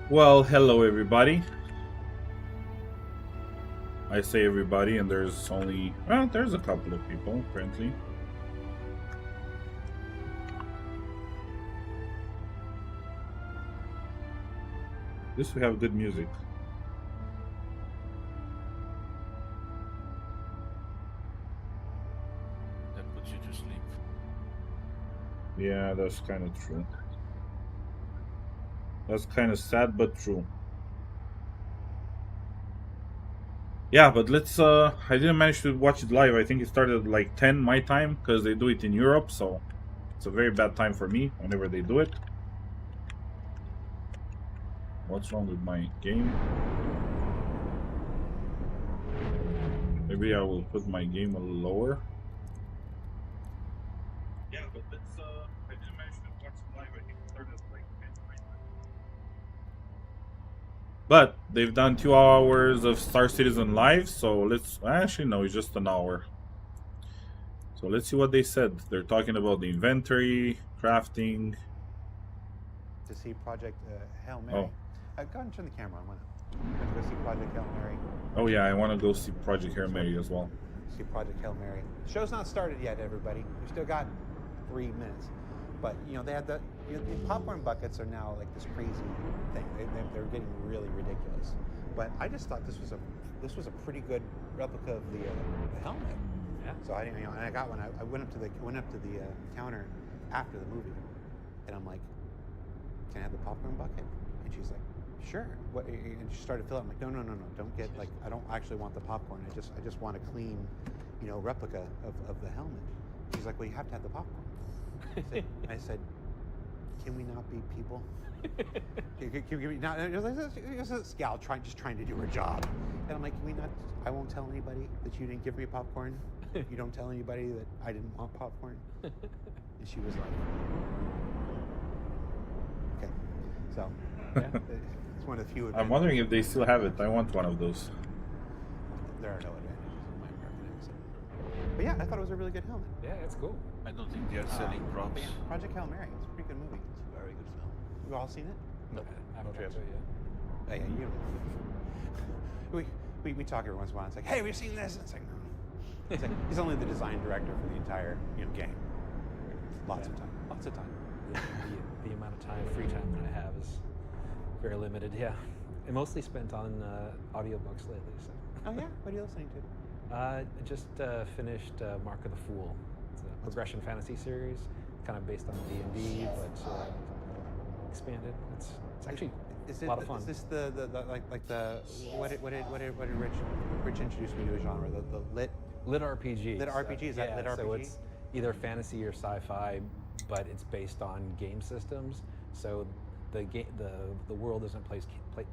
Well, hello everybody. I say everybody, and there's only, well, there's a couple of people apparently. At least we have good music. That puts you to sleep. Yeah, that's kind of true. That's kind of sad, but true. Yeah, but let's. I didn't manage to watch it live. I think it started at like 10 my time because they do it in Europe, so it's a very bad time for me whenever they do it. What's wrong with my game? Maybe I will put my game a little lower. Yeah, but let's. I didn't manage to watch it live. I think it started at like 10 my time. But they've done 2 hours of Star Citizen live, so let's. Actually, no, it's just an hour. So let's see what they said. They're talking about the inventory, crafting. To see Project Hail Mary. Oh. Go and turn the camera on. Why not? Go see Project Hail Mary. Oh yeah, I want to go see Project Hail Mary as well. See Project Hail Mary. The show's not started yet, everybody. We still got 3 minutes. But you know, they had the popcorn buckets are now like this crazy thing. They're getting really ridiculous. But I just thought this was a pretty good replica of the helmet. Yeah. So I and I got one. I went up to the counter after the movie, and I'm like, "Can I have the popcorn bucket?" And she's like, "Sure." What? And she started filling. I'm like, "No, don't get like. I don't actually want the popcorn. I just want a clean, replica of the helmet." She's like, "Well, you have to have the popcorn." I said, "Can we not be people? Can we not?" It was a gal just trying to do her job, and I'm like, "Can we not? I won't tell anybody that you didn't give me popcorn. You don't tell anybody that I didn't want popcorn." And she was like, "Okay." So yeah, it's one of the few advantages. I'm wondering if they still have it. I want one of those. There are no advantages in my American accent. But yeah, I thought it was a really good helmet. Yeah, it's cool. I don't think they're selling props. Project Hail Mary. It's a pretty good movie. It's a very good film. You all seen it? No, I don't not have yet. it yet. Yeah, we talk every once in a while. It's like, hey, we've seen this. And it's like, no. It's like, he's only the design director for the entire game. Lots of time. The amount of free time that I have is very limited. Yeah, and mostly spent on audiobooks lately. So. Oh yeah, what are you listening to? I just finished Mark of the Fool. It's a progression fantasy series, kind of based on D&D, but expanded. It's actually a lot of fun. Is this the what did Rich introduce me to a genre? The lit RPG. Lit RPG, is that lit RPG? So it's either fantasy or sci-fi, but it's based on game systems. So the world doesn't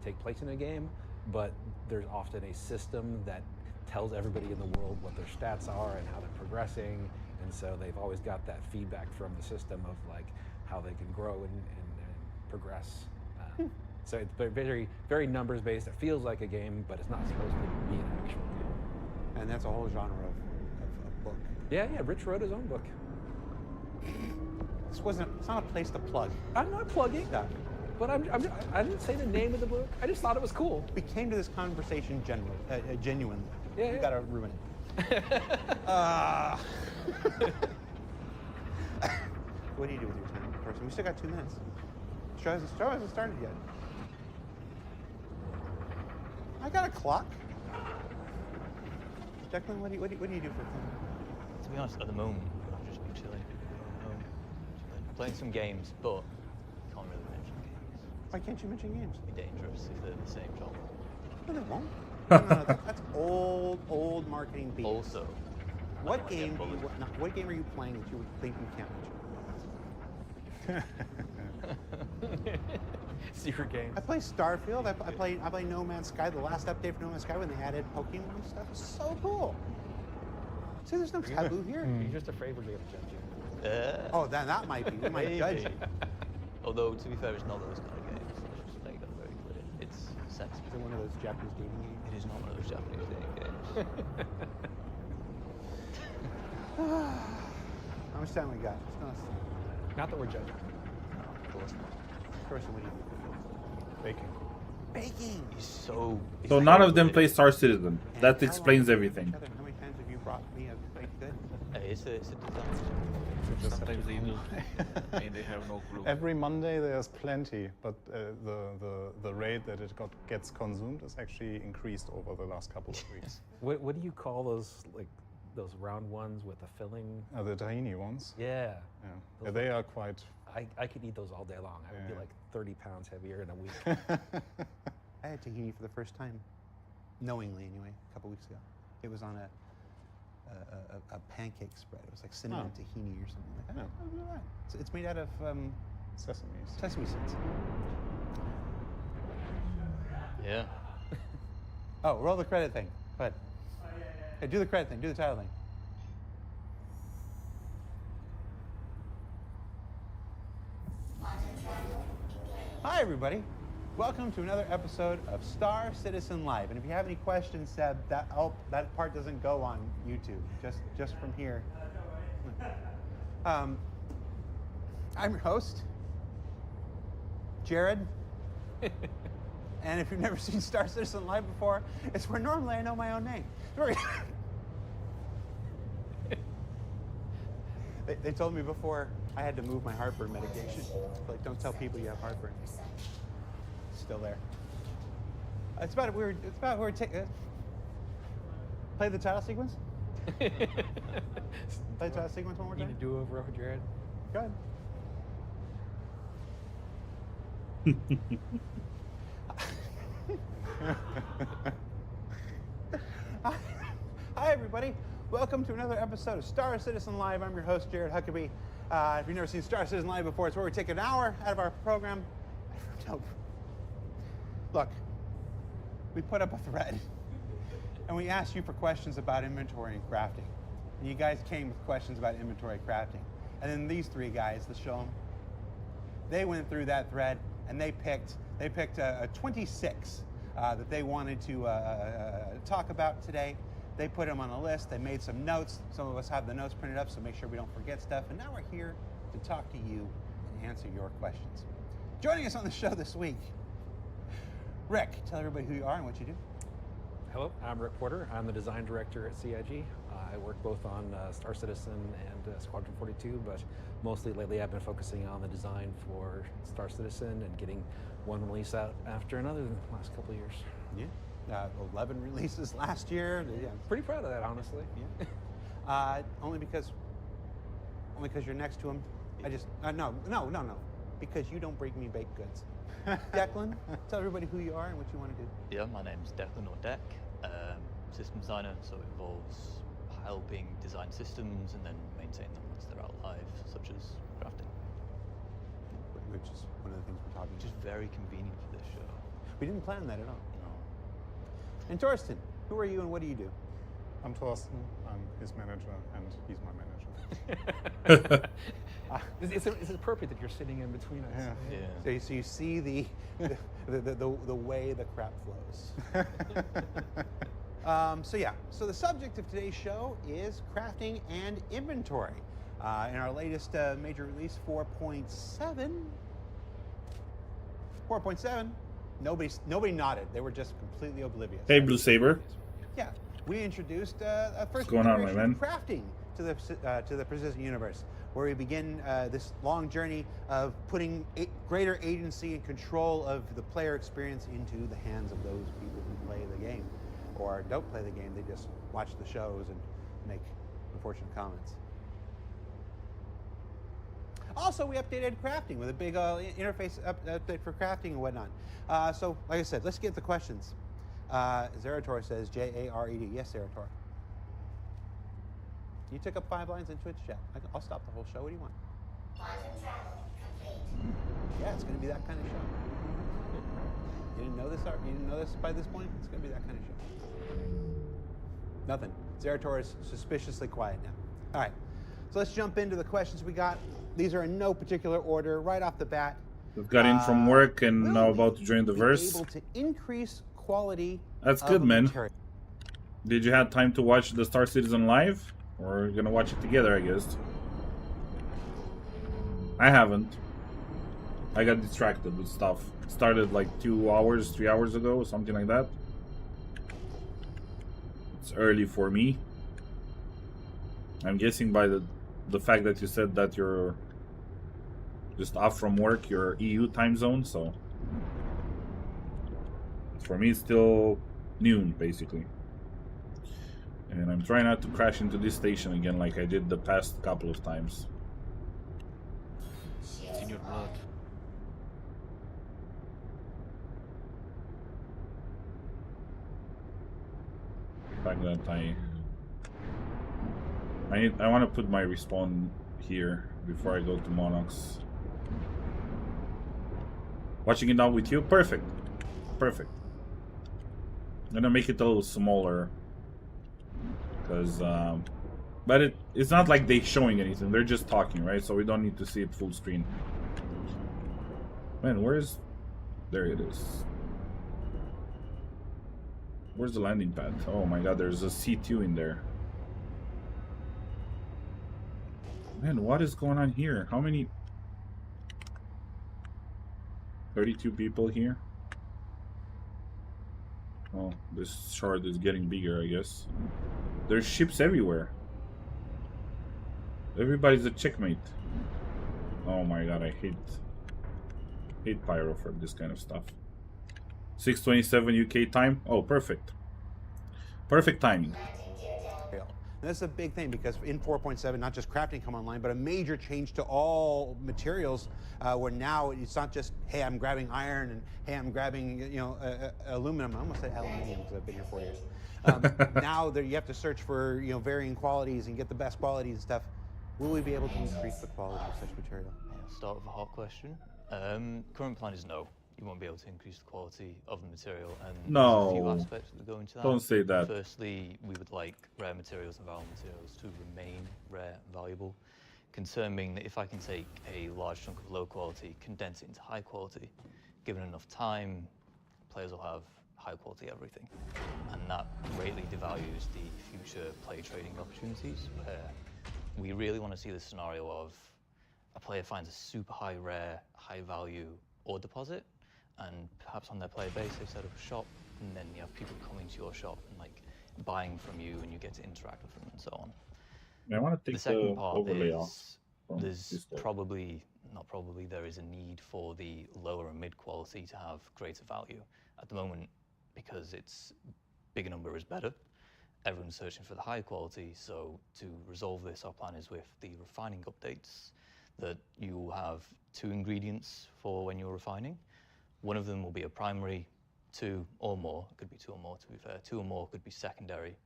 take place in a game, but there's often a system that tells everybody in the world what their stats are and how they're progressing, and so they've always got that feedback from the system of like how they can grow and progress. So it's very, very numbers based. It feels like a game, but it's not supposed to be an actual game. And that's a whole genre of book. Yeah, Rich wrote his own book. It's not a place to plug. I'm not plugging, stuff. But I didn't say the name of the book. I just thought it was cool. We came to this conversation genuinely. Yeah, You gotta ruin it. What do you do with your time, person? We still got 2 minutes. Show hasn't started yet. I got a clock. Declan, what do you do for fun? To be honest, at the moment, I've just been chilling at home, playing some games, but can't really mention games. Why can't you mention games? It'd be dangerous if they're the same genre. No, they won't. No, that's old marketing beats. Also, what game are you playing that you would think you can't mention? Secret games. I play Starfield. I play No Man's Sky. The last update for No Man's Sky when they added Pokemon and stuff was so cool. See, there's no taboo here. You're just afraid we're going to judge you. Oh, that might be. We might judge you. Although, to be fair, it's not those kind of games. Let's just make that very clear. It's sex. Is it one of those Japanese dating games? It is not one of those Japanese dating games. How much time we got? Not that we're judging. No, of course not. Person, what do you do? Baking. baking. He's so. he's So none so of them good. play Star Citizen. And That how explains long have you known everything. each other? How many times have you brought me a baked good? It's a design. Sometimes they do. I mean, they have no clue. Every Monday there's plenty, but the rate that it gets consumed is actually increased over the last couple of weeks. What do you call those, like those round ones with the filling? The tahini ones, Yeah. yeah, they are quite. I could eat those all day long. I would be Yeah. like 30 pounds heavier in a week. I had tahini for the first time, knowingly anyway, a couple weeks ago. It was on a pancake spread. It was like cinnamon tahini or something like that. Yeah. I'll do that. It's made out of sesame seeds. Yeah. Oh, roll the credit thing. Go ahead. Hey, do the credit thing. Do the title thing. Hi, everybody. Welcome to another episode of Star Citizen Live. And if you have any questions, Seb, that part doesn't go on YouTube. Just from here. I'm your host, Jared. And if you've never seen Star Citizen Live before, it's where normally I know my own name. They told me before I had to move my heartburn medication. Like, don't tell people you have heartburn. It's still there. It's about where play the title sequence. Play the title sequence one more You time. need to do over, Jared. Go ahead. Hi, everybody. Welcome to another episode of Star Citizen Live. I'm your host, Jared Huckabee. If you've never seen Star Citizen Live before, it's where we take an hour out of our program. No. Look, we put up a thread, and we asked you for questions about inventory and crafting. And you guys came with questions about inventory and crafting. And then these three guys, let's show them. They went through that thread, and they picked 26 that they wanted to talk about today. They put them on a list. They made some notes. Some of us have the notes printed up, so make sure we don't forget stuff. And now we're here to talk to you and answer your questions. Joining us on the show this week, Rick. Tell everybody who you are and what you do. Hello, I'm Rick Porter. I'm the design director at CIG. I work both on Star Citizen and Squadron 42, but mostly lately I've been focusing on the design for Star Citizen and getting one release out after another in the last couple of years. Yeah. 11 releases last year. Yeah. Pretty proud of that, honestly. Yeah. Only because you're next to him. I just no. Because you don't bring me baked goods. Declan, tell everybody who you are and what you want to do. Yeah, my name's Declan or Deck. System designer, so it involves helping design systems and then maintain them once they're out live, such as crafting. Which is one of the things we're talking Which is about. very convenient for this show. We didn't plan that at all. No. And Torsten, who are you and what do you do? I'm Torsten. I'm his manager, and he's my manager. It's appropriate that you're sitting in between us. Yeah. Yeah. So you see the way the crap flows. So the subject of today's show is crafting and inventory. In our latest major release, 4.7, nobody nodded. They were just completely oblivious. Hey, Blue Saber. Yeah, we introduced a first What's going on, my iteration of man? crafting to the Precision universe, where we begin this long journey of putting greater agency and control of the player experience into the hands of those people who play the game, or don't play the game. They just watch the shows and make unfortunate comments. Also, we updated crafting with a big interface update for crafting and whatnot. So, like I said, let's get the questions. Zerator says Jared. Yes, Zerator. You took up 5 lines in Twitch chat. I'll stop the whole show. What do you want? Yeah, it's going to be that kind of show. You didn't know this? You didn't know this by this point? It's going to be that kind of show. Nothing. Zerator is suspiciously quiet now. All right. So let's jump into the questions we got. These are in no particular order. Right off the bat. We've got in from work and will now we about to join the be verse. able to increase quality. That's of good, man. material? Did you have time to watch the Star Citizen Live? Or we're gonna watch it together, I guess. I haven't. I got distracted with stuff. It started like 2 hours, 3 hours ago, something like that. It's early for me. I'm guessing by the fact that you said that you're just off from work, your EU time zone, so for me it's still noon basically. And I'm trying not to crash into this station again like I did the past couple of times. It's in your blood. The fact that I want to put my respawn here before I go to Monarchs. Watching it now with you, perfect, perfect. I'm gonna make it a little smaller because, but it's not like they're showing anything. They're just talking, right? So we don't need to see it full screen. Man, where's? There it is. Where's the landing pad? Oh my God, there's a C2 in there. Man, what is going on here? How many? 32 people here. Oh, this shard is getting bigger, I guess. There's ships everywhere. Everybody's a checkmate. Oh my God, I hate Pyro for this kind of stuff. 6:27 UK time. Oh, perfect. Perfect timing. And that's a big thing because in 4.7, not just crafting come online, but a major change to all materials where now it's not just, hey, I'm grabbing iron and hey, I'm grabbing, you know, aluminum. I almost said aluminium because I've been here 4 years. Now you have to search for, you know, varying qualities and get the best qualities and stuff. Will we be able to increase the quality of such material? I'll start with a hot question. Current plan is no. You won't be able to increase the quality of the material, and No. there's a few aspects that go into that. Don't say that. Firstly, we would like rare materials and valuable materials to remain rare and valuable. Concern being that if I can take a large chunk of low quality, condense it into high quality, given enough time, players will have high quality everything. And that greatly devalues the future play trading opportunities, where we really want to see the scenario of a player finds a super high rare, high value ore deposit, and perhaps on their player base they set up a shop, and then you have people coming to your shop and like buying from you, and you get to interact with them and so on. I want to take The second part overlay is off from there's Discord. there is a need for the lower and mid quality to have greater value. At the moment, because it's bigger number is better, everyone's searching for the high quality. So to resolve this, our plan is with the refining updates that you will have 2 ingredients for when you're refining. One of them will be a primary, 2 or more, it could be 2 or more to be fair, 2 or more could be secondary,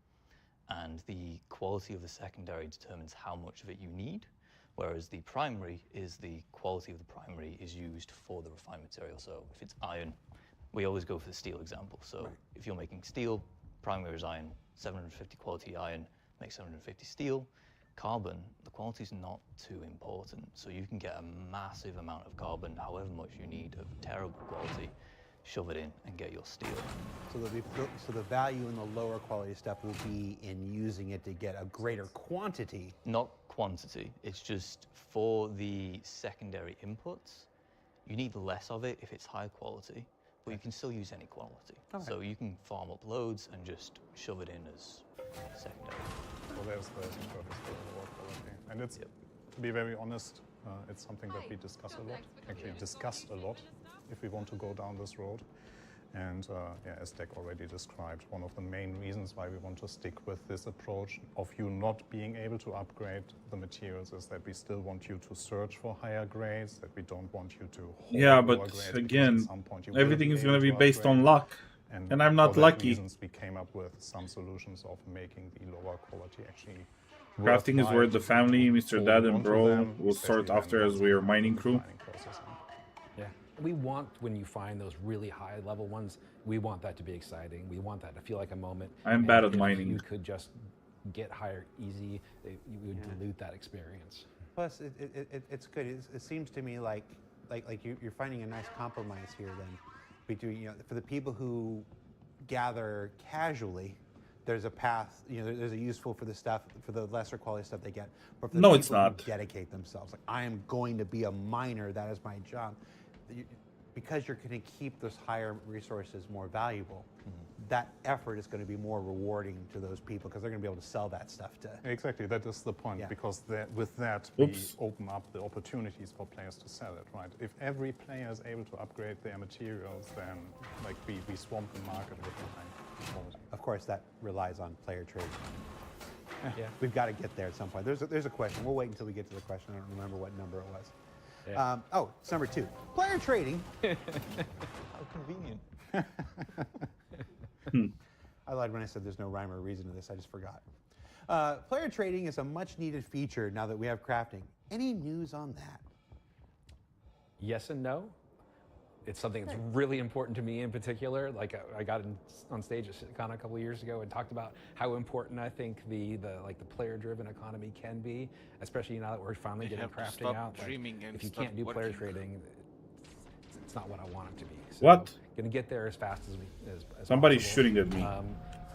and the quality of the secondary determines how much of it you need, whereas the primary is the quality of the primary is used for the refined material. So if it's iron, we always go for the steel example. So if you're making steel, primary is iron, 750 quality iron makes 750 steel. Carbon, the quality is not too important. So you can get a massive amount of carbon, however much you need, of terrible quality, shove it in and get your steel. So the value in the lower quality stuff will be in using it to get a greater quantity. Not quantity, it's just for the secondary inputs, you need less of it if it's high quality, but you can still use any quality. Okay. So you can farm up loads and just shove it in as secondary. So there's the purpose for the lower quality. And it's, to be very honest, it's something that we discuss a lot, actually discussed a lot, if we want to go down this road. And yeah, as Deck already described, one of the main reasons why we want to stick with this approach of you not being able to upgrade the materials is that we still want you to search for higher grades, that we don't want you to hold Yeah, lower but grades, because again, at some point you will everything is able going to be based upgrade. on luck. And I'm not for that lucky. reasons, we came up with some solutions of making the lower quality actually Crafting is worthwhile where the to family, Mr. hold Dad and onto Bro them, will especially sort after when as we are mining crew. refining process. Yeah. We want, when you find those really high level ones, we want that to be exciting. We want that to feel like a moment. I'm bad And at if mining. you could just get higher easy, you would dilute that experience. Plus, it's good. It seems to me like you're finding a nice compromise here then between, you know, for the people who gather casually, there's a path, you know, there's a useful for the stuff, for the lesser quality stuff they get. But for the No, people it's not. who dedicate themselves, like, I am going to be a miner, that is my job. because you're going to keep those higher resources more valuable, that effort is going to be more rewarding to those people because they're going to be able to sell that stuff to. Exactly, that is the point, Yeah. because with that Oops. we open up the opportunities for players to sell it, right? If every player is able to upgrade their materials, then like we swamp the market with high quality. Of course, that relies on player trading. Yeah. We've got to get there at some point. There's a question. We'll wait until we get to the question. I don't remember what number it was. Yeah. Oh, it's number 2. Player trading. How convenient. I lied when I said there's no rhyme or reason to this. I just forgot. Player trading is a much needed feature now that we have crafting. Any news on that? Yes and no. It's something that's really important to me in particular. Like I got on stage at CitiCon a couple of years ago and talked about how important I think the player-driven economy can be, especially now that we're finally getting crafting out. Like, if you can't do player trading, it's not what I want it to be. So What? Gonna get there as fast as Somebody's possible. shooting at me.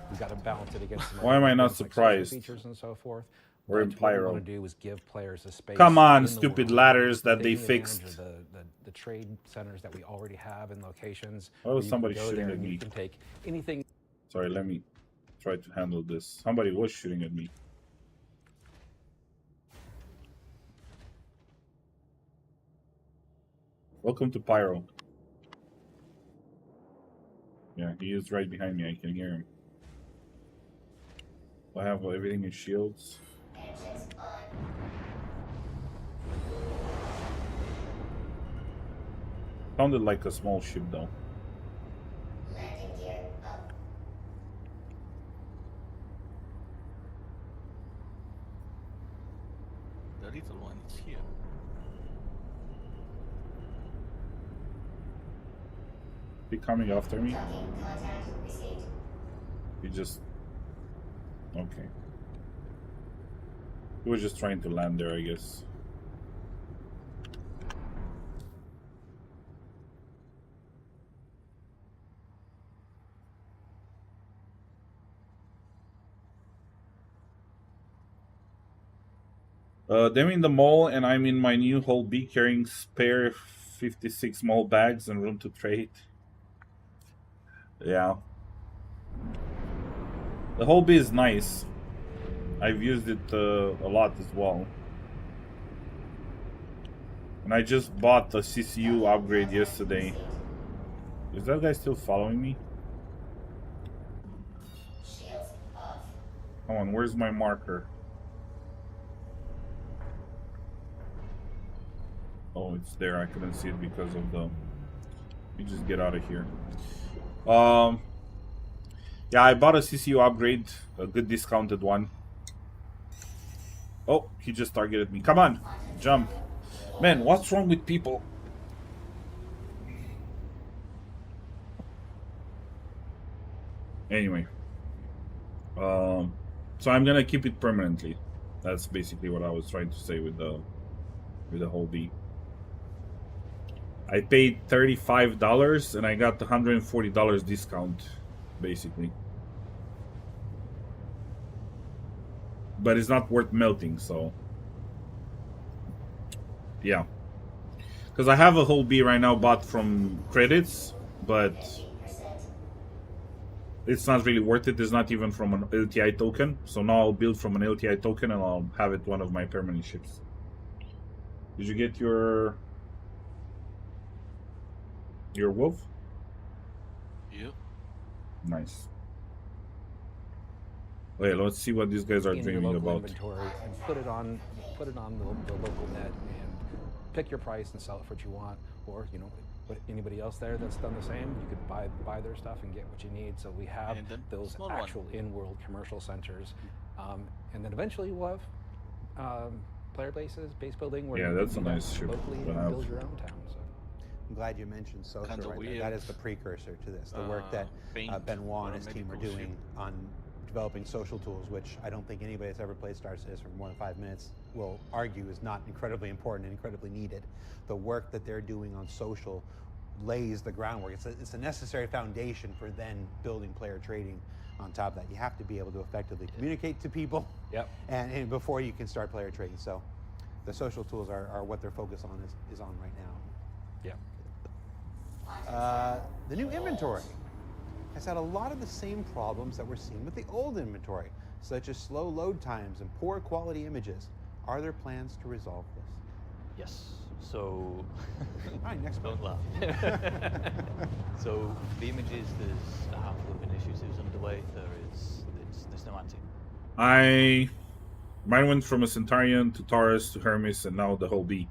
We've got to balance it against some Why other am I not things like surprised? social features and so forth. We're in But what we Pyro. want to do is give players a space. Come on, in the stupid world, ladders that they taking advantage fixed. of the trade centers that we already have in locations. Why was where you can somebody go shooting there at and me? You can take anything. Sorry, let me try to handle this. Somebody was shooting at me. Welcome to Pyro. Yeah, he is right behind me. I can hear him. I have everything in shields. Sounded like a small ship though. The little one is here. He coming after me? He just... Okay. He was just trying to land there, I guess. Them in the mall, and I'm in my new Hole B carrying spare 56 small bags and room to trade. Yeah. The Hole B is nice. I've used it a lot as well. And I just bought the CCU upgrade yesterday. Is that guy still following me? Come on, where's my marker? Oh, it's there. I couldn't see it because of the... Let me just get out of here. Yeah, I bought a CCU upgrade, a good discounted one. Oh, he just targeted me. Come on, jump. Man, what's wrong with people? Anyway. So I'm gonna keep it permanently. That's basically what I was trying to say with the Hole B. I paid $35 and I got the $140 discount, basically. But it's not worth melting, so... Yeah. Because I have a Hole B right now bought from credits, but... It's not really worth it. It's not even from an LTI token. So now I'll build from an LTI token and I'll have it one of my permanent ships. Did you get your wolf? Yep. Nice. Okay, let's see what these guys are in your dreaming local about. inventory and put it on the local net and pick your price and sell it for what you want, or you know, what anybody else there that's done the same, you could buy their stuff and get what you need. So we have And then those small actual in-world commercial centers, and then eventually we'll have player bases, base building where Yeah, you that's can a nice ship locally to and have. build your own town. So. I'm glad you mentioned social Kinda right there. weird. That is the precursor to this. The work that paint Benoit and for his a team are medical doing ship. on developing social tools, which I don't think anybody that's ever played Star Citizen for more than 5 minutes will argue is not incredibly important and incredibly needed. The work that they're doing on social lays the groundwork. It's a necessary foundation for then building player trading on top of that. You have to be able to effectively communicate to people, Yep. and before you can start player trading. So the social tools are what their focus on is on right now. Yeah. The new inventory has had a lot of the same problems that we're seeing with the old inventory, such as slow load times and poor quality images. Are there plans to resolve this? Yes. So, All right, next don't one. laugh. So the images, there's a handful of initiatives underway. There's no anti. Mine went from a Centurion to Taurus to Hermes and now the whole B.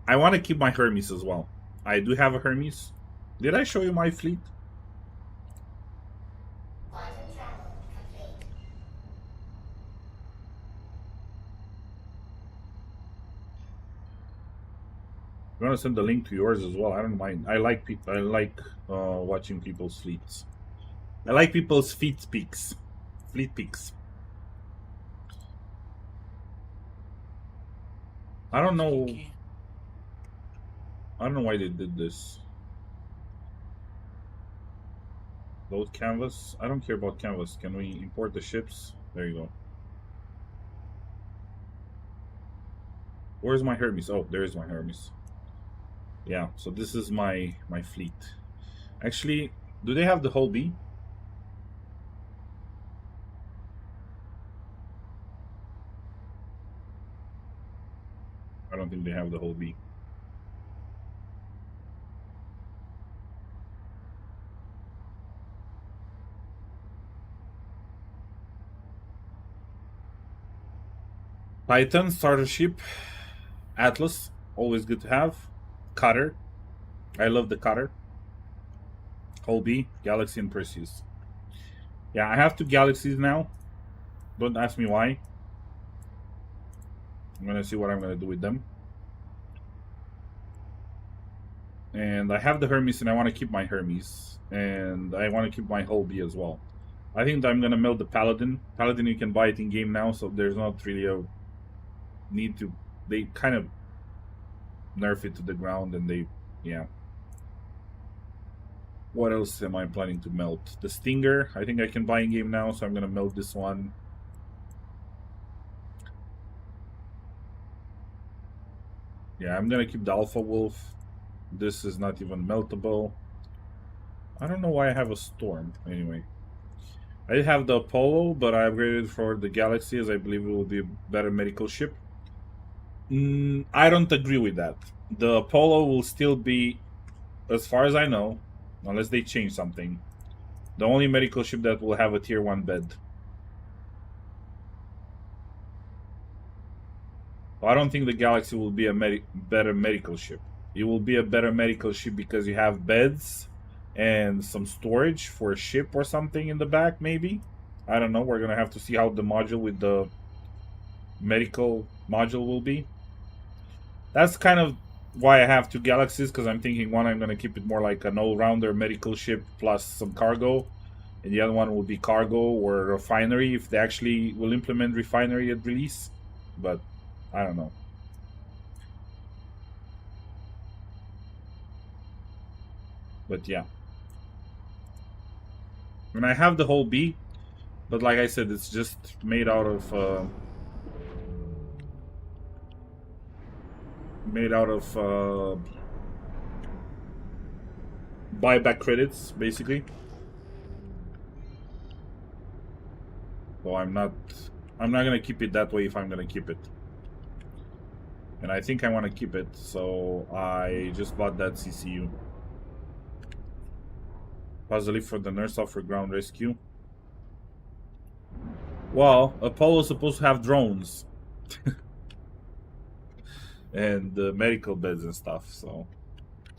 I want to keep my Hermes as well. I do have a Hermes. Did I show you my fleet? I'm gonna send the link to yours as well. I don't mind. I like watching people's fleets. I like people's fleet peaks. I don't know. I don't know why they did this. Load canvas. I don't care about canvas. Can we import the ships? There you go. Where's my Hermes? Oh, there is my Hermes. Yeah, so this is my fleet. Actually, do they have the whole B? I don't think they have the whole B. Titan, starter ship, Atlas, always good to have. Cutter, I love the cutter. Whole B, Galaxy and Perseus. Yeah, I have 2 galaxies now. Don't ask me why. I'm gonna see what I'm gonna do with them. And I have the Hermes and I want to keep my Hermes. And I want to keep my whole B as well. I think that I'm gonna meld the Paladin. Paladin, you can buy it in game now, so there's not really a need to. They kind of nerf it to the ground and they, yeah. What else am I planning to melt? The Stinger, I think I can buy in game now, so I'm gonna melt this one. Yeah, I'm gonna keep the Alpha Wolf. This is not even meltable. I don't know why I have a Storm, anyway. I have the Apollo, but I upgraded for the Galaxy as I believe it will be a better medical ship. I don't agree with that. The Apollo will still be, as far as I know, unless they change something, the only medical ship that will have a tier 1 bed. I don't think the Galaxy will be a better medical ship. It will be a better medical ship because you have beds and some storage for a ship or something in the back, maybe. I don't know. We're gonna have to see how the module with the medical module will be. That's kind of why I have 2 galaxies, because I'm thinking one I'm gonna keep it more like an all-rounder medical ship plus some cargo, and the other one will be cargo or refinery if they actually will implement refinery at release. But I don't know. But yeah. And I have the whole B, but like I said, it's just made out of buyback credits, basically. So I'm not gonna keep it that way if I'm gonna keep it. And I think I want to keep it, so I just bought that CCU. Puzzle for the nurse off for ground rescue. Well, Apollo's supposed to have drones. And medical beds and stuff, so.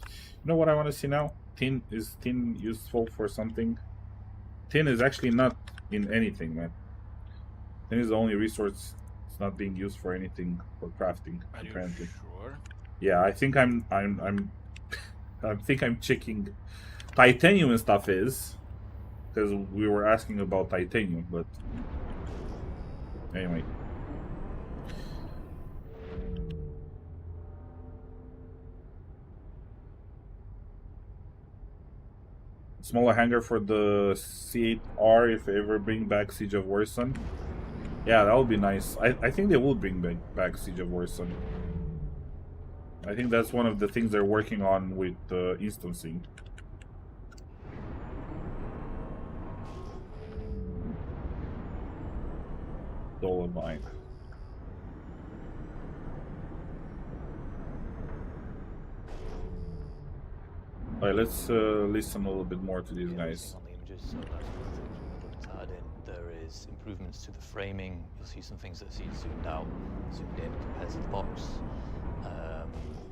You know what I want to see now? Tin, is tin useful for something? Tin is actually not in anything, man. Tin is the only resource it's not being used for anything for crafting, apparently. Sure? Yeah, I think I'm checking titanium and stuff is, because we were asking about titanium, but anyway. Smaller hangar for the C8R if they ever bring back Siege of Warsun. Yeah, that would be nice. I think they will bring back Siege of Warsun. I think that's one of the things they're working on with instancing. Dolomite. Alright, let's listen a little bit more to these guys. On the images, so that's one of the things we're looking to add in. There is improvements to the framing. You'll see some things that see zoomed out, zoomed in compared to the box.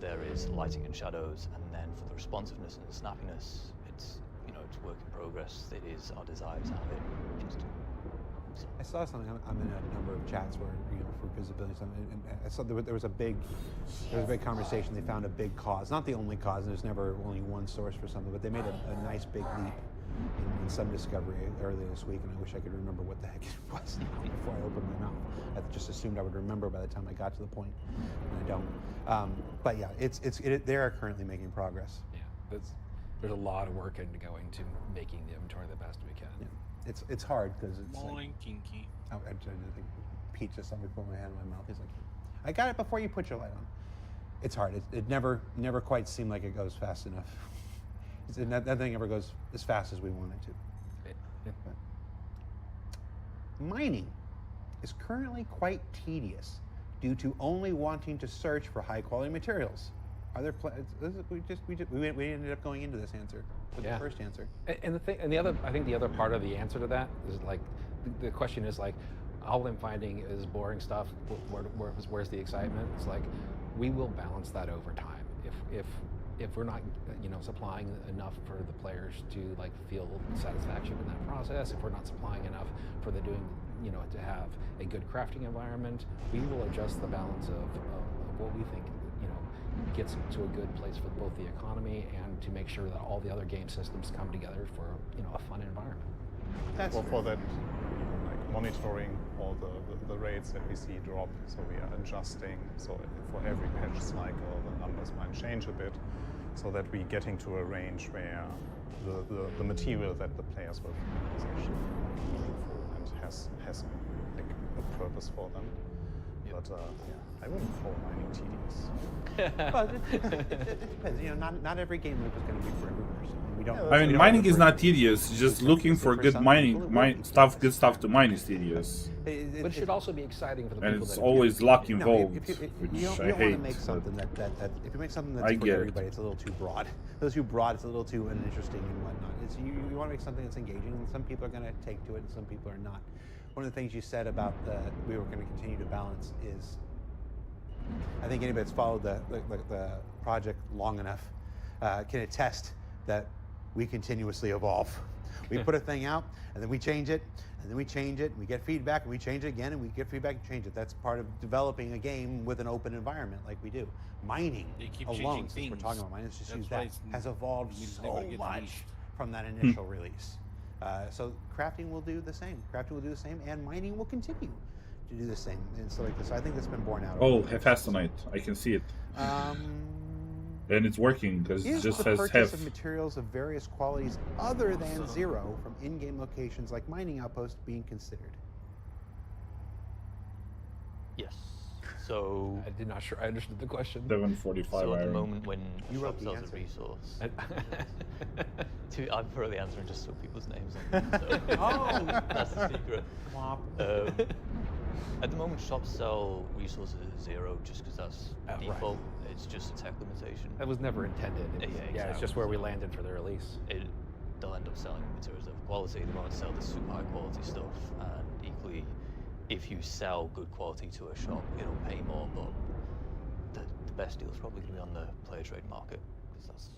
There is lighting and shadows, and then for the responsiveness and the snappiness, it's it's work in progress. It is our desire to have it instant. So, I saw something. I'm in a number of chats where for visibility, and I saw there was a big conversation. They found a big cause, not the only cause, and there's never only one source for something. But they made a nice big leap in some discovery earlier this week, and I wish I could remember what the heck it was now before I opened my mouth. I just assumed I would remember by the time I got to the point, and I don't. But yeah, they are currently making progress. Yeah, there's a lot of work into going to making the inventory the best we can. Yeah. It's hard because it's Morning, Kinky. I think Pete just saw me put my hand in my mouth. He's like, I got it before you put your light on. It's hard. It never quite seemed like it goes fast enough. Nothing ever goes as fast as we want it to. But mining is currently quite tedious due to only wanting to search for high quality materials. Are there we ended up going into this answer with the first answer. And the other part of the answer to that is like the question is like, all I'm finding is boring stuff. Where's the excitement? It's like we will balance that over time. If we're not supplying enough for the players to like feel satisfaction in that process, if we're not supplying enough for the to have a good crafting environment, we will adjust the balance of what we think gets to a good place for both the economy and to make sure that all the other game systems come together for a fun environment. That's for that, like monitoring all the rates that we see drop, so we are adjusting. So for every patch cycle, the numbers might change a bit, so that we're getting to a range where the material that the players will find is actually meaningful and has like a purpose for them. But I wouldn't call mining tedious. Well, it depends. Not every game loop is going to be for every person. We don't. I mean, mining is not tedious. Just looking for good good stuff to mine is tedious. But it should also be exciting for the And people it's that always luck No, involved, if which you I don't want hate. to make something that if you make something I that's for get it. everybody, it's a little too broad. If it's too broad, it's a little too uninteresting and whatnot. You want to make something that's engaging, and some people are going to take to it, and some people are not. One of the things you said about we were going to continue to balance is, I think anybody that's followed the project long enough can attest that we continuously evolve. We put a thing out, and then we change it, and then we change it, and we get feedback, and we change it again, and we get feedback and change it. That's part of developing a game with an open environment like we do. Mining They keep alone, changing since we're things. talking about mining, let's just That's use why that, it's has evolved never so get much released. from that initial release. So crafting will do the same. Crafting will do the same, and mining will continue to do the same. And so like this, I think that's been borne out. Oh, Hephaestonite. I can see it. And it's working because it Is just the says purchase Hef. of materials of various qualities other than zero from in-game locations like mining outposts being considered? yes. So I did not sure I understood the question. 745 So at the iron. moment when You a wrote shop the sells a answer. resource, I prefer the answer and just throw people's names on. So that's the secret. At the moment, shops sell resources at 0 just because that's Right. default. It's just a tech limitation. That was never intended. It was- Yeah, it's just where we landed for the release. They'll end up selling materials of quality. They won't sell the super high quality stuff. And equally, if you sell good quality to a shop, it'll pay more. But the best deal is probably going to be on the player trade market because that's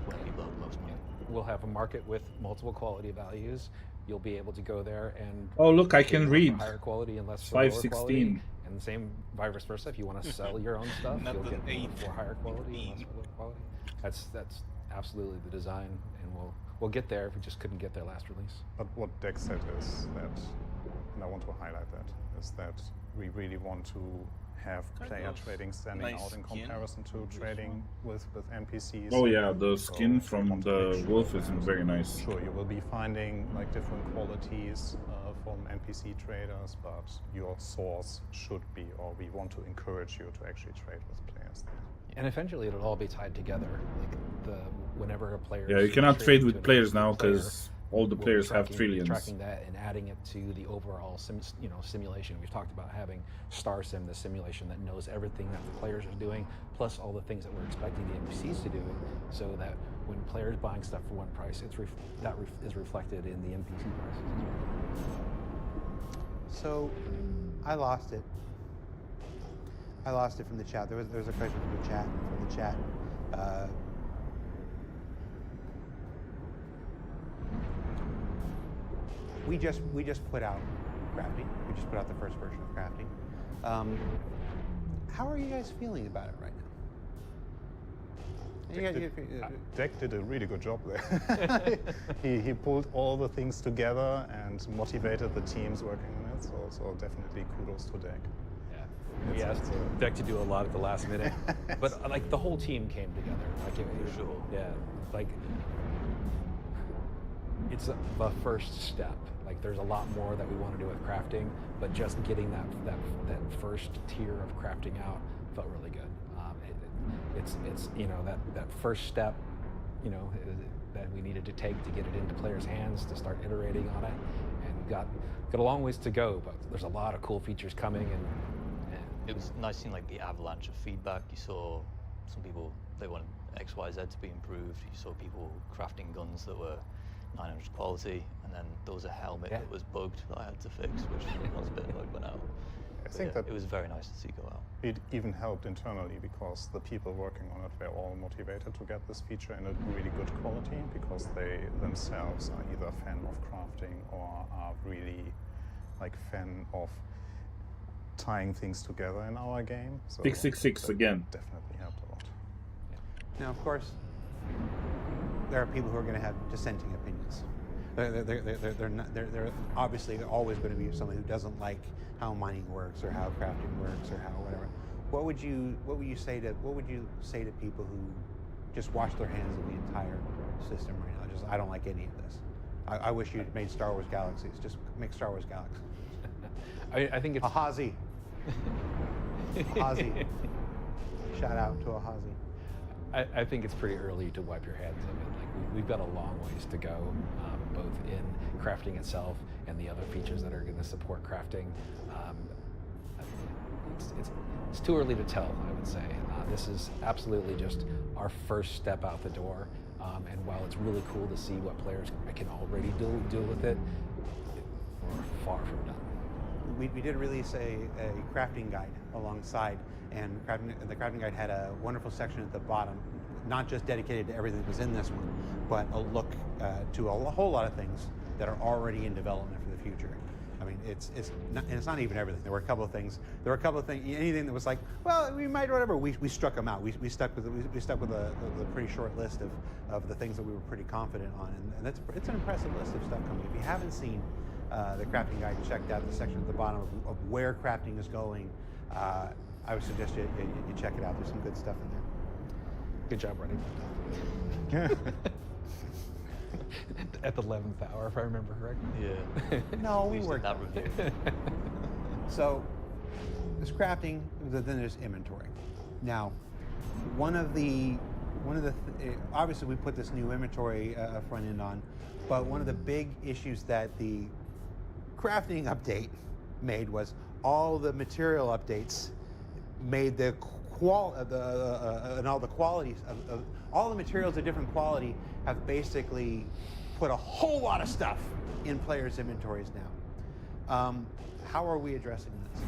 where people have the most money. We'll have a market with multiple quality values. You'll be able to go there and Oh, look, I pay can more for read. higher quality and less for lower 516. quality. And the same vice versa. If you want to sell your own stuff, Not you'll an get more 8, for higher quality and less for lower quality. That's absolutely the design, and we'll get there. We just couldn't get there last release. But what Dex said is that, and I want to highlight that, is that we really want to have Kind player of trading standing nice out in skin comparison to on this trading with NPCs. Oh yeah, the So skin we from want to the make sure wolf is that, very nice. Sure, you will be finding like different qualities from NPC traders, but your source should be, or we want to encourage you to actually trade with players there. And eventually, it'll all be tied together. Like whenever a player Yeah, you cannot trade with players now because all the we'll be players have tracking- trillions. Tracking that and adding it to the overall simulation. We've talked about having Star Sim, the simulation that knows everything that the players are doing, plus all the things that we're expecting the NPCs to do, so that when players buying stuff for one price, that is reflected in the NPC prices as well. So, I lost it. I lost it from the chat. There was a question from the chat. We just put out crafting. We just put out the first version of crafting. How are you guys feeling about it right now? Deck did a really good job there. he pulled all the things together and motivated the teams working on it. So definitely kudos to Deck. We asked Deck to do a lot at the last minute, but like the whole team came together. Like like it's the first step. Like there's a lot more that we want to do with crafting, but just getting that first tier of crafting out felt really good. It's that first step, that we needed to take to get it into players' hands to start iterating on it, and we've got a long ways to go. But there's a lot of cool features coming, and it was nice seeing like the avalanche of feedback. You saw some people, they wanted X, Y, Z to be improved. You saw people crafting guns that were 900 quality, and then there was a helmet that was bugged that I had to fix, which was a bit annoyed when out. I think that it was very nice to see go out. It even helped internally because the people working on it were all motivated to get this feature in a really good quality, because they themselves are either a fan of crafting or are really like fan of tying things together in our game. So 666 again. Definitely helped a lot. Now, of course, there are people who are going to have dissenting opinions. They're obviously always going to be someone who doesn't like how mining works or how crafting works or how whatever. What would you say to people who just wash their hands of the entire system right now? Just, I don't like any of this. I wish you'd made Star Wars Galaxies. Just make Star Wars Galaxies. I think it's Ahazi. Ahazi. Shout out to Ahazi. I think it's pretty early to wipe your hands of it. Like we've got a long ways to go, both in crafting itself and the other features that are going to support crafting. It's too early to tell, I would say. This is absolutely just our first step out the door. And while it's really cool to see what players can already do with it, we're far from done. We did release a crafting guide alongside, and the crafting guide had a wonderful section at the bottom, not just dedicated to everything that was in this one, but a look to a whole lot of things that are already in development for the future. I mean, it's not even everything. There were a couple of things. Anything that was like, well, we might, whatever. We struck them out. We stuck with a pretty short list of the things that we were pretty confident on, and it's an impressive list of stuff coming. If you haven't seen the crafting guide, checked out the section at the bottom of where crafting is going, I would suggest you check it out. There's some good stuff in there. Good job running. At the 11th hour, if I remember correctly. Yeah. No, we worked that review. So, there's crafting, then there's inventory. Now, obviously we put this new inventory front end on, but one of the big issues that the crafting update made was all the material updates made the and all the qualities of all the materials of different quality have basically put a whole lot of stuff in players' inventories now. How are we addressing this?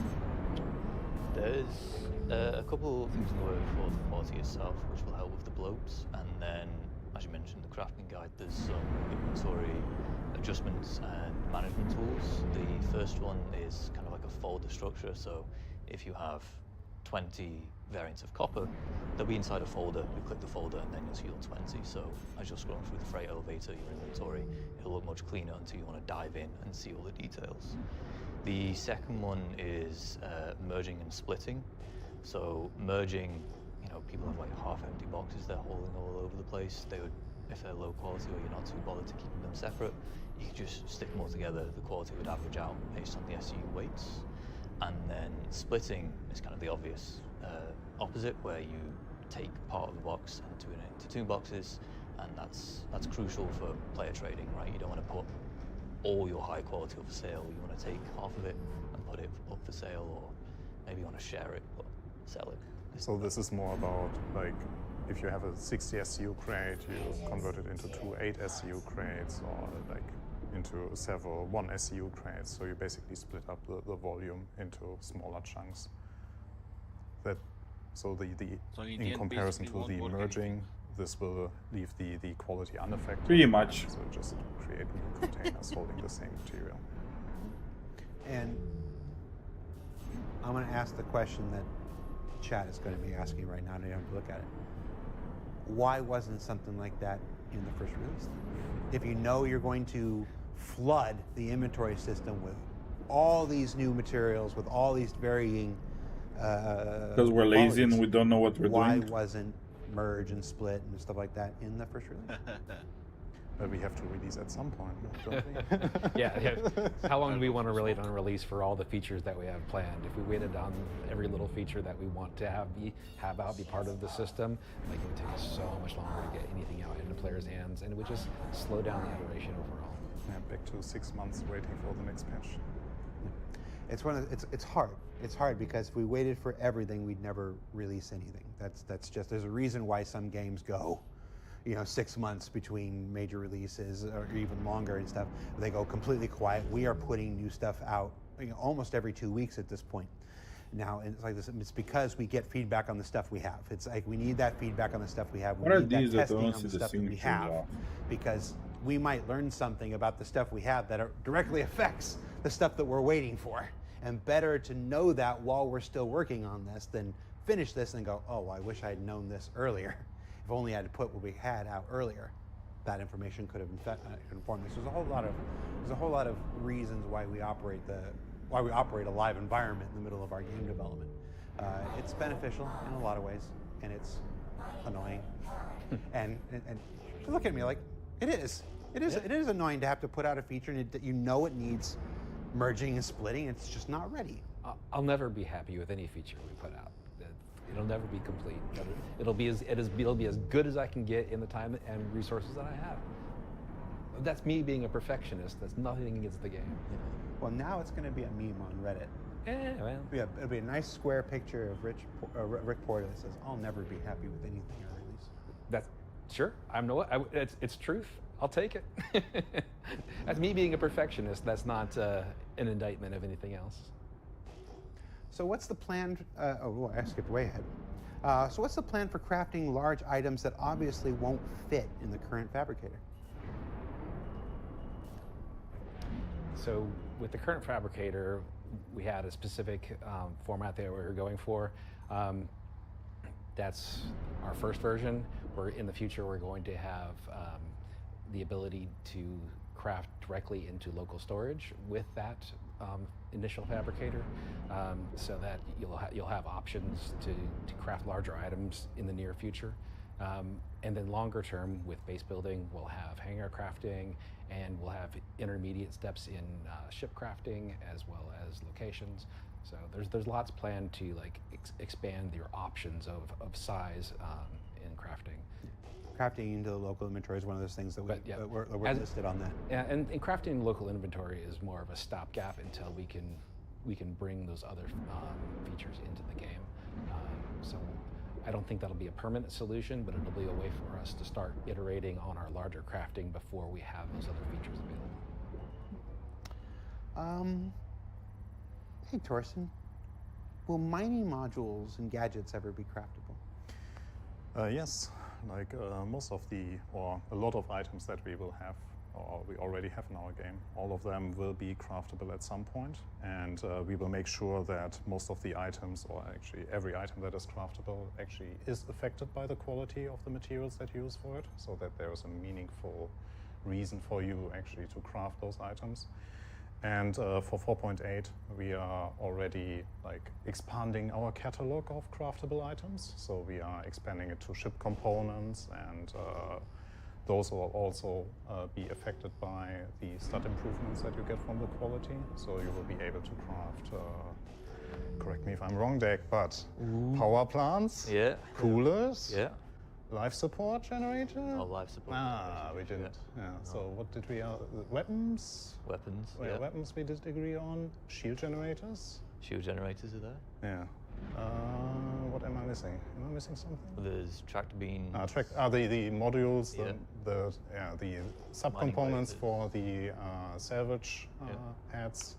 There's a couple of things in the work for the quality itself, which will help with the bloats, and then, as you mentioned, the crafting guide, there's some inventory adjustments and management tools. The first one is kind of like a folder structure, so if you have 20 variants of copper, they'll be inside a folder. You click the folder and then you'll see all 20. So as you're scrolling through the freight elevator, your inventory, it'll look much cleaner until you want to dive in and see all the details. The second one is merging and splitting. So merging, people have like half-empty boxes they're holding all over the place. They would, if they're low quality or you're not too bothered to keep them separate, you could just stick them all together. The quality would average out based on the SU weights. And then splitting is kind of the obvious opposite, where you take part of the box and turn it into two boxes, and that's crucial for player trading, right? You don't want to put all your high quality up for sale. You want to take half of it and put it up for sale, or maybe you want to share it but sell it. So this is more about, like, if you have a 60 SCU crate, you convert it into 2 8 SCU crates, or like into several 1 SCU crates. So you basically split up the volume into smaller chunks. So in comparison to the merging, this will leave the quality unaffected. Pretty much. So just create new containers holding the same material. And I'm going to ask the question that chat is going to be asking right now, and you have to look at it. Why wasn't something like that in the first release? If you know you're going to flood the inventory system with all these new materials, with all these varying because we're lazy and we don't know what we're why doing. wasn't merge and split and stuff like that in the first release? We have to release at some point, don't we? Yeah. How long do we want to wait on release for all the features that we have planned? If we waited on every little feature that we want to have be part of the system, like it would take us so much longer to get anything out into players' hands, and it would just slow down the iteration overall. Yeah, back to 6 months waiting for the next patch. It's hard. It's hard because if we waited for everything, we'd never release anything. That's just, there's a reason why some games go 6 months between major releases, or even longer and stuff. They go completely quiet. We are putting new stuff out almost every 2 weeks at this point. Now, and it's like this. It's because we get feedback on the stuff we have. It's like we need that feedback on the stuff we have. We What are need that these that testing don't on see the the stuff that we signatures have, off? because we might learn something about the stuff we have that directly affects the stuff that we're waiting for. And better to know that while we're still working on this than finish this and go, oh, I wish I had known this earlier. If only I had put what we had out earlier, that information could have informed us. There's a whole lot of reasons why we operate a live environment in the middle of our game development. It's beneficial in a lot of ways, and it's annoying. and look at me like it is. It is annoying to have to put out a feature and it needs merging and splitting. It's just not ready. I'll never be happy with any feature we put out. It'll never be complete. It'll be as good as I can get in the time and resources that I have. That's me being a perfectionist. That's nothing against the game. Well, now it's going to be a meme on Reddit. Well. It'll be a nice square picture of Rick Porter that says, "I'll never be happy with anything I release." That's sure. It's truth. I'll take it. That's me being a perfectionist. That's not an indictment of anything else. So what's the plan? I skipped way ahead. So what's the plan for crafting large items that obviously won't fit in the current fabricator? So with the current fabricator, we had a specific format that we were going for. That's our first version. In the future, we're going to have the ability to craft directly into local storage with that initial fabricator, so that you'll have options to craft larger items in the near future. And then longer term, with base building, we'll have hangar crafting, and we'll have intermediate steps in ship crafting as well as locations. So there's lots planned to expand your options of size in crafting. Crafting into the local inventory is one of those things that we're listed on that. Yeah, and crafting local inventory is more of a stopgap until we can bring those other features into the game. So I don't think that'll be a permanent solution, but it'll be a way for us to start iterating on our larger crafting before we have those other features available. Hey, Torsten, will mining modules and gadgets ever be craftable? Yes. Most of or a lot of items that we will have, or we already have in our game, all of them will be craftable at some point, and we will make sure that most of the items, or actually every item that is craftable, actually is affected by the quality of the materials that you use for it, so that there is a meaningful reason for you actually to craft those items. And for 4.8, we are already expanding our catalog of craftable items. So we are expanding it to ship components, and those will also be affected by the stat improvements that you get from the quality. So you will be able to craft, correct me if I'm wrong, Dick, but power plants, coolers, life support generator? Or life support. Ah, we generator, didn't. Yeah. So what did we? Weapons. Weapons. Oh, yeah, weapons we did agree on. Shield generators. Shield generators are there. Yeah. What am I missing? Am I missing something? There's tractor beam. The modules, Yeah. the subcomponents for the salvage heads,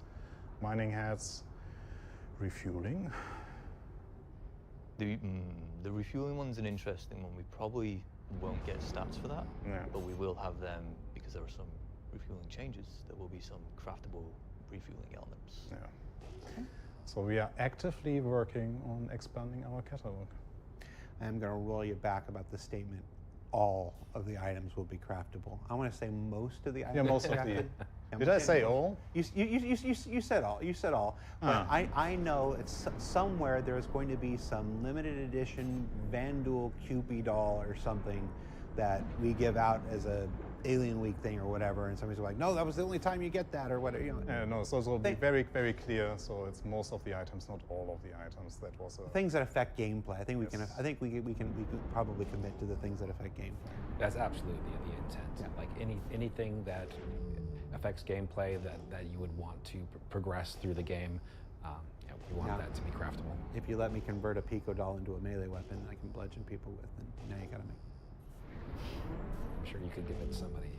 mining heads, refueling. The refueling one's an interesting one. We probably won't get stats for that, but we will have them because there are some refueling changes. There will be some craftable refueling elements. Yeah. So we are actively working on expanding our catalog. I'm going to roll you back about the statement. All of the items will be craftable. I want to say most of the items. Yeah, most of the. Did I say all? You said all. You said all. But I know it's somewhere there's going to be some limited edition Vandal Cupid doll or something that we give out as a Alien Week thing or whatever, and somebody's like, no, that was the only time you get that or whatever. You know. No, so it'll be very, very clear. So it's most of the items, not all of the items. That was things that affect gameplay. I think we can. I think we can probably commit to the things that affect gameplay. That's absolutely the intent. Yeah. Like anything that affects gameplay that you would want to progress through the game. We want that to be craftable. If you let me convert a Pico doll into a melee weapon I can bludgeon people with, then now you got to make. I'm sure you could give it to somebody.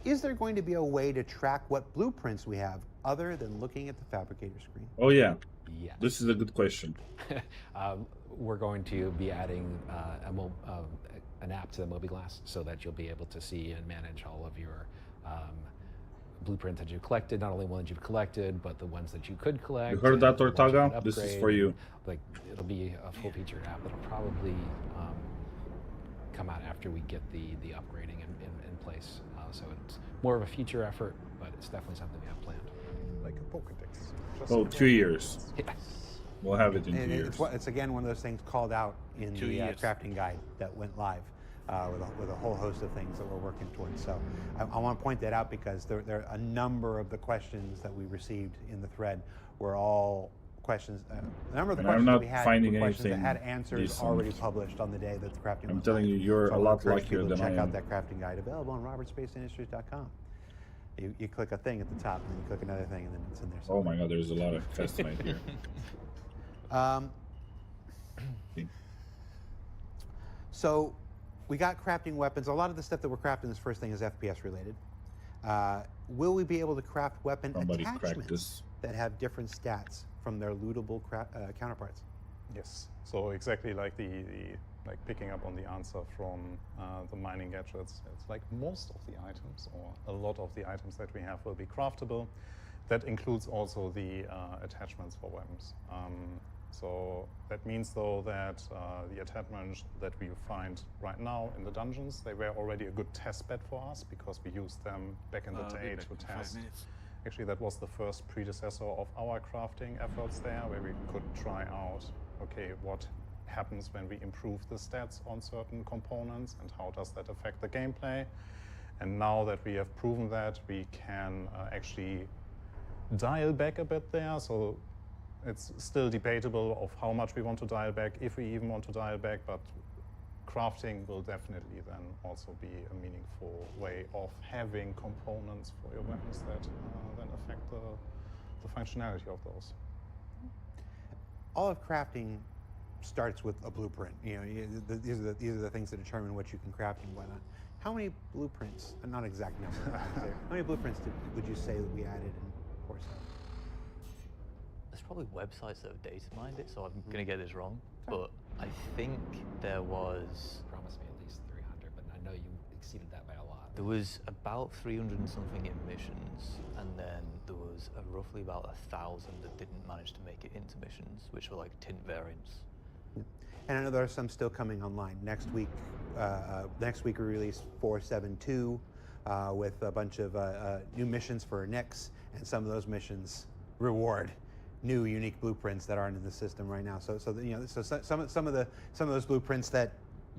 Is there going to be a way to track what blueprints we have other than looking at the fabricator screen? Oh yeah. Yes. This is a good question. We're going to be adding an app to the mobiGlass so that you'll be able to see and manage all of your blueprints that you've collected, not only ones you've collected, but the ones that you could collect. You heard that, the ones you Ortaga? could This is upgrade. for you. Like, it'll be a full-featured app that'll probably come out after we get the upgrading in place. So it's more of a future effort, but it's definitely something we have planned. like a Pokedex. Oh, 2 years. Yes. We'll have it in 2 And years. it's again one of those things called out in 2 the years. crafting guide that went live with a whole host of things that we're working towards. So I want to point that out because there are a number of the questions that we received in the thread were all questions. A number of the And I'm questions not we had finding were questions that anything had answers decent. already published on the day that the crafting. I'm went telling live. you, you're So a I lot encourage luckier people to than I check out am. that crafting guide available on robertspaceindustries.com. You click a thing at the top, and then you click another thing, and then it's in there. Oh my god, there's a lot of customized here. So we got crafting weapons. A lot of the stuff that we're crafting this first thing is FPS related. Will we be able to craft weapon Somebody cracked attachments this. that have different stats from their lootable counterparts? Yes. So exactly like the like picking up on the answer from the mining gadgets, it's like most of the items or a lot of the items that we have will be craftable. That includes also the attachments for weapons. So that means though that the attachments that we find right now in the dungeons, they were already a good test bed for us because we used them back in the day to test. Actually, that was the first predecessor of our crafting efforts there, where we could try out, okay, what happens when we improve the stats on certain components and how does that affect the gameplay. And now that we have proven that, we can actually dial back a bit there. So it's still debatable of how much we want to dial back, if we even want to dial back, but crafting will definitely then also be a meaningful way of having components for your weapons that then affect the functionality of those. All of crafting starts with a blueprint. You know, these are the things that determine what you can craft and whatnot. How many blueprints? Not exact number. How many blueprints would you say that we added in Core 7? There's probably websites that have data mined it, so I'm going to get this wrong. But I think there was... Promise me at least 300, but I know you exceeded that by a lot. There was about 300 and something in missions, and then there was roughly about 1,000 that didn't manage to make it into missions, which were like tint variants. And I know there are some still coming online. Next week we release 472 with a bunch of new missions for Nyx, and some of those missions reward new unique blueprints that aren't in the system right now. So you know, so some of those blueprints that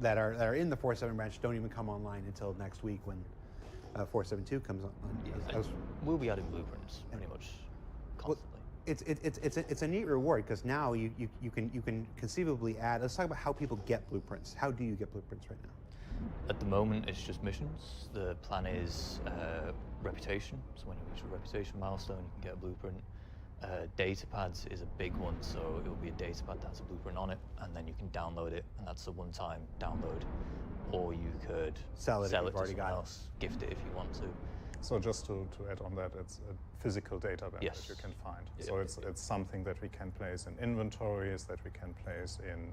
are in the 4.7 branch don't even come online until next week when 472 comes on. We'll be adding blueprints pretty much constantly. It's a neat reward because now you can conceivably add. Let's talk about how people get blueprints. How do you get blueprints right now? At the moment, it's just missions. The plan is reputation. So when you reach a reputation milestone, you can get a blueprint. Data pads is a big one, so it will be a data pad that has a blueprint on it, and then you can download it, and that's a one-time download. Or you could sell it to already someone got else, gift it if you want to. So just to add on that, it's a physical data bank Yes. that you can find. Yeah. So it's something that we can place in inventories, that we can place in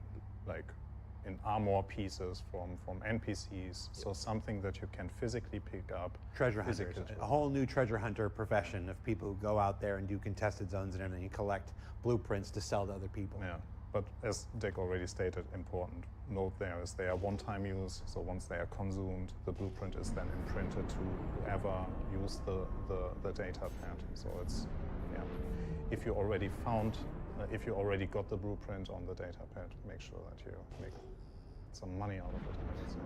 in armor pieces from NPCs. So something that you can physically pick up. Treasure hunters, physically. a whole new treasure hunter profession of people who go out there and do contested zones and everything, and collect blueprints to sell to other people. Yeah, but as Dick already stated, important note there is they are one-time use. So once they are consumed, the blueprint is then imprinted to whoever used the data pad. So it's, yeah, if you already got the blueprint on the data pad, make sure that you make some money out of it, I would say.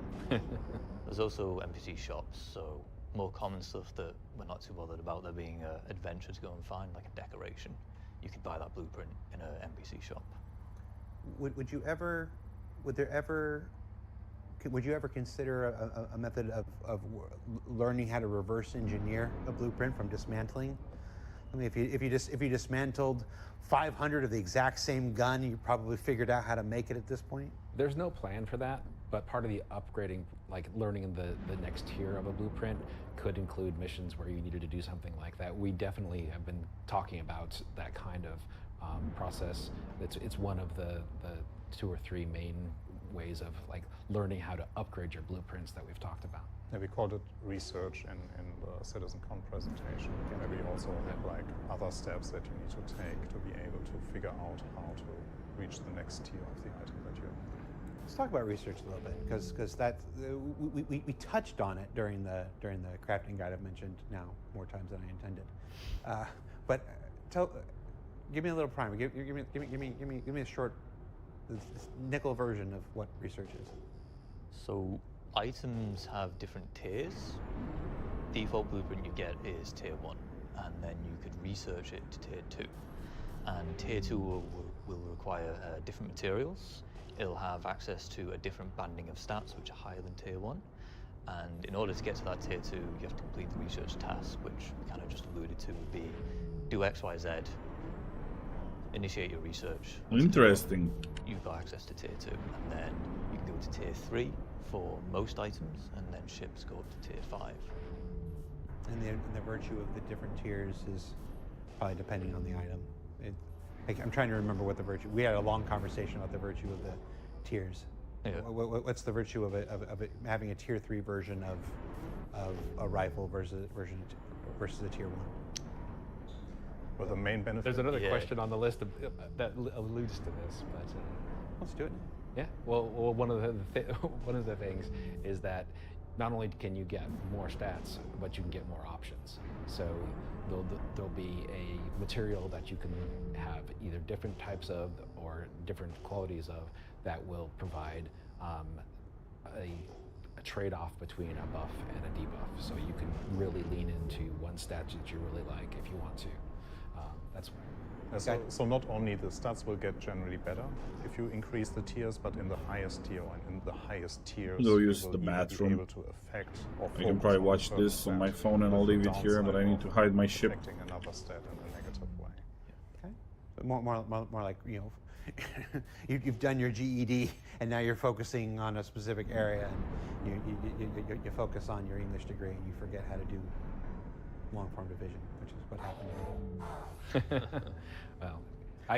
There's also NPC shops, so more common stuff that we're not too bothered about there being an adventure to go and find, like a decoration. You could buy that blueprint in an NPC shop. Would you ever consider a method of learning how to reverse engineer a blueprint from dismantling? I mean, if you dismantled 500 of the exact same gun, you probably figured out how to make it at this point. There's no plan for that, but part of the upgrading, like learning the next tier of a blueprint, could include missions where you needed to do something like that. We definitely have been talking about that kind of process. It's one of the 2 or 3 main ways of like learning how to upgrade your blueprints that we've talked about. Yeah, we called it research in the CitizenCon presentation. Maybe also have like other steps that you need to take to be able to figure out how to reach the next tier of the item that you. Let's talk about research a little bit, because that we touched on it during the crafting guide. I've mentioned now more times than I intended. But give me a little primer. Give me a short nickel version of what research is. So items have different tiers. Default blueprint you get is tier 1, and then you could research it to tier 2. And tier 2 will require different materials. It'll have access to a different banding of stats, which are higher than tier 1. And in order to get to that tier 2, you have to complete the research task, which we kind of just alluded to, would be do X, Y, Z, initiate your research. Interesting. You've got access to tier 2, and then you can go to tier 3 for most items, and then ships go up to tier 5. And the virtue of the different tiers is probably depending on the item. I'm trying to remember what the virtue. We had a long conversation about the virtue of the tiers. Yeah. What's the virtue of it having a tier 3 version of a rifle versus a tier 1? Well, the main benefit. There's another question on the list that alludes to this, but Let's do it. yeah. Well, one of the things is that not only can you get more stats, but you can get more options. So there'll be a material that you can have either different types of or different qualities of that will provide a trade-off between a buff and a debuff. So you can really lean into one stat that you really like if you want to. That's So not only the stats will get generally better if you increase the tiers, but in the highest tier and in the highest tiers, Go use you the will bathroom. be able to affect or I can probably watch this on my phone and I'll leave it here, but I need to hide my ship. Affecting another stat in a negative way. Okay. But more like, you know, you've done your GED and now you're focusing on a specific area, and you focus on your English degree and you forget how to do long form division, which is what happened to me. well,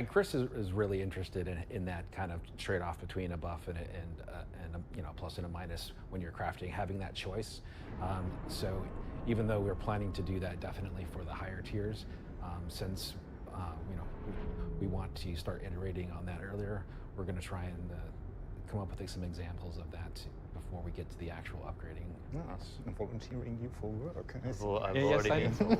Chris is really interested in that kind of trade-off between a buff and a plus and a minus when you're crafting, having that choice. So even though we're planning to do that definitely for the higher tiers, since we want to start iterating on that earlier, we're going to try and come up with some examples of that before we get to the actual upgrading. Yes, and volunteering you for work. I've already been told.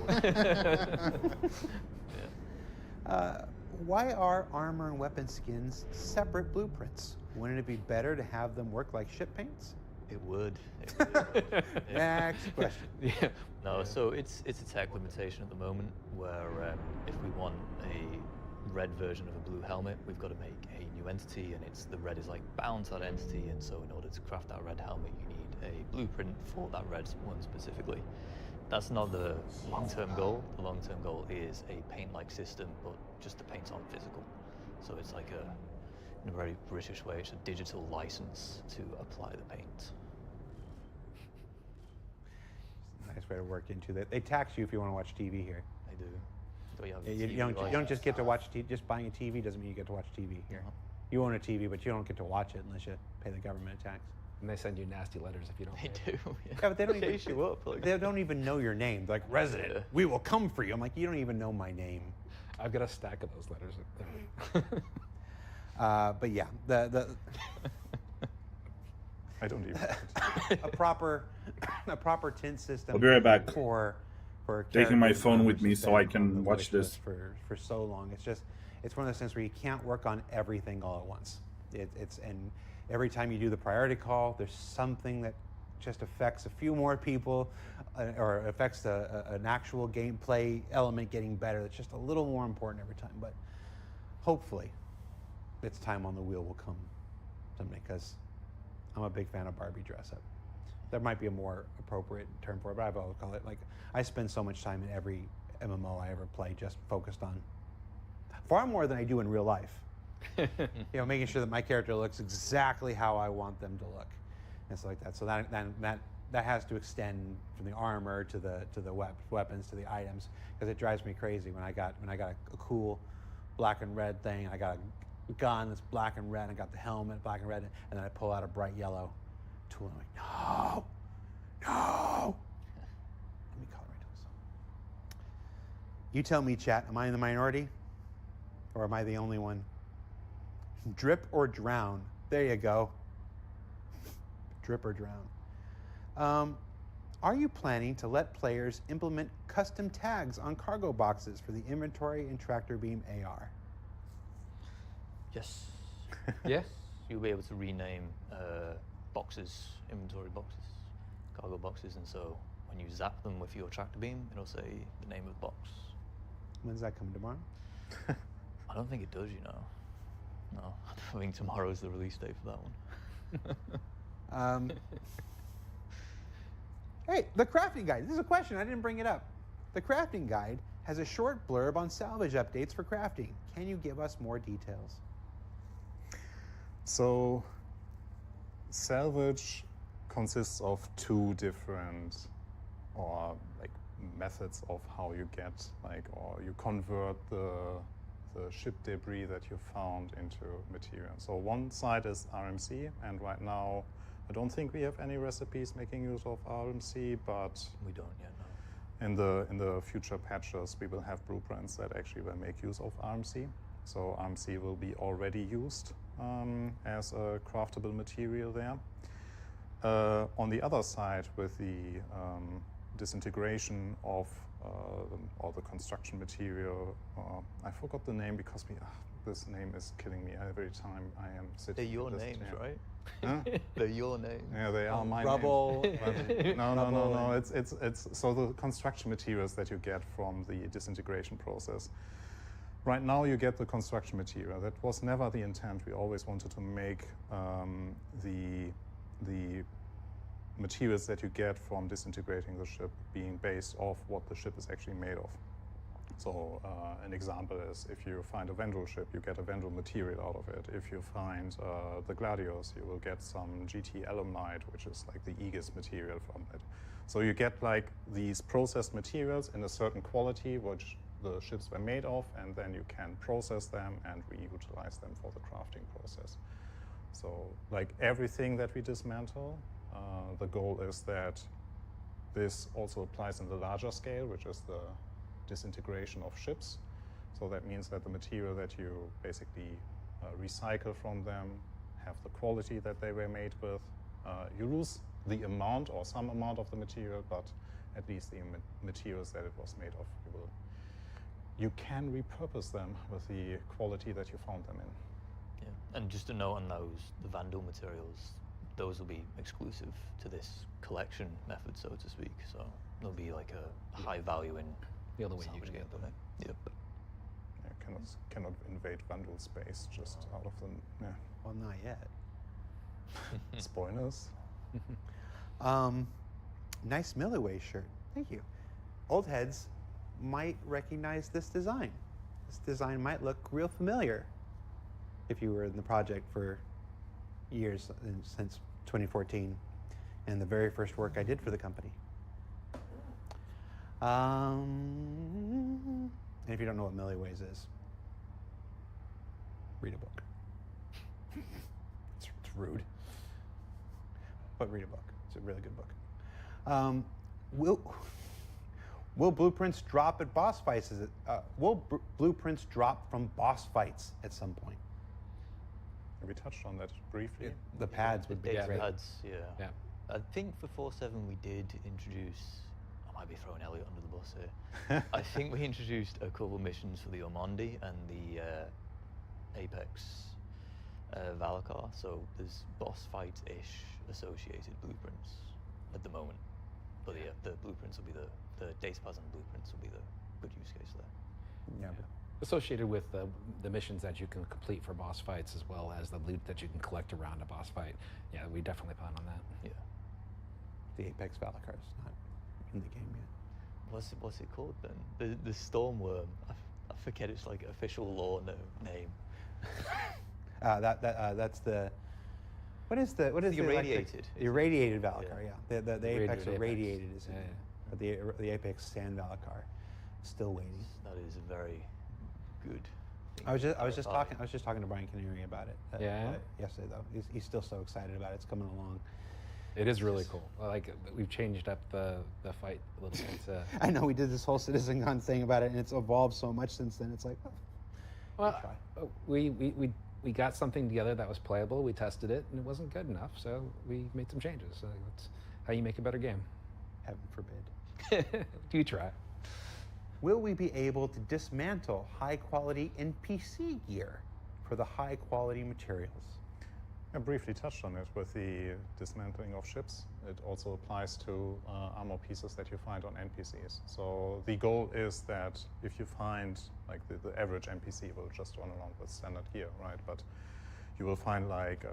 Why are armor and weapon skins separate blueprints? Wouldn't it be better to have them work like ship paints? It would. It would. Yeah. Next question. Yeah. No, so it's a tech limitation at the moment where if we want a red version of a blue helmet, we've got to make a new entity, and the red is like bound to that entity, and so in order to craft that red helmet, you need a blueprint for that red one specifically. That's not the long-term goal. The long-term goal is a paint-like system, but just the paint's aren't physical. So it's like in a very British way, it's a digital license to apply the paint. Nice way to work into that. They tax you if you want to watch TV here. They do. So you have a You TV don't license. just get to watch TV. Just buying a TV doesn't mean you get to watch TV here. You own a TV, but you don't get to watch it unless you pay the government a tax. And they send you nasty letters if you don't. They pay. do. Yeah, but they don't even chase you up. Like, They don't even know your name. They're like, resident, Yeah. we will come for you. I'm like, you don't even know my name. I've got a stack of those letters. But yeah, the I don't even. a proper tint system. I'll be right back. For Taking my characters phone with has me been so I on can the watch wish this. list for so long. It's one of those things where you can't work on everything all at once. And every time you do the priority call, there's something that just affects a few more people, or affects an actual gameplay element getting better. That's just a little more important every time. But hopefully, its time on the wheel will come someday, because I'm a big fan of Barbie dress up. There might be a more appropriate term for it, but I've always called it, like, I spend so much time in every MMO I ever play just focused on far more than I do in real life. Making sure that my character looks exactly how I want them to look, and stuff like that. So that has to extend from the armor to the weapons to the items, because it drives me crazy when I got a cool black and red thing, and I got a gun that's black and red, and I got the helmet black and red, and then I pull out a bright yellow tool, and I'm like, no. Let me color my tools. You tell me, chat, am I in the minority, or am I the only one? Drip or drown. There you go. Drip or drown. Are you planning to let players implement custom tags on cargo boxes for the inventory and tractor beam AR? yes. Yes. You'll be able to rename boxes, inventory boxes, cargo boxes, and so when you zap them with your tractor beam, it'll say the name of the box. When's that coming tomorrow? I don't think it does, you know. No, I think tomorrow's the release date for that one. Hey, the crafting guide. This is a question. I didn't bring it up. The crafting guide has a short blurb on salvage updates for crafting. Can you give us more details? So, salvage consists of two different, or like, methods of how you get, like, or you convert the ship debris that you found into material. So one side is RMC, and right now I don't think we have any recipes making use of RMC, but We don't yet, no. in the future patches we will have blueprints that actually will make use of RMC. So RMC will be already used as a craftable material there. On the other side, with the disintegration of all the construction material, I forgot the name because this name is killing me every time I am sitting. They're your at this names, chair. right? Huh? They're your names. Yeah, they are my Rubble. names. But no. It's so the construction materials that you get from the disintegration process. Right now, you get the construction material. That was never the intent. We always wanted to make the materials that you get from disintegrating the ship being based off what the ship is actually made of. So an example is, if you find a Vendel ship, you get a Vendel material out of it. If you find the Gladios, you will get some GT alumnite, which is like the Aegis material from it. So you get like these processed materials in a certain quality, which the ships were made of, and then you can process them and reutilize them for the crafting process. So like everything that we dismantle, the goal is that this also applies in the larger scale, which is the disintegration of ships. So that means that the material that you basically recycle from them have the quality that they were made with. You lose the amount or some amount of the material, but at least the materials that it was made of, you can repurpose them with the quality that you found them in. Yeah. And just a note on those, the Vandal materials, those will be exclusive to this collection method, so to speak. So there'll be like a high value in The only way you salvage can get them. gameplay. Yep. Yeah, cannot invade Vandal space just out of the. Yeah. Well, not yet. Spoilers. Nice Milliway shirt. Thank you. Old heads might recognize this design. This design might look real familiar if you were in the project for years since 2014 and the very first work I did for the company. And if you don't know what Milliways is, read a book. It's rude. But read a book. It's a really good book. Will blueprints drop at boss fights? Will blueprints drop from boss fights at some point? We touched on that briefly. The pads would be Data great. pads, yeah. Yeah. I think for 4.7 we did introduce, I might be throwing Elliot under the bus here. I think we introduced a couple of missions for the Ormondi and the Apex Valakar, so there's boss fight-ish associated blueprints at the moment. But yeah, the blueprints will be the data pads and blueprints will be the good use case there. Yeah. Associated with the missions that you can complete for boss fights, as well as the loot that you can collect around a boss fight. Yeah, we definitely plan on that. Yeah. The Apex Valakar is not in the game yet. What's it called then? The Stormworm. I forget its like official lore name. That's the. What is the irradiated? The irradiated Valakar, yeah. The Apex Apex. irradiated is in Yeah, there. But the Apex Sand Valakar, still waiting. That is a very good thing I was to just clarify. talking to Brian Canary about it. Yeah? Yesterday though, he's still so excited about it. It's coming along. It is really cool. Like, we've changed up the fight a little bit. I know we did this whole Citizen Gun thing about it, and it's evolved so much since then. It's like, Well, we got something together that was playable. We tested it, and it wasn't good enough, so we made some changes. So that's how you make a better game. heaven forbid. Do try. Will we be able to dismantle high-quality NPC gear for the high-quality materials? I briefly touched on it with the dismantling of ships. It also applies to armor pieces that you find on NPCs. So the goal is that if you find, like the average NPC will just run around with standard gear, right? But you will find like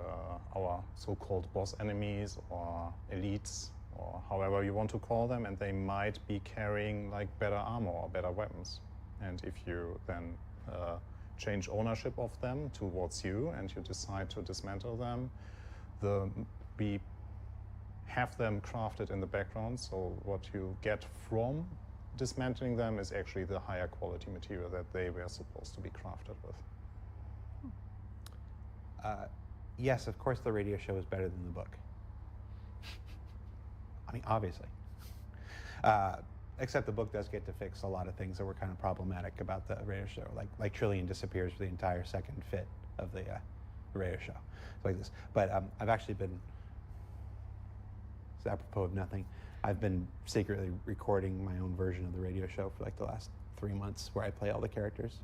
our so-called boss enemies or elites or however you want to call them, and they might be carrying like better armor or better weapons. And if you then change ownership of them towards you and you decide to dismantle them, we have them crafted in the background, so what you get from dismantling them is actually the higher quality material that they were supposed to be crafted with. Yes, of course the radio show is better than the book. I mean, obviously. Except the book does get to fix a lot of things that were kind of problematic about the radio show. Like Trillian disappears for the entire second fit of the radio show. It's like this. But I've actually been, it's apropos of nothing, I've been secretly recording my own version of the radio show for like the last 3 months where I play all the characters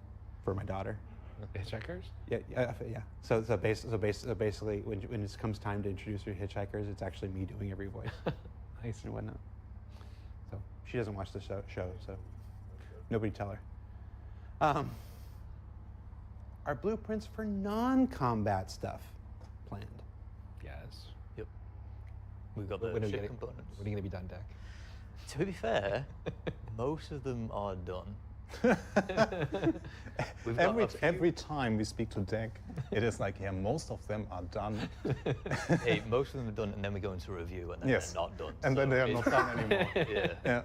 for my daughter. Hitchhikers? Yeah. So basically, when it comes time to introduce her to Hitchhikers, it's actually me doing every voice. Nice. And whatnot. So she doesn't watch the show, so nobody tell her. Are blueprints for non-combat stuff planned? Yes. Yep. We've got the When are we ship gonna- components. When are you going to be done, Deck? To be fair, most of them are done. We've got a few- Every time we speak to Deck, it is like, yeah, most of them are done. Hey, most of them are done, and then we go into review, and then Yes. they're not done. And then so they are not done anymore. Yeah. Yeah.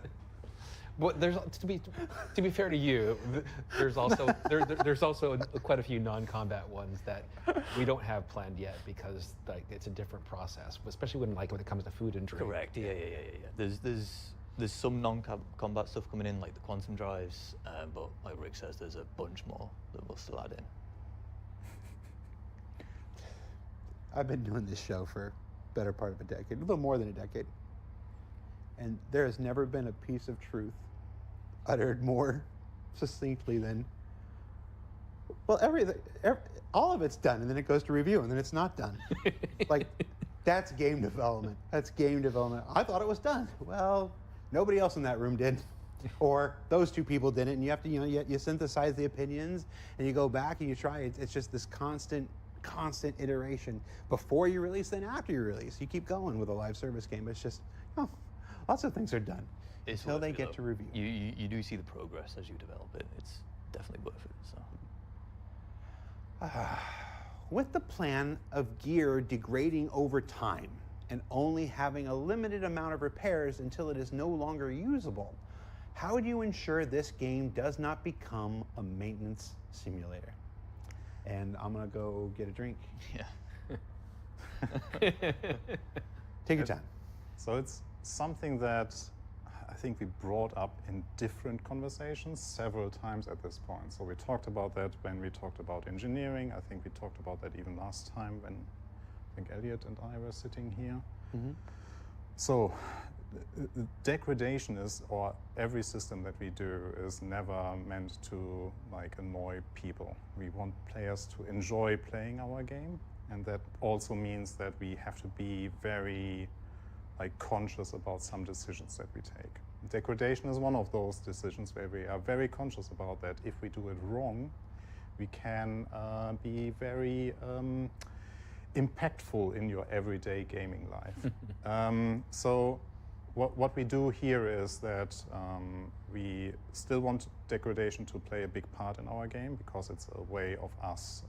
Well, there's to be fair to you, there's also there's also quite a few non-combat ones that we don't have planned yet because like it's a different process, especially when it comes to food and drink. Correct. Yeah. There's some non-combat stuff coming in, like the quantum drives, but like Rick says, there's a bunch more that we'll still add in. I've been doing this show for the better part of a decade, a little more than a decade. And there has never been a piece of truth uttered more succinctly than, well, all of it's done, and then it goes to review, and then it's not done. Like, That's game development. That's game development. I thought it was done. Well, nobody else in that room did. Or those two people didn't, and you have to, you synthesize the opinions, and you go back and you try. It's just this constant iteration before you release, then after you release. You keep going with a live service game. It's just, lots of things are done until they get to review. You do see the progress as you develop it. It's definitely worth it. So. With the plan of gear degrading over time and only having a limited amount of repairs until it is no longer usable, how do you ensure this game does not become a maintenance simulator? And I'm gonna go get a drink. Yeah. Take your time. So it's something that I think we brought up in different conversations several times at this point. So we talked about that when we talked about engineering. I think we talked about that even last time when I think Elliot and I were sitting here. Mm-hmm. So degradation is, or every system that we do is never meant to annoy people. We want players to enjoy playing our game, and that also means that we have to be very conscious about some decisions that we take. Degradation is one of those decisions where we are very conscious about that. If we do it wrong, we can be very impactful in your everyday gaming life. So what we do here is that we still want degradation to play a big part in our game, because it's a way of us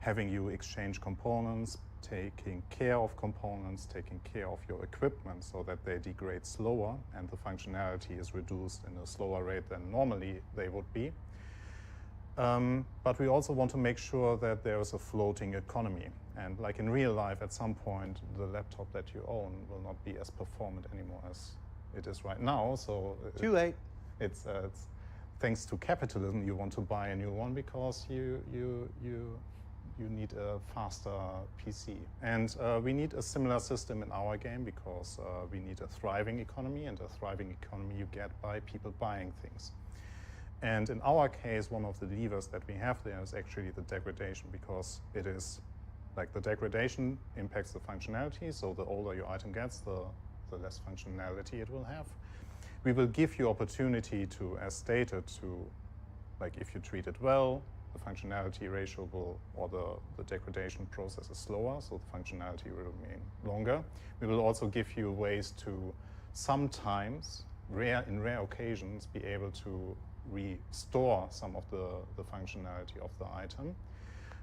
having you exchange components, taking care of components, taking care of your equipment so that they degrade slower and the functionality is reduced in a slower rate than normally they would be. But we also want to make sure that there is a floating economy. And like in real life, at some point, the laptop that you own will not be as performant anymore as it is right now. So too late. It's thanks to capitalism, you want to buy a new one because you need a faster PC. And we need a similar system in our game because we need a thriving economy, and a thriving economy you get by people buying things. And in our case, one of the levers that we have there is actually the degradation, because it is the degradation impacts the functionality. So the older your item gets, the less functionality it will have. We will give you opportunity to, as stated, to if you treat it well, the functionality ratio will, or the degradation process is slower, so the functionality will remain longer. We will also give you ways to sometimes, in rare occasions, be able to restore some of the functionality of the item.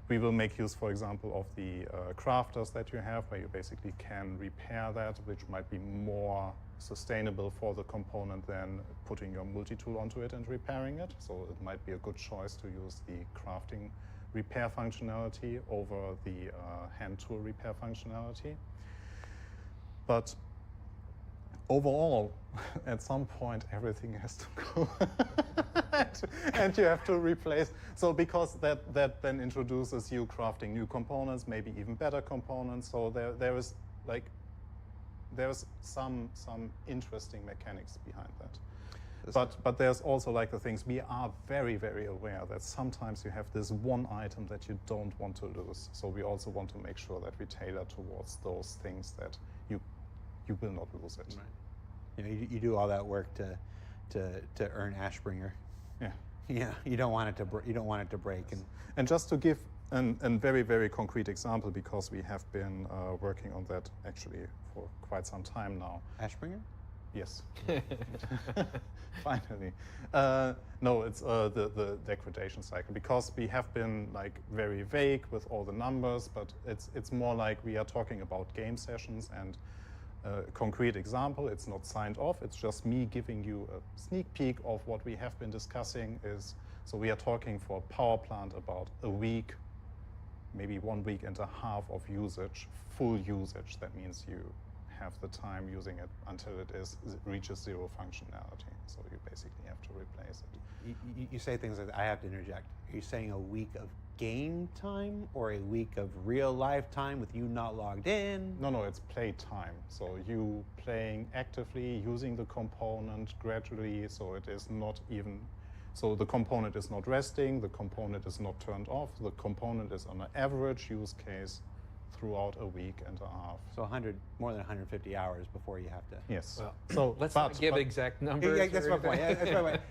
We will make use, for example, of the crafters that you have, where you basically can repair that, which might be more sustainable for the component than putting your multi-tool onto it and repairing it. So it might be a good choice to use the crafting repair functionality over the hand tool repair functionality. But overall, at some point, everything has to go. and you have to replace. So because that then introduces you crafting new components, maybe even better components. So there is some interesting mechanics behind that. But there's also the things, we are very, very aware that sometimes you have this one item that you don't want to lose. So we also want to make sure that we tailor towards those things that you will not lose it. Right. You do all that work to earn Ashbringer. Yeah. Yeah. You don't want it to break. Yes. And just to give a very, very concrete example, because we have been working on that actually for quite some time now. Ashbringer? Yes. Finally. No, it's the degradation cycle, because we have been very vague with all the numbers, but it's more we are talking about game sessions, and concrete example, it's not signed off, it's just me giving you a sneak peek of what we have been discussing. So we are talking for a power plant about a week, maybe 1 week and a half of usage, full usage. That means you have the time using it until it reaches zero functionality. So you basically have to replace it. You say things like, I have to interject. Are you saying a week of game time or a week of real life time with you not logged in? No, it's play time. So you playing actively, using the component gradually, so it is not even, so the component is not resting, the component is not turned off, the component is on an average use case throughout a week and a half. So more than 150 hours before you have to. Yes. Well, So let's not give exact numbers. Yeah, that's my point. That's my point.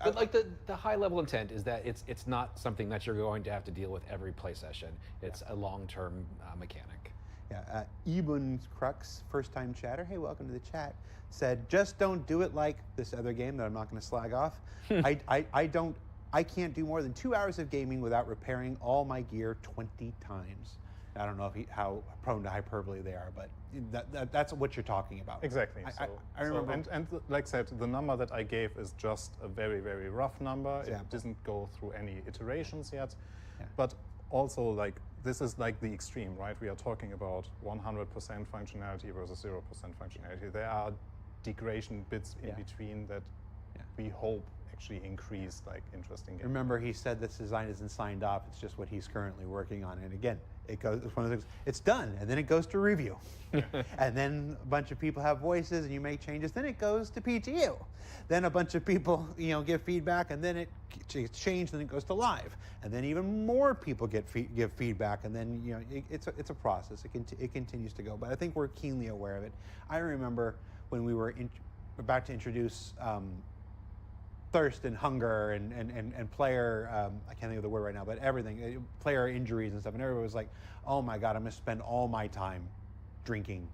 But like the high level intent is that it's not something that you're going to have to deal with every play session. It's a long-term mechanic. Yeah, Ebon's Crux, first-time chatter. Hey, welcome to the chat. Said, just don't do it like this other game that I'm not going to slag off. I can't do more than 2 hours of gaming without repairing all my gear 20 times. I don't know how prone to hyperbole they are, but that's what you're talking about. Exactly. I remember. And like I said, the number that I gave is just a very, very rough number. Example. It doesn't go through any iterations yet. Yeah. But also, like, this is like the extreme, right? We are talking about 100% functionality versus 0% functionality. There are degradation bits in between that we hope actually increase like interesting games. Remember, he said this design isn't signed off. It's just what he's currently working on. And again, it's one of those things. It's done, and then it goes to review, and then a bunch of people have voices, and you make changes. Then it goes to PTU. Then a bunch of people, give feedback, and then it's changed, and then it goes to live, and then even more people give feedback, and then it's a process. It continues to go. But I think we're keenly aware of it. I remember when we were about to introduce thirst and hunger and player, I can't think of the word right now, but everything, player injuries and stuff, and everybody was like, oh my God, I'm gonna spend all my time drinking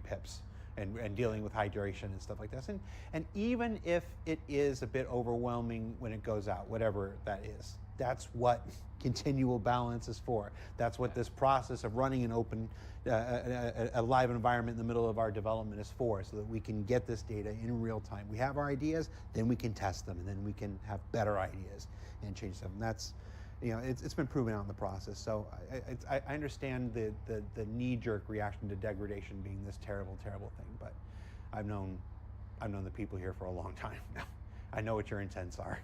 pips and dealing with hydration and stuff like this. And even if it is a bit overwhelming when it goes out, whatever that is, that's what continual balance is for. That's what this process of running an open, a live environment in the middle of our development is for, so that we can get this data in real time. We have our ideas, then we can test them, and then we can have better ideas and change them. And that's, it's been proven out in the process. So I understand the knee-jerk reaction to degradation being this terrible, terrible thing, but I've known the people here for a long time now. I know what your intents are.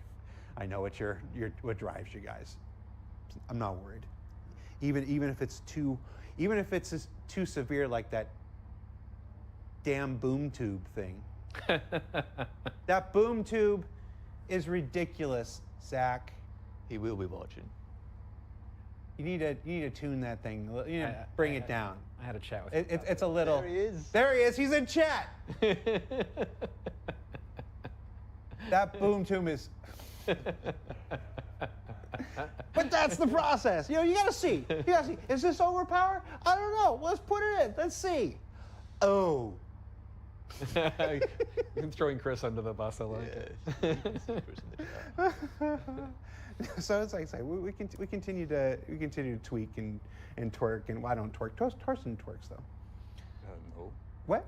I know what drives you guys. I'm not worried. Even if it's too severe, like that damn boom tube thing. That boom tube is ridiculous, Zach. He will be watching. You need to tune that thing. You need to bring it down. I had a chat with him. It's a little. There he is. There he is. He's in chat. That boom tube is. But that's the process. You gotta see. Is this overpower? I don't know. Let's put it in. Let's see. Oh. I'm throwing Chris under the bus. I like it. You can see Chris in the chat. So it's like we continue to tweak and twerk, and I don't twerk. Torsten twerks though. No. What?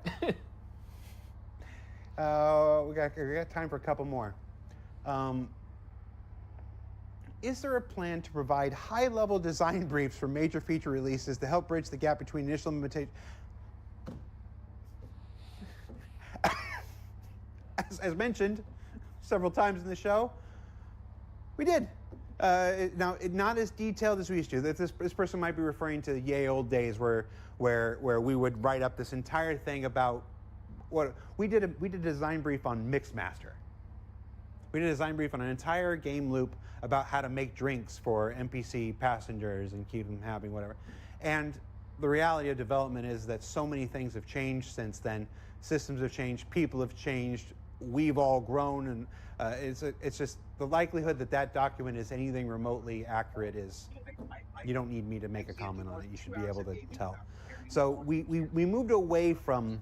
We got time for a couple more. Is there a plan to provide high-level design briefs for major feature releases to help bridge the gap between initial implementation? As mentioned several times in the show, we did. Now, not as detailed as we used to. This person might be referring to the ye old days where we would write up this entire thing about what we did. We did a design brief on Mixmaster. We did a design brief on an entire game loop about how to make drinks for NPC passengers and keep them happy, whatever. And the reality of development is that so many things have changed since then. Systems have changed, people have changed, we've all grown, and it's just the likelihood that document is anything remotely accurate is, you don't need me to make a comment on it. You should be able to tell. So we moved away from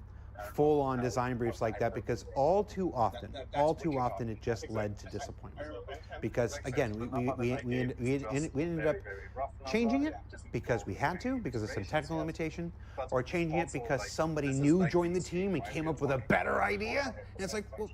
full-on design briefs like that because all too often it just led to disappointment. Because again, we ended up changing it because we had to, because of some technical limitation, or changing it because somebody new joined the team and came up with a better idea. And it's like, well,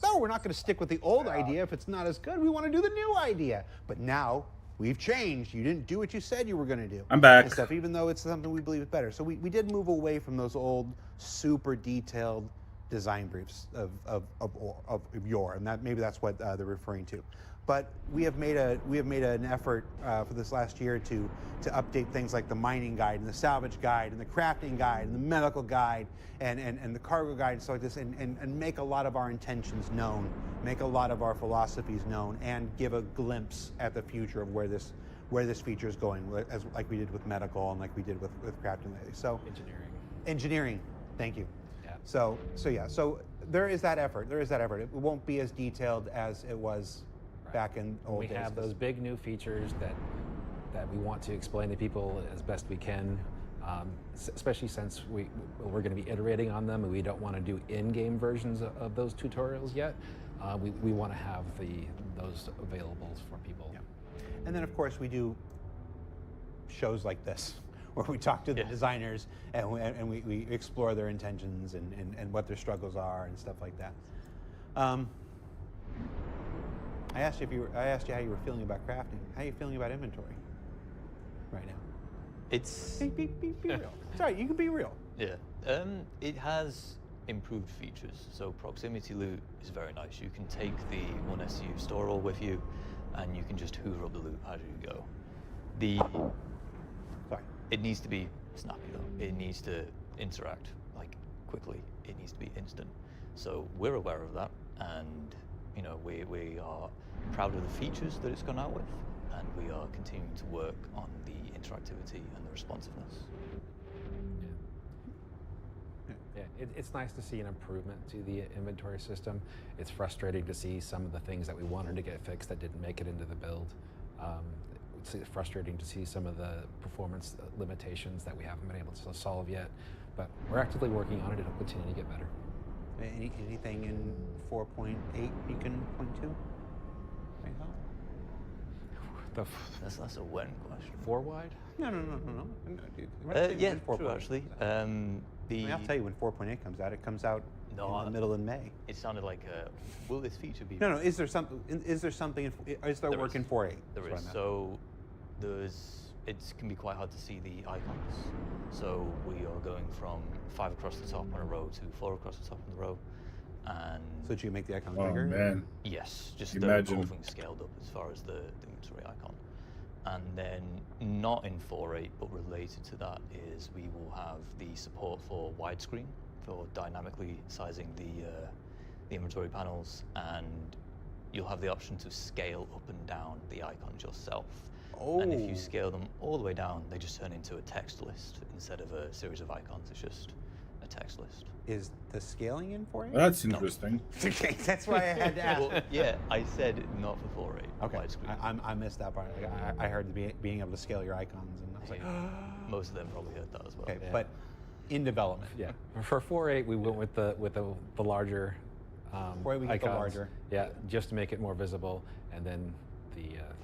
no, we're not going to stick with the old idea if it's not as good. We want to do the new idea. But now we've changed. You didn't do what you said you were going to do. I'm back. And stuff, even though it's something we believe is better. So we did move away from those old, super detailed design briefs of yore, and maybe that's what they're referring to. But we have made an effort for this last year to update things like the mining guide and the salvage guide and the crafting guide and the medical guide and the cargo guide and stuff like this, and make a lot of our intentions known, make a lot of our philosophies known, and give a glimpse at the future of where this where this feature is going, as like we did with medical and like we did with crafting lately. So engineering, thank you. Yeah. So there is that effort. It won't be as detailed as it was back in old days. We have those big new features that we want to explain to people as best we can, especially since we're going to be iterating on them and we don't want to do in-game versions of those tutorials yet. We want to have those available for people. Yeah. And then of course we do shows like this where we talk to the designers and we explore their intentions and what their struggles are and stuff like that. I asked you how you were feeling about crafting. How are you feeling about inventory right now? It's Be real. Sorry, you can be real. yeah. It has improved features. So proximity loot is very nice. You can take the 1SU store roll with you, and you can just hoover up the loot as you go. It needs to be snappy though. It needs to interact like quickly. It needs to be instant. So we're aware of that, and you know we are proud of the features that it's gone out with, and we are continuing to work on the interactivity and the responsiveness. Yeah, it's nice to see an improvement to the inventory system. It's frustrating to see some of the things that we wanted to get fixed that didn't make it into the build. It's frustrating to see some of the performance limitations that we haven't been able to solve yet, but we're actively working on it. It'll continue to get better. Anything in 4.8 you can point to right now? That's a when question. 4 wide? No, dude. Yeah, true actually. I'll tell you when 4.8 comes out. It comes out in the middle of May. It sounded like, will this feature be? No. Is there something? Is there work in 4.8? There is. So it can be quite hard to see the icons. So we are going from 5 across the top on a row to 4 across the top on the row, and so that you can make the icons Oh bigger. man. yes, just Imagine. the whole thing scaled up as far as the inventory icon. And then not in 4.8, but related to that is we will have the support for widescreen, for dynamically sizing the inventory panels, and you'll have the option to scale up and down the icons yourself. Oh. And if you scale them all the way down, they just turn into a text list instead of a series of icons. It's just a text list. Is the scaling in 4.8? That's interesting. Okay, that's why I had to ask. Well, yeah, I said not for 4.8. Okay, Widescreen. I missed that part. I heard being able to scale your icons, and I was like, Most of them probably heard that as well. okay, but in development. Yeah. For 4.8, we went with the larger 4.8 we get the icons. larger. Yeah, just to make it more visible, and then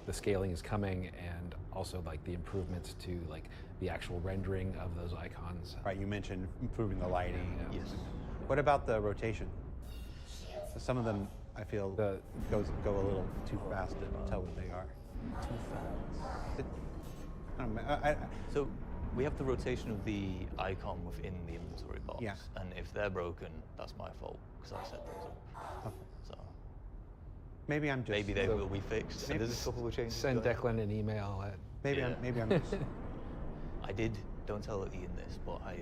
the scaling is coming, and also like the improvements to like the actual rendering of those icons. Right, you mentioned improving the lighting. Yeah. Yes. What about the rotation? Some of them, I feel, go a little too fast to tell what they are. Too fast. I don't know, So we have the rotation of the icon within the inventory box. Yeah. And if they're broken, that's my fault because I set those up. Okay. So maybe I'm just. maybe they will be fixed. And there's a couple of changes. Send going on. Declan an email at. Maybe I'm just. I did. Don't tell Ian this, but I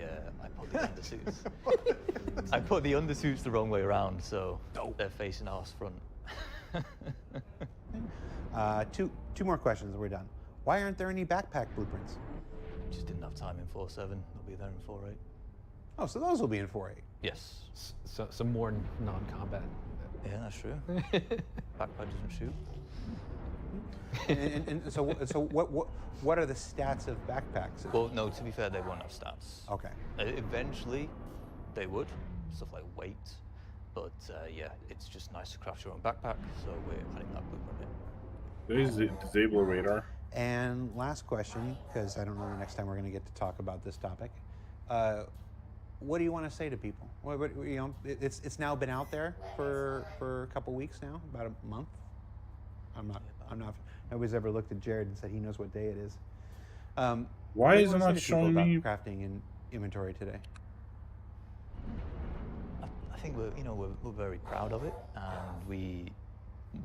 put the undersuits. I put the undersuits the wrong way around, so they're facing arse front. Two more questions and we're done. Why aren't there any backpack blueprints? Just didn't have time in 4.7. They'll be there in 4.8. Oh, so those will be in 4.8. Yes. So some more non-combat. Yeah, that's true. Backpack doesn't shoot. and so what are the stats of backpacks? Well, no, to be fair, they won't have stats. Okay. Eventually, they would. Stuff like weight. But yeah, it's just nice to craft your own backpack, so we're adding that blueprint in. There is a disable radar. And last question, because I don't know the next time we're going to get to talk about this topic. What do you want to say to people? You know, it's now been out there for a couple weeks now, about a month. I'm not. Nobody's ever looked at Jared and said he knows what day it is. Why is it not showing me? Crafting in inventory today? I think we're very proud of it, and we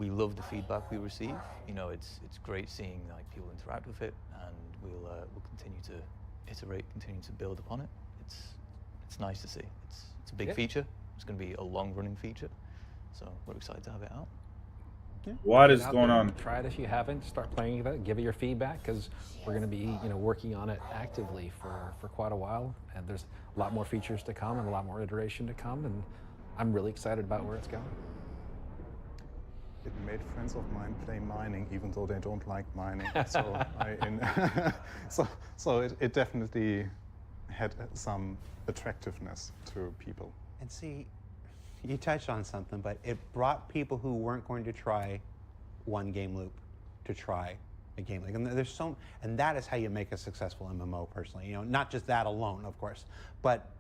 love the feedback we receive. You know, it's great seeing like people interact with it, and we'll continue to iterate, continue to build upon it. It's nice to see. It's a big feature. It's going to be a long-running feature, so we're excited to have it out. What Get is out going there, on? Try it if you haven't. Start playing it. Give it your feedback because we're going to be, working on it actively for quite a while. And there's a lot more features to come and a lot more iteration to come. And I'm really excited about where it's going. It made friends of mine play mining, even though they don't like mining. So it definitely had some attractiveness to people. And see, you touched on something, but it brought people who weren't going to try one game loop to try a game loop. And and that is how you make a successful MMO personally. Not just that alone, of course, but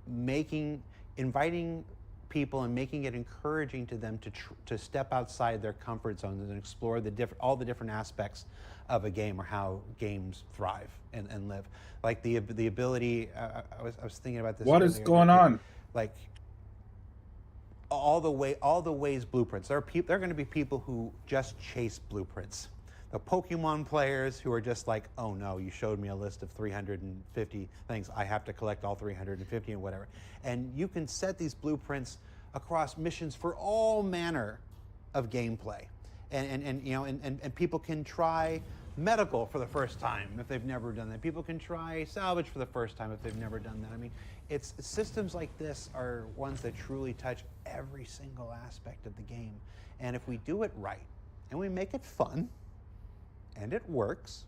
inviting people and making it encouraging to them to step outside their comfort zones and explore all the different aspects of a game or how games thrive and live. Like the ability, I was thinking about this. What is going on? Like all the ways blueprints. There are going to be people who just chase blueprints. The Pokemon players who are just like, oh no, you showed me a list of 350 things. I have to collect all 350 and whatever. And you can set these blueprints across missions for all manner of gameplay. And people can try medical for the first time if they've never done that. People can try salvage for the first time if they've never done that. I mean, it's systems like this are ones that truly touch every single aspect of the game. And if we do it right and we make it fun, and it works,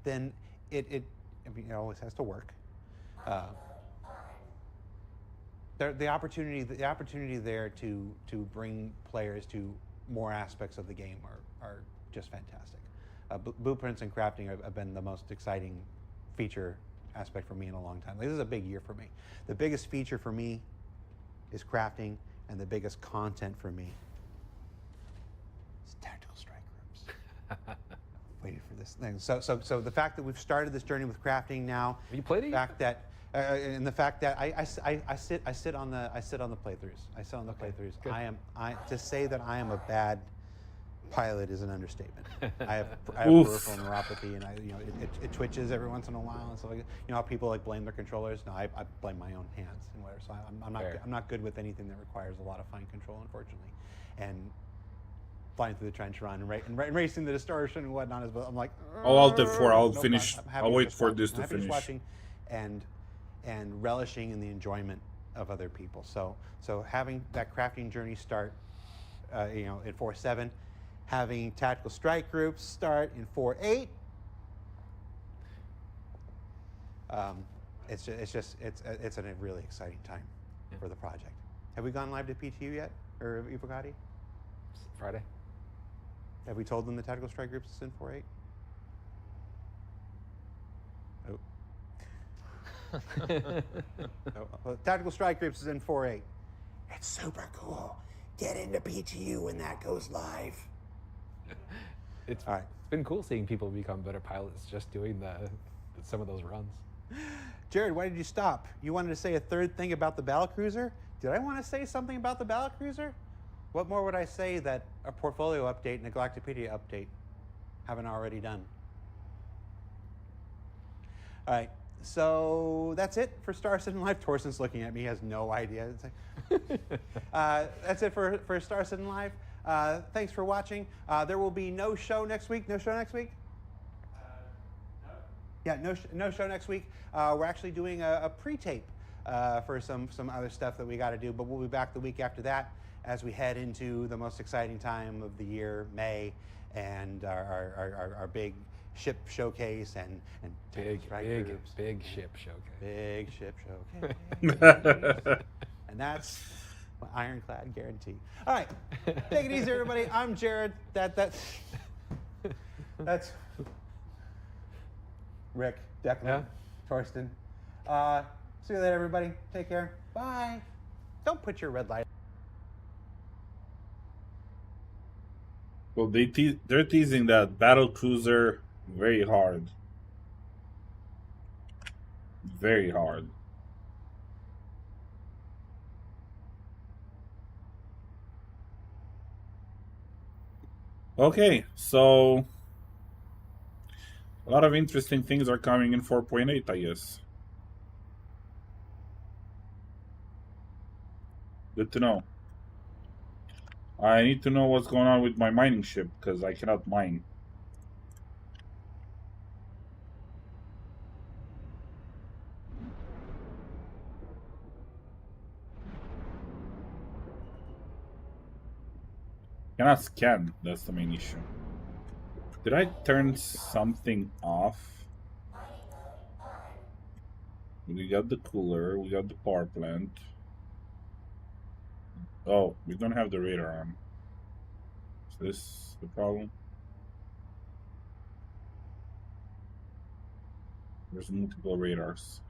then it always has to work. The opportunity there to bring players to more aspects of the game are just fantastic. Blueprints and crafting have been the most exciting feature aspect for me in a long time. This is a big year for me. The biggest feature for me is crafting, and the biggest content for me is tactical strike groups. Waiting for this thing. So the fact that we've started this journey with crafting now, Have you played it? the fact that and the fact that I sit on the playthroughs. I sit on the playthroughs. Good. To say that I am a bad pilot is an understatement. I have Oof. peripheral neuropathy, and it twitches every once in a while and stuff like that. How people like blame their controllers. No, I blame my own hands and whatever. So I'm not good with anything that requires a lot of fine control, unfortunately. And flying through the trench run and racing the distortion and whatnot, I'm like, Oh, Alt F4. I'll nope, finish. I'm happy I'll to wait just for watch. this I'm to happy just finish. watching and relishing in the enjoyment of other people. So having that crafting journey start, in 4.7, having tactical strike groups start in 4.8. It's a really exciting time for the project. Have we gone live to PTU yet, or Ivogati? Friday. Have we told them the tactical strike groups is in 4.8? Well, tactical strike groups is in 4.8. It's super cool. Get into PTU when that goes live. It's All right. been cool seeing people become better pilots just doing some of those runs. Jared, why did you stop? You wanted to say a third thing about the battlecruiser? Did I want to say something about the battlecruiser? What more would I say that a portfolio update and a Galactopedia update haven't already done? All right, so that's it for Star Citizen Live. Torsten's looking at me, he has no idea. It's like, that's it for Star Citizen Live. Thanks for watching. There will be no show next week. No show next week? No. Yeah, no show next week. We're actually doing a pre-tape for some other stuff that we got to do, but we'll be back the week after that as we head into the most exciting time of the year, May, and our big ship showcase and Big ship showcase. Big ship showcase. And that's my ironclad guarantee. All right, take it easy, everybody. I'm Jared. That's Rick, Declan, Torsten. See you later, everybody. Take care. Bye. Don't put your red light. Well, they're teasing that battle cruiser very hard. Very hard. Okay, so a lot of interesting things are coming in 4.8, I guess. Good to know. I need to know what's going on with my mining ship, because I cannot mine. Cannot scan, that's the main issue. Did I turn something off? We got the cooler, we got the power plant. Oh, we don't have the radar on. Is this the problem? There's multiple radars.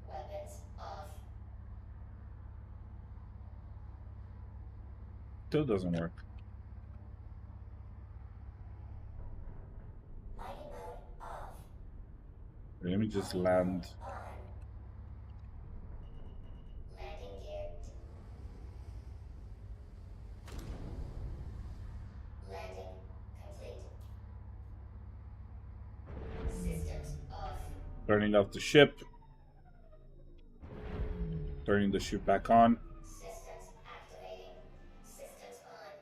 Weapons off. Still doesn't work. Mining mode off. Let me just land. Landing gear. Landing complete. Systems off. Turning off the ship. Turning the ship back on. Systems activating. Systems on.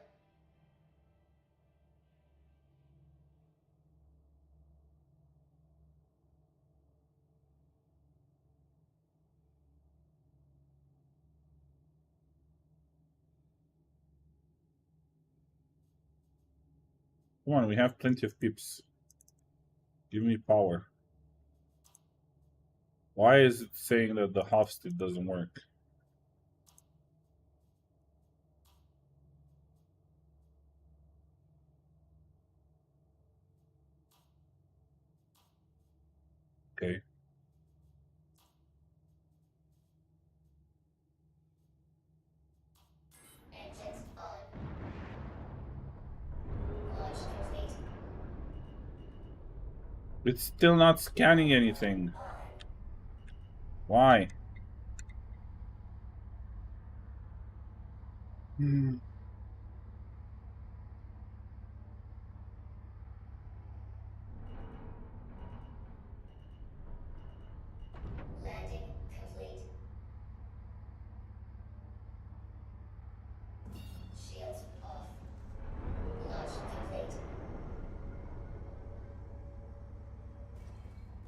Come on, we have plenty of pips. Give me power. Why is it saying that the half stick doesn't work? Okay. Engines on. Launch complete. It's still not scanning anything. Why? Landing complete. Shields off. Launch complete.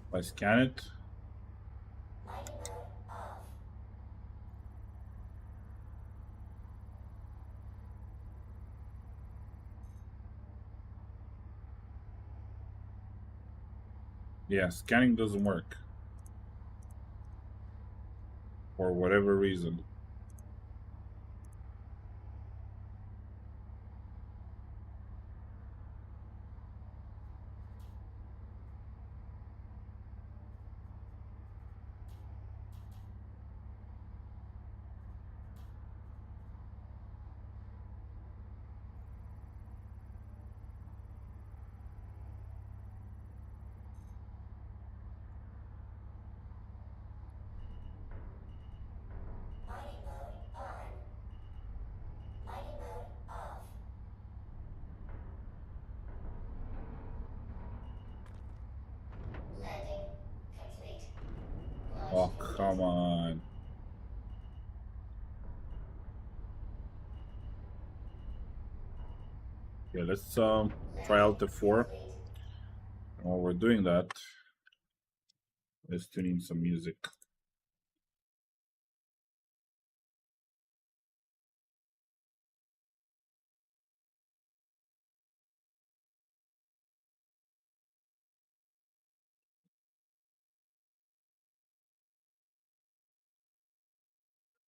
If I scan it. Mining mode off. Yeah, scanning doesn't work. For whatever reason. Mining mode on. Mining mode off. Landing complete. Launch Oh, complete. come on. Yeah, let's try out the 4. Complete. And while we're doing that, let's tune in some music.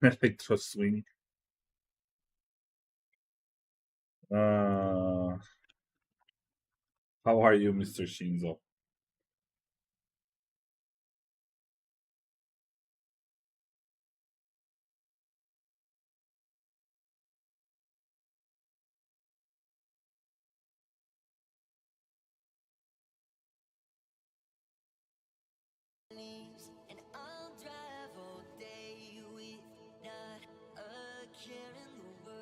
Electro swing. How are you, Mr. Shinzo? And I'll drive all day with not a care in the world.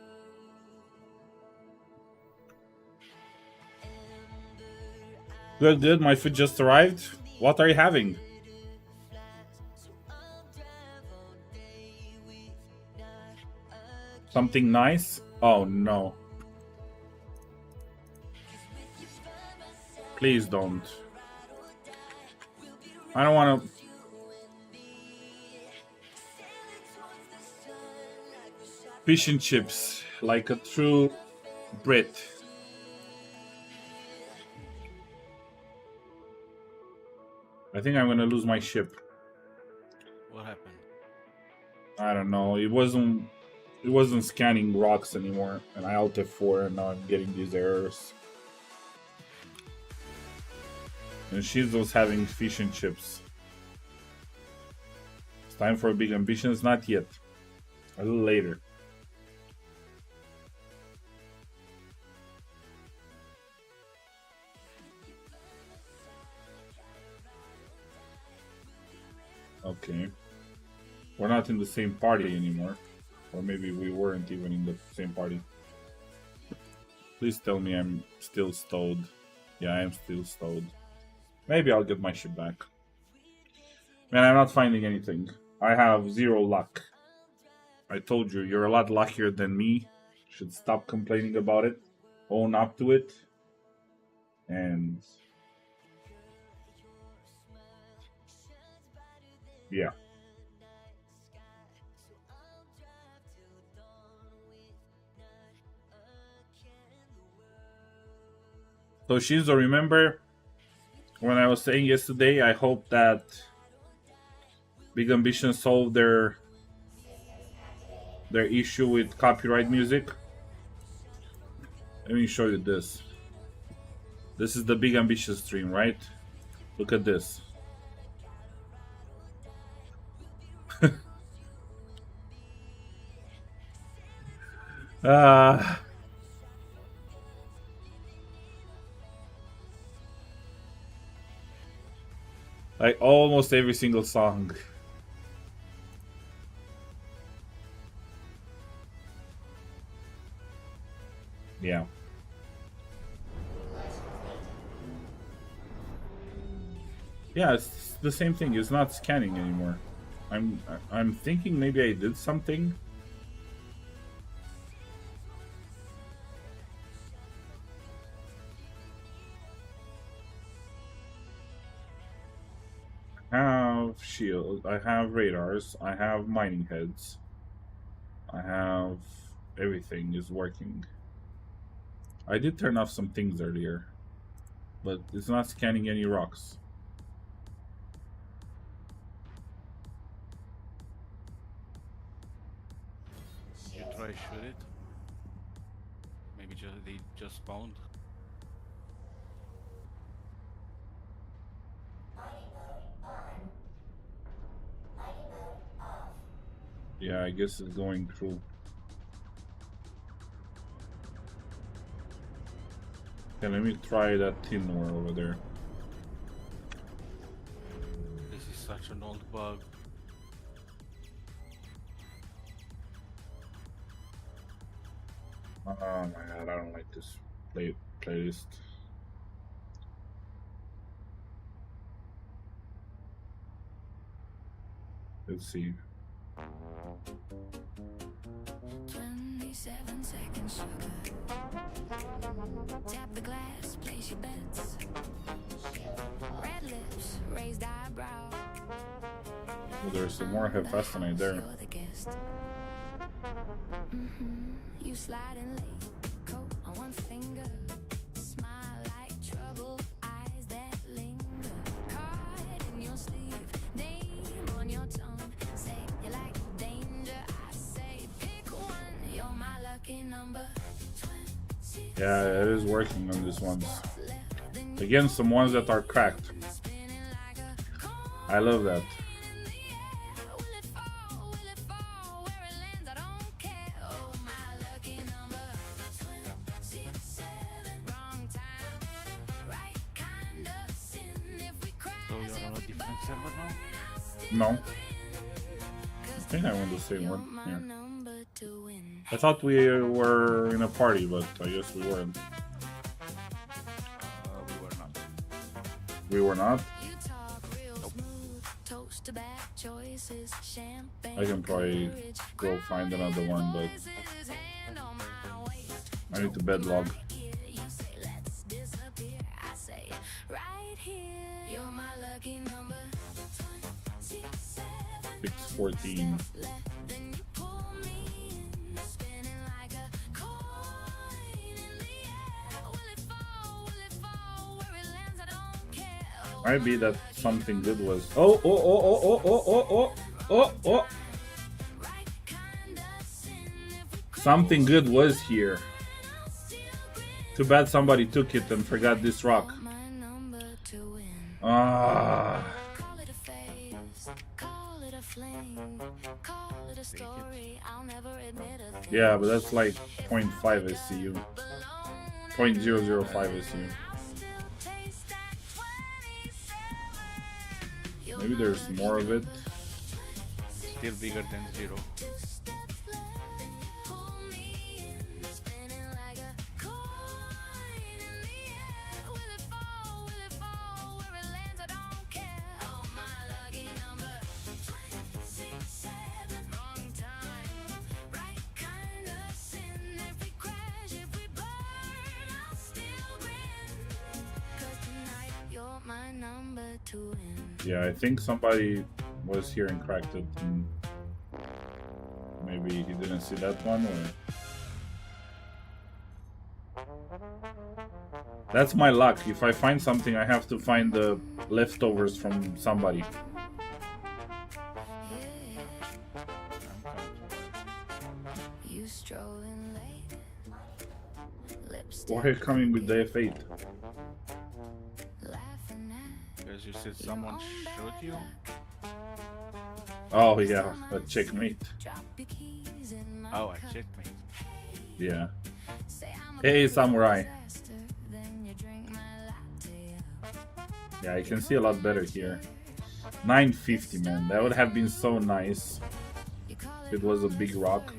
Good, good. My food just arrived. What are you having? Something nice? Oh no. Please don't. I don't want to. Fish and chips, like a true Brit. I think I'm gonna lose my ship. What happened? I don't know. It wasn't scanning rocks anymore, and I alt F4, and now I'm getting these errors. And she's just having fish and chips. It's time for big ambitions? Not yet. A little later. Okay. We're not in the same party anymore. Or maybe we weren't even in the same party. Please tell me I'm still stowed. Yeah, I am still stowed. Maybe I'll get my ship back. Man, I'm not finding anything. I have 0 luck. I told you, you're a lot luckier than me. Should stop complaining about it. Own up to it. And... yeah. So Shizo, remember when I was saying yesterday, I hope that Big Ambition solved their issue with copyright music? Let me show you this. This is the Big Ambition stream, right? Look at this. Like almost every single song. Yeah. Yeah, it's the same thing. It's not scanning anymore. I'm thinking maybe I did something. I have shield, I have radars, I have mining heads, I have everything is working. I did turn off some things earlier, but it's not scanning any rocks. You try shoot it. Maybe they just spawned. Yeah, I guess it's going through. Okay, let me try that tin ore over there. This is such an old bug. Oh my god, I don't like this playlist. Let's see. 27 seconds, sugar. Tap the glass, place your bets. Red lips, raised eyebrow. Oh, there's some more Hephaestonite there. You're the guest. You slide in late, coat on one finger. Smile like trouble, eyes that linger. Card in your sleeve, name on your tongue. Say you like danger, I say pick one. You're my lucky number. Yeah, it is working on these ones. Again, some ones that are cracked. I love that. So you're on a different server now? No. I think I'm on the same one. Yeah. I thought we were in a party, but I guess we weren't. We were not. We were not? Nope. I can probably go find another one, but I need to bed log. 614. Might be that something good was. Oh. Something good was here. Too bad somebody took it and forgot this rock. Ah. Yeah, but that's like 0.5 SCU. 0.005 SCU. Maybe there's more of it. Still bigger than 0. Yeah, I think somebody was here and cracked it. And maybe he didn't see that one, or... That's my luck. If I find something, I have to find the leftovers from somebody. Why are you coming with the F8? Because you said someone shot you? Oh yeah, a checkmate. Oh, a checkmate. Yeah. Hey, samurai. Yeah, I can see a lot better here. 950, man. That would have been so nice. It was a big rock.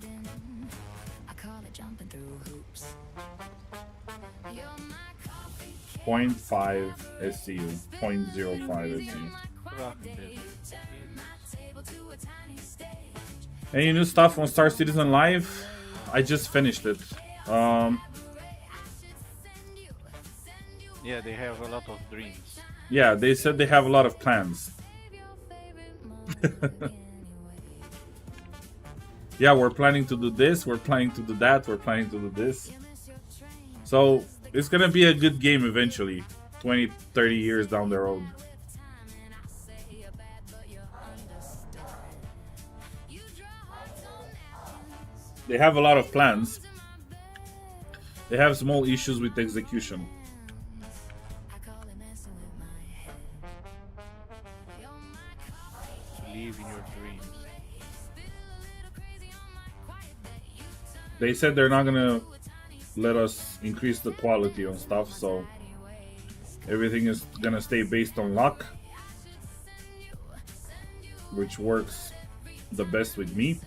0.5 SCU. 0.05 SCU. Any new stuff on Star Citizen Live? I just finished it. Yeah, they have a lot of dreams. Yeah, they said they have a lot of plans. Yeah, we're planning to do this, we're planning to do that, we're planning to do this. So, it's gonna be a good game eventually. 20, 30 years down the road. They have a lot of plans. They have small issues with execution. Believe in your dreams. They said they're not gonna let us increase the quality on stuff, so everything is gonna stay based on luck, which works the best with me.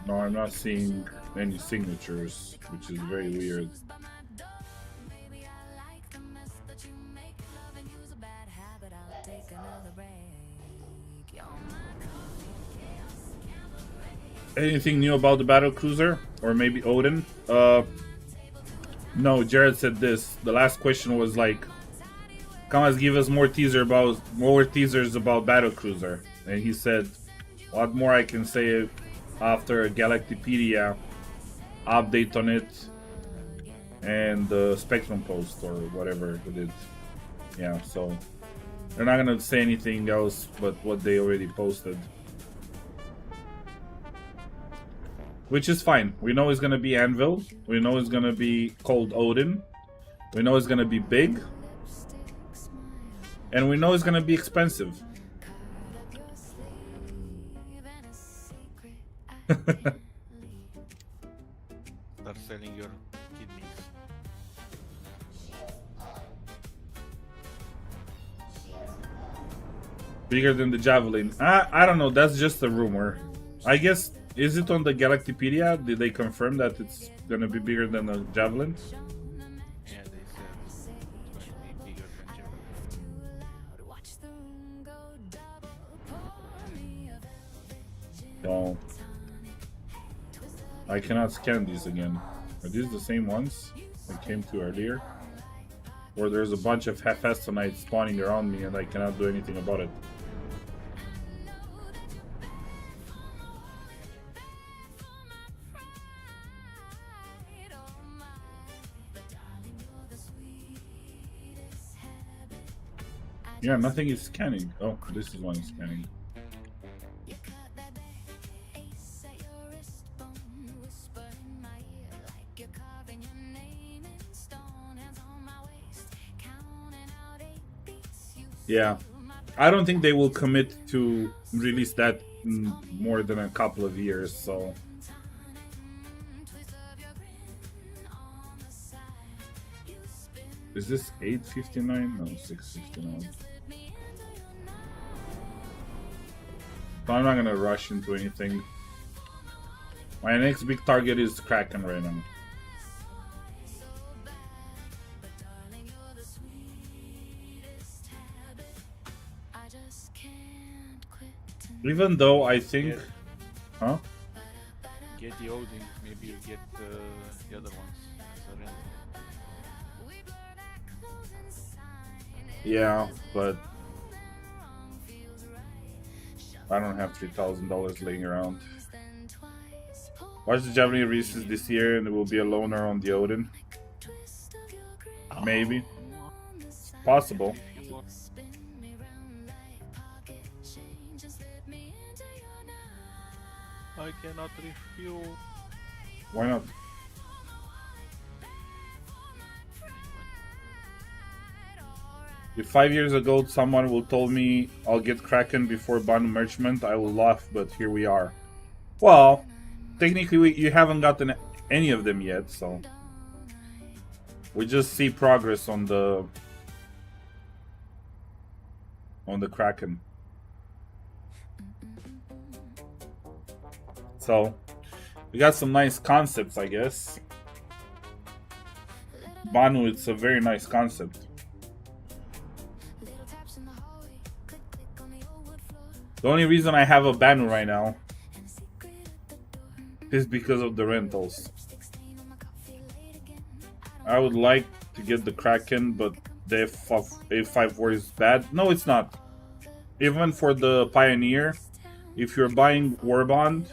No, I'm not seeing any signatures, which is very weird. Anything new about the battle cruiser, or maybe Odin? No, Jared said this. The last question was like, "Come give us more teasers about battle cruiser," and he said, "What more I can say after a Galactipedia update on it and the Spectrum post or whatever they did." Yeah, so they're not gonna say anything else but what they already posted. Which is fine. We know it's gonna be Anvil. We know it's gonna be called Odin. We know it's gonna be big. And we know it's gonna be expensive. Start selling your kidneys. Bigger than the Javelin. I don't know. That's just a rumor. I guess Is it on the Galactipedia? Did they confirm that it's gonna be bigger than a Javelin? Yeah, they said it's going to be bigger than Javelin. No. I cannot scan these again. Are these the same ones I came to earlier? Or there's a bunch of Hephaestonite spawning around me and I cannot do anything about it? Yeah, nothing is scanning. Oh, this is one scanning. Yeah, I don't think they will commit to release that in more than a couple of years, so... Is this 859? No, 659. So I'm not gonna rush into anything. My next big target is Kraken right now. Even though I think... Huh? Get the Odin, maybe you get the other ones as a rental. Yeah, but... I don't have $3,000 laying around. Watch the Javelin releases this year and it will be a loaner on the Odin. Maybe. It's possible. I cannot refuel. Why not? If 5 years ago someone will told me I'll get Kraken before Banu Merchant, I will laugh, but here we are. Well, technically you haven't gotten any of them yet, so... We just see progress on the Kraken. So, we got some nice concepts, I guess. Banu, it's a very nice concept. The only reason I have a Banu right now is because of the rentals. I would like to get the Kraken, but the A5 war is bad. No, it's not. Even for the Pioneer, if you're buying Warbond,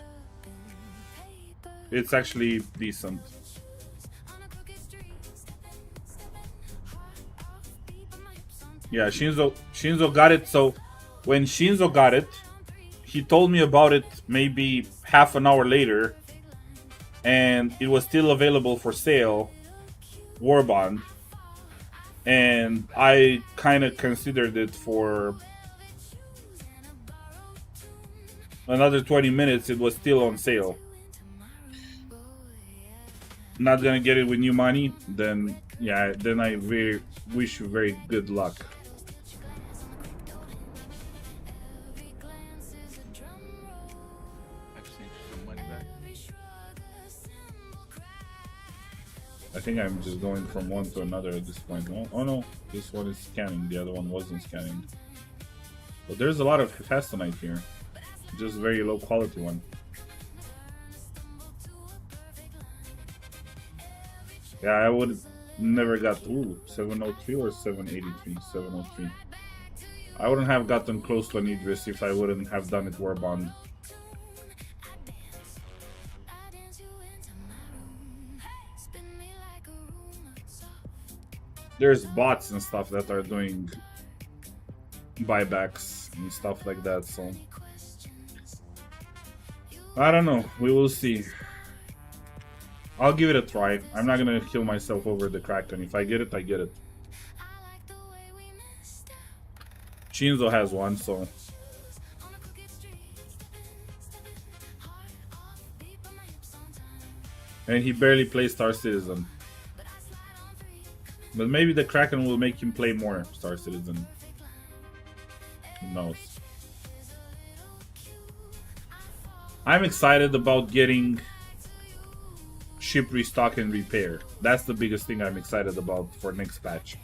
it's actually decent. Yeah, Shinzo got it. So when Shinzo got it, he told me about it maybe half an hour later, and it was still available for sale, Warbond, and I kind of considered it for another 20 minutes. It was still on sale. Not gonna get it with new money, then yeah, then I really wish you very good luck. I think I'm just going from one to another at this point. Oh no, this one is scanning, the other one wasn't scanning. But there's a lot of Hephaestonite here. Just very low quality one. Yeah, I would never got 703 or 783. 703. I wouldn't have gotten close to an Idris if I wouldn't have done it Warbond. There's bots and stuff that are doing buybacks and stuff like that, so I don't know, we will see. I'll give it a try. I'm not gonna kill myself over the Kraken. If I get it, I get it. Shinzo has one, so and he barely plays Star Citizen. But maybe the Kraken will make him play more Star Citizen. Who knows? I'm excited about getting ship restock and repair. That's the biggest thing I'm excited about for next patch.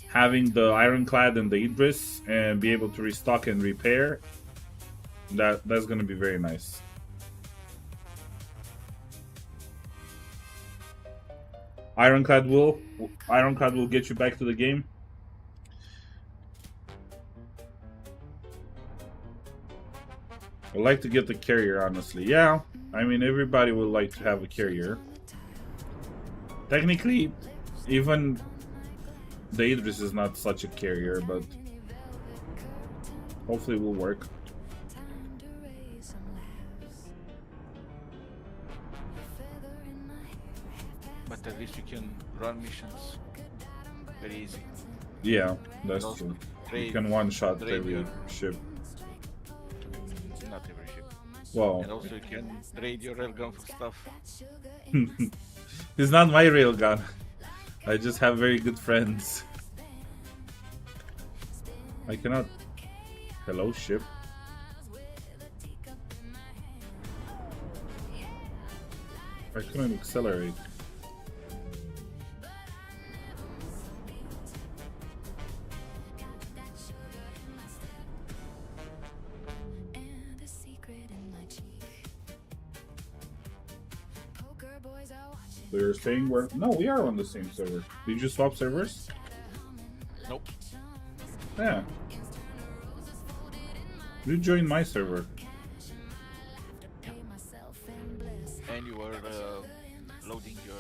Having the Ironclad and the Idris and be able to restock and repair, that's going to be very nice. Ironclad will get you back to the game. I'd like to get the carrier, honestly. Yeah, I mean, everybody would like to have a carrier. Technically, even the Idris is not such a carrier, but hopefully it will work. But at least you can run missions very easy. Yeah, that's true. You can one-shot every your, ship. not every ship. Well, And also you can trade your railgun for stuff. it's not my railgun. I just have very good friends. I cannot. Hello, ship. I couldn't accelerate. So you're saying we're... No, we are on the same server. Did you swap servers? Nope. Yeah. You joined my server. And you were loading your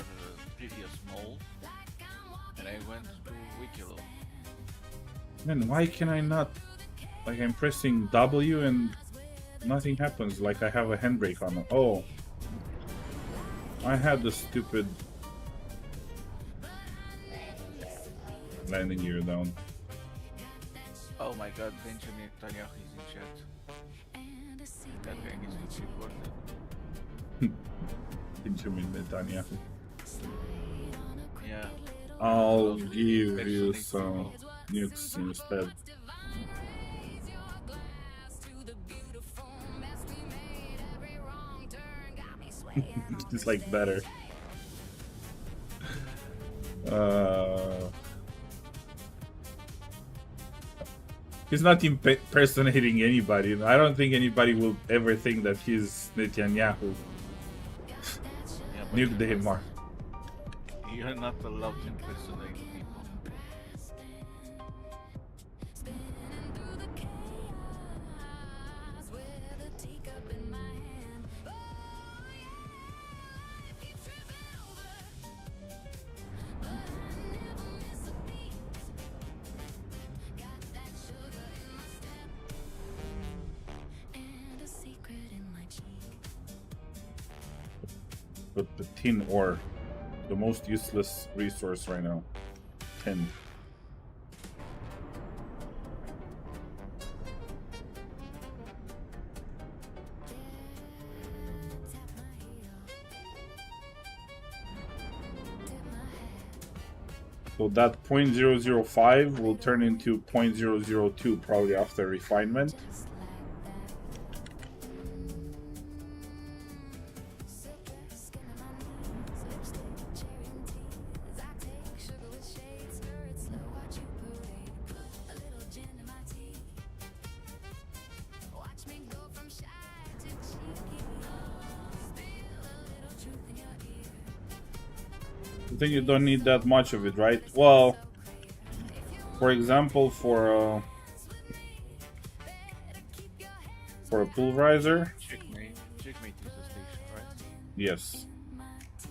previous mole, and I went to Wikilo. Man, why can I not... Like, I'm pressing W and nothing happens. Like, I have a handbrake on it. Oh. I had the stupid landing gear down. Oh my god, Benjamin Netanyahu is in chat. That guy needs to be reported. Benjamin Netanyahu. Yeah. I'll give you some nukes instead. It's like better. He's not impersonating anybody. I don't think anybody will ever think that he's Netanyahu. Yeah, Nuke the Himar. You're not allowed to impersonate people. But the tin ore, the most useless resource right now. Tin. So that 0.005 will turn into 0.002 probably after refinement. I think you don't need that much of it, right? Well, for example, for a pulverizer. Checkmate is the station, right? Yes. Let's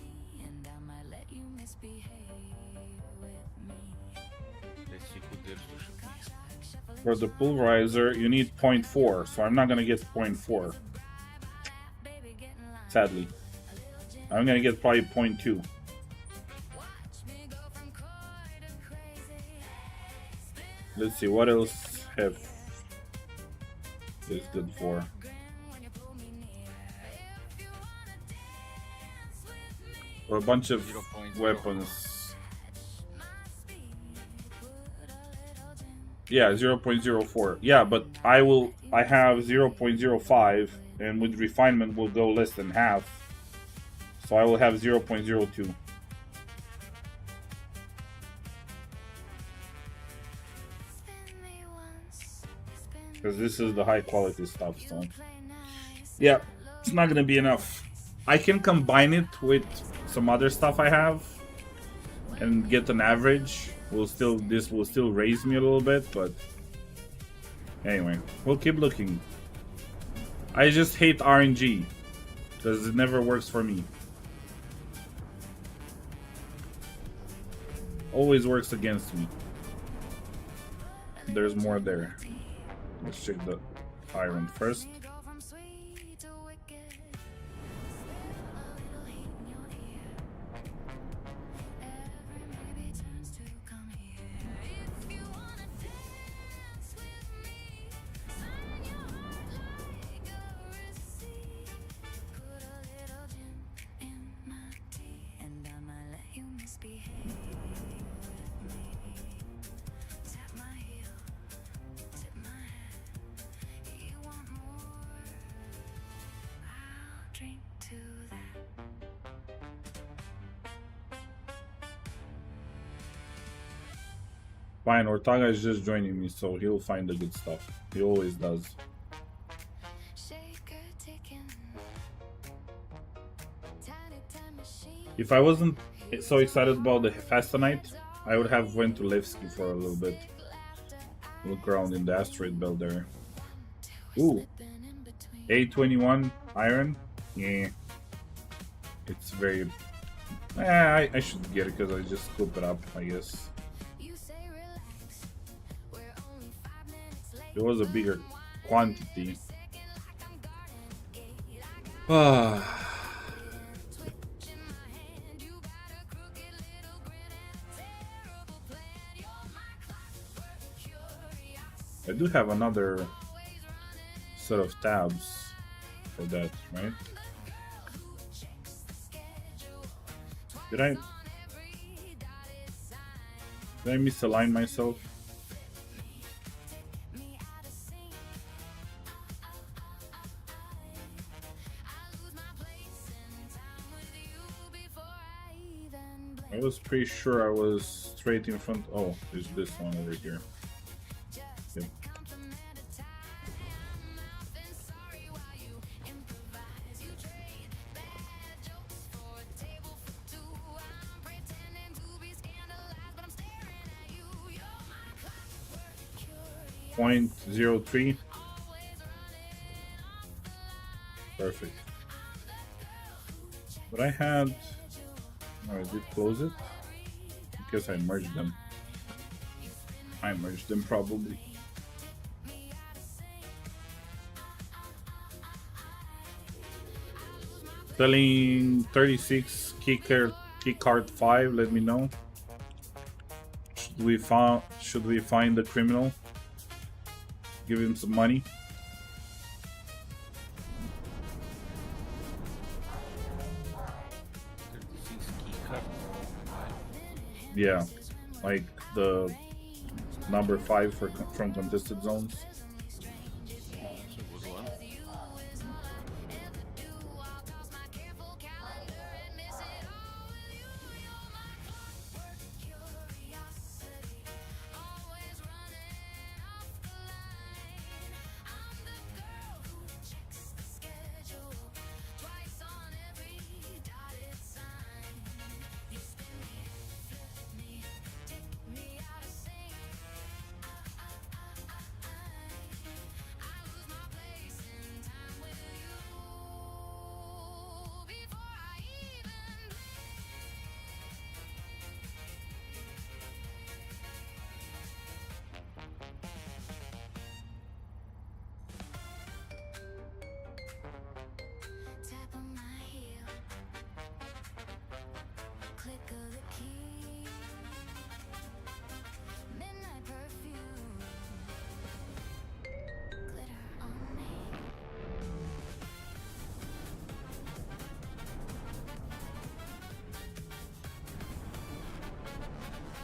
see who dares to shoot me. For the pulverizer, you need 0.4, so I'm not gonna get 0.4. Sadly. I'm gonna get probably 0.2. Let's see, what else have is good for? For a bunch of 0.04. weapons. Yeah, 0.04. Yeah, but I have 0.05 and with refinement will go less than half. So I will have 0.02. Because this is the high quality stuff, so yeah, it's not gonna be enough. I can combine it with some other stuff I have and get an average. This will still raise me a little bit, but anyway, we'll keep looking. I just hate RNG because it never works for me. Always works against me. There's more there. Let's check the iron first. Fine, Ortaga is just joining me, so he'll find the good stuff. He always does. If I wasn't so excited about the Fasta Night, I would have went to Levski for a little bit. Look around in the asteroid belt there. Ooh, A21 iron. Yeah, it's very. I should get it because I just scoop it up, I guess. It was a bigger quantity. I do have another set of tabs for that, right? Did I misalign myself? I was pretty sure I was straight in front. Oh, there's this one over here. Yep. .03. Perfect. But I had. Oh, I did close it. I guess I merged them. I merged them probably. Selling 36 key card 5. Let me know. Should we find the criminal? Give him some money. Yeah, like the number 5 from contested zones.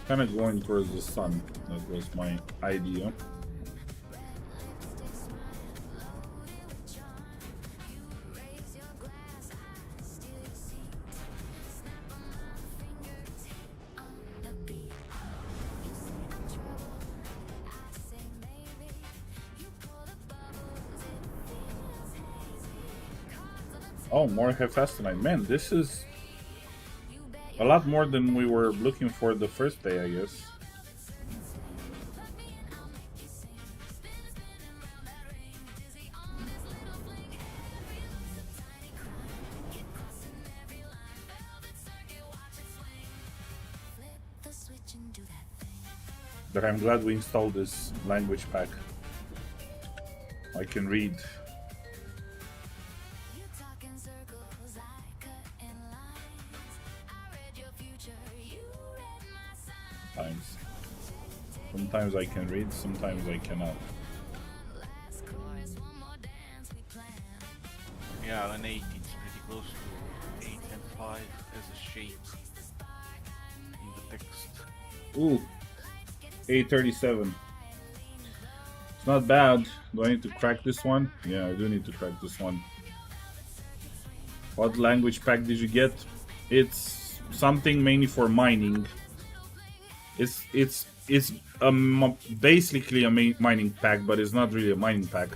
Kind of going towards the sun. That was my idea. Oh, more Hephaestonite. Man, this is a lot more than we were looking for the first day, I guess. But I'm glad we installed this language pack. I can read. Sometimes I can read, sometimes I cannot. Yeah, an 8, it's pretty close to 8 and 5 as a shape in the text. Ooh, 837. It's not bad. Do I need to crack this one? Yeah, I do need to crack this one. What language pack did you get? It's something mainly for mining. It's basically a mining pack, but it's not really a mining pack.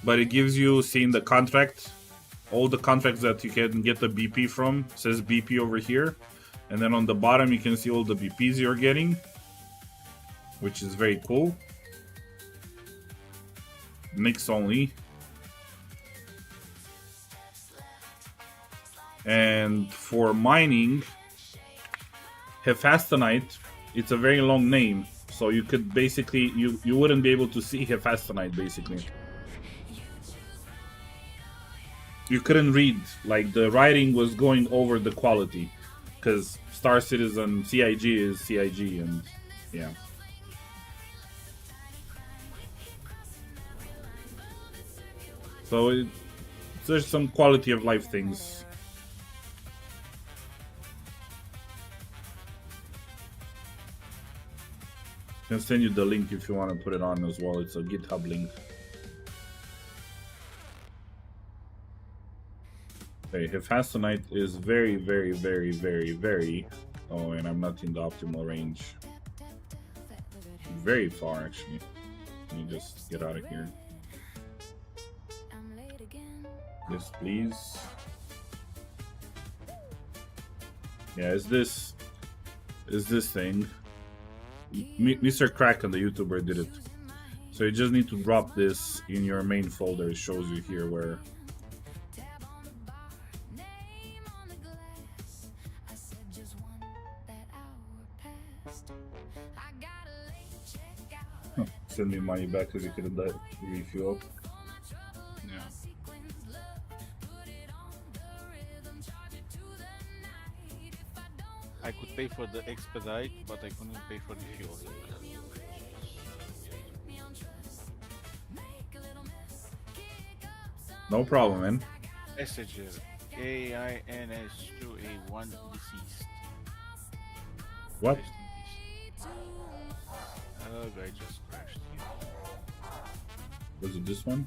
But it gives you, seeing the contract, all the contracts that you can get the BP from. It says BP over here, and then on the bottom you can see all the BPs you're getting, which is very cool. Mix only. And for mining, Hephaestonite, it's a very long name, so you could basically, you wouldn't be able to see Hephaestonite, basically. You couldn't read, like the writing was going over the quality, because Star Citizen CIG is CIG, and yeah. So there's some quality of life things. I can send you the link if you want to put it on as well. It's a GitHub link. Okay, Hephaestonite is very, very, very, very, very... Oh, and I'm not in the optimal range. Very far, actually. Let me just get out of here. Yes, please. Yeah, is this thing. Mr. Kraken, the YouTuber, did it. So you just need to drop this in your main folder. It shows you here where. Huh. Send me money back because you could have refuel up. Yeah. I could pay for the expedite, but I couldn't pay for the fuel. No problem, man. Messenger AINS2A1 deceased. What? Rest in peace. Oh, guy just crashed here. Was it this one?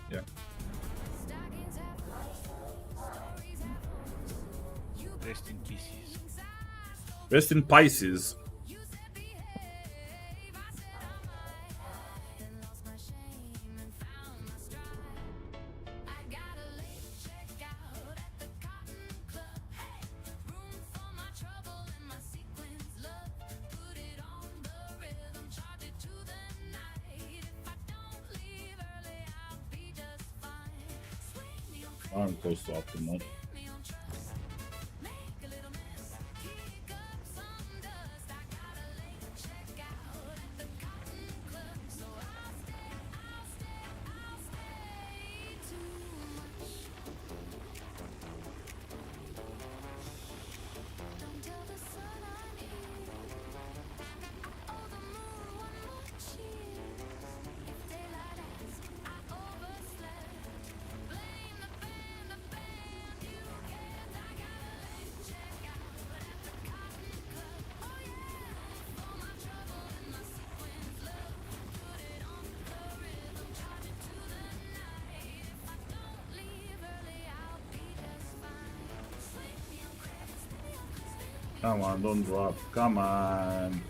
Yeah. Rest in pieces. Rest in Pisces. I'm close to optimal. Come on, don't drop. Come on.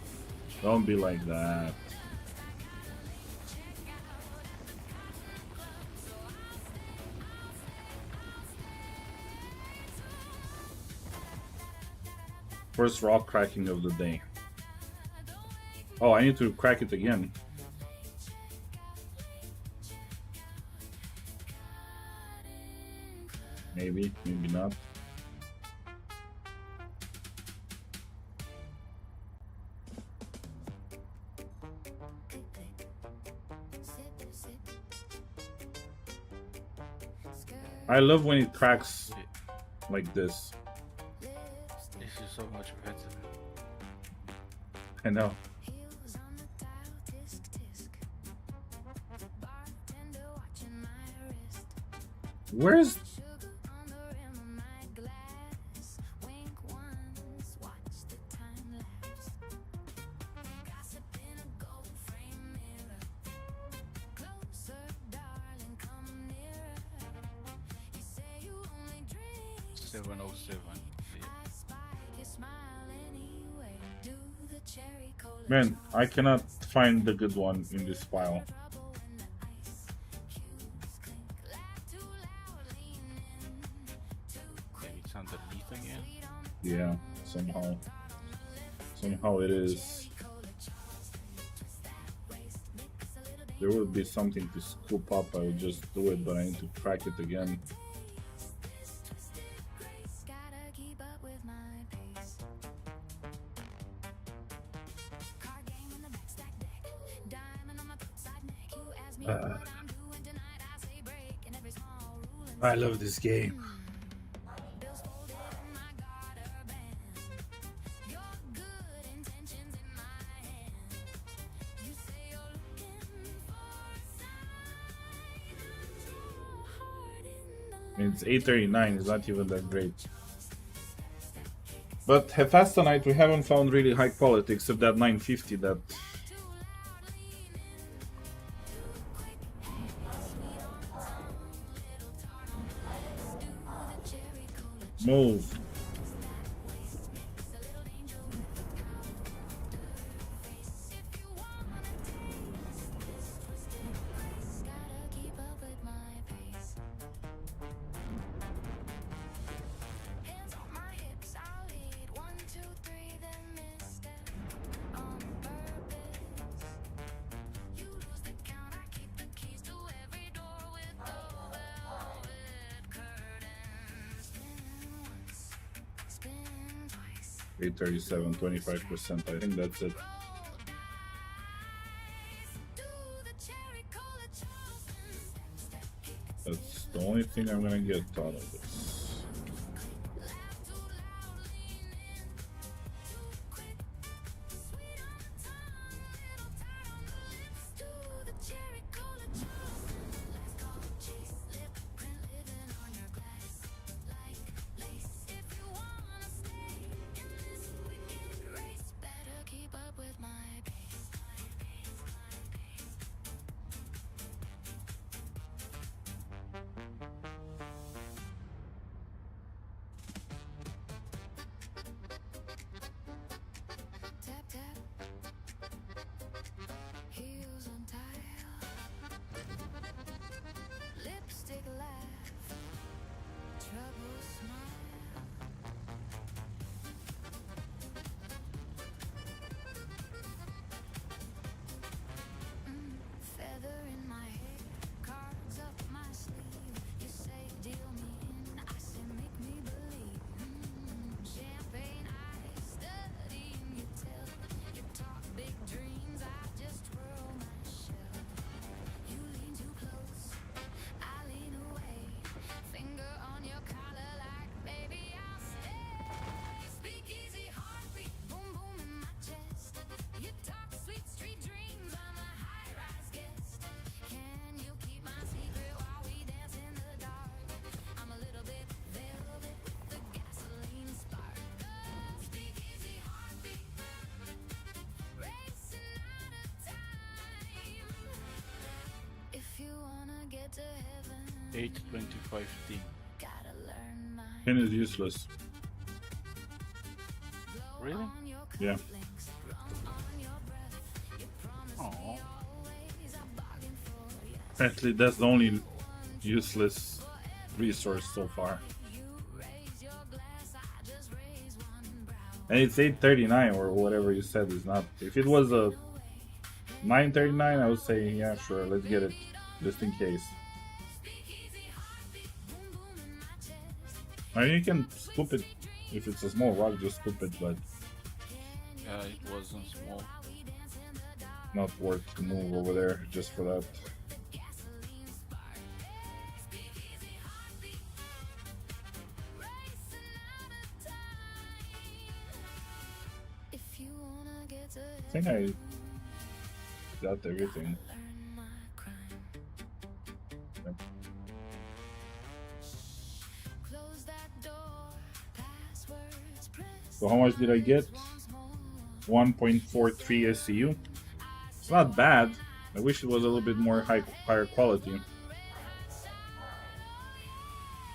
Don't be like that. First rock cracking of the day. Oh, I need to crack it again. Maybe, maybe not. I love when it cracks like this. This is so much better. I know. Where's... Man, I cannot find the good one in this file. Maybe it's underneath again. Yeah, somehow. Somehow it is. There would be something to scoop up, I would just do it, but I need to crack it again. I love this game. It's 8:39, it's not even that great. But Hephaestus tonight we haven't found really high quality except that 950 that... Move. $837, 25%. I think that's it. That's the only thing I'm gonna get out of this. to heaven. 825D. Gotta learn my Pin is useless. Really? Yeah. Oh. Apparently that's the only useless resource so far. you raise your glass, I just raise one brow. And it's 839 or whatever you said is not. If it was a 939, I would say yeah, sure, let's get it, just in case. I mean, you can scoop it if it's a small rock, just scoop it, but Yeah, it wasn't small. not worth to move over there just for that. I think I got everything. Yep. So how much did I get? 1.43 SCU. It's not bad. I wish it was a little bit more higher quality.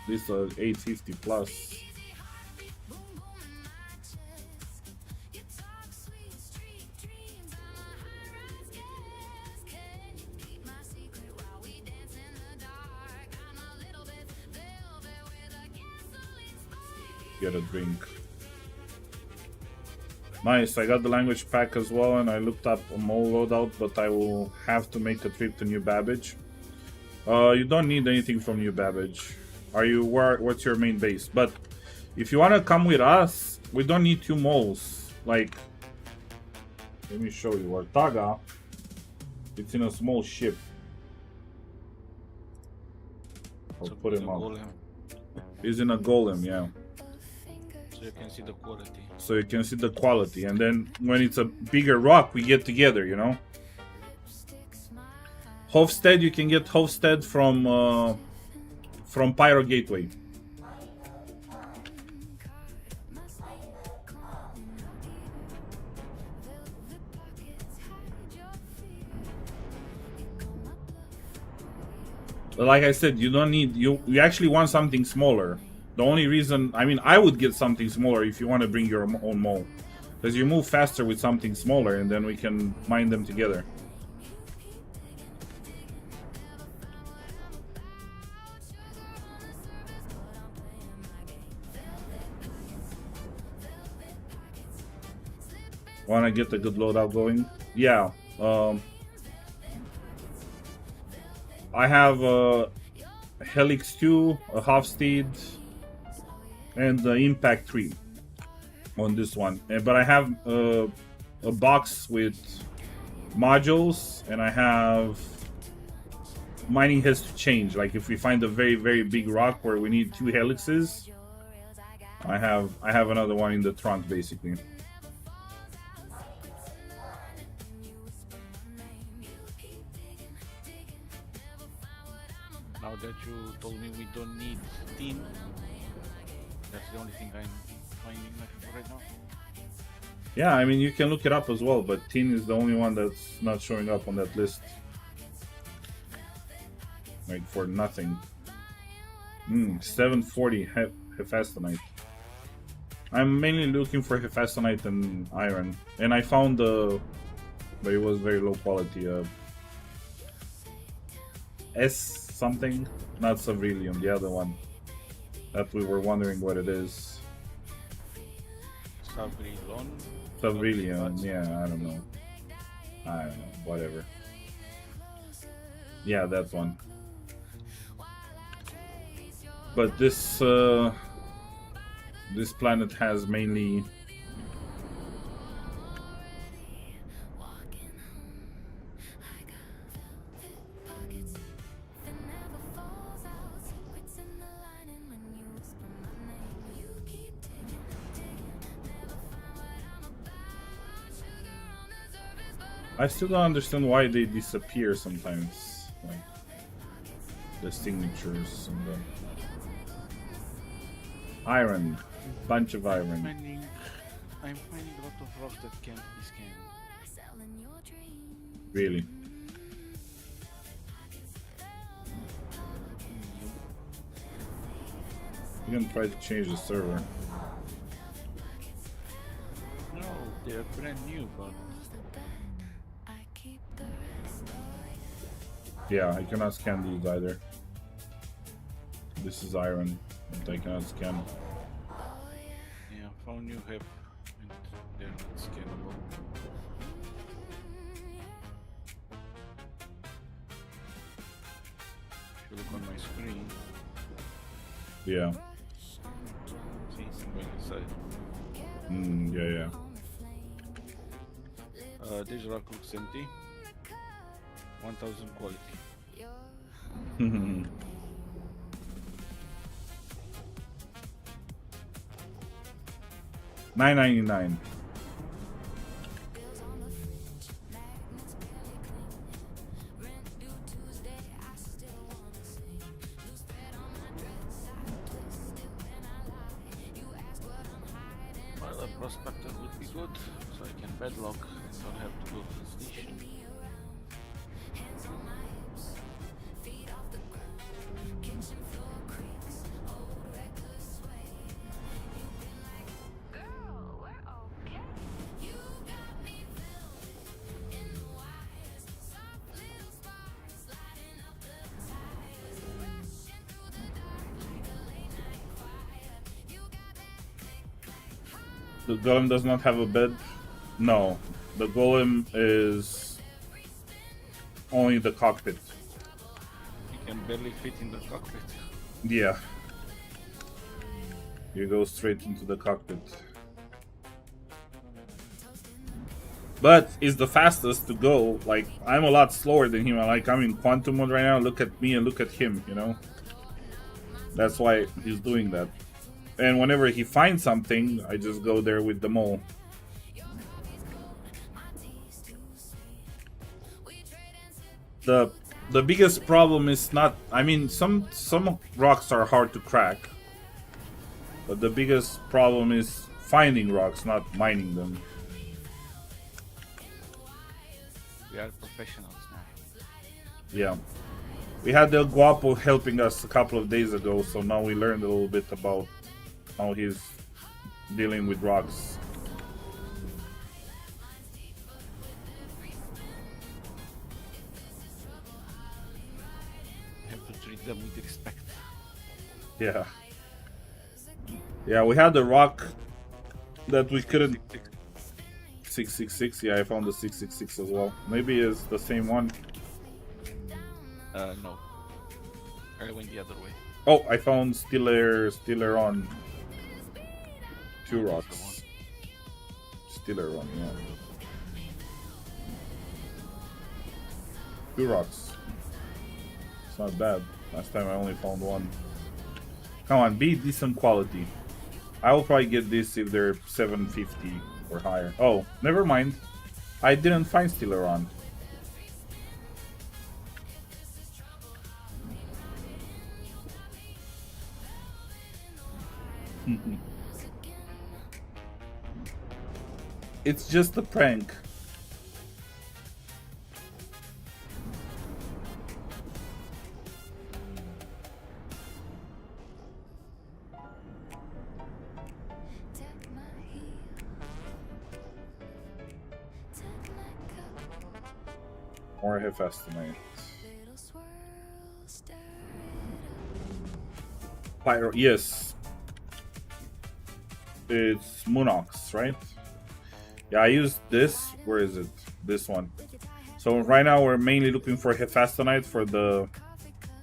This 850 plus. Get a drink. Nice, I got the language pack as well, and I looked up a mole loadout, but I will have to make a trip to New Babbage. You don't need anything from New Babbage. What's your main base? But if you want to come with us, we don't need 2 moles. Like, let me show you. Artaga, it's in a small ship. I'll So put it's him a up. golem, He's in a golem, yeah. so you can see the quality. So you can see the quality, and then when it's a bigger rock, we get together, you know. Hofstede, you can get Hofstede from Pyro Gateway. But like I said, you don't need you actually want something smaller. The only reason, I mean, I would get something smaller if you want to bring your own mole, because you move faster with something smaller, and then we can mine them together. Want to get a good loadout going? Yeah. I have a Helix 2, a Hofstede, and the Impact 3 on this one. But I have a box with modules, and I have mining has to change. Like if we find a very, very big rock where we need 2 helixes, I have another one in the trunk basically. Now that you told me we don't need tin, that's the only thing I'm finding right now. Yeah, I mean, you can look it up as well, but tin is the only one that's not showing up on that list. Like for nothing. 740 Hephaestonite. I'm mainly looking for Hephaestonite and iron, and I found but it was very low quality. S something, not Savrilium, the other one that we were wondering what it is. Savrilium, yeah, I don't know, whatever. Yeah, that one. But this planet has mainly I still don't understand why they disappear sometimes, like the signatures and the iron, bunch of iron. I'm finding a lot of rocks that can't be scanned. Really? You can try to change the server. No, they're brand new, but Yeah, I cannot scan these either. This is iron, but I cannot scan. yeah, found you have They're not scalable. If you look on my screen, Yeah. see somewhere inside. Yeah. This rock looks empty. 1000 quality. Yeah. 9.99. Well, a prospector would be good, so I can bedlock and don't have to go to the station. The golem does not have a bed. No, the golem is only the cockpit. You can barely fit in the cockpit. Yeah. You go straight into the cockpit. But it's the fastest to go. Like, I'm a lot slower than him. Like, I'm in quantum mode right now. Look at me and look at him, you know? That's why he's doing that. And whenever he finds something, I just go there with the mole. The biggest problem is not, I mean, some rocks are hard to crack, but the biggest problem is finding rocks, not mining them. We are professionals now. Yeah, we had El Guapo helping us a couple of days ago, so now we learned a little bit about how he's dealing with rocks. Have to treat them with respect. Yeah. Yeah, we had the rock that we couldn't... 666, yeah, I found the 666 as well. Maybe it's the same one. No. I went the other way. Oh, I found Stiller on 2 rocks. Stiller on, yeah. 2 rocks. It's not bad. Last time I only found 1. Come on, be decent quality. I will probably get this if they're 750 or higher. Oh, never mind. I didn't find Stiller on. It's just a prank. Or Hephaestonite. Pyro, yes. It's Moonox, right? Yeah, I used this. Where is it? This one. So right now we're mainly looking for Hephaestonite for the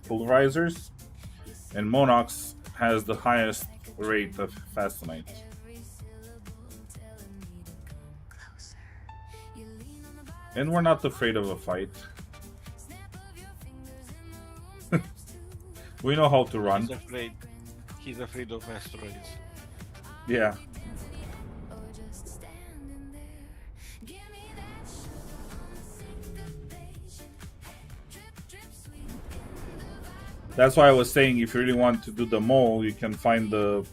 pulverizers. And Moonox has the highest rate of Hephaestonite. And we're not afraid of a fight. We know how to run. He's afraid of asteroids. Yeah. That's why I was saying if you really want to do the mole, you can find the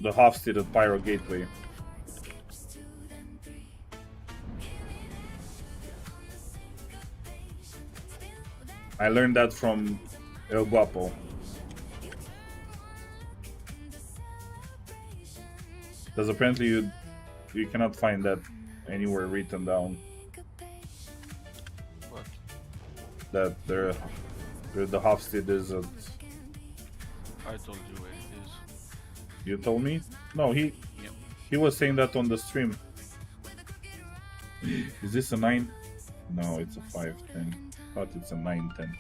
Hofstede at Pyro Gateway. I learned that from El Guapo. Because apparently you cannot find that anywhere written down. What? That the Hofstede is at... I told you where it is. You told me? No, he... Yep. He was saying that on the stream. Is this a 9? No, it's a 510. Thought it's a 910.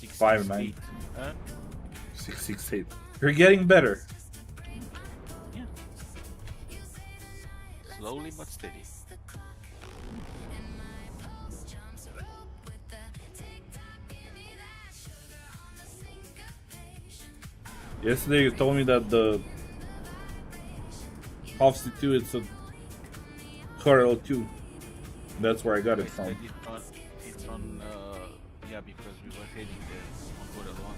5-9. 668. You're getting better. Yeah. Slowly but steady. Yesterday you told me that the Offset 2 it's a Hurl 2. That's where I got it from. It's on yeah, because we were heading there on Hurl 1.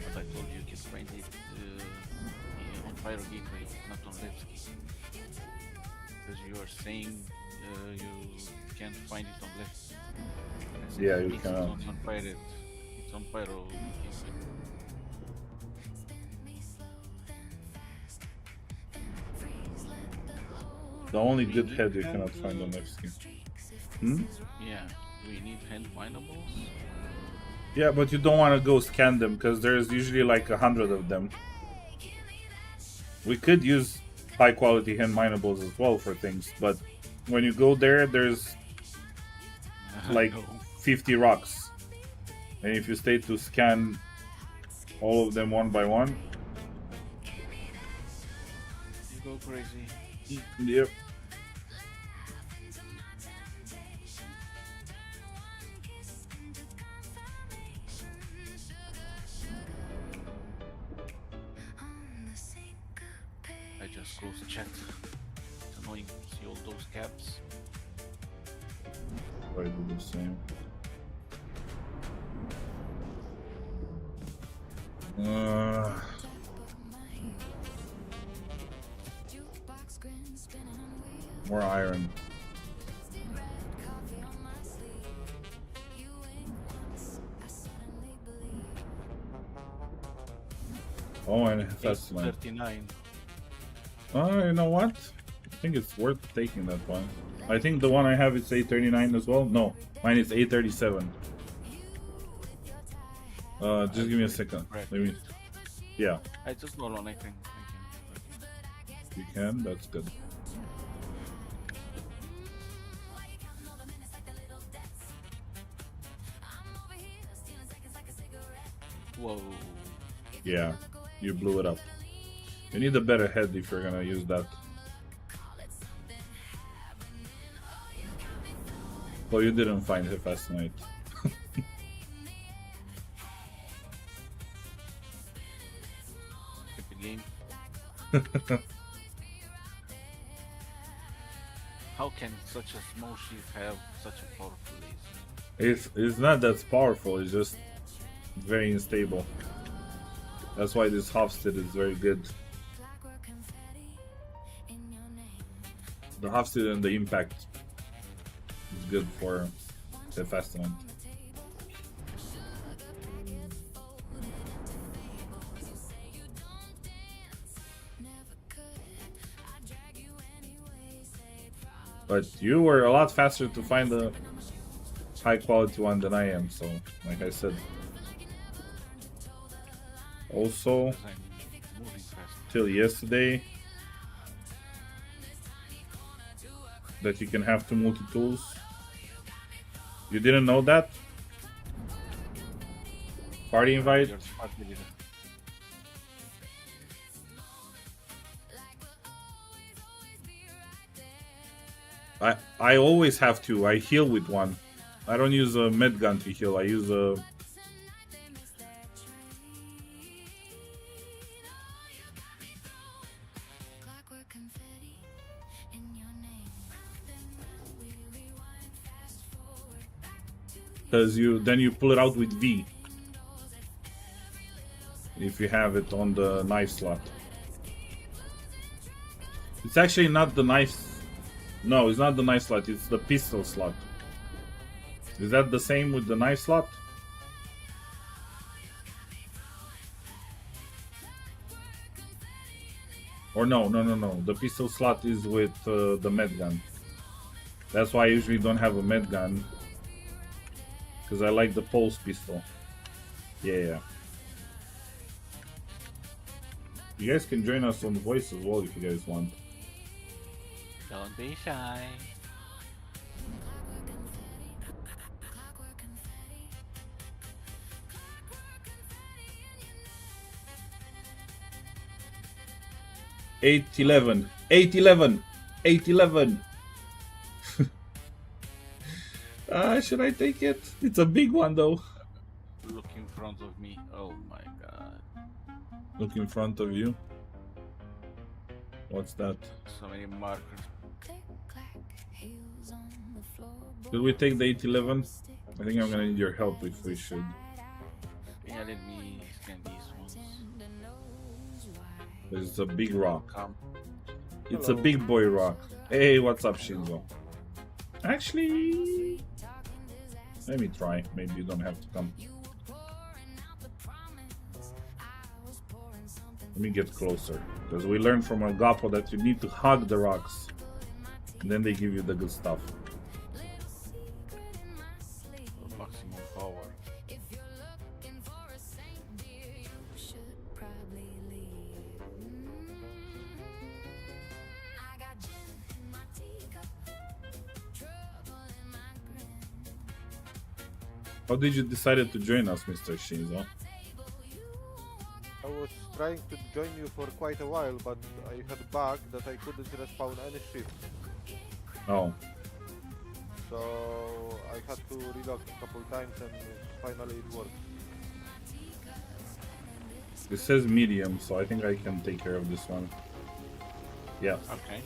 But I told you can find it on Pyro Gateway, not on Levski. Because you are saying you can't find it on Levski. Yeah, you cannot. It's on Pirate. It's on Pyro Gateway. The only good head you cannot find on Levski. Hmm? Yeah, we need hand finables. Yeah, but you don't want to go scan them because there's usually like 100 of them. We could use high quality hand minables as well for things, but when you go there, there's like 50 rocks. And if you stay to scan all of them one by one, You go crazy. yep. I just closed the chat. It's annoying to see all those caps. I do the same. More iron. Oh, and that's like 39. you know what? I think it's worth taking that one. I think the one I have is 839 as well. No, mine is 837. Just give me a second. Let me. Yeah, I just go on, I think. you can. That's good. Whoa. Yeah, you blew it up. You need a better head if you're gonna use that. Well, you didn't find it last night. Pick the game. How can such a small ship have such a powerful laser? It's not that powerful. It's just very unstable. That's why this Hofstede is very good. The Hofstede and the impact is good for the Fastland. But you were a lot faster to find the high quality one than I am, so like I said. Also, I'm moving fast. till yesterday, that you can have two multi-tools. You didn't know that? Party invite? You're smart with it. I always have two. I heal with one. I don't use a med gun to heal. I use a... Because then you pull it out with V. If you have it on the knife slot. It's actually not the knife. No, it's not the knife slot. It's the pistol slot. Is that the same with the knife slot? Or no. The pistol slot is with the med gun. That's why I usually don't have a med gun. Because I like the pulse pistol. Yeah. You guys can join us on voice as well if you guys want. Don't be shy. Eight 11. 8-11. 8-11. Should I take it? It's a big one though. Look in front of me. Oh my god. Look in front of you. What's that? So many markers. Did we take the 8-11? I think I'm gonna need your help if we should. Yeah, let me scan these ones. There's a big rock. It's a Hello. big boy rock. Hey, what's up, Shinzo? Actually, let me try. Maybe you don't have to come. Let me get closer. Because we learned from Agapo that you need to hug the rocks. And then they give you the good stuff. Maximum power. How did you decide to join us, Mr. Shinzo? I was trying to join you for quite a while, but I had a bug that I couldn't respawn any ship. Oh, So I had to relog a couple times and finally it worked. it says medium, so I think I can take care of this one. Yeah, Okay.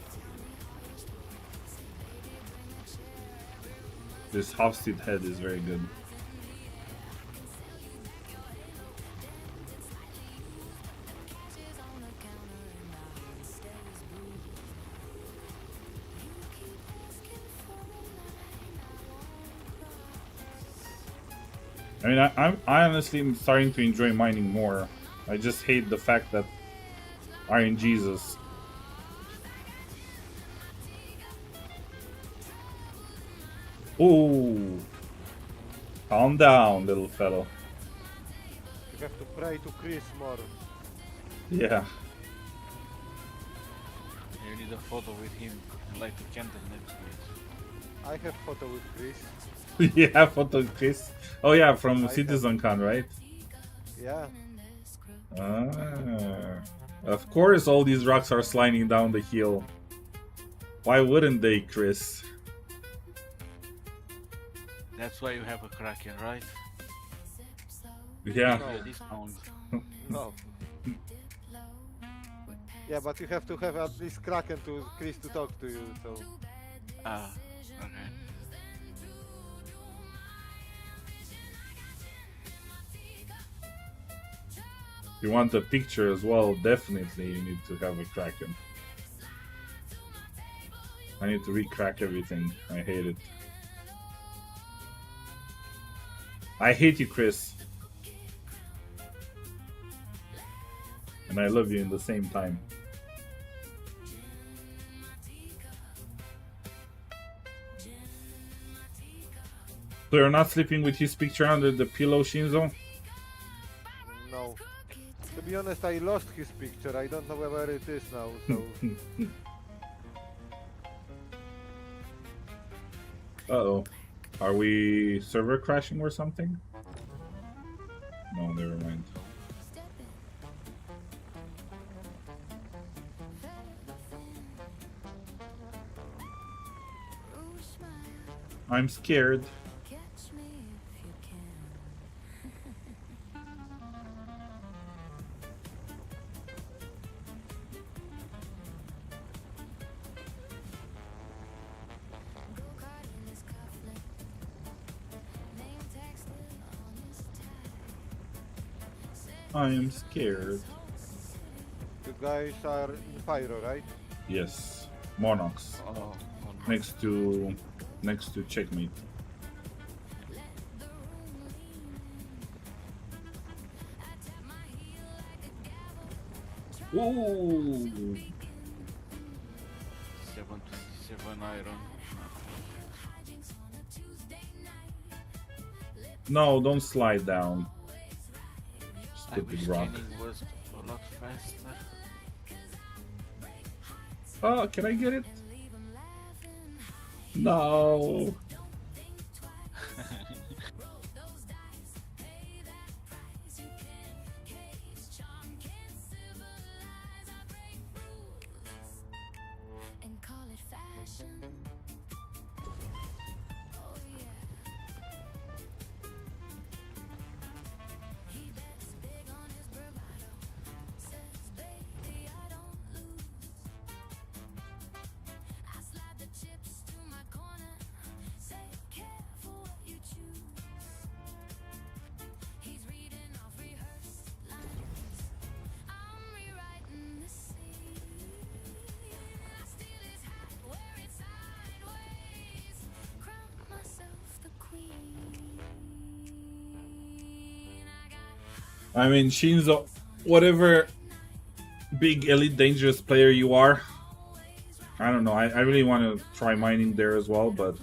this half-seat head is very good. I mean, I honestly am starting to enjoy mining more. I just hate the fact that RNGesus. Ooh, calm down, little fellow. You have to pray to Chris more. Yeah, You need a photo with him and light a candle next to it. I have photo with Chris. yeah, photo Chris. Oh yeah, from I Citizen Con, right? Yeah. Ah, of course, all these rocks are sliding down the hill. Why wouldn't they, Chris? That's why you have a Kraken, right? Yeah. No. Yeah, discount. No. Yeah, but you have to have at least Kraken to Chris to talk to you, so Ah, okay. If you want a picture as well, definitely you need to have a Kraken. I need to re-crack everything. I hate it. I hate you, Chris. And I love you in the same time. So you're not sleeping with his picture under the pillow, Shinzo? no. To be honest, I lost his picture. I don't know where it is now, so Uh-oh. Are we server crashing or something? No, never mind. I'm scared. I am scared. you guys are in Pyro, right? Yes. Monarchs. Oh, Next to checkmate. Ooh. 727 iron. No, don't slide down. I Stupid wish rock. scanning was a lot faster. Oh, can I get it? No. And call it fashion. Oh yeah. He bets big on his bravado. Says, baby, I don't lose. I slide the chips to my corner. Say, careful what you choose. He's reading off rehearsed lines. I'm rewriting the scene. I steal his hat, wear it sideways. Crown myself the queen. I got I mean, Shinzo, whatever big elite dangerous player you are, I don't know. I really want to try mining there as well, but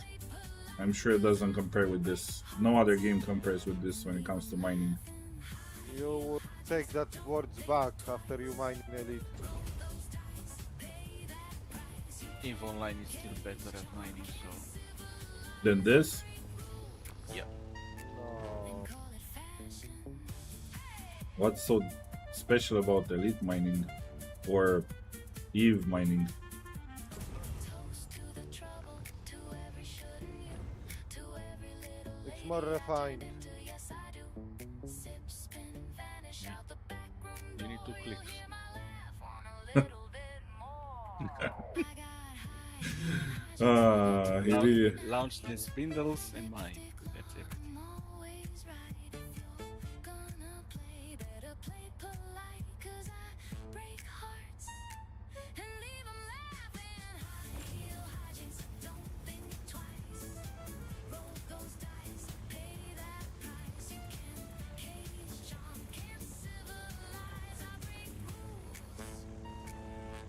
I'm sure it doesn't compare with this. No other game compares with this when it comes to mining. You would take that words back after you mine Elite. EVE Online is still better at mining, so Then this? yeah. No. What's so special about elite mining or Eve mining? It's more refined. You need 2 clicks. He really. Launch the spindles and mine. That's it.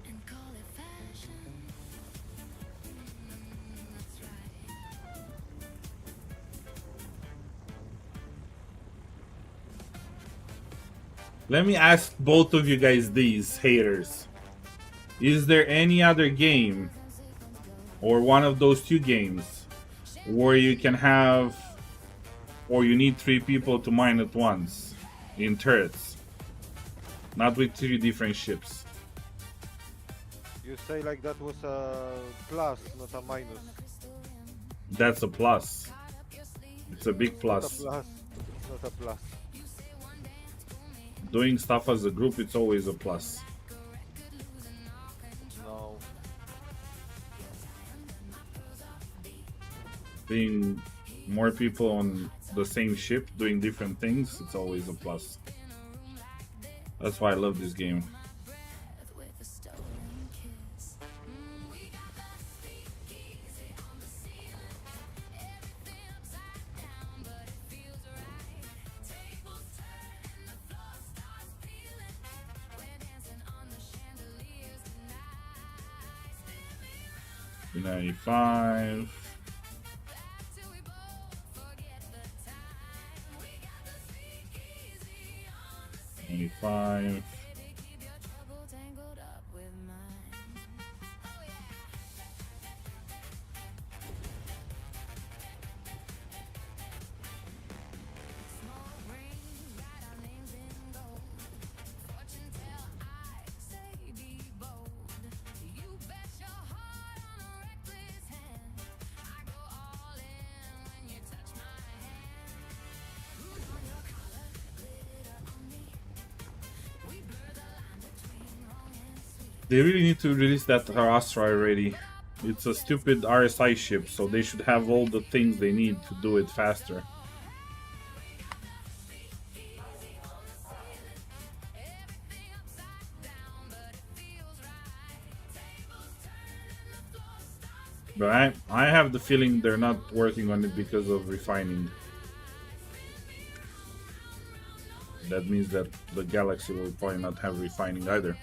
And call it fashion. That's right. Let me ask both of you guys these, haters. Is there any other game or one of those two games where you can have or you need 3 people to mine at once in turrets? Not with 3 different ships. You say like that was a plus, not a minus. That's a plus. It's a big Not a plus. plus. It's not a plus. Doing stuff as a group, it's always a plus. No. Being more people on the same ship doing different things, it's always a plus. That's why I love this game. With a stolen kiss. We got that speakeasy on the ceiling. Everything upside down, but it feels right. Tables turn and the floor starts peeling. We're dancing on the chandeliers tonight. Spin me around 95. till we both forget the time. We got the speakeasy on the ceiling. 95. Baby, keep your trouble tangled up with mine. Oh yeah. Smoke rings, write our names in gold. Fortune tell, I say be bold. You bet your heart on a reckless hand. I go all in when you touch my hand. Who's on your collar, glitter on me. We blur the line between wrong and sweet. They really need to release that Astra already. It's a stupid RSI ship, so they should have all the things they need to do it faster. Everything upside down, but it feels right. Tables turn and the floor starts But I have the feeling they're not working on it because of refining. That means that the Galaxy will probably not have refining either.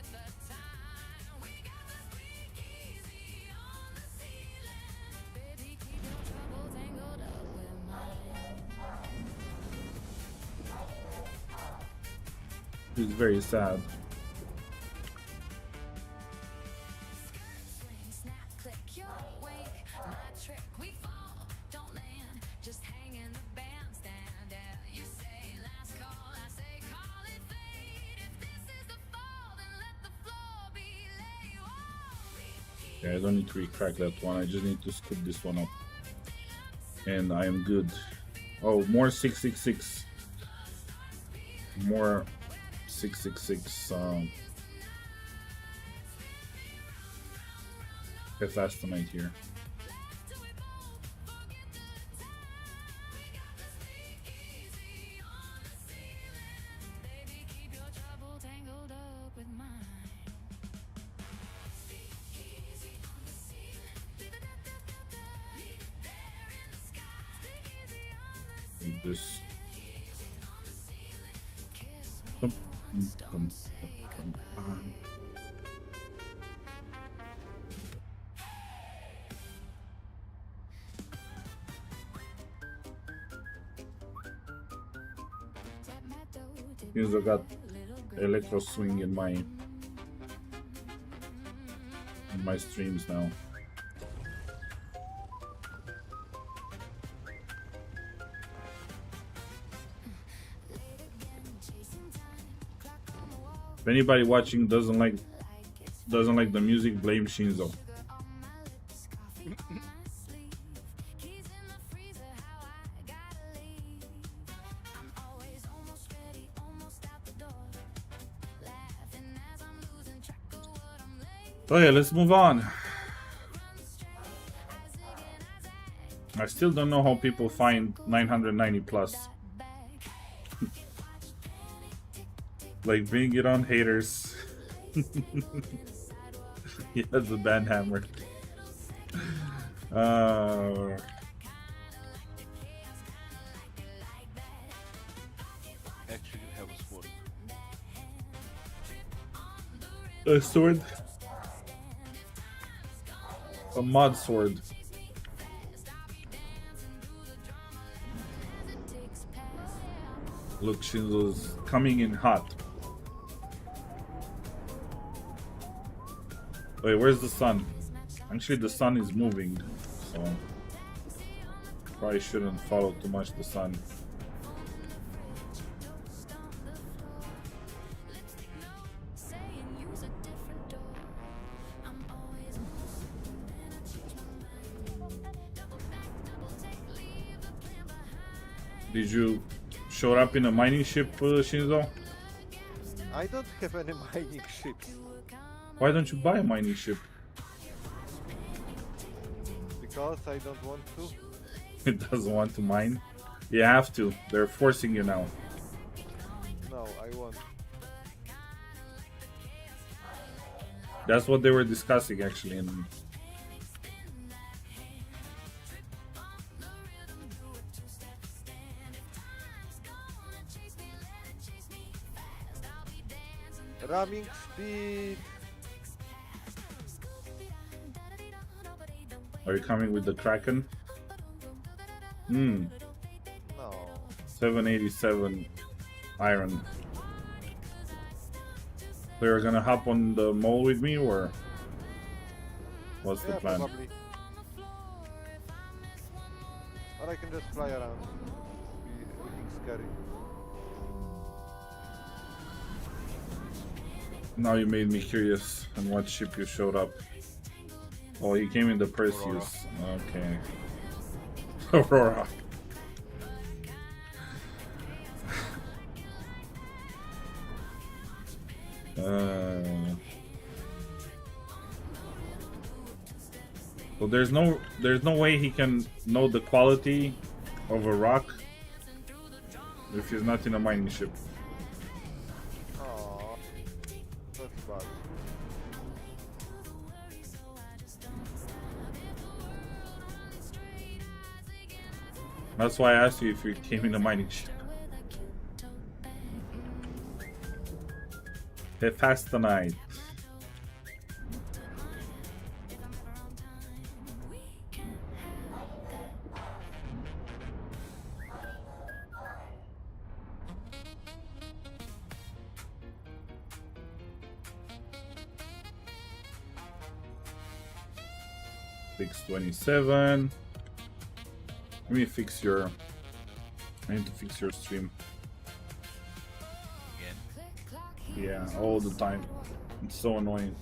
Baby, keep your trouble tangled up with mine. It's very sad. Swing, snap, click, you're awake. My trick. We fall, don't land, just hang in the bandstand. Yeah, you say last call, I say call it fate. If this is the fall, then let the floor be laid. Whoa. Yeah, I don't need to recrack that one. I just need to scoop this one up. And I am good. Oh, more 666. More 666. Hephaestonite here. Baby, keep your trouble tangled up with mine. Easy on the ceiling. Leave it there in the sky. Easy on the Like this. kiss me once, don't say goodbye. Means I got electro swing in my streams now. If anybody watching doesn't like the music, blame Shinzo. Okay, let's move on. I still don't know how people find 990 plus. Like, bring it on, haters. He has the band hammer. Actually, you have a sword. A sword? A mod sword. Look, Shinzo's coming in hot. Wait, where's the sun? Actually, the sun is moving, so probably shouldn't follow too much the sun. Did you show up in a mining ship, Shinzo? I don't have any mining ships Why don't you buy a mining ship? because I don't want to. It doesn't want to mine. You have to. They're forcing you now. No, I want. That's what they were discussing actually. Ramming speed. Are you coming with the Kraken? Hmm. No. 787 iron. So you're gonna hop on the mole with me, or what's the Yeah, plan? probably. Or I can just fly around. Be looking scary. Now you made me curious on what ship you showed up. Oh, you came in the Perseus. Okay. Aurora. So there's no way he can know the quality of a rock if he's not in a mining ship. Aww. That's bad. That's why I asked you if you came in a mining ship. Hephaestonite. fix 27. Let me fix your. I need to fix your stream. Again. Yeah, all the time. It's so annoying.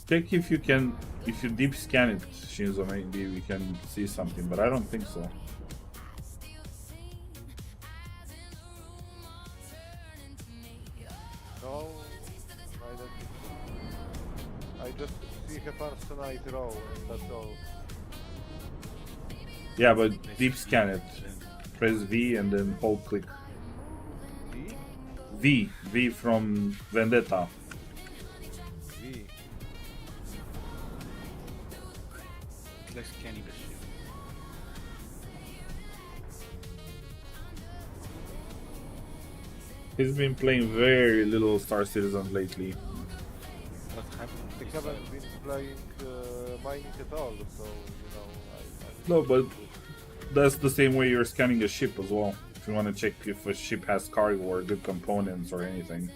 Check if you can, if you deep scan it, Shinzo, maybe we can see something, but I don't think so. No, I don't think so. I just see Hefasternite row and that's all. Yeah, but deep scan it. Press V and then hold click. V? V from Vendetta. V. Like scanning the ship. He's been playing very little Star Citizen lately. What happened? They haven't been playing mining at all, so you know. No, but that's the same way you're scanning a ship as well. If you want to check if a ship has cargo or good components or anything.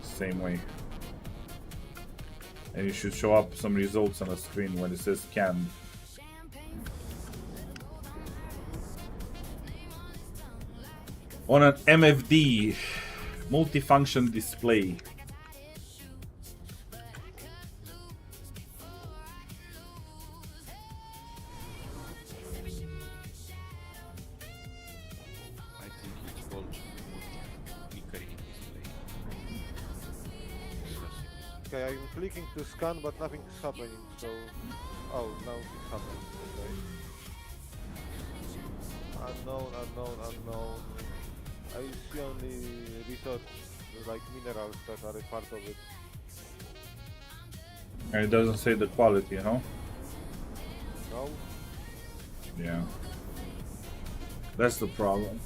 Same way. And you should show up some results on the screen when it says scanned. On an MFD, multifunction display. I think it's called flickering display. Okay, I'm clicking to scan, but nothing's happening. So, oh, now it's happening. Okay. Unknown. I see only resource like minerals that are a part of it. And it doesn't say the quality, huh? No? Yeah. That's the problem.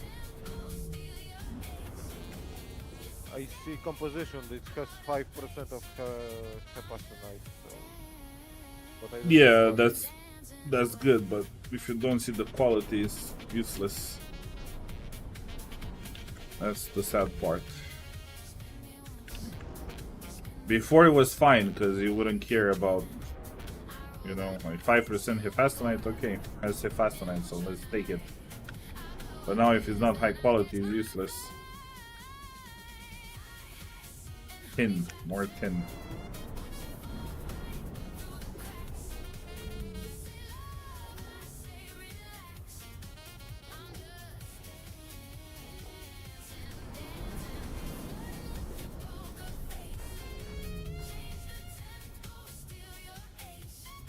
I see composition. It has 5% of Hefasternite. So, but I don't see Yeah, quality. that's good, but if you don't see the quality, it's useless. That's the sad part. Before it was fine because you wouldn't care about, you know, like 5% Hefasternite. Okay, has Hefasternite, so let's take it. But now, if it's not high quality, it's useless. Tin, more tin.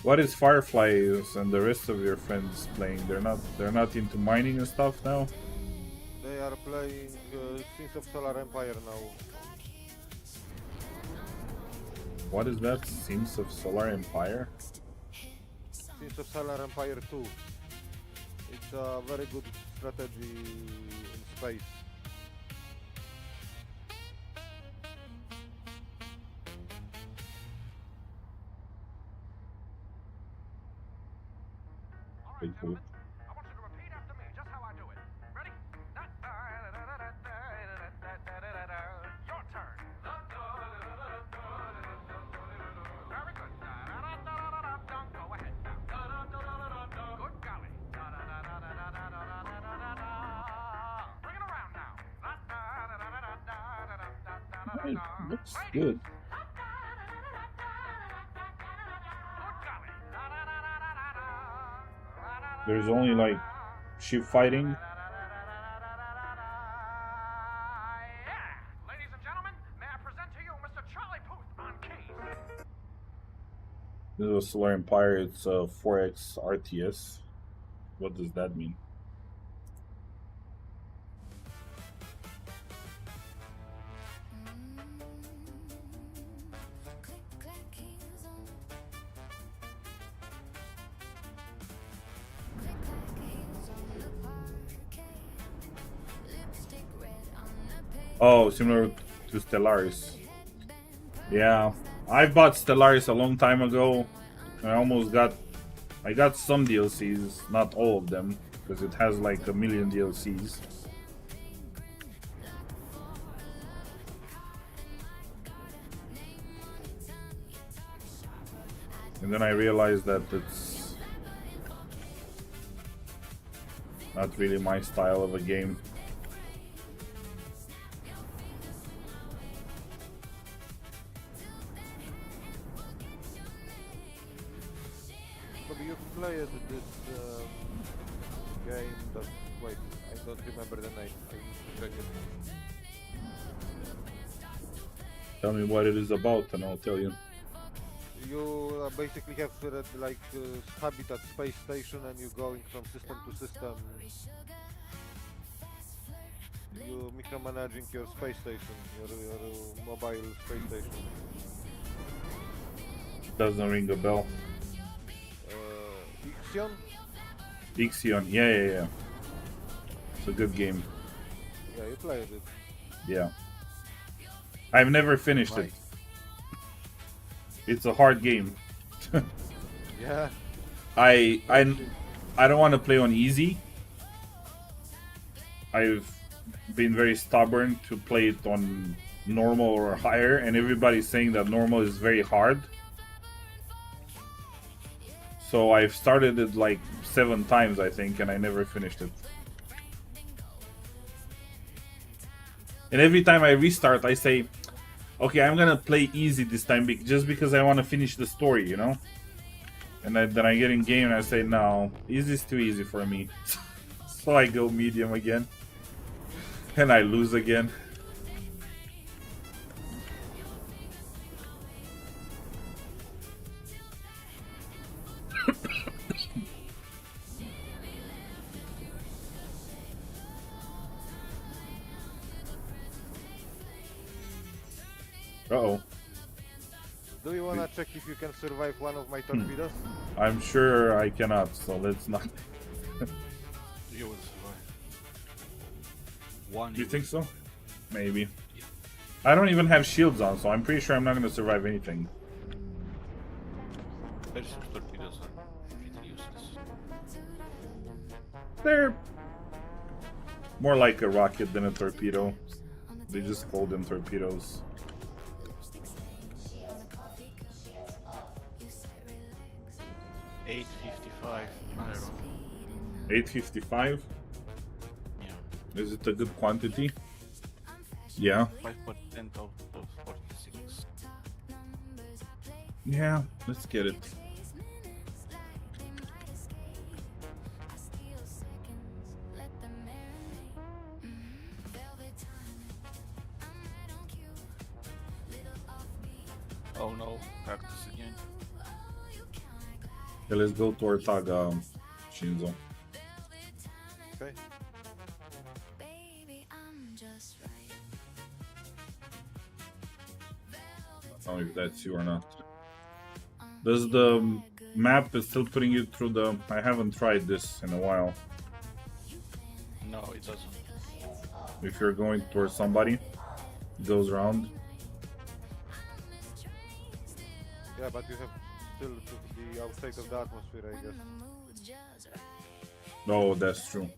What is Fireflies and the rest of your friends playing? They're not into mining and stuff now? They are playing Sins of Solar Empire now. What is that? Sims of Solar Empire? Sins of Solar Empire 2. It's a very good strategy in space. Pretty cool. I want you to repeat after me, just how I do it. Ready? Your turn. Very good. Go ahead now. Good golly. Bring it around now. It looks good. Good golly. There's only like ship fighting. Ladies and gentlemen, may I present to you Mr. Charlie Puth on keys? This is a Solar Empire. It's a 4X RTS. What does that mean? Oh, similar to Stellaris. Yeah, I bought Stellaris a long time ago. I I got some DLCs, not all of them, because it has like a million DLCs. And then I realized that it's not really my style of a game. But you played this game that, wait, I don't remember the name. I need to check it. Tell me what it is about and I'll tell you. You basically have like habitat space station and you're going from system to system. You micromanaging your space station, your mobile space station. Doesn't ring a bell. Ixion? Ixion, yeah. It's a good game. Yeah, you played it. Yeah. I've never finished it. It's a hard game. Yeah. I don't want to play on easy. I've been very stubborn to play it on normal or higher, and everybody's saying that normal is very hard. So I've started it like 7 times, I think, and I never finished it. And every time I restart, I say, okay, I'm gonna play easy this time just because I want to finish the story, you know? And then I get in game and I say, no, easy is too easy for me. So I go medium again. And I lose again. Uh-oh. Do you wanna check if you can survive one of my torpedoes? I'm sure I cannot, so let's not. You will survive. One. You think so? Maybe. I don't even have shields on, so I'm pretty sure I'm not gonna survive anything. Very some torpedoes are pretty useless. They're more like a rocket than a torpedo. They just call them torpedoes. 855. I don't know. 855? Yeah. Is it a good quantity? Yeah. 5% of 46. Yeah, let's get it. Oh no, practice again. Okay, let's go to Ortaga, Shinzo. Okay. I don't know if that's you or not. Does the map is still putting you through the... I haven't tried this in a while. No, it doesn't. If you're going towards somebody, it goes around. Yeah, but you have still to be outside of the atmosphere, I guess. No, that's true.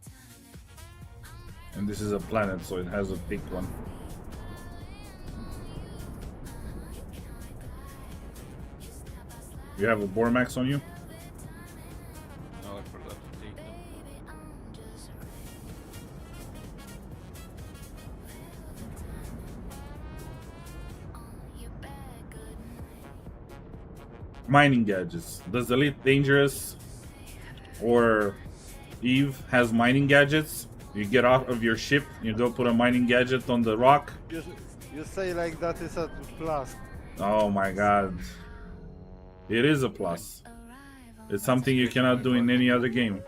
And this is a planet, so it has a big one. You have a Bormax on you? No, I forgot to take them. Mining gadgets. Does Elite Dangerous or Eve has mining gadgets? You get off of your ship, you go put a mining gadget on the rock. You say like that is a plus. Oh my god. It is a plus. It's something you cannot do in any other game.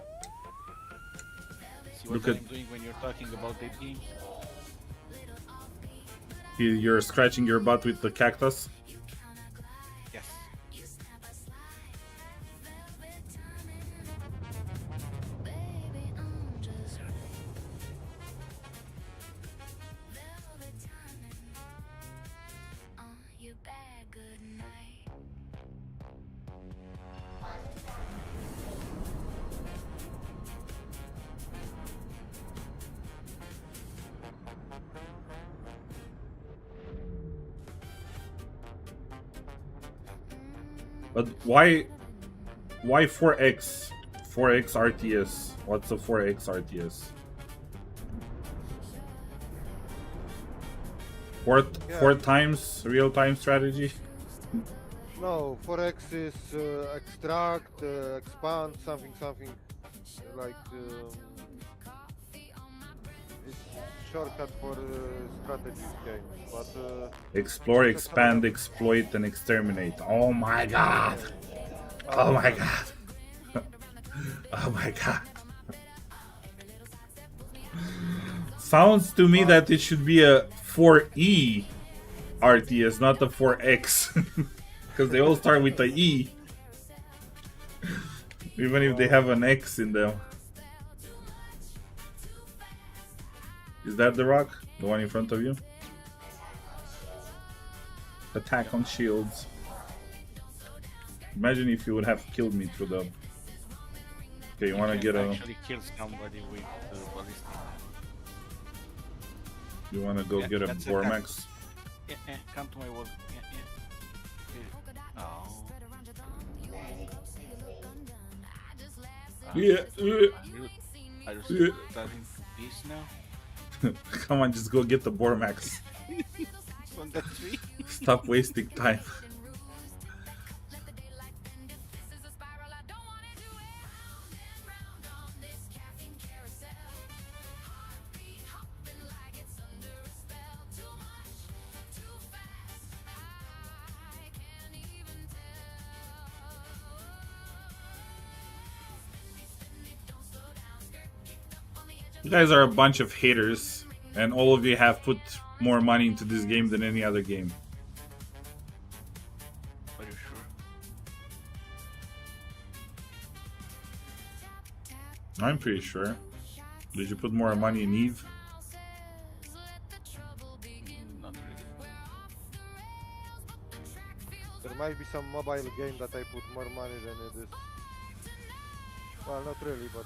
See what Look I'm at- doing when you're talking about that game? You're scratching your butt with the cactus. Yes. But why 4x? 4x RTS. What's a 4x RTS? Four times real-time strategy? No, 4x is extract, expand, something like it's shortcut for strategy games. But Explore, expand, exploit, and exterminate. Oh my god! Oh my god! Oh my god! Sounds to me that it should be a 4E RTS, not a 4X. Because they all start with a E. Even if they have an X in them. Is that the rock? The one in front of you? Attack on shields. Imagine if you would have killed me through the... Okay, you wanna get a... actually kill somebody with the ballistic. You wanna go get a that's Bormax? Yeah, come to my wall. Oh. Yeah. Are you starting this now? Come on, just go get the Bormax. It's on the tree. Stop wasting time. You guys are a bunch of haters, and all of you have put more money into this game than any other game. Are you sure? I'm pretty sure. Did you put more money in Eve? Not really. there might be some mobile game that I put more money than it is. Well, not really, but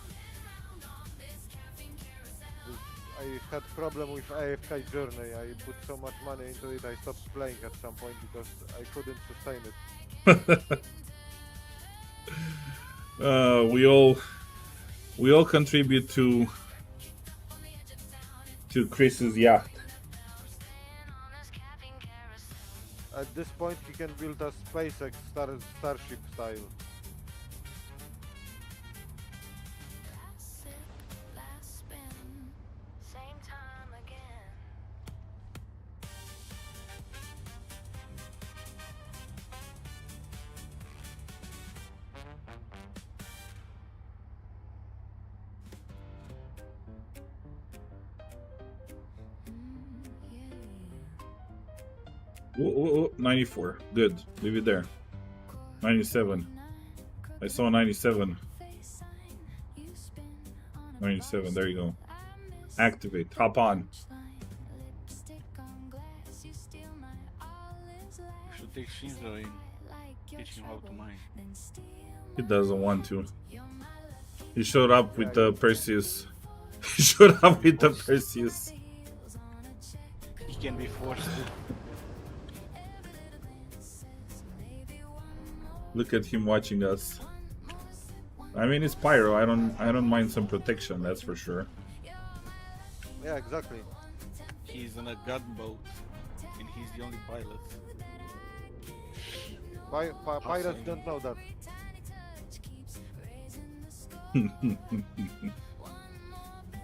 I had problem with AFK Journey. I put so much money into it, I stopped playing at some point because I couldn't sustain it. We all contribute to Chris's yacht. At this point, he can build a SpaceX Starship style. Oh, 94. Good. Leave it there. 97. I saw 97. 97. There you go. Activate. Hop on. You should take Shinzo and teach him how to mine. He doesn't want to. He showed up with the Perseus. He showed up with the Perseus. He can be forced to. Look at him watching us. I mean, it's Pyro. I don't mind some protection. That's for sure. Yeah, exactly. He's on a gunboat, and he's the only pilot. Pirates don't know that.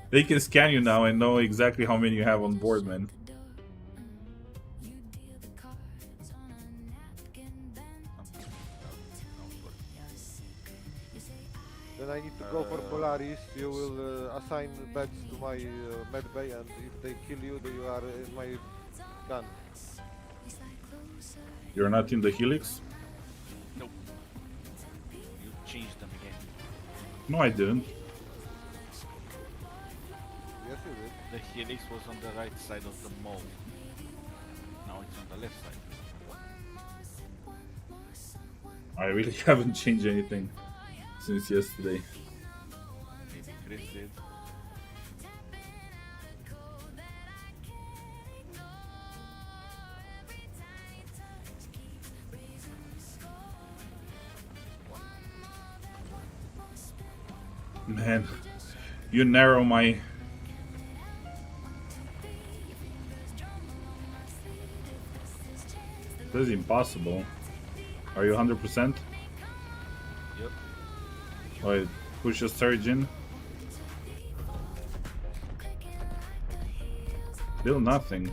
They can scan you now and know exactly how many you have on board, man. Then I need to go for Polaris. You will assign beds to my medbay, and if they kill you, you are in my gun. You're not in the Helix? Nope. You changed them again. No, I didn't. Yes, you did. The helix was on the right side of the mall. Now it's on the left side. I really haven't changed anything since yesterday. Maybe Chris did. Man, you narrow my... This is impossible. Are you 100%? Yep. Alright, push a surge in. Still nothing.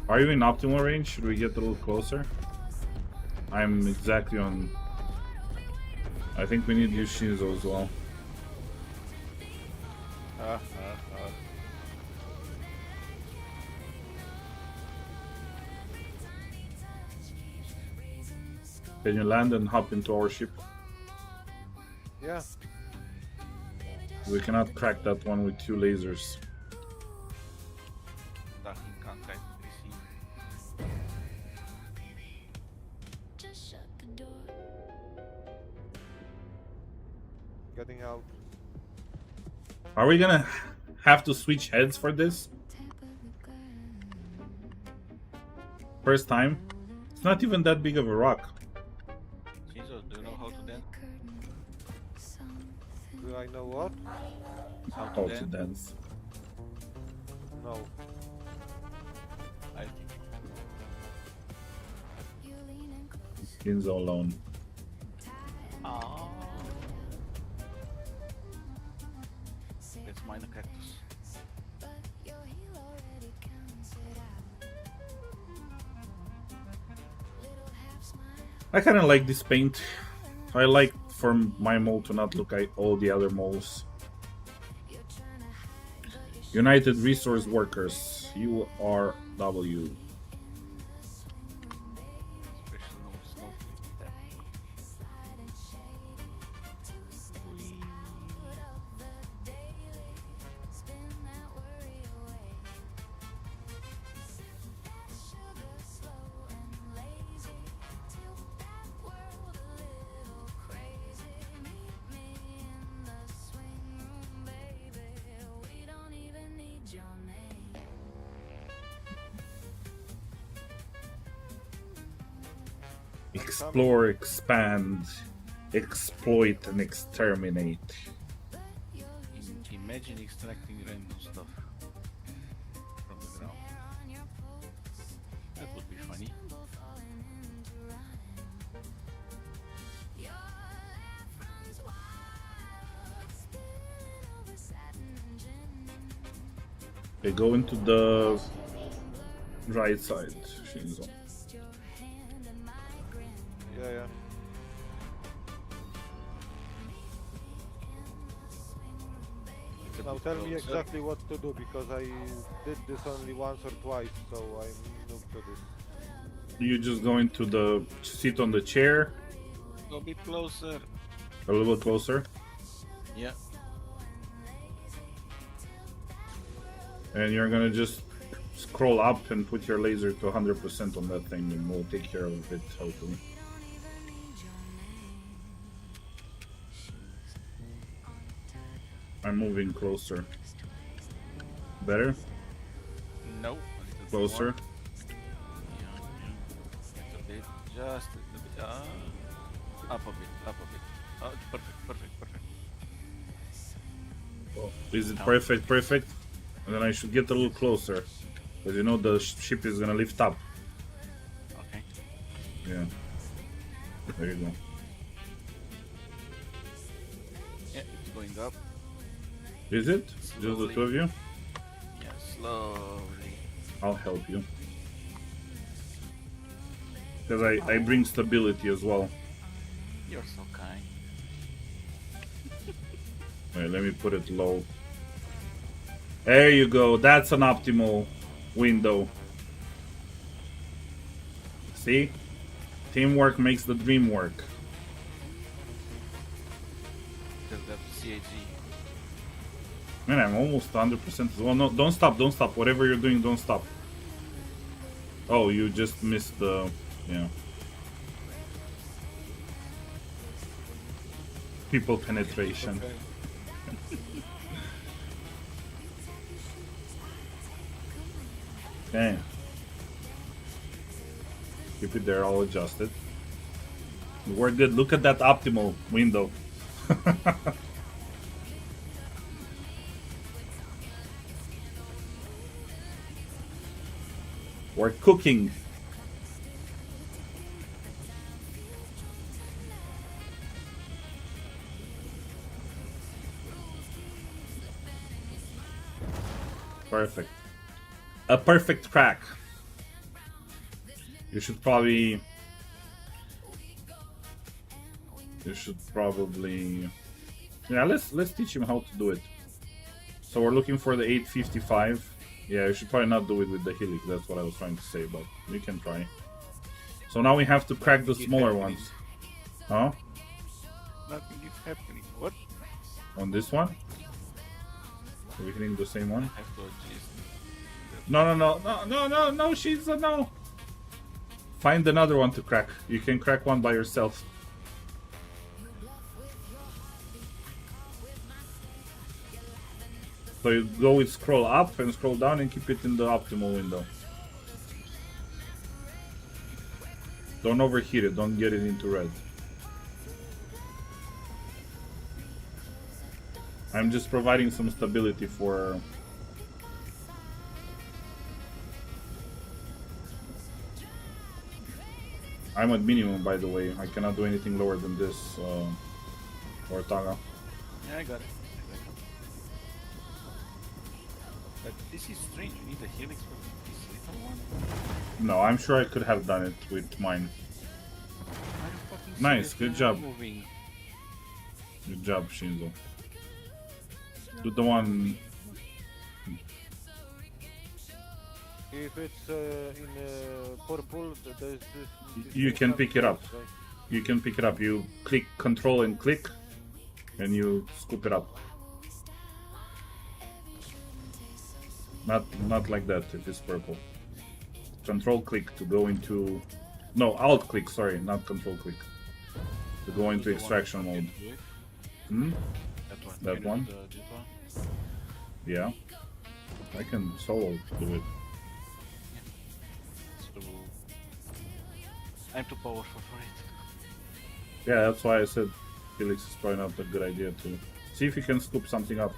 Are you in optimal range? Should we get a little closer? I'm exactly on... I think we need Yoshizo as well. Can you land and hop into our ship? Yeah. We cannot crack that one with 2 lasers. Stuck in contact with receiver. Just shut the door. Getting out. Are we gonna have to switch heads for this? First time? It's not even that big of a rock. Jesus, do you know how to dance? Do I know what? How How to to dance? dance. No. I think. Ginzo alone. Oh. Let's mine a cactus. I kinda like this paint. I like for my mole to not look like all the other moles. United Resource Workers, URW. Special note, snow. Explore, expand, exploit, and exterminate. Imagine extracting random stuff from the ground. That would be funny. They go into the right side, Shinzo. Yeah. Now tell me exactly what to do, because I did this only once or twice, so I'm noob to this. You just go into the sit on the chair, Go a bit closer. a little bit closer, Yeah. and you're gonna just scroll up and put your laser to 100% on that thing, and we'll take care of it hopefully. I'm moving closer. Better? No. A little Closer? More. Yeah. A bit. Just a little bit. Up a bit. Up a bit. Oh, perfect. Is it perfect? And then I should get a little closer. Because you know the ship is gonna lift up. Okay. Yeah. There you go. Yeah, it's going up. Is it? Just the Slowly. two of you? Yeah, slowly. I'll help you. Because I bring stability as well. You're so kind. Wait, let me put it low. There you go. That's an optimal window. See? Teamwork makes the dream work. Because that's CAG. Man, I'm almost 100% as well. No, don't stop. Whatever you're doing, don't stop. Oh, you just missed the... yeah. People penetration. Okay. Keep it there all adjusted. We're good. Look at that optimal window. We're cooking. Perfect. A perfect crack. You should probably... Yeah, let's teach him how to do it. So we're looking for the 855. Yeah, you should probably not do it with the Helix. That's what I was trying to say, but we can try. So now we have to crack the smaller ones. Huh? Nothing is happening. What? On this one? Are we hitting the same one? I have to adjust. No, she's a no. Find another one to crack. You can crack one by yourself. So you go with scroll up and scroll down and keep it in the optimal window. Don't overheat it, don't get it into red. I'm just providing some stability for... I'm at minimum, by the way. I cannot do anything lower than this, Ortaga. Yeah, I got it. But this is strange. You need a helix for this little one? No, I'm sure I could have done it with mine. Nice, good job. Moving. Good job, Shinzo. Do the one... If it's in purple, there's this... You can pick it up. Right? You can pick it up. You click control and click, and you scoop it up. Not like that if it's purple. Control click to go into... No, alt click, sorry, not control click. To go into extraction mode. Hmm? That one? Yeah. I can solo do it. So I'm too powerful for it. Yeah, that's why I said Helix is probably not a good idea to... See if you can scoop something up.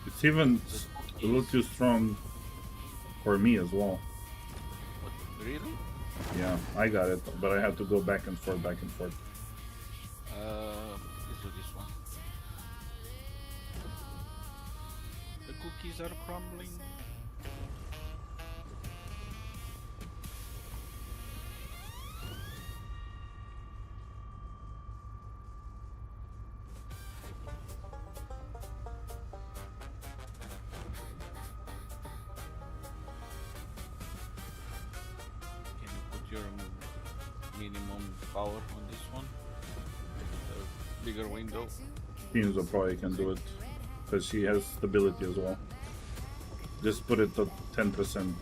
It's even a little too strong for me as well. What, really? Yeah, I got it, but I have to go back and forth, back and forth. Let's do this one. The cookies are crumbling. Can you put your minimum power on this one? A bigger window. Shinzo probably can do it, because she has stability as well. Just put it at 10%.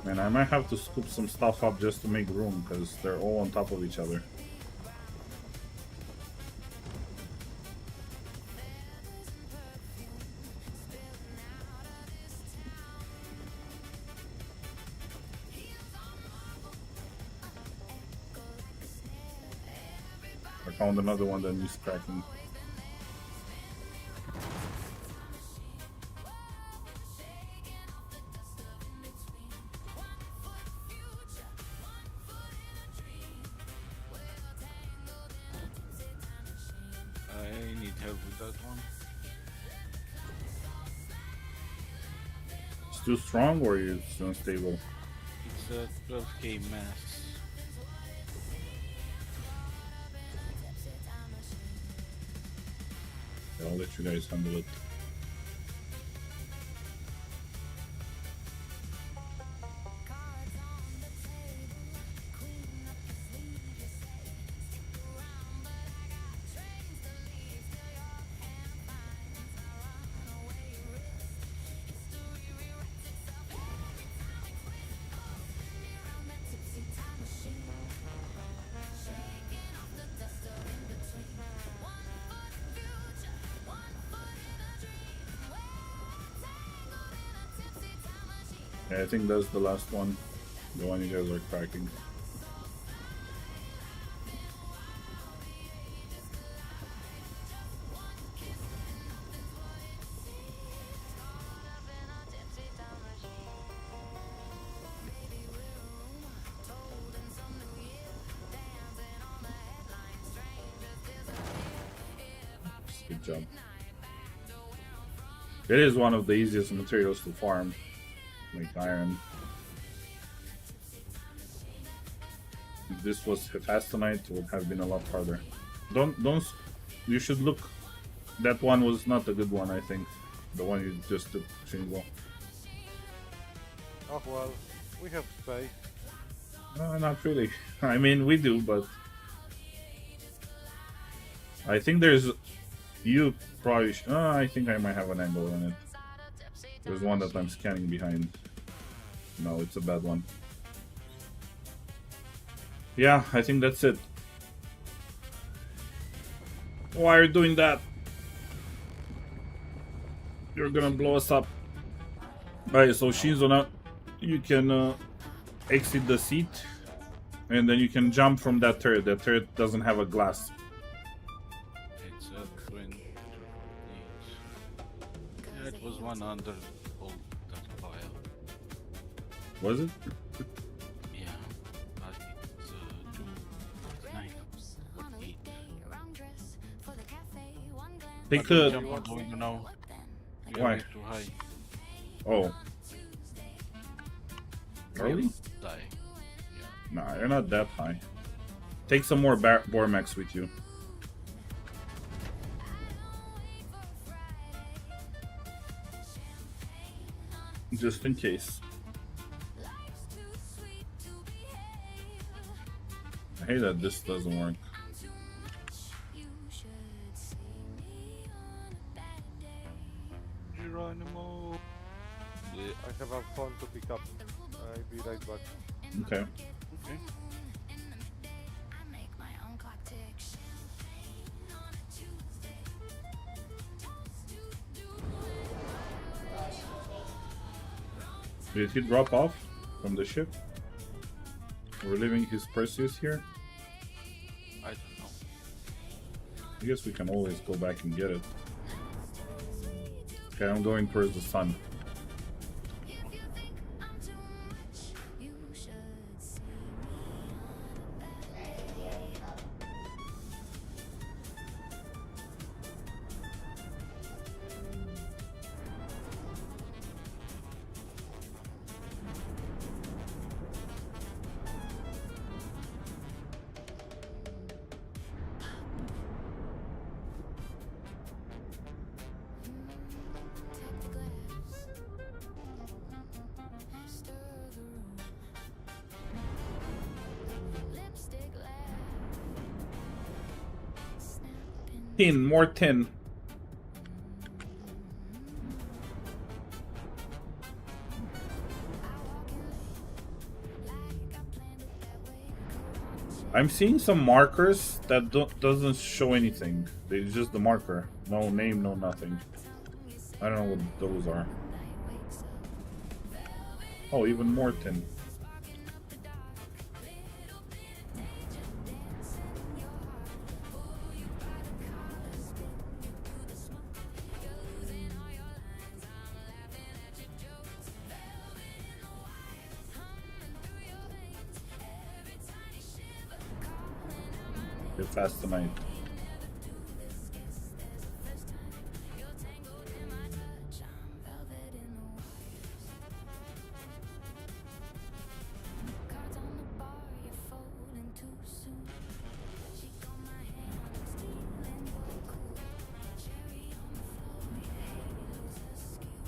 And I might have to scoop some stuff up just to make room, because they're all on top of each other. I found another one that needs cracking. I need help with that one. It's too strong or it's unstable? It's a 12k mass. I'll let you guys handle it. Yeah, I think that's the last one. The one you guys are cracking. Good job. It is one of the easiest materials to farm, like iron. If this was Hephaestonite, it would have been a lot harder. Don't. You should look. That one was not a good one, I think. The one you just took, Shingo. Oh well, we have space. Not really. I mean, we do, but I think there's. You probably. I think I might have an angle on it. There's one that I'm scanning behind. No, it's a bad one. Yeah, I think that's it. Why are you doing that? You're gonna blow us up. Alright, so Shinzo, now you can exit the seat, and then you can jump from that turret. That turret doesn't have a glass. It's a 20. Yeah, it was one under all that pile. Was it? Yeah, but it's 2, 9, 8. Take Don't a. jump on the window now. You're Why? way too high. Oh. Are we? Die. Nah, you're not that high. Take some more Bormax with you. Just in case. I hate that this doesn't work. Geronimo. I have a phone to pick up. I'll be right back. Okay. Okay. Did he drop off from the ship? We're leaving his Perseus here? I don't know. I guess we can always go back and get it. Okay, I'm going towards the sun. Tin, more tin. I'm seeing some markers that doesn't show anything. It's just the marker. No name, no nothing. I don't know what those are. Oh, even more tin. Get fast tonight.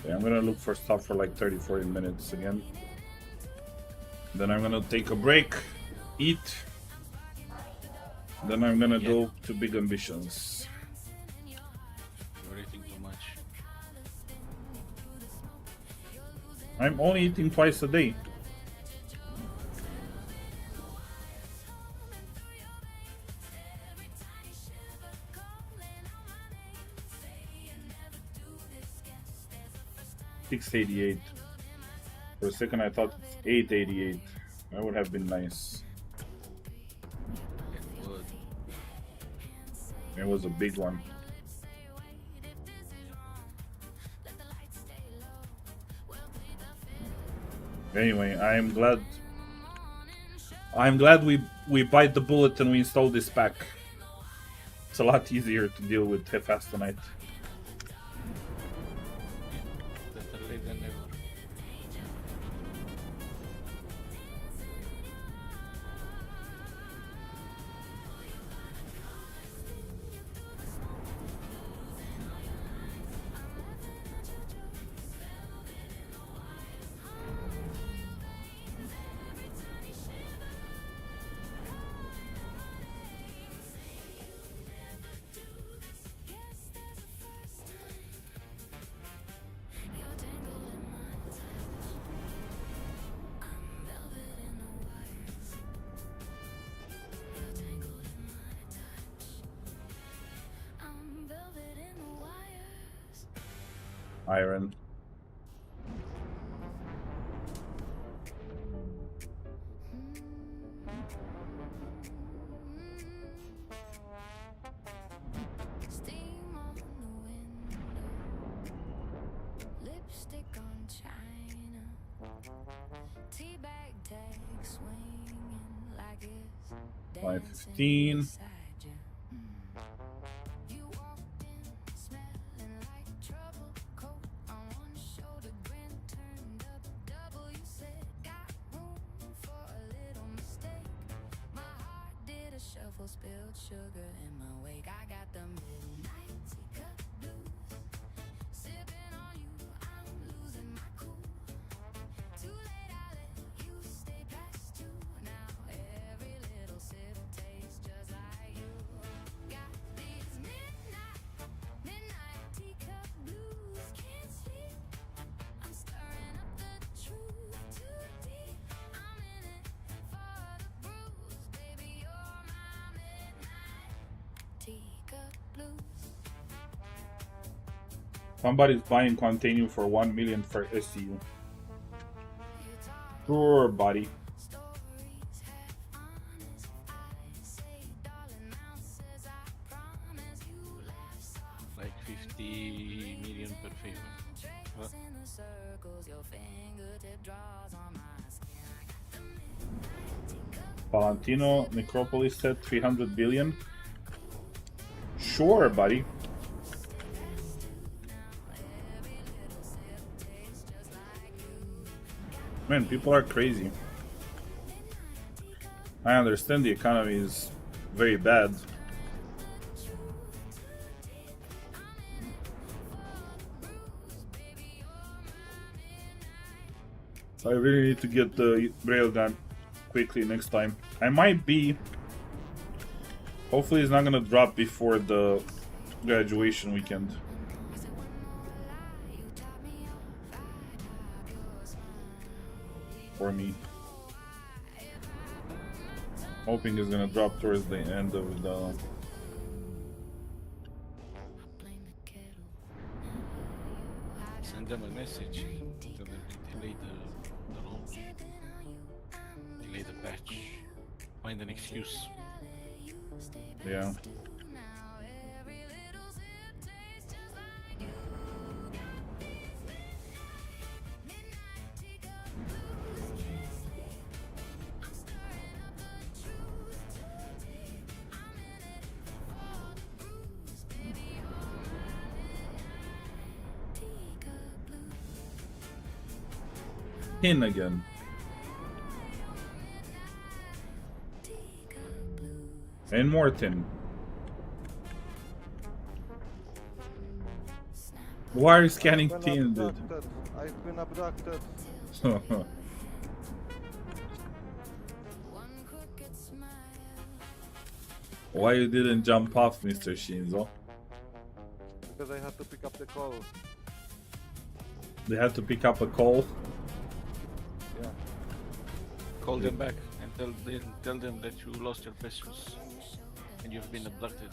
Okay, I'm gonna look for stuff for like 30-40 minutes again. Then I'm gonna take a break, eat. Then I'm gonna go to Big Ambitions. You're eating too much. I'm only eating twice a day. $6.88 For a second, I thought it's 888. That would have been nice. It would. It was a big one. Anyway, I'm glad we bite the bullet and we install this pack. It's a lot easier to deal with fast tonight. Better late than never. Iron. Steam on the window, lipstick on china, teabag tag swinging like it's dancing 5:15. inside you. You walked in smelling like trouble, coat on one shoulder, grin turned up double. You said got room for a little mistake. My heart did a shuffle, spilled sugar in my wake. I got the midnight teacup blues, sipping on you, I'm losing my cool. Too late, I let you stay past two. Now every little sip tastes just like you. Got these midnight teacup blues, can't sleep. I'm stirring up the truth too deep. I'm in it for the bruise, baby. You're my midnight teacup blues. Somebody's buying Continue for 1 million for SCU. Sure, buddy. Stories have honest eyes, say darling now says I promise you laugh soft. Like 50 million per favor. What? In the circles your fingertip draws on my skin. I got the midnight teacup. Valentino Necropolis said 300 billion. Sure, buddy. Man, people are crazy. I understand the economy is very bad. I really need to get the railgun quickly next time. I might be. Hopefully it's not gonna drop before the graduation weekend. For me. Hoping it's gonna drop towards the end of the... Send them a message. Tell them to delay the launch. Delay the patch. Find an excuse. Yeah. Tin again. And more tin. Why are you scanning tin, dude? I've been abducted. Why you didn't jump off, Mr. Shinzo? Because I had to pick up the call. They had to pick up a call. Yeah. Call them back and tell them that you lost your precious and you've been abducted.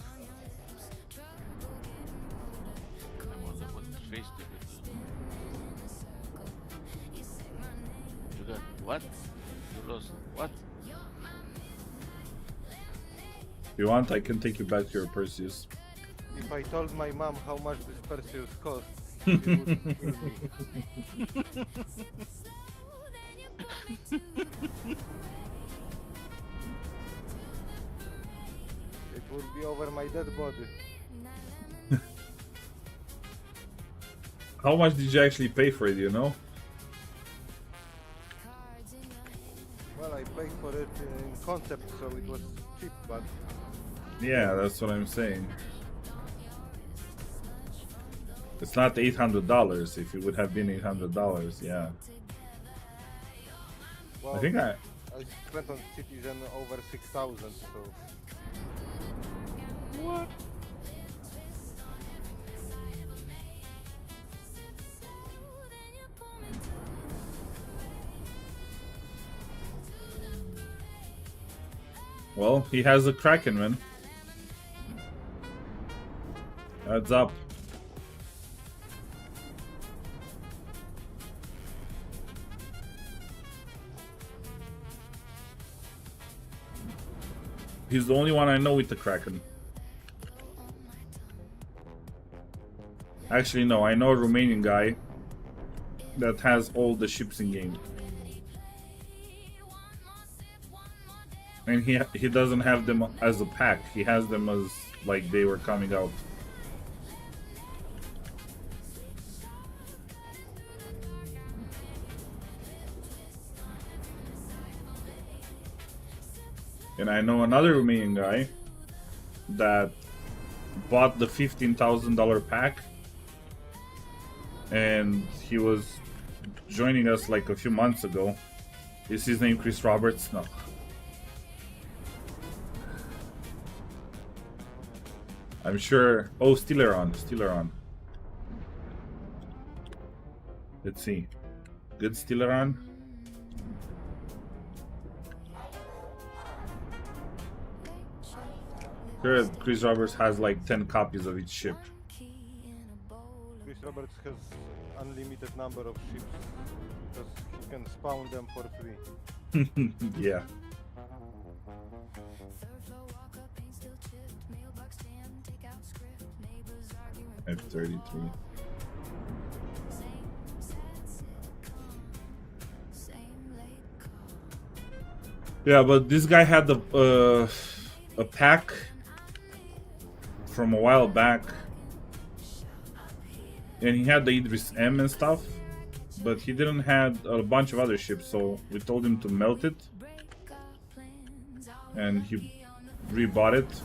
I wonder what face they would do. god, what? You lost what? If you want, I can take you back to your Perseus. If I told my mom how much this Perseus cost, she would kill me. It will be over my dead body. How much did you actually pay for it, you know? Well, I paid for it in concept, so it was cheap, but Yeah, that's what I'm saying. It's not $800. If it would have been $800, yeah. well, I think I spent on Citizen over 6,000, so what? Well, he has a Kraken, man. Heads up. He's the only one I know with the Kraken. Actually, no, I know a Romanian guy that has all the ships in game. And he doesn't have them as a pack. He has them as like they were coming out. And I know another Romanian guy that bought the $15,000 pack, and he was joining us like a few months ago. Is his name Chris Roberts? No. I'm sure. Oh, Steeleron. Let's see. Good Steeleron. Sure, Chris Roberts has like 10 copies of each ship. Chris Roberts has unlimited number of ships because he can spawn them for free. Yeah. F-33. Yeah, but this guy had a pack from a while back, and he had the Idris M and stuff, but he didn't have a bunch of other ships, so we told him to melt it, and he rebought it.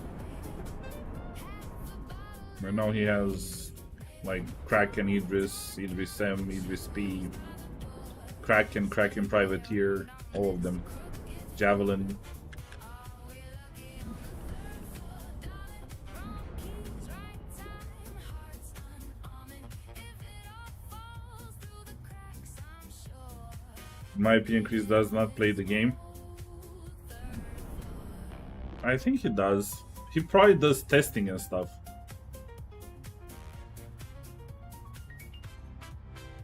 Right now he has like Kraken, Idris M, Idris P, Kraken Privateer, all of them, Javelin. In my opinion, Chris does not play the game. I think he does. He probably does testing and stuff.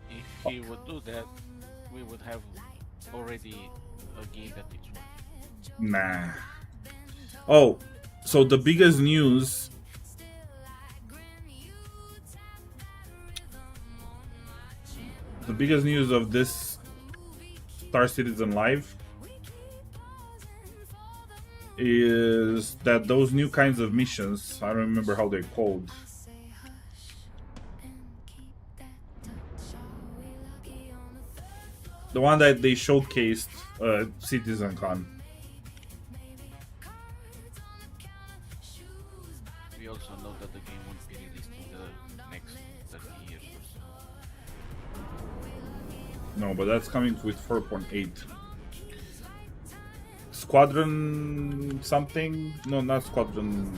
If he would do that, we would have already a game that it's working. Nah. Oh, so the biggest news. The biggest news of this Star Citizen Live is that those new kinds of missions, I don't remember how they're called. The one that they showcased Citizen Con. We also know that the game won't be released in the next 30 years or so. No, but that's coming with 4.8. Squadron something? No, not Squadron.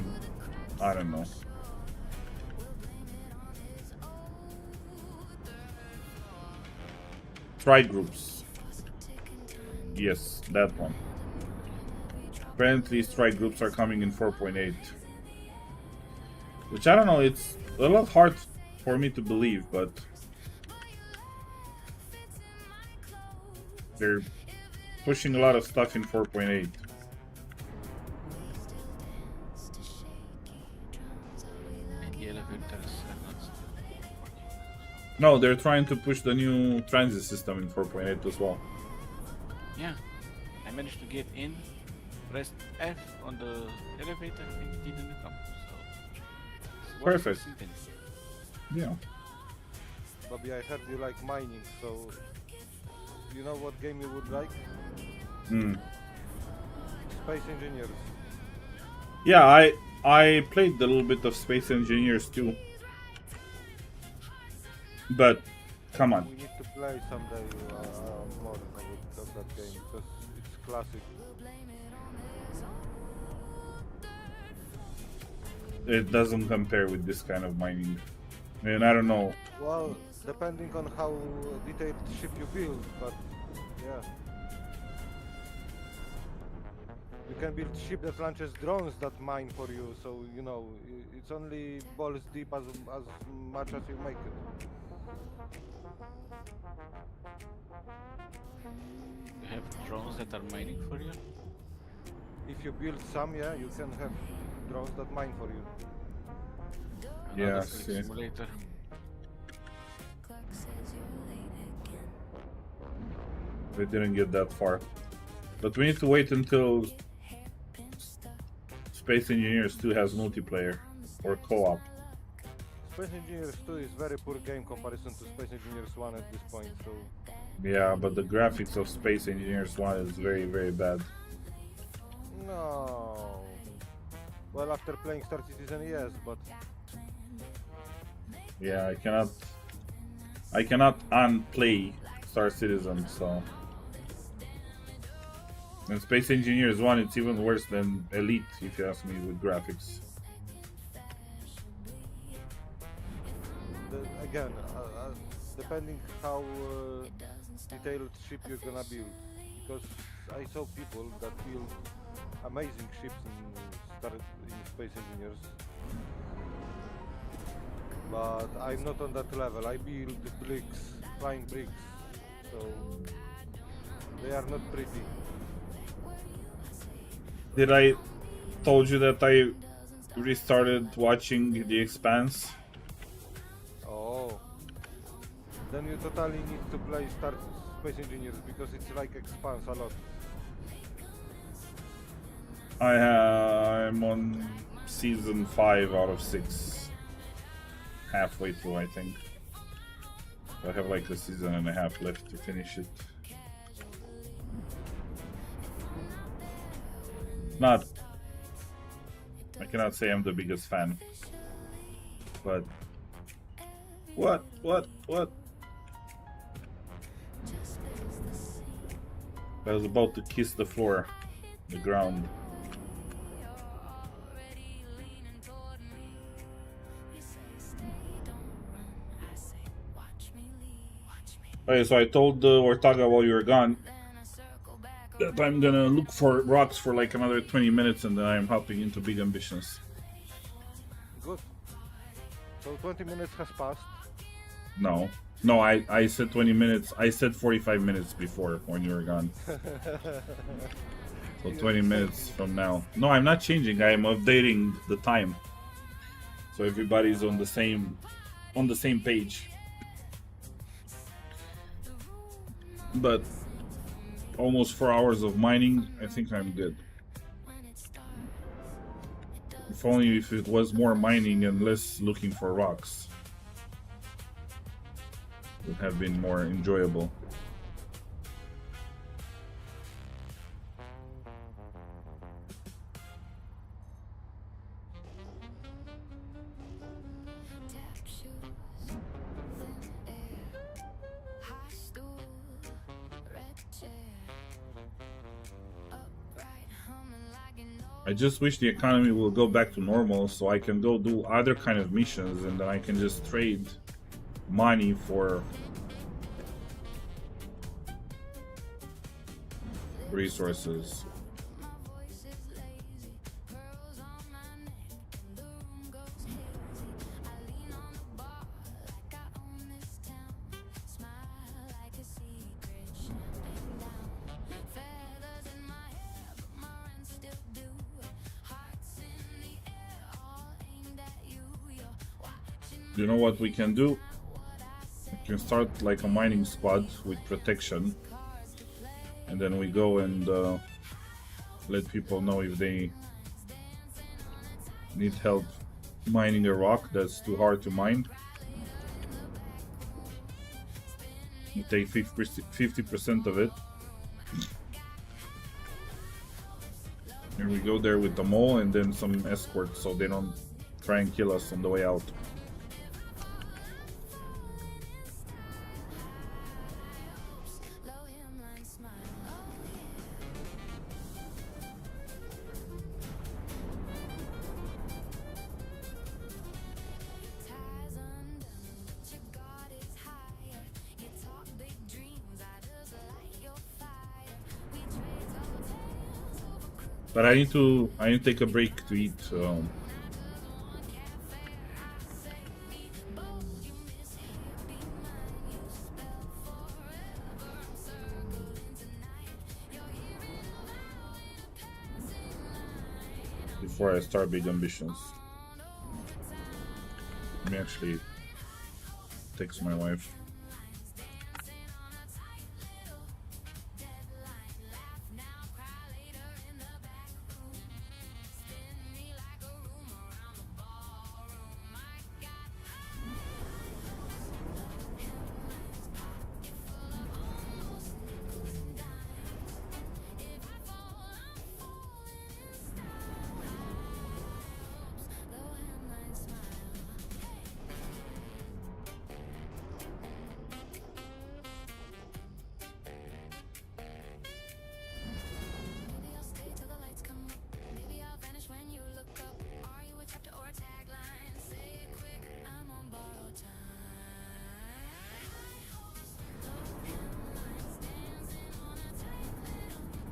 I don't know. Strike groups. Yes, that one. Apparently, strike groups are coming in 4.8. Which I don't know, it's a little hard for me to believe, but they're pushing a lot of stuff in 4.8. And the elevators are not. No, they're trying to push the new transit system in 4.8 as well. Yeah, I managed to get in, pressed F on the elevator, and it didn't come. So it's worth Perfect. considering. Yeah. Bobby, I heard you like mining, so you know what game you would like? Hmm. Space Engineers. Yeah, I played a little bit of Space Engineers too. But come on. We need to play someday more of that game because it's classic. It doesn't compare with this kind of mining. And I don't know. Well, depending on how detailed ship you build, but yeah. You can build ship that launches drones that mine for you, so you know it's only balls deep as much as you make it. You have drones that are mining for you. If you build some, yeah, you can have drones that mine for you. Another Yeah, flight see. simulator. We didn't get that far. But we need to wait until Space Engineers 2 has multiplayer or co-op. Space Engineers 2 is very poor game comparison to Space Engineers 1 at this point, so Yeah, but the graphics of Space Engineers 1 is very, very bad. no. Well, after playing Star Citizen, yes, but Yeah, I cannot unplay Star Citizen, so. And Space Engineers 1, it's even worse than Elite, if you ask me, with graphics. again, depending how detailed ship you're gonna build, because I saw people that build amazing ships in Space Engineers, but I'm not on that level. I build bricks, flying bricks, so they are not pretty. Did I told you that I restarted watching The Expanse? Oh, then you totally need to play Space Engineers because it's like expands a lot. I'm on season 5 out of 6. Halfway through, I think. I have like a season and a half left to finish it. Not. I cannot say I'm the biggest fan. But. What? I was about to kiss the floor, the ground. Okay, so I told Ortaga while you were gone that I'm gonna look for rocks for like another 20 minutes and then I'm hopping into Big Ambitions. Good. So 20 minutes has passed. No, I said 20 minutes. I said 45 minutes before when you were gone. So 20 minutes from now. No, I'm not changing. I am updating the time, so everybody's on the same page. But almost 4 hours of mining, I think I'm good. If only if it was more mining and less looking for rocks, it would have been more enjoyable. I just wish the economy will go back to normal so I can go do other kind of missions and then I can just trade money for resources. You know what we can do? We can start like a mining squad with protection, and then we go and let people know if they need help mining a rock that's too hard to mine. You take 50% of it. And we go there with the mole and then some escorts so they don't try and kill us on the way out. But I need to take a break to eat. Before I start big ambitions. Let me actually text my wife.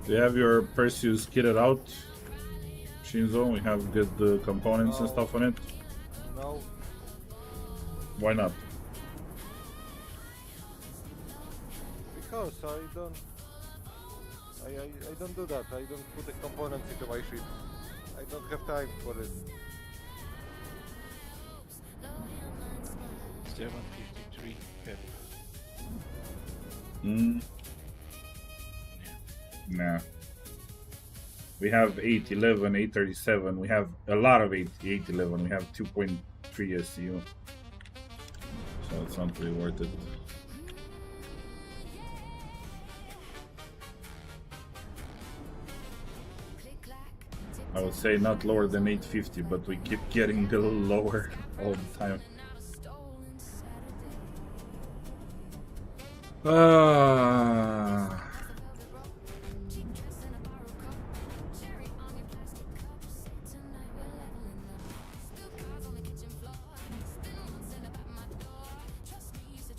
Do you have your Perseus kitted out, Shinzo? We have good components and stuff on it. No. Why not? Because I don't do that. I don't put the components into my ship. I don't have time for it. 753 heavy. Nah. We have 811, 837. We have a lot of 811. We have 2.3 SCU. So it's not really worth it. I would say not lower than 850, but we keep getting a little lower all the time.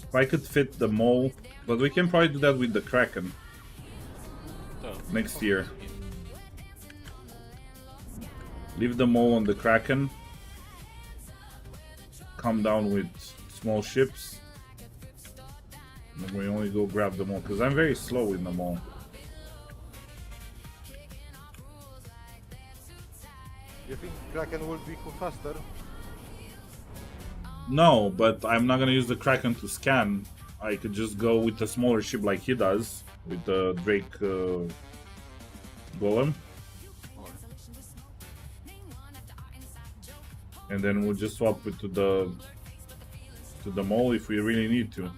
If I could fit the mole, but we can probably do that with the Kraken next year. Leave the mole on the Kraken, come down with small ships, and we only go grab the mole, because I'm very slow with the mole. You think Kraken will be faster? No, but I'm not gonna use the Kraken to scan. I could just go with a smaller ship like he does, with the Drake Golem. And then we'll just swap it to the mole if we really need to.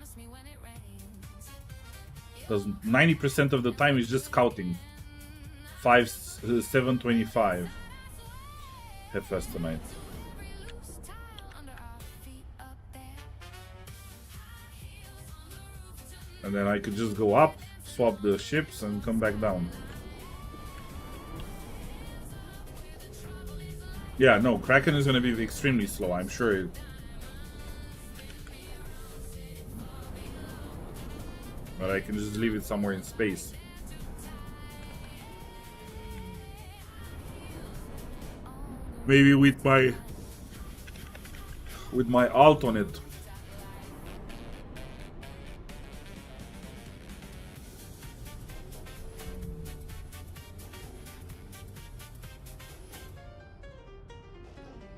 Because 90% of the time is just scouting. 725 Hephaestonite. And then I could just go up, swap the ships, and come back down. Yeah, no, Kraken is gonna be extremely slow, I'm sure. But I can just leave it somewhere in space. Maybe with my alt on it.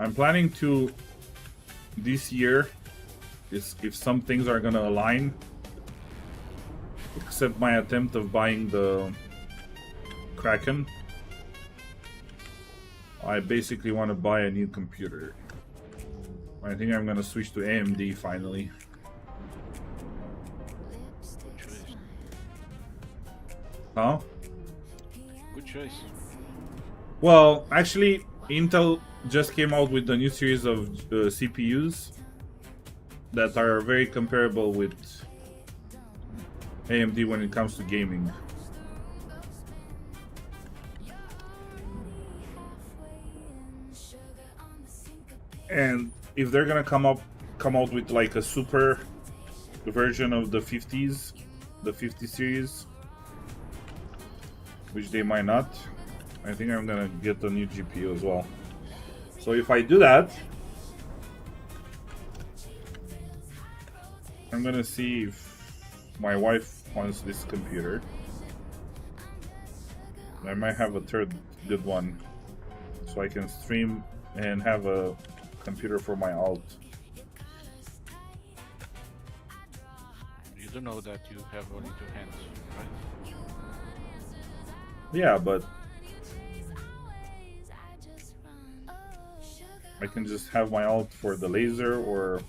I'm planning to, this year, is if some things are gonna align. Except my attempt of buying the Kraken. I basically want to buy a new computer. I think I'm gonna switch to AMD finally. Good choice. Huh? Good choice. Well, actually, Intel just came out with the new series of CPUs that are very comparable with AMD when it comes to gaming. And if they're gonna come out with like a super version of the 50s, the 50 series, which they might not, I think I'm gonna get the new GPU as well. So if I do that, I'm gonna see if my wife wants this computer. I might have a third good one, so I can stream and have a computer for my alt. You don't know that you have only 2 hands, right? Yeah, but I can just have my alt for the laser, or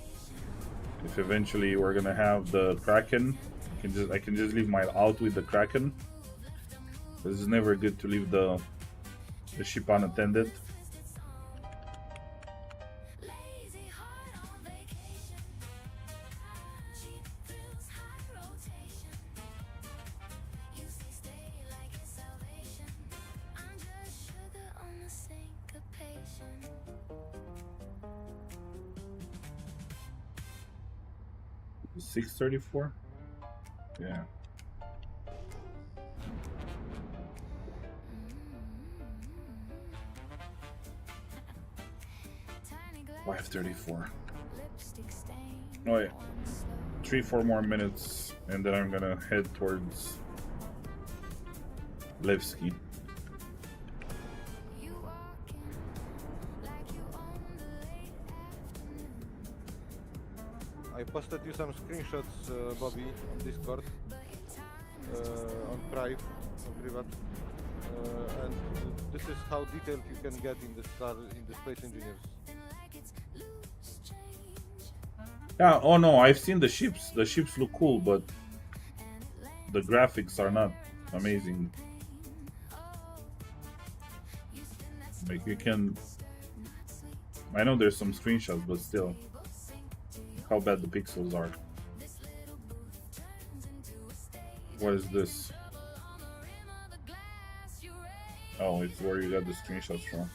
if eventually we're gonna have the Kraken, I can just leave my alt with the Kraken. This is never good to leave the ship unattended. $634? Yeah. $534. Oh yeah. 3-4 more minutes and then I'm gonna head towards Levski. I posted you some screenshots, Bobby, on Discord, on Prive, on Privat, and this is how detailed you can get in the Space Engineers. Yeah, oh no, I've seen the ships. The ships look cool, but the graphics are not amazing. Like you can... I know there's some screenshots, but still. How bad the pixels are. What is this? Oh, it's where you got the screenshots from.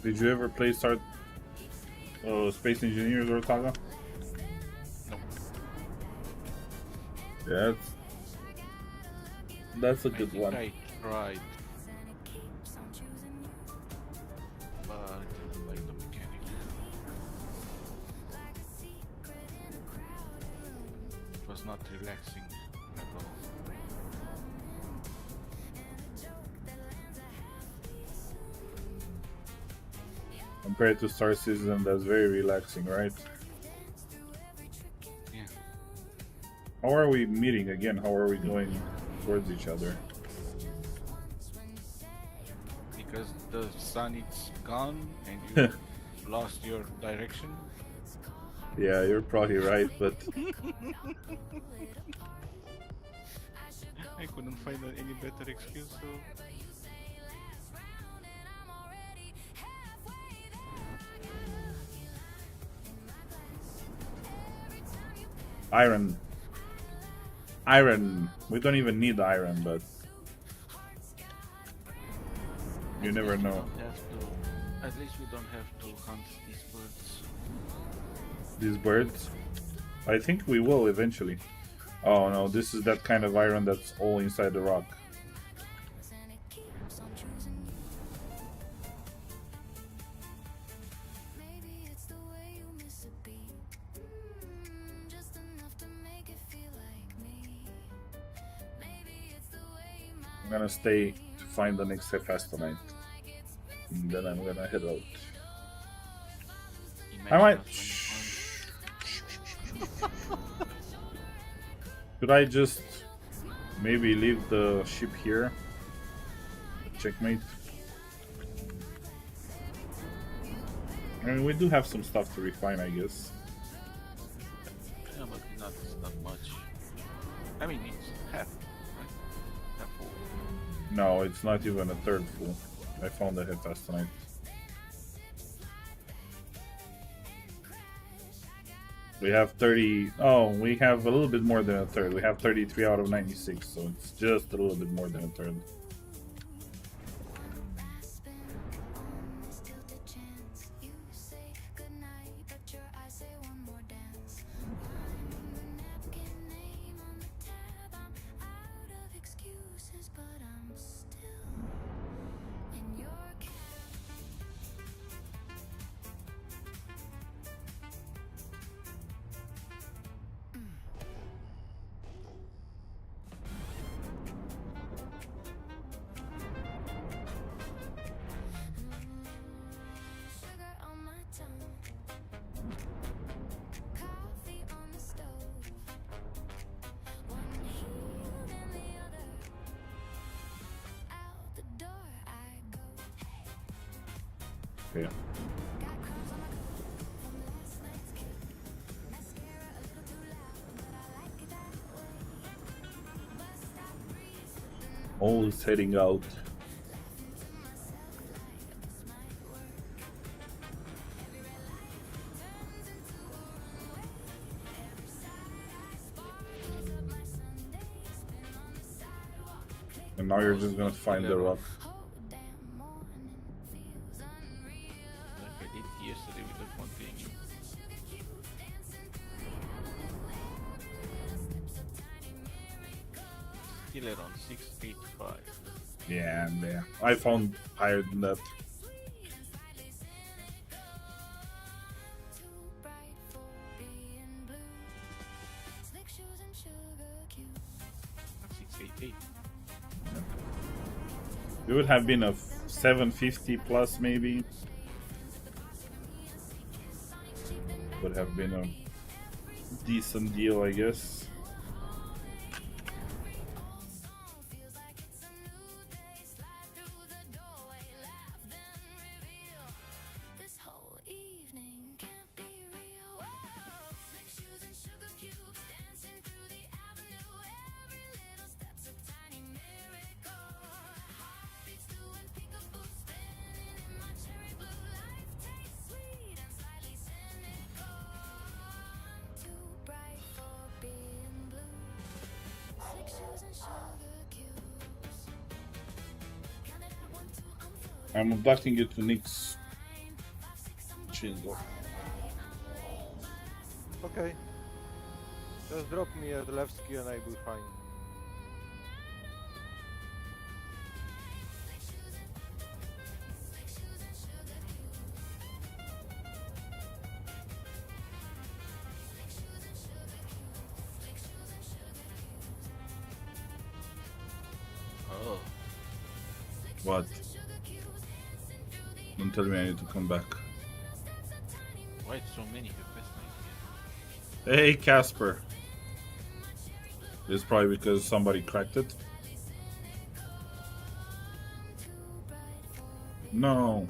Did you ever play Space Engineers, Ortaga? No. Yeah, that's a good I think one. I tried, but I didn't like the mechanic. It was not relaxing at all. Compared to Star Citizen, that's very relaxing, right? Yeah. How are we meeting again? How are we going towards each other? Because the sun is gone and you lost your direction. Yeah, you're probably right, but I couldn't find any better excuse, so iron. We don't even need iron, but you never know. At least we don't have to hunt these birds. These birds? I think we will eventually. Oh no, this is that kind of iron that's all inside the rock. I'm gonna stay to find the next fast tonight. And then I'm gonna head out. I might. Could I just maybe leave the ship here? Checkmate. I mean, we do have some stuff to refine, I guess. Yeah, but not much. I mean, it's half, right? Half full. No, it's not even a third full. I found the head fast tonight. We have 30. Oh, we have a little bit more than a third. We have 33 out of 96, so it's just a little bit more than a third. Okay. All is heading out. And now you're just gonna find the rock. Like I did yesterday with that one thing. Still around 685. Yeah, and I found higher than that. Not 688. It would have been a 750 plus, maybe. Would have been a decent deal, I guess. I'm abducting you to Nick's chisel. Okay. Just drop me at Lewski and I will find. Oh, What? Don't tell me I need to come back. why so many requests here? Hey, Casper. It's probably because somebody cracked it. No.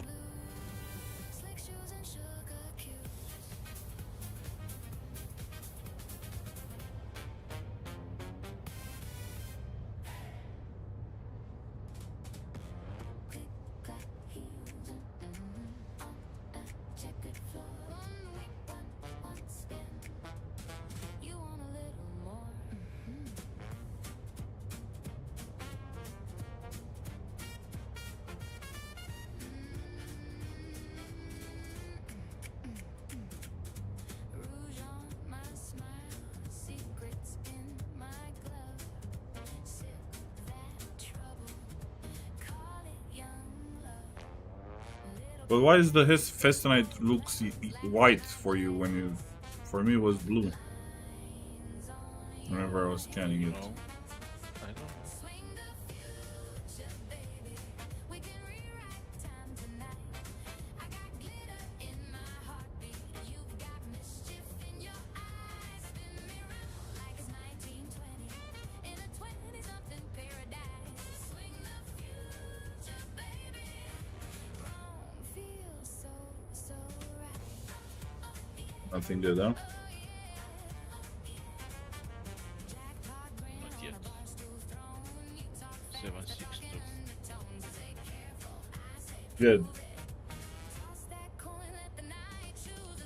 But why is the his Festonite looks white for you when you... For me it was blue. Whenever I was scanning it. No, I don't know. Nothing good, huh? Not yet. 762. Good.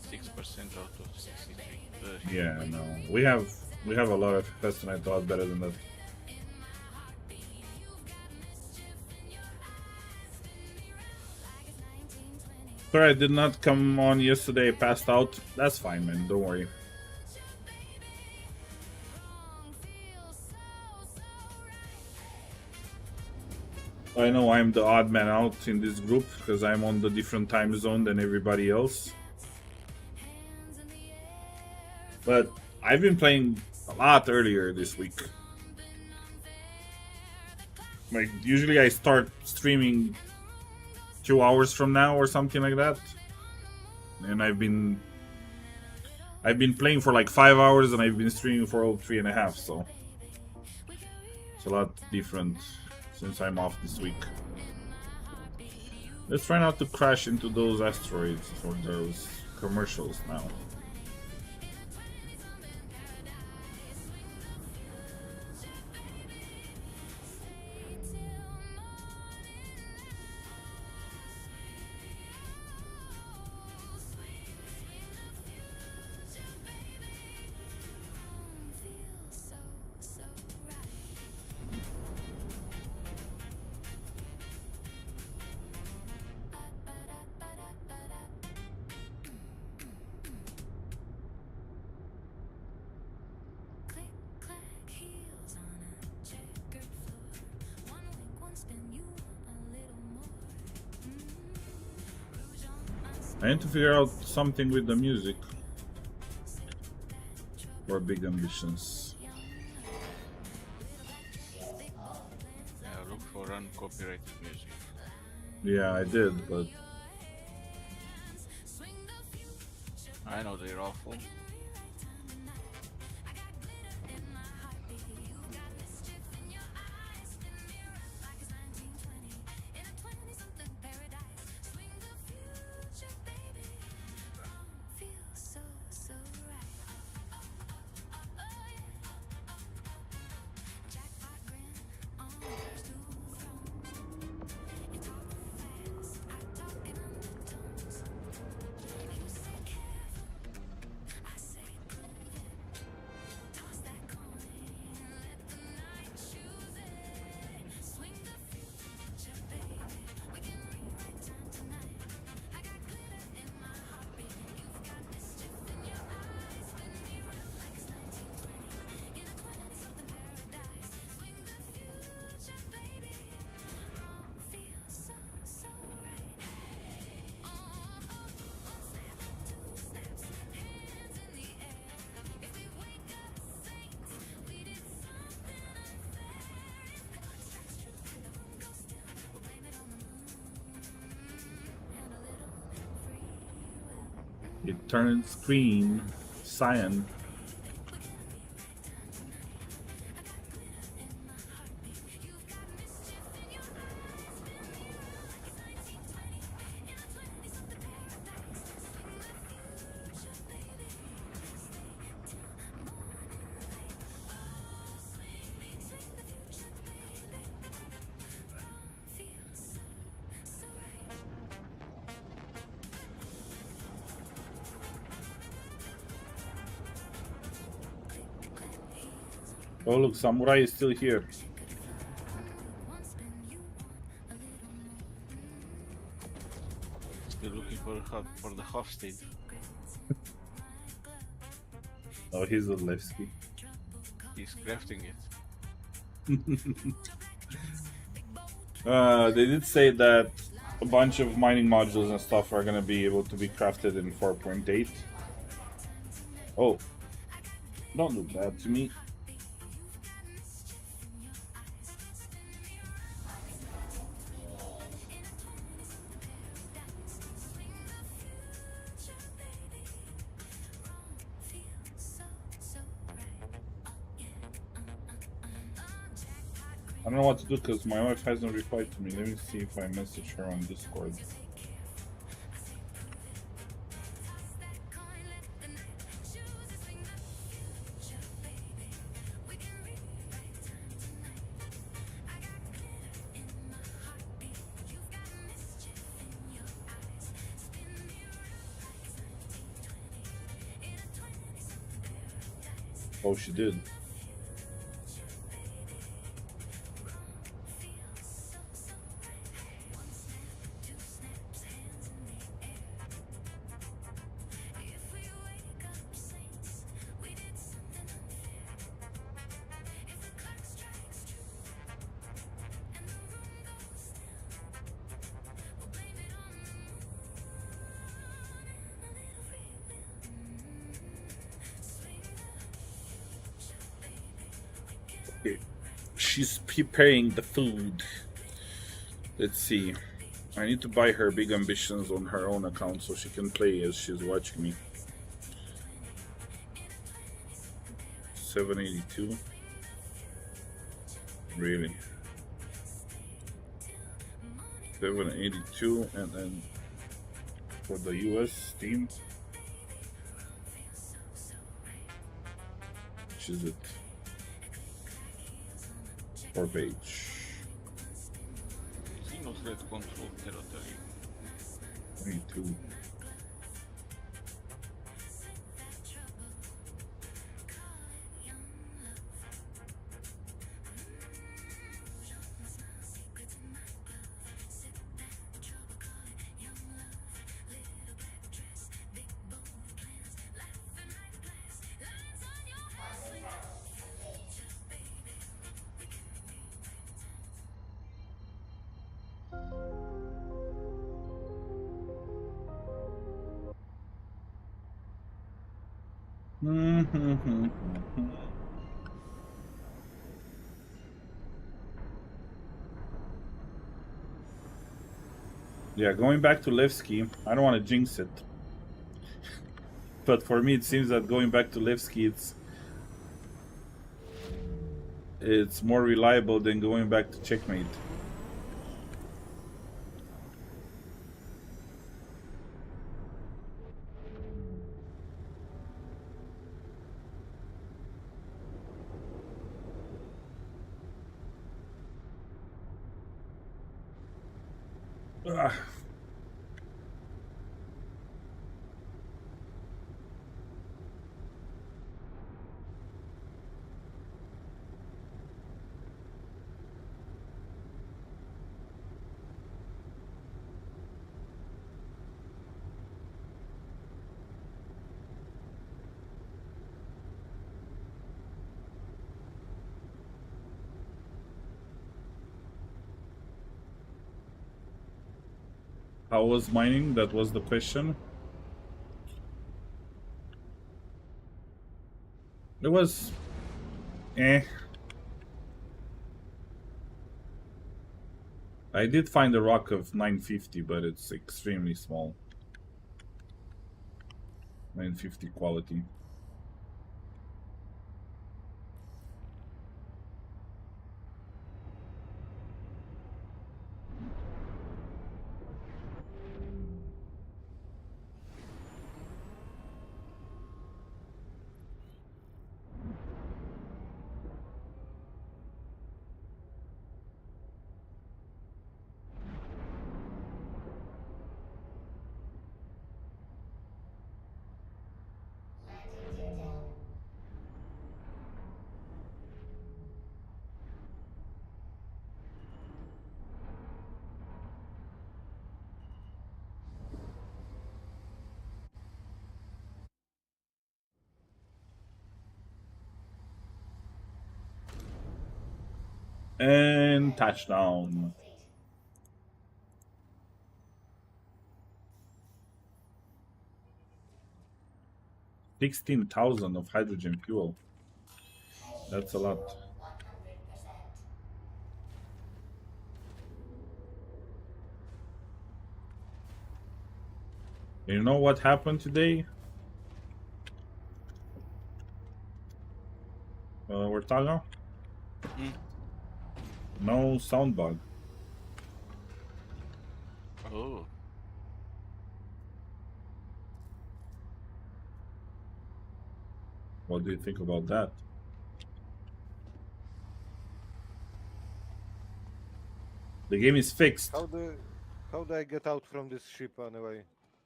6% out of 63. Yeah, no. We have a lot of FPS and I thought better than that. Sorry, I did not come on yesterday. I passed out. That's fine, man. Don't worry. I know I'm the odd man out in this group because I'm on the different time zone than everybody else. But I've been playing a lot earlier this week. Like, usually I start streaming 2 hours from now or something like that. And I've been playing for like 5 hours and I've been streaming for 3.5, so it's a lot different since I'm off this week. Let's try not to crash into those asteroids or those commercials now. I need to figure out something with the music for big ambitions. Yeah, look for uncopyrighted music. Yeah, I did, but I know they're awful. it turns green, cyan. Oh look, Samurai is still here. Still looking for the Hofstede. Oh, he's a Levski. He's crafting it. They did say that a bunch of mining modules and stuff are gonna be able to be crafted in 4.8. Oh, don't do that to me. I don't know what to do because my wife hasn't replied to me. Let me see if I message her on Discord. Oh, she did. Okay. She's preparing the food. Let's see. I need to buy her Big Ambitions on her own account so she can play as she's watching me. 782. Really? 782, and then for the US Steam, which is it? Or page. Sinus Red Control Territory. 22. Yeah, going back to Levski, I don't want to jinx it. But for me, it seems that going back to Levski, it's more reliable than going back to Checkmate. Ugh. How was mining? That was the question. It was... I did find a rock of 950, but it's extremely small. 950 quality. And touchdown. $16,000 of hydrogen fuel. That's a lot. You know what happened today? Ortaga? No sound bug. Oh. What do you think about that? The game is fixed. How do I get out from this ship anyway?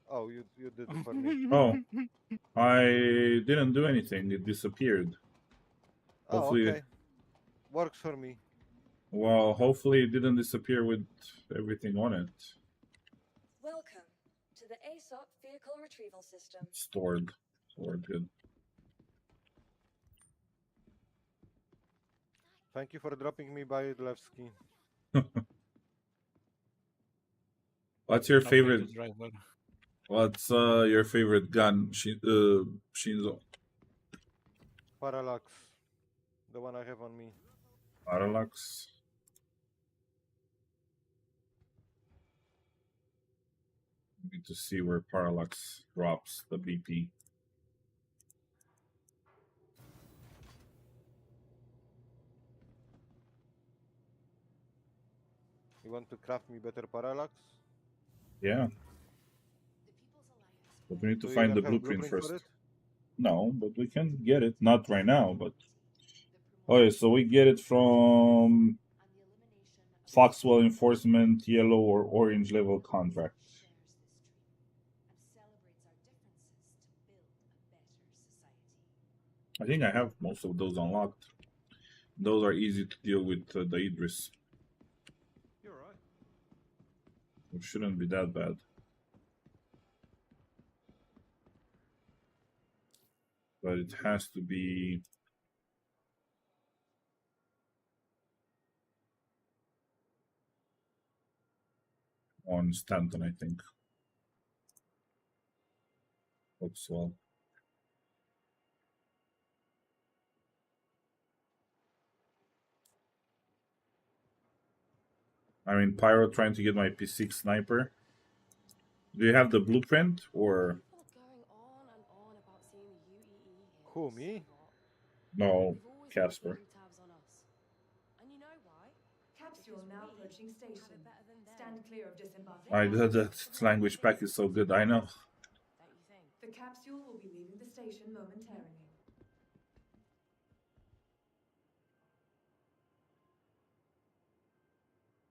Oh, you did it for me. Oh, I didn't do anything. It disappeared. Oh, Hopefully, okay. Works for me. well, hopefully it didn't disappear with everything on it. Welcome to the ASOP Vehicle Retrieval System. Stored. Good. Thank you for dropping me by Levski. What's your No, thank favorite? you, driver. What's your favorite gun, Shinzo? Parallax. The one I have on me. Parallax. Need to see where Parallax drops the BP. You want to craft me better parallax? Yeah. But we need to Do you find even the have a blueprint for first. it? No, but we can get it. Not right now, but... Okay, so we get it from Foxwell Enforcement, yellow or orange level contract. I think I have most of those unlocked. Those are easy to deal with the Idris. You're right. It shouldn't be that bad. But it has to be... on Stanton, I think. Foxwell. I'm in Pyro trying to get my P6 sniper. Do you have the blueprint or Who, me? no, Casper? Capsule now approaching station. Stand clear of disembarkation. That language pack is so good, I know. The capsule will be leaving the station momentarily.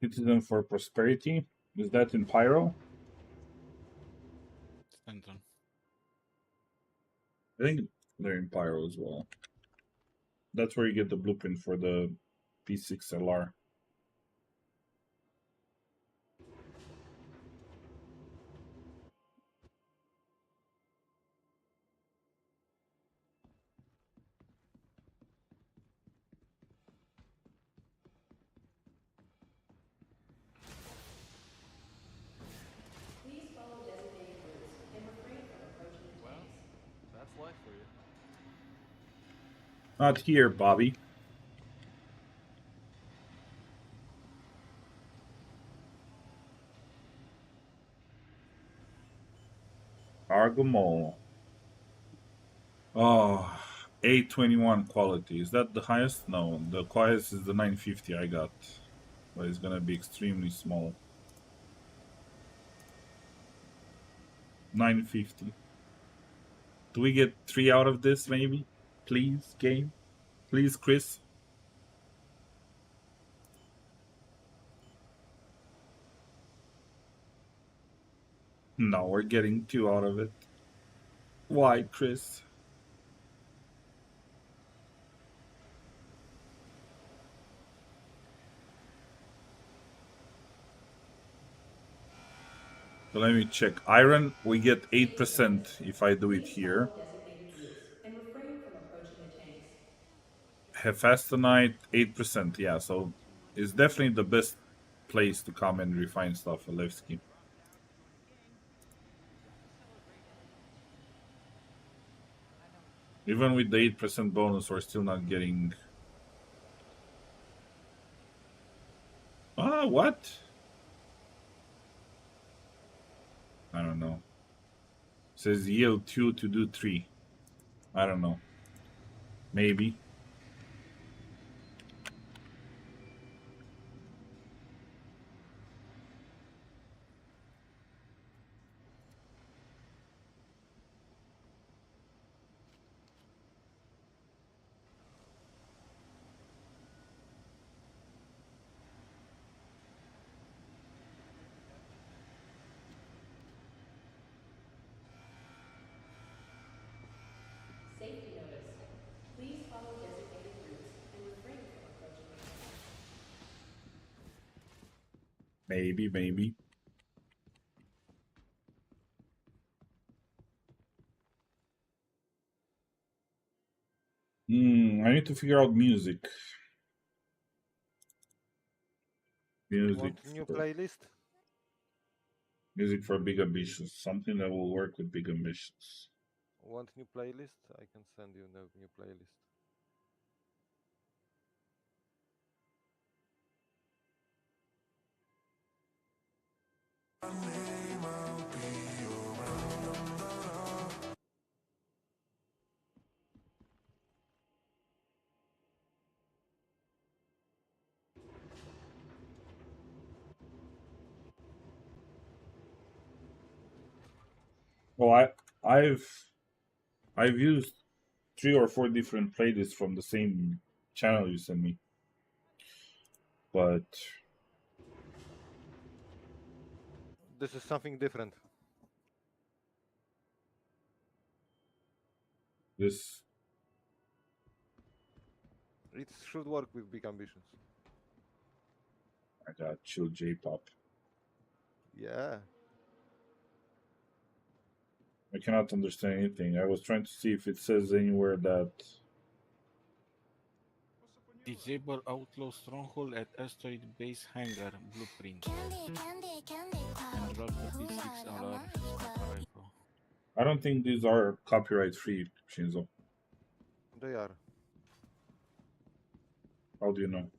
Citizen for Prosperity. Is that in Pyro? Stanton. I think they're in Pyro as well. That's where you get the blueprint for the P6LR. Please follow designated routes and refrain from approaching the tanks. That's life for you. Not here, Bobby. Argomol. Oh, 821 quality. Is that the highest? No, the highest is the 950 I got. But it's gonna be extremely small. 950. Do we get 3 out of this, maybe? Please, game? Please, Chris? No, we're getting 2 out of it. Why, Chris? So let me check. Iron, we get 8% if I do it here. Designated routes and refrain from approaching the tanks. Hephaestonite, 8%. Yeah, so it's definitely the best place to come and refine stuff, Alevsky. Even with the 8% bonus, we're still not getting... Ah, what? I don't know. It says yield 2 to do 3. I don't know. Maybe. Safety notice. Please follow Maybe, maybe. I need to figure out music. Want new playlist? Music for big ambitions. Something that will work with big ambitions. Want new playlist? I can send you the new playlist. Well, I've used 3 or 4 different playlists from the same channel you sent me, but This is something different. this It should work with big ambitions. I got chill J-pop. Yeah. I cannot understand anything. I was trying to see if it says anywhere that Disable Outlaw Stronghold at Asteroid Base Hangar Blueprint. And drop 36 LR sniper rifle. I don't think these are copyright free, Shinzo. They are. How do you know?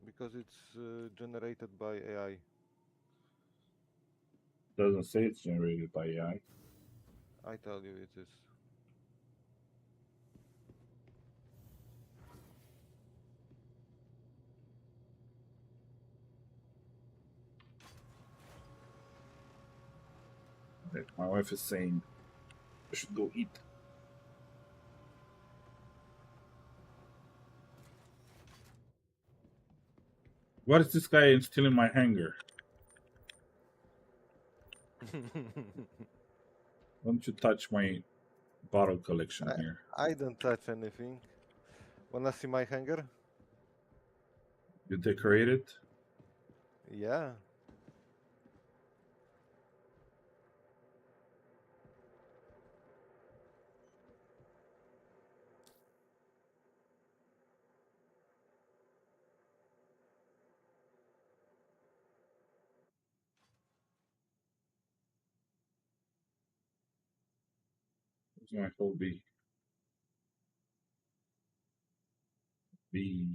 Because it's generated by AI. Doesn't say it's generated by AI. I tell you it is. My wife is saying I should go eat. What is this guy stealing my hanger? Don't you touch my bottle collection here. I don't touch anything. Wanna see my hanger? You decorate it? Yeah. What's my hobby? B.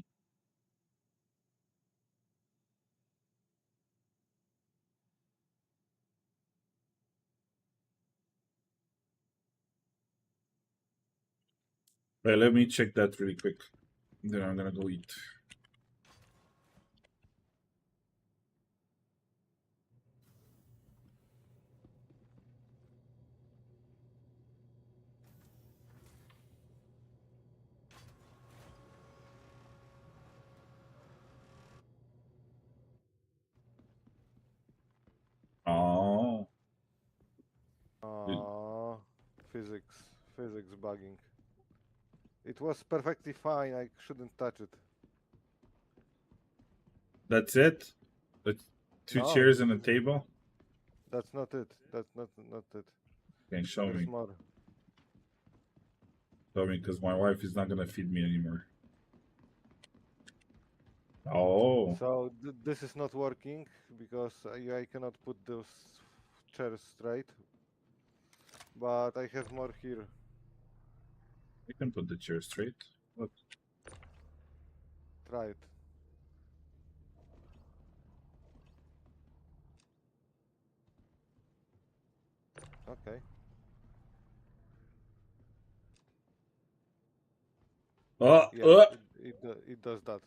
Wait, let me check that really quick. Then I'm gonna go eat. Oh. Physics bugging. It was perfectly fine. I shouldn't touch it. That's it? That's 2 No. chairs and a table? That's not it. That's not it. Okay, show There's me. more. Show me, because my wife is not gonna feed me anymore. Oh. So this is not working because I cannot put those chairs straight. But I have more here. You can put the chair straight. Look. Try it. Okay. Yeah, it does that.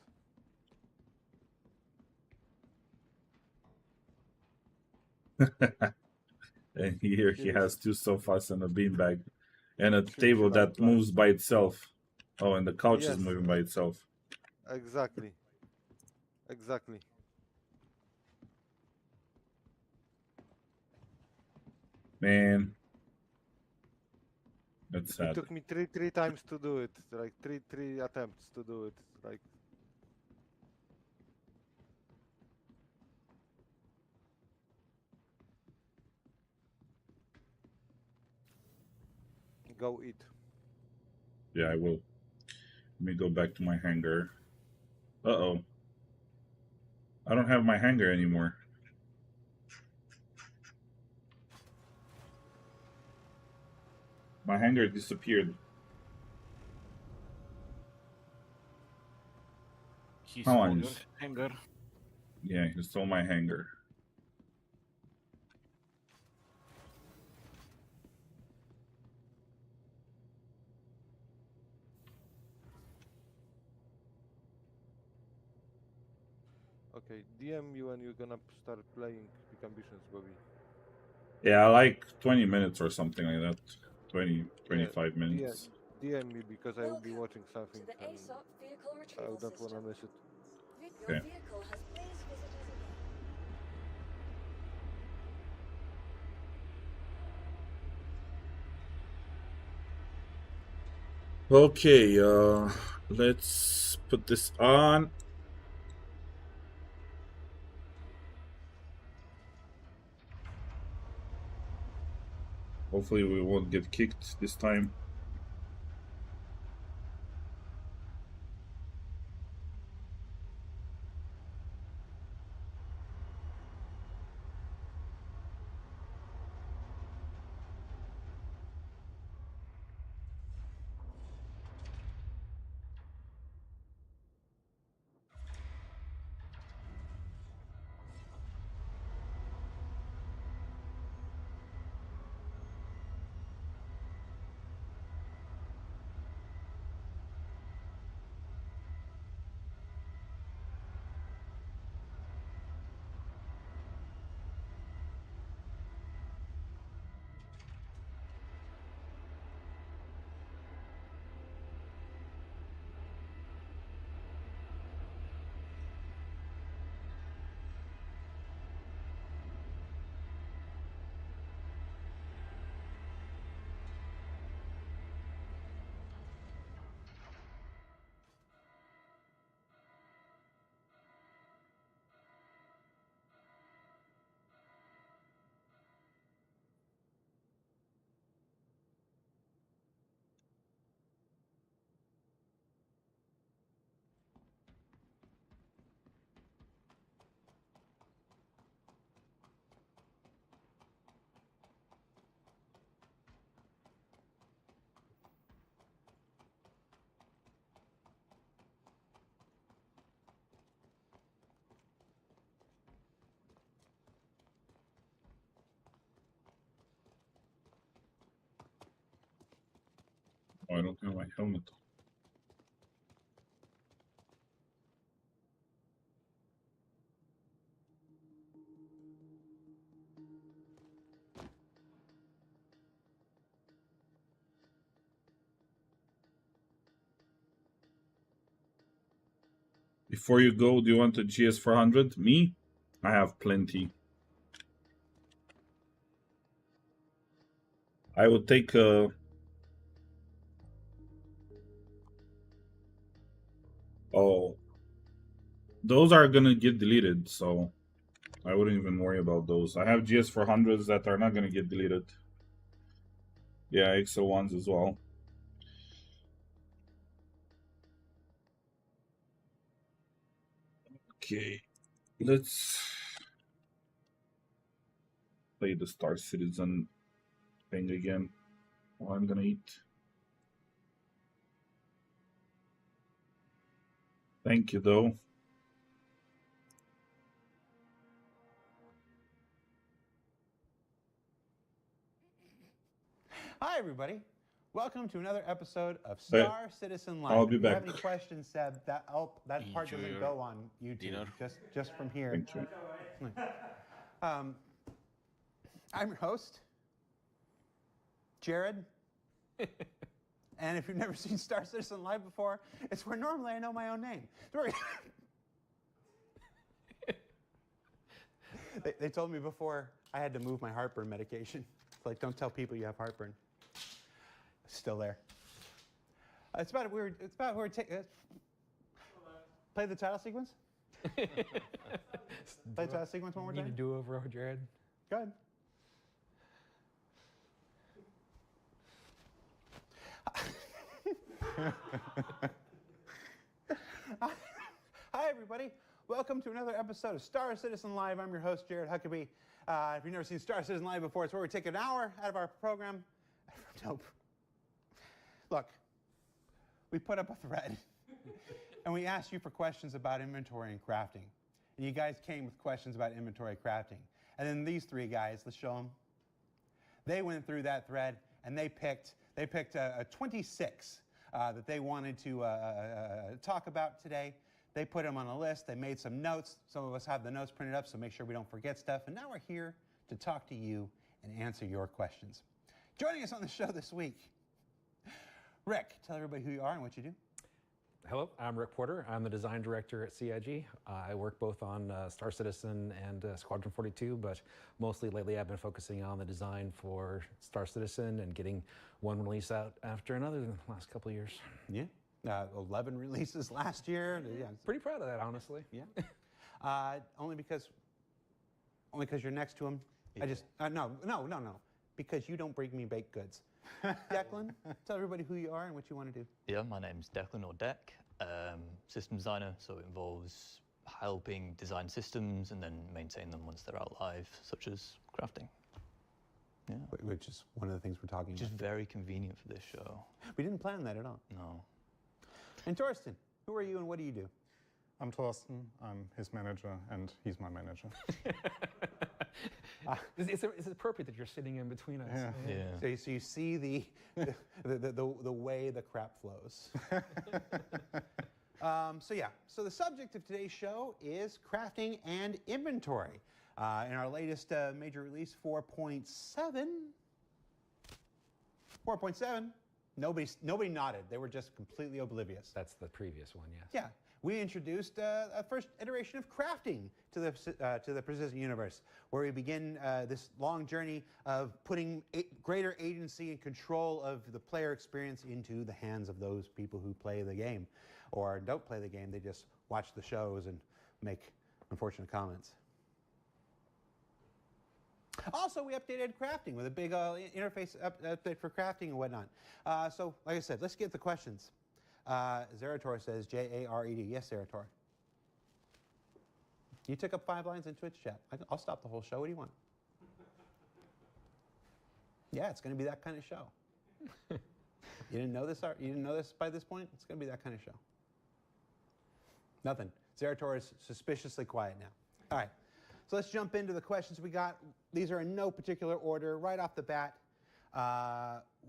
And here he has 2 sofas and a beanbag. And a table should I that try? moves by itself. Oh, and the couch is Yes, moving by itself. Exactly. Exactly. Man. That's It sad. took me three times to do it. Like three attempts to do it. Like Go eat. Yeah, I will. Let me go back to my hangar. Uh-oh. I don't have my hangar anymore. My hangar disappeared. He How stole on? your hangar. Yeah, he stole my hangar. Okay, DM you when you're gonna start playing Peak Ambitions, Bobby. Yeah, like 20 minutes or something like that. 20, Yeah, 25 minutes. DM me because I will be watching something To the and ASOP vehicle I retrieval don't wanna system. miss it. Your Okay. vehicle has please visitors again. Okay, let's put this on. Hopefully we won't get kicked this time. Oh, I don't have my helmet. Before you go, do you want a GS400? Me? I have plenty. I would take a... Oh. Those are gonna get deleted, so I wouldn't even worry about those. I have GS400s that are not gonna get deleted. Yeah, XL1s as well. Okay, let's play the Star Citizen thing again while I'm gonna eat. Thank you, though. Hi, everybody. Welcome to another episode of Star Citizen Live. I'll be if you back. have any questions, Seb, that part Enjoy doesn't your go on YouTube. dinner. Just from here. Thank you. I'm your host, Jared. And if you've never seen Star Citizen Live before, it's where normally I know my own name. They told me before I had to move my heartburn medication. It's like, don't tell people you have heartburn. It's still there. It's about where play the title sequence. Play the title sequence one more Need a time. do-over, Jared? Go ahead. Hi, everybody. Welcome to another episode of Star Citizen Live. I'm your host, Jared Huckabee. If you've never seen Star Citizen Live before, it's where we take an hour out of our program. Nope. Look, we put up a thread, and we asked you for questions about inventory and crafting. And you guys came with questions about inventory crafting. And then these three guys, let's show them. They went through that thread, and they picked 26 that they wanted to talk about today. They put them on a list. They made some notes. Some of us have the notes printed up, so make sure we don't forget stuff. And now we're here to talk to you and answer your questions. Joining us on the show this week, Rick. Tell everybody who you are and what you do. Hello, I'm Rick Porter. I'm the design director at CIG. I work both on Star Citizen and Squadron 42, but mostly lately I've been focusing on the design for Star Citizen and getting one release out after another in the last couple of years. Yeah. 11 releases last year. Yeah. Pretty proud of that, honestly. Yeah. Only because you're next to him. Yeah. No. Because you don't bring me baked goods. Declan, tell everybody who you are and what you want to do. Yeah, my name's Declan, or Dec, system designer, so it involves helping design systems and then maintain them once they're out live, such as crafting. Yeah. Which is one of the things we're talking Which is about. very convenient for this show. We didn't plan that at all. No. And Torsten, who are you and what do you do? I'm Torsten, I'm his manager, and he's my manager. It's appropriate that you're sitting in between us. Yeah. Yeah. So you see the way the crap flows. So the subject of today's show is crafting and inventory. In our latest major release, 4.7. 4.7. Nobody nodded. They were just completely oblivious. That's the previous one, yes. Yeah, we introduced a first iteration of crafting to the Precision universe, where we begin this long journey of putting greater agency and control of the player experience into the hands of those people who play the game, or don't play the game. They just watch the shows and make unfortunate comments. Also, we updated crafting with a big interface update for crafting and whatnot. So, like I said, let's get the questions. Zerator says Jared. Yes, Zerator. You took up 5 lines in Twitch chat. I'll stop the whole show. What do you want? Yeah, it's going to be that kind of show. You didn't know this? You didn't know this by this point? It's going to be that kind of show. Nothing. Zerator is suspiciously quiet now. All right. So let's jump into the questions we got. These are in no particular order. Right off the bat,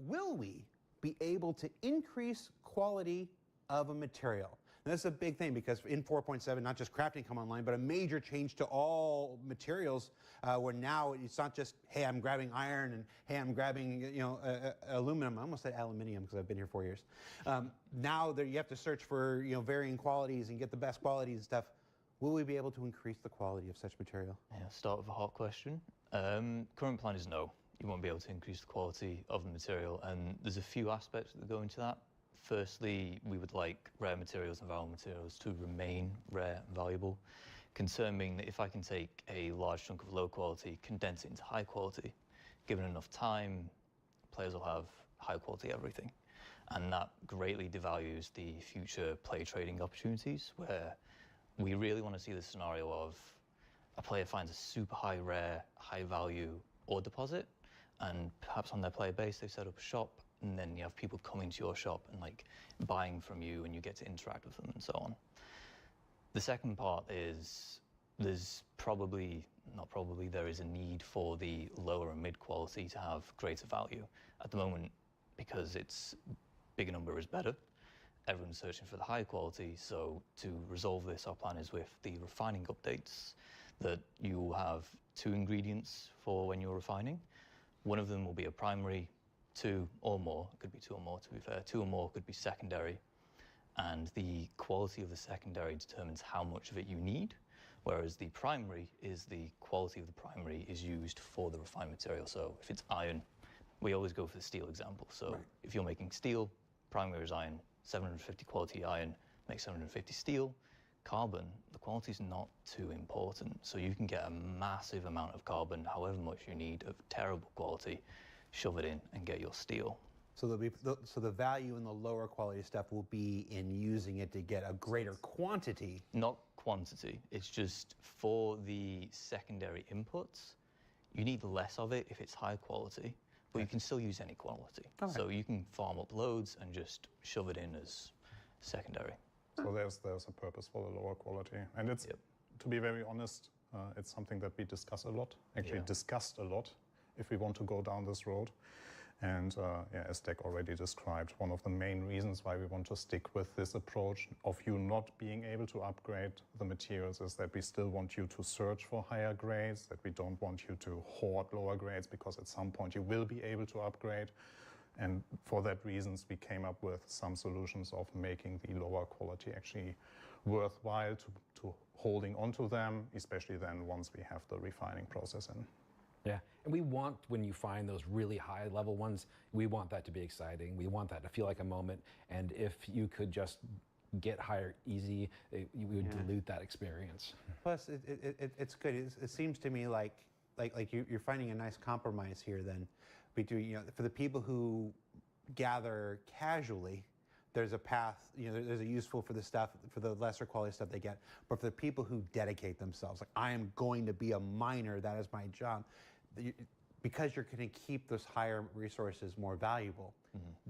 will we be able to increase quality of a material? And this is a big thing because in 4.7, not just crafting come online, but a major change to all materials where now it's not just, hey, I'm grabbing iron and hey, I'm grabbing aluminum. I almost said aluminium because I've been here 4 years. Now you have to search for varying qualities and get the best qualities and stuff. Will we be able to increase the quality of such material? Yeah, start with a hot question. Current plan is no. You won't be able to increase the quality of the material, and there's a few aspects that go into that. Firstly, we would like rare materials and valuable materials to remain rare and valuable. Concern being that if I can take a large chunk of low quality, condense it into high quality, given enough time, players will have high quality everything. And that greatly devalues the future play trading opportunities, where we really want to see the scenario of a player finds a super high rare, high value ore deposit, and perhaps on their player base they've set up a shop, and then you have people coming to your shop and buying from you, and you get to interact with them and so on. The second part is there is a need for the lower and mid quality to have greater value. At the moment, because it's bigger number is better, everyone's searching for the high quality, so to resolve this, our plan is with the refining updates that you will have 2 ingredients for when you're refining. One of them will be a primary, 2 or more, it could be 2 or more to be fair, 2 or more could be secondary, and the quality of the secondary determines how much of it you need, whereas the primary is the quality of the primary is used for the refined material. So if it's iron, we always go for the steel example. So if you're making steel, primary is iron, 750 quality iron makes 750 steel. Carbon, the quality is not too important. So you can get a massive amount of carbon, however much you need, of terrible quality, shove it in and get your steel. So the value in the lower quality stuff will be in using it to get a greater quantity. Not quantity, it's just for the secondary inputs, you need less of it if it's high quality, but you can still use any quality. Okay. So you can farm up loads and just shove it in as secondary. So there's a purpose for the lower quality. And it's, to be very honest, it's something that we discuss a lot, actually discussed a lot, if we want to go down this road. And as Deck already described, one of the main reasons why we want to stick with this approach of you not being able to upgrade the materials is that we still want you to search for higher grades, that we don't want you to hoard lower grades, because at some point you will be able to upgrade. And for that reasons, we came up with some solutions of making the lower quality actually worthwhile to holding onto them, especially then once we have the refining process in. Yeah, and we want, when you find those really high level ones, we want that to be exciting. We want that to feel like a moment. And if you could just get higher easy, you would dilute that experience. Plus, it's good. It seems to me like you're finding a nice compromise here then between, for the people who gather casually, there's a path, there's a useful for the stuff, for the lesser quality stuff they get. But for the people who dedicate themselves, like, I am going to be a miner, that is my job. Because you're going to keep those higher resources more valuable,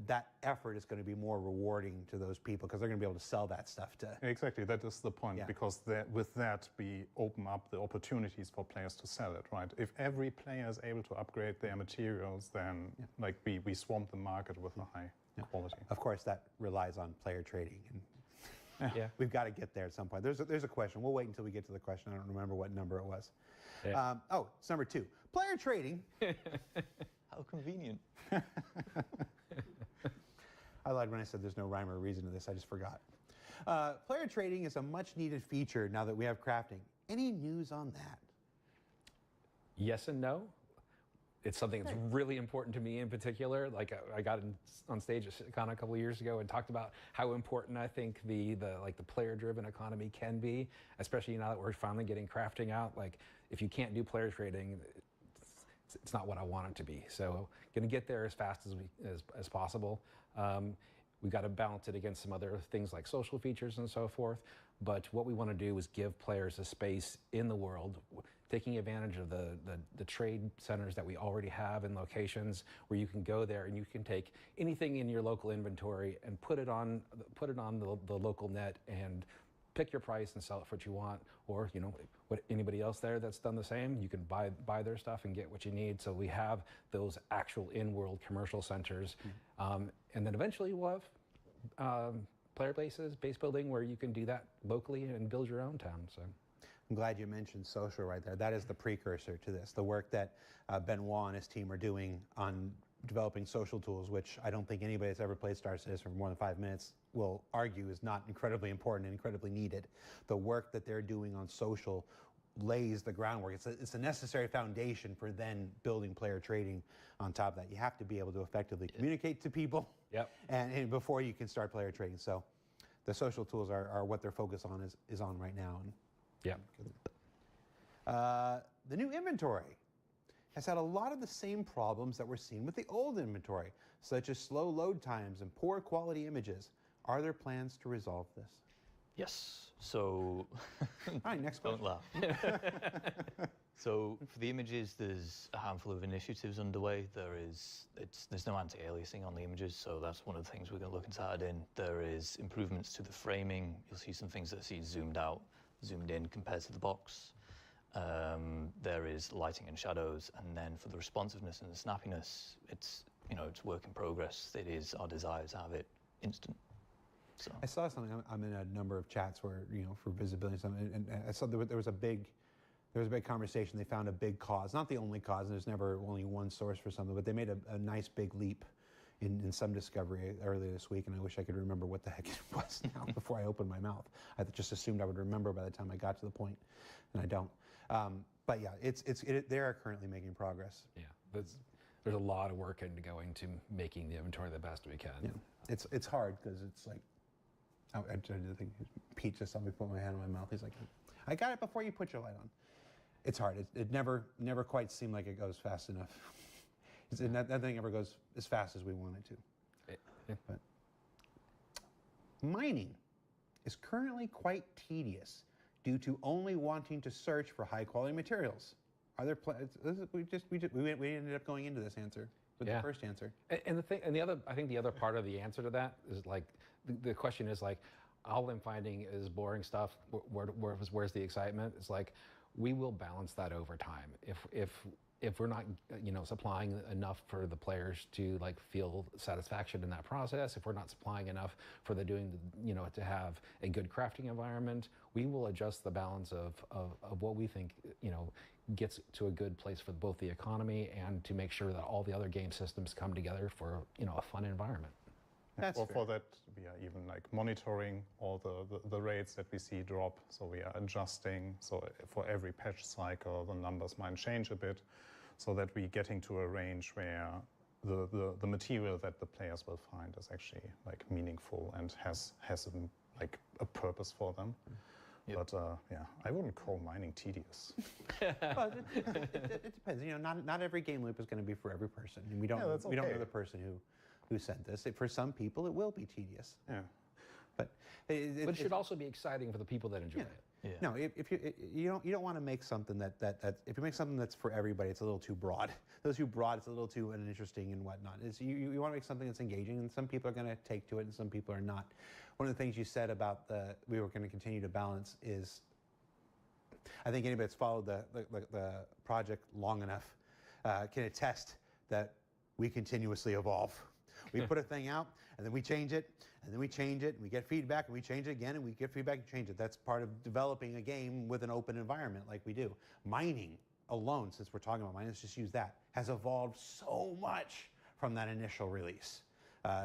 that effort is going to be more rewarding to those people because they're going to be able to sell that stuff to. Exactly, that is the point, because with that we open up the opportunities for players to sell it, right? If every player is able to upgrade their materials, then like we swamp the market with a high quality. Of course, that relies on player trading, and we've got to get there at some point. There's a question. We'll wait until we get to the question. I don't remember what number it was. It's number 2. Player trading. How convenient. I lied when I said there's no rhyme or reason to this. I just forgot. Player trading is a much needed feature now that we have crafting. Any news on that? Yes and no. It's something that's really important to me in particular. Like I got on stage at CitCon a couple of years ago and talked about how important I think the player-driven economy can be, especially now that we're finally getting crafting out. Like, if you can't do player trading, it's not what I want it to be. So, going to get there as fast as possible. We've got to balance it against some other things like social features and so forth. But what we want to do is give players a space in the world, taking advantage of the trade centers that we already have in locations where you can go there and you can take anything in your local inventory and put it on the local net and pick your price and sell it for what you want. Or, what anybody else there that's done the same, you can buy their stuff and get what you need. So we have those actual in-world commercial centers. And then eventually we'll have player bases, base building, where you can do that locally and build your own town. So I'm glad you mentioned social right there. That is the precursor to this. The work that Benoit and his team are doing on developing social tools, which I don't think anybody that's ever played Star Citizen for more than 5 minutes will argue is not incredibly important and incredibly needed. The work that they're doing on social lays the groundwork. It's a necessary foundation for then building player trading on top of that. You have to be able to effectively communicate to people and before you can start player trading. So the social tools are what their focus on is on right now. The new inventory has had a lot of the same problems that were seen with the old inventory, such as slow load times and poor quality images. Are there plans to resolve this? Yes. So, all right, next question. Don't laugh. So for the images, there's a handful of initiatives underway. There's no anti-aliasing on the images, so that's one of the things we're going to look into add in. There is improvements to the framing. You'll see some things that see zoomed out, zoomed in compared to the box. There is lighting and shadows, and then for the responsiveness and the snappiness, it's work in progress. It is our desire to have it instant. So I saw something. I'm in a number of chats where for visibility and something, and I saw there was a big conversation. They found a big cause, not the only cause, and there's never only one source for something, but they made a nice big leap in some discovery earlier this week, and I wish I could remember what the heck it was now before I opened my mouth. I just assumed I would remember by the time I got to the point, and I don't. But yeah, they are currently making progress. Yeah, there's a lot of work going to making the inventory the best we can. Yeah, it's hard because it's like, I think Pete just saw me put my hand in my mouth. He's like, I got it before you put your light on. It's hard. It never quite seemed like it goes fast enough. Nothing ever goes as fast as we want it to. But mining is currently quite tedious due to only wanting to search for high quality materials. Are there we ended up going into this answer with the first answer. And I think the other part of the answer to that is like the question is like, all I'm finding is boring stuff. Where's the excitement? It's like we will balance that over time. If we're not, supplying enough for the players to like feel satisfaction in that process, if we're not supplying enough for to have a good crafting environment, we will adjust the balance of what we think, gets to a good place for both the economy and to make sure that all the other game systems come together for, a fun environment. That's for that, we are even like monitoring all the rates that we see drop. So we are adjusting. So for every patch cycle, the numbers might change a bit, so that we're getting to a range where the material that the players will find is actually like meaningful and has a purpose for them. Yep. But I wouldn't call mining tedious. Well, it depends. Not every game loop is going to be for every person, and we don't know the person who sent this. For some people, it will be tedious. Yeah. But it should also be exciting for the people that enjoy it. Yeah. No, if you don't want to make something that if you make something that's for everybody, it's a little too broad. Those too broad, it's a little too uninteresting and whatnot. You want to make something that's engaging, and some people are going to take to it, and some people are not. One of the things you said about we were going to continue to balance is, I think anybody that's followed the project long enough can attest that we continuously evolve. We put a thing out, and then we change it, and then we change it, and we get feedback, and we change it again, and we get feedback and change it. That's part of developing a game with an open environment like we do. Mining alone, since we're talking about mining, let's just use that, has evolved so much from that initial release.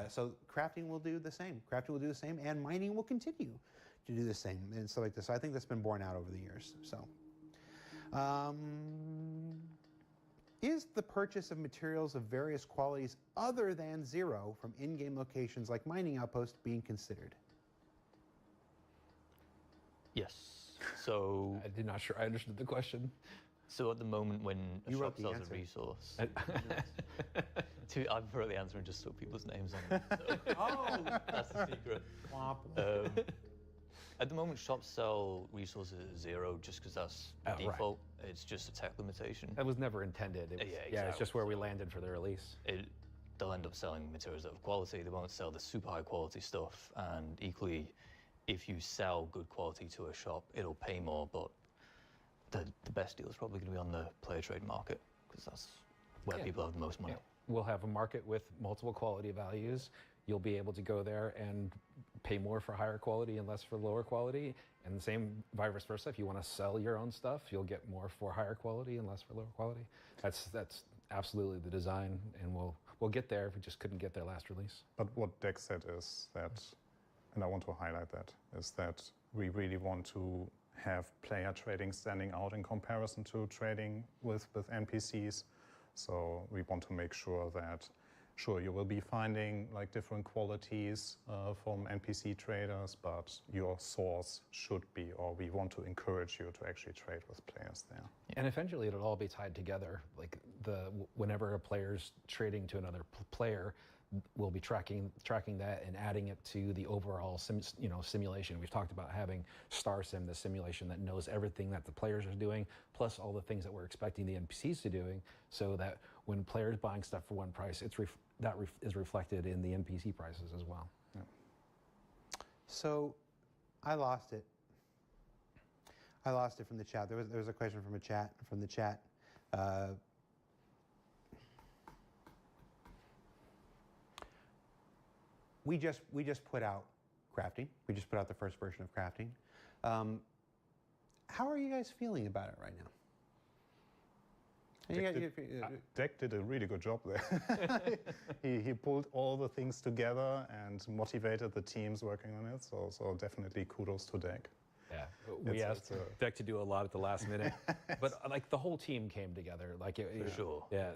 So crafting will do the same. Crafting will do the same, and mining will continue to do the same, and stuff like this. So I think that's been borne out over the years. So. Is the purchase of materials of various qualities other than zero from in-game locations like mining outposts being considered? Yes. So I'm not sure I understood the question. So at the moment, when a shop sells a resource, I prefer the answer and just throw people's names on it. So that's the secret. At the moment, shops sell resources at zero just because that's default. Right. It's just a tech limitation. That was never intended. Exactly. It's just where we landed for the release. They'll end up selling materials of quality. They won't sell the super high quality stuff. And equally, if you sell good quality to a shop, it'll pay more. But the best deal is probably going to be on the player trade market because that's where people have the most money. We'll have a market with multiple quality values. You'll be able to go there and pay more for higher quality and less for lower quality. And the same vice versa. If you want to sell your own stuff, you'll get more for higher quality and less for lower quality. That's absolutely the design, and we'll get there. We just couldn't get there last release. But what Dex said is that, and I want to highlight that, is that we really want to have player trading standing out in comparison to trading with NPCs. So we want to make sure that sure, you will be finding like different qualities from NPC traders, but your source should be, or we want to encourage you to actually trade with players there. And eventually it'll all be tied together. Like whenever a player's trading to another player, we'll be tracking that and adding it to the overall simulation. We've talked about having StarSim, the simulation that knows everything that the players are doing, plus all the things that we're expecting the NPCs to doing, so that when players buying stuff for one price, that is reflected in the NPC prices as well. Yeah. So, I lost it. I lost it from the chat. There was a question from the chat. We just put out crafting. We just put out the first version of crafting. How are you guys feeling about it right now? Deck did a really good job there. he pulled all the things together and motivated the teams working on it. So definitely kudos to Deck. Yeah, we asked Deck to do a lot at the last minute, but like the whole team came together. Like For sure. Yeah,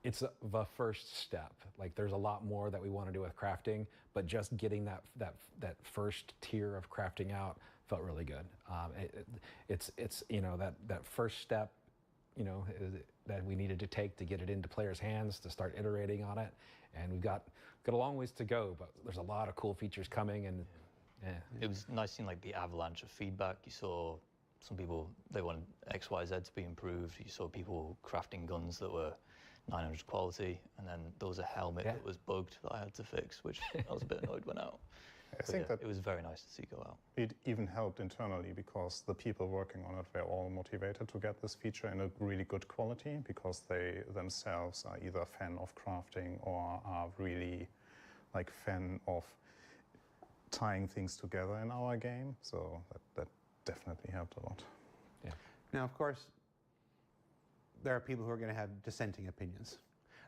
it's the first step. Like there's a lot more that we want to do with crafting, but just getting that first tier of crafting out felt really good. It's that first step that we needed to take to get it into players' hands to start iterating on it. And we've got a long ways to go, but there's a lot of cool features coming. And yeah. It was nice seeing like the avalanche of feedback. You saw some people, they wanted X, Y, Z to be improved. You saw people crafting guns that were 900 quality, and then there was a helmet that was bugged that I had to fix, which I was a bit annoyed went out. I think that it was very nice to see go out. It even helped internally because the people working on it were all motivated to get this feature in a really good quality because they themselves are either a fan of crafting or are really like fan of tying things together in our game. So that definitely helped a lot. Yeah. Now, of course, there are people who are going to have dissenting opinions.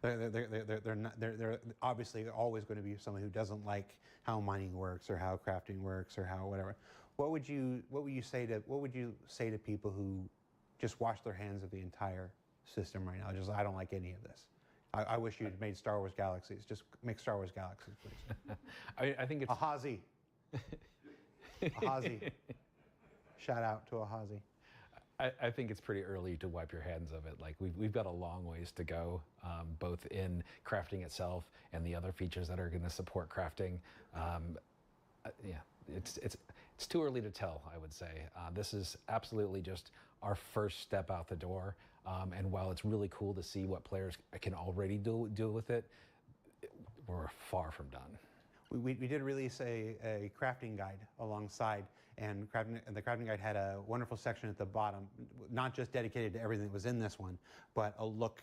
They're obviously always going to be someone who doesn't like how mining works or how crafting works or how whatever. What would you say to people who just wash their hands of the entire system right now? Just, I don't like any of this. I wish you'd made Star Wars Galaxies. Just make Star Wars Galaxies, please. I think it's Ahazi. Ahazi. Shout out to Ahazi. I think it's pretty early to wipe your hands of it. Like we've got a long ways to go, both in crafting itself and the other features that are going to support crafting. Yeah, it's too early to tell, I would say. This is absolutely just our first step out the door. And while it's really cool to see what players can already do with it, we're far from done. We did release a crafting guide alongside, and the crafting guide had a wonderful section at the bottom, not just dedicated to everything that was in this one, but a look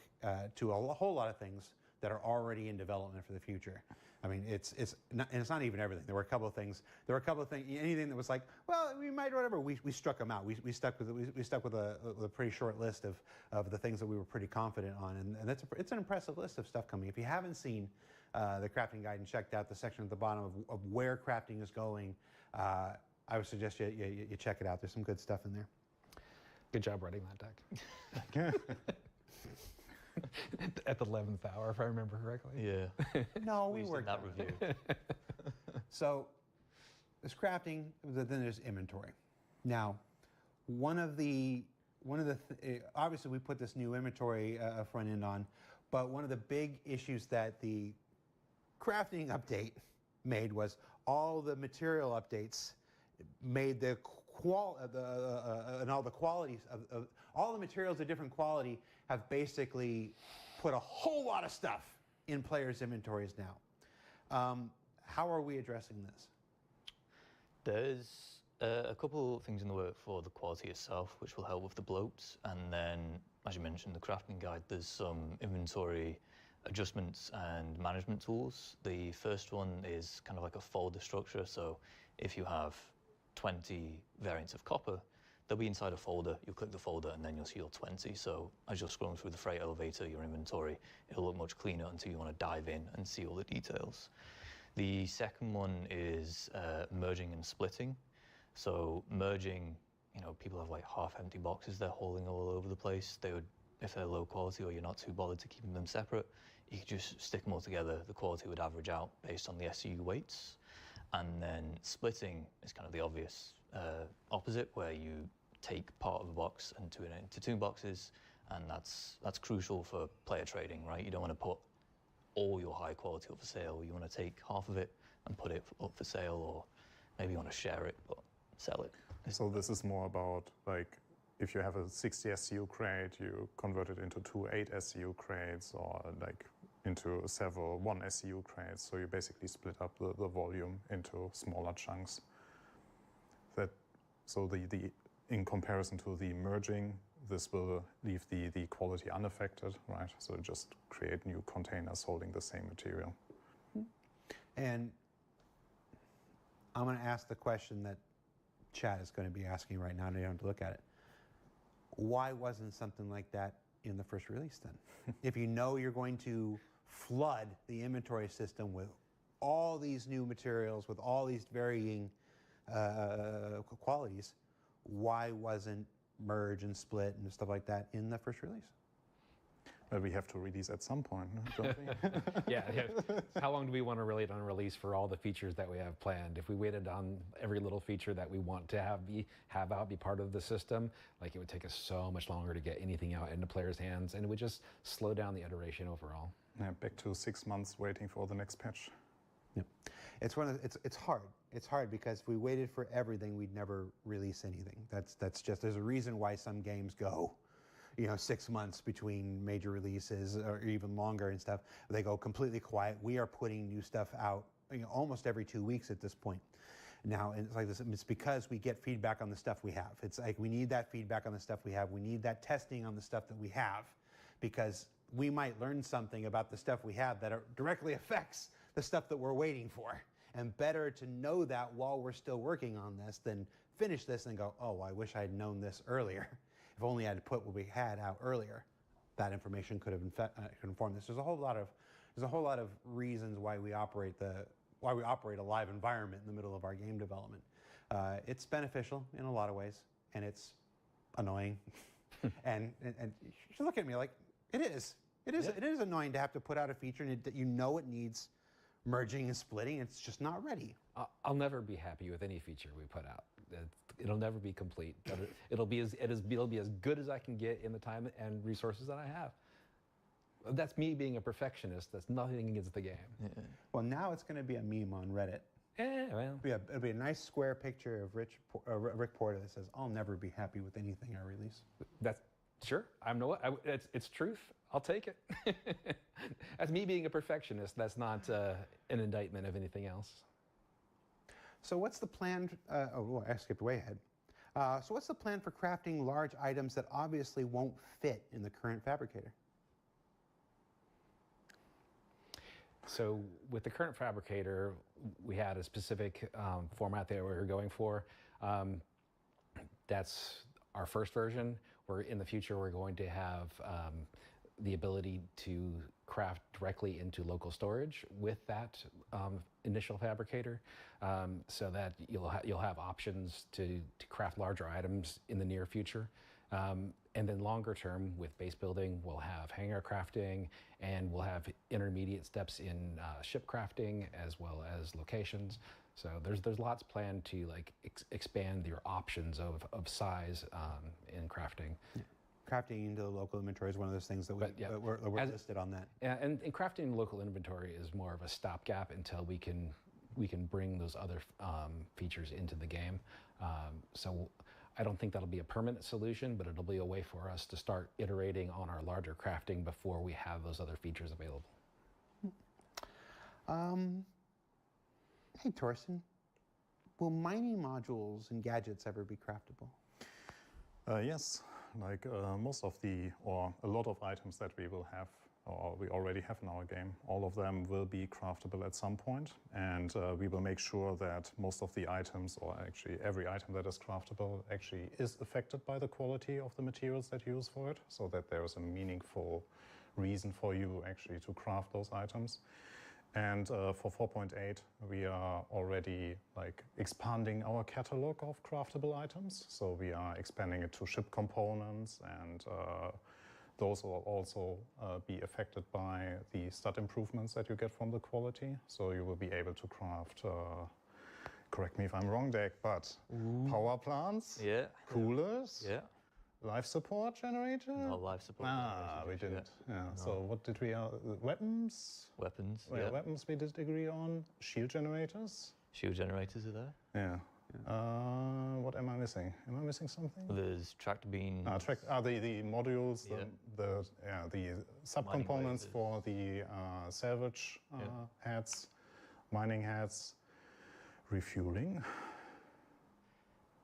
to a whole lot of things that are already in development for the future. I mean, it's not even everything. There were a couple of things. Anything that was like, well, we might or whatever. We struck them out. We stuck with a pretty short list of the things that we were pretty confident on, and it's an impressive list of stuff coming. If you haven't seen the crafting guide and checked out the section at the bottom of where crafting is going, I would suggest you check it out. There's some good stuff in there. Good job writing that deck. At the 11th hour, if I remember correctly. Yeah. No, we were that review. So there's crafting, then there's inventory. Now, obviously we put this new inventory front end on, but one of the big issues that the crafting update made was all the material updates made the and all the qualities of all the materials of different quality have basically put a whole lot of stuff in players' inventories now. How are we addressing this? There's a couple of things in the work for the quality itself, which will help with the bloats. And then, as you mentioned, the crafting guide, there's some inventory adjustments and management tools. The first one is kind of like a folder structure. So if you have 20 variants of copper, they'll be inside a folder. You'll click the folder and then you'll see your 20. So as you're scrolling through the freight elevator, your inventory, it'll look much cleaner until you want to dive in and see all the details. The second one is merging and splitting. So merging, people have like half-empty boxes they're hauling all over the place. They would, if they're low quality or you're not too bothered to keep them separate, you could just stick them all together. The quality would average out based on the SU weights. And then splitting is kind of the obvious opposite, where you take part of a box and turn it into two boxes, and that's crucial for player trading, right? You don't want to put all your high quality up for sale. You want to take half of it and put it up for sale, or maybe you want to share it but sell it. So this is more about like if you have a 60 SCU crate, you convert it into 2 8 SCU crates, or like into several 1 SCU crates. So you basically split up the volume into smaller chunks. So in comparison to the merging, this will leave the quality unaffected, right? So just create new containers holding the same material. And I'm going to ask the question that Chad is going to be asking right now, and you don't have to look at it. Why wasn't something like that in the first release then? If you know you're going to flood the inventory system with all these new materials, with all these varying qualities, why wasn't merge and split and stuff like that in the first release? But we have to release at some point, don't we? Yeah. How long do we want to wait on release for all the features that we have planned? If we waited on every little feature that we want to have be part of the system, like it would take us so much longer to get anything out into players' hands, and it would just slow down the iteration overall. Yeah, back to 6 months waiting for the next patch. Yep. It's hard. It's hard because if we waited for everything, we'd never release anything. That's just, there's a reason why some games go, 6 months between major releases or even longer and stuff. They go completely quiet. We are putting new stuff out almost every 2 weeks at this point. Now, and it's like this, it's because we get feedback on the stuff we have. It's like we need that feedback on the stuff we have. We need that testing on the stuff that we have, because we might learn something about the stuff we have that directly affects the stuff that we're waiting for. And better to know that while we're still working on this than finish this and go, oh, I wish I had known this earlier. If only I had put what we had out earlier, that information could have informed this. There's a whole lot of reasons why we operate a live environment in the middle of our game development. It's beneficial in a lot of ways, and it's annoying. and you should look at me like, it is. It is annoying to have to put out a feature and it needs merging and splitting. It's just not ready. I'll never be happy with any feature we put out. It'll never be complete. It'll be as good as I can get in the time and resources that I have. That's me being a perfectionist. That's nothing against the game. Yeah. Well, now it's going to be a meme on Reddit. Well. It'll be a nice square picture of Rick Porter that says, "I'll never be happy with anything I release." That's sure. It's truth. I'll take it. That's me being a perfectionist. That's not an indictment of anything else. So what's the plan? I skipped way ahead. So what's the plan for crafting large items that obviously won't fit in the current fabricator? So with the current fabricator, we had a specific format that we were going for. That's our first version. In the future, we're going to have the ability to craft directly into local storage with that initial fabricator, so that you'll have options to craft larger items in the near future. And then longer term, with base building, we'll have hangar crafting, and we'll have intermediate steps in ship crafting as well as locations. So there's lots planned to expand your options of size in crafting. Yeah. Crafting into the local inventory is one of those things that we're listed on that. Yeah, and crafting local inventory is more of a stopgap until we can bring those other features into the game. So I don't think that'll be a permanent solution, but it'll be a way for us to start iterating on our larger crafting before we have those other features available. Hey, Torsten, will mining modules and gadgets ever be craftable? Yes, most of or a lot of items that we will have, or we already have in our game, all of them will be craftable at some point, and we will make sure that most of the items, or actually every item that is craftable, actually is affected by the quality of the materials that you use for it, so that there is a meaningful reason for you actually to craft those items. And for 4.8, we are already expanding our catalog of craftable items. So we are expanding it to ship components, and those will also be affected by the stat improvements that you get from the quality. So you will be able to craft, correct me if I'm wrong, Dave, but power plants, coolers, life support generator? No, life support generator. We didn't. Yeah. No. So what did we, weapons? Weapons, Weapons we did agree on. Shield generators? Shield generators are there. Yeah. What am I missing? Am I missing something? There's tracked beam. The modules, the subcomponents for the salvage heads, mining heads, refueling.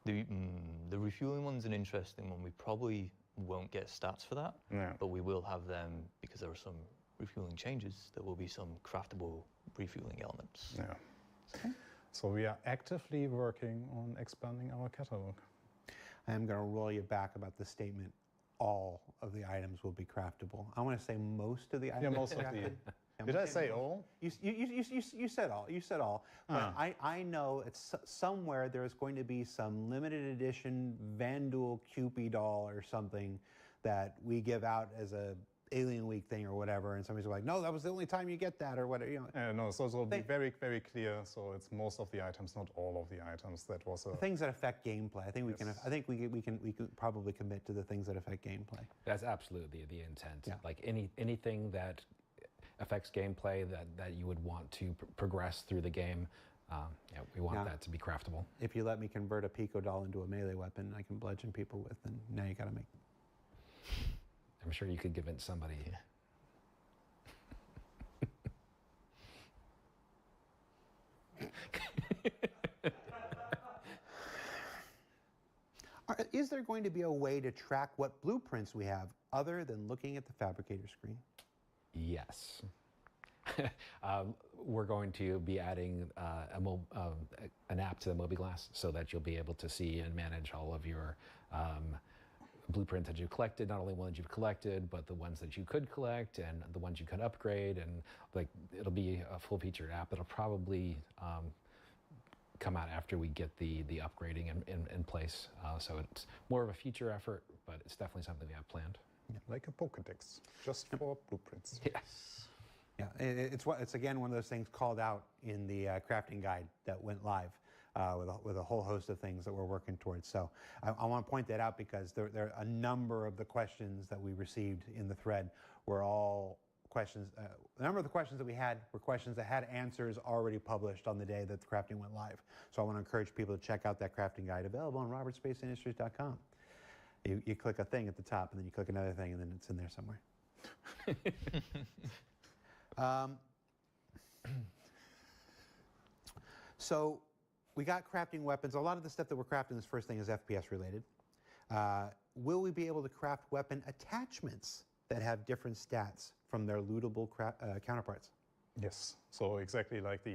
The refueling one's an interesting one. We probably won't get stats for that, but we will have them because there are some refueling changes. There will be some craftable refueling elements. Yeah. Okay. So we are actively working on expanding our catalog. I am going to roll you back about the statement, all of the items will be craftable. I want to say most of the items. Yeah, most of the. Did I say all? You said all. You said all. But I know it's somewhere there's going to be some limited edition Vandal Cupid doll or something that we give out as Alien Week thing or whatever, and somebody's like, no, that was the only time you get that or whatever. You know, No, so it'll be very, very clear. So it's most of the items, not all of the items. That was a things that affect gameplay. I think we can. I think we can probably commit to the things that affect gameplay. That's absolutely the intent. Yeah. Like anything that affects gameplay that you would want to progress through the game. Yeah, we want that to be craftable. If you let me convert a Pico doll into a melee weapon, I can bludgeon people with, then now you got to make. I'm sure you could convince somebody. Is there going to be a way to track what blueprints we have other than looking at the fabricator screen? Yes. We're going to be adding an app to the Mobiglass so that you'll be able to see and manage all of your blueprints that you've collected, not only ones you've collected, but the ones that you could collect and the ones you could upgrade. And like, it'll be a full featured app. It'll probably come out after we get the upgrading in place. So it's more of a future effort, but it's definitely something we have planned. Yeah, like a Pokedex, just for blueprints. Yes. Yeah, it's again one of those things called out in the crafting guide that went live with a whole host of things that we're working towards. So I want to point that out because there are a number of the questions that we received in the thread were all questions. A number of the questions that we had were questions that had answers already published on the day that the crafting went live. So I want to encourage people to check out that crafting guide available on robertspaceindustries.com. You click a thing at the top, and then you click another thing, and then it's in there somewhere. So we got crafting weapons. A lot of the stuff that we're crafting, this first thing, is FPS related. Will we be able to craft weapon attachments that have different stats from their lootable counterparts? Yes. So exactly like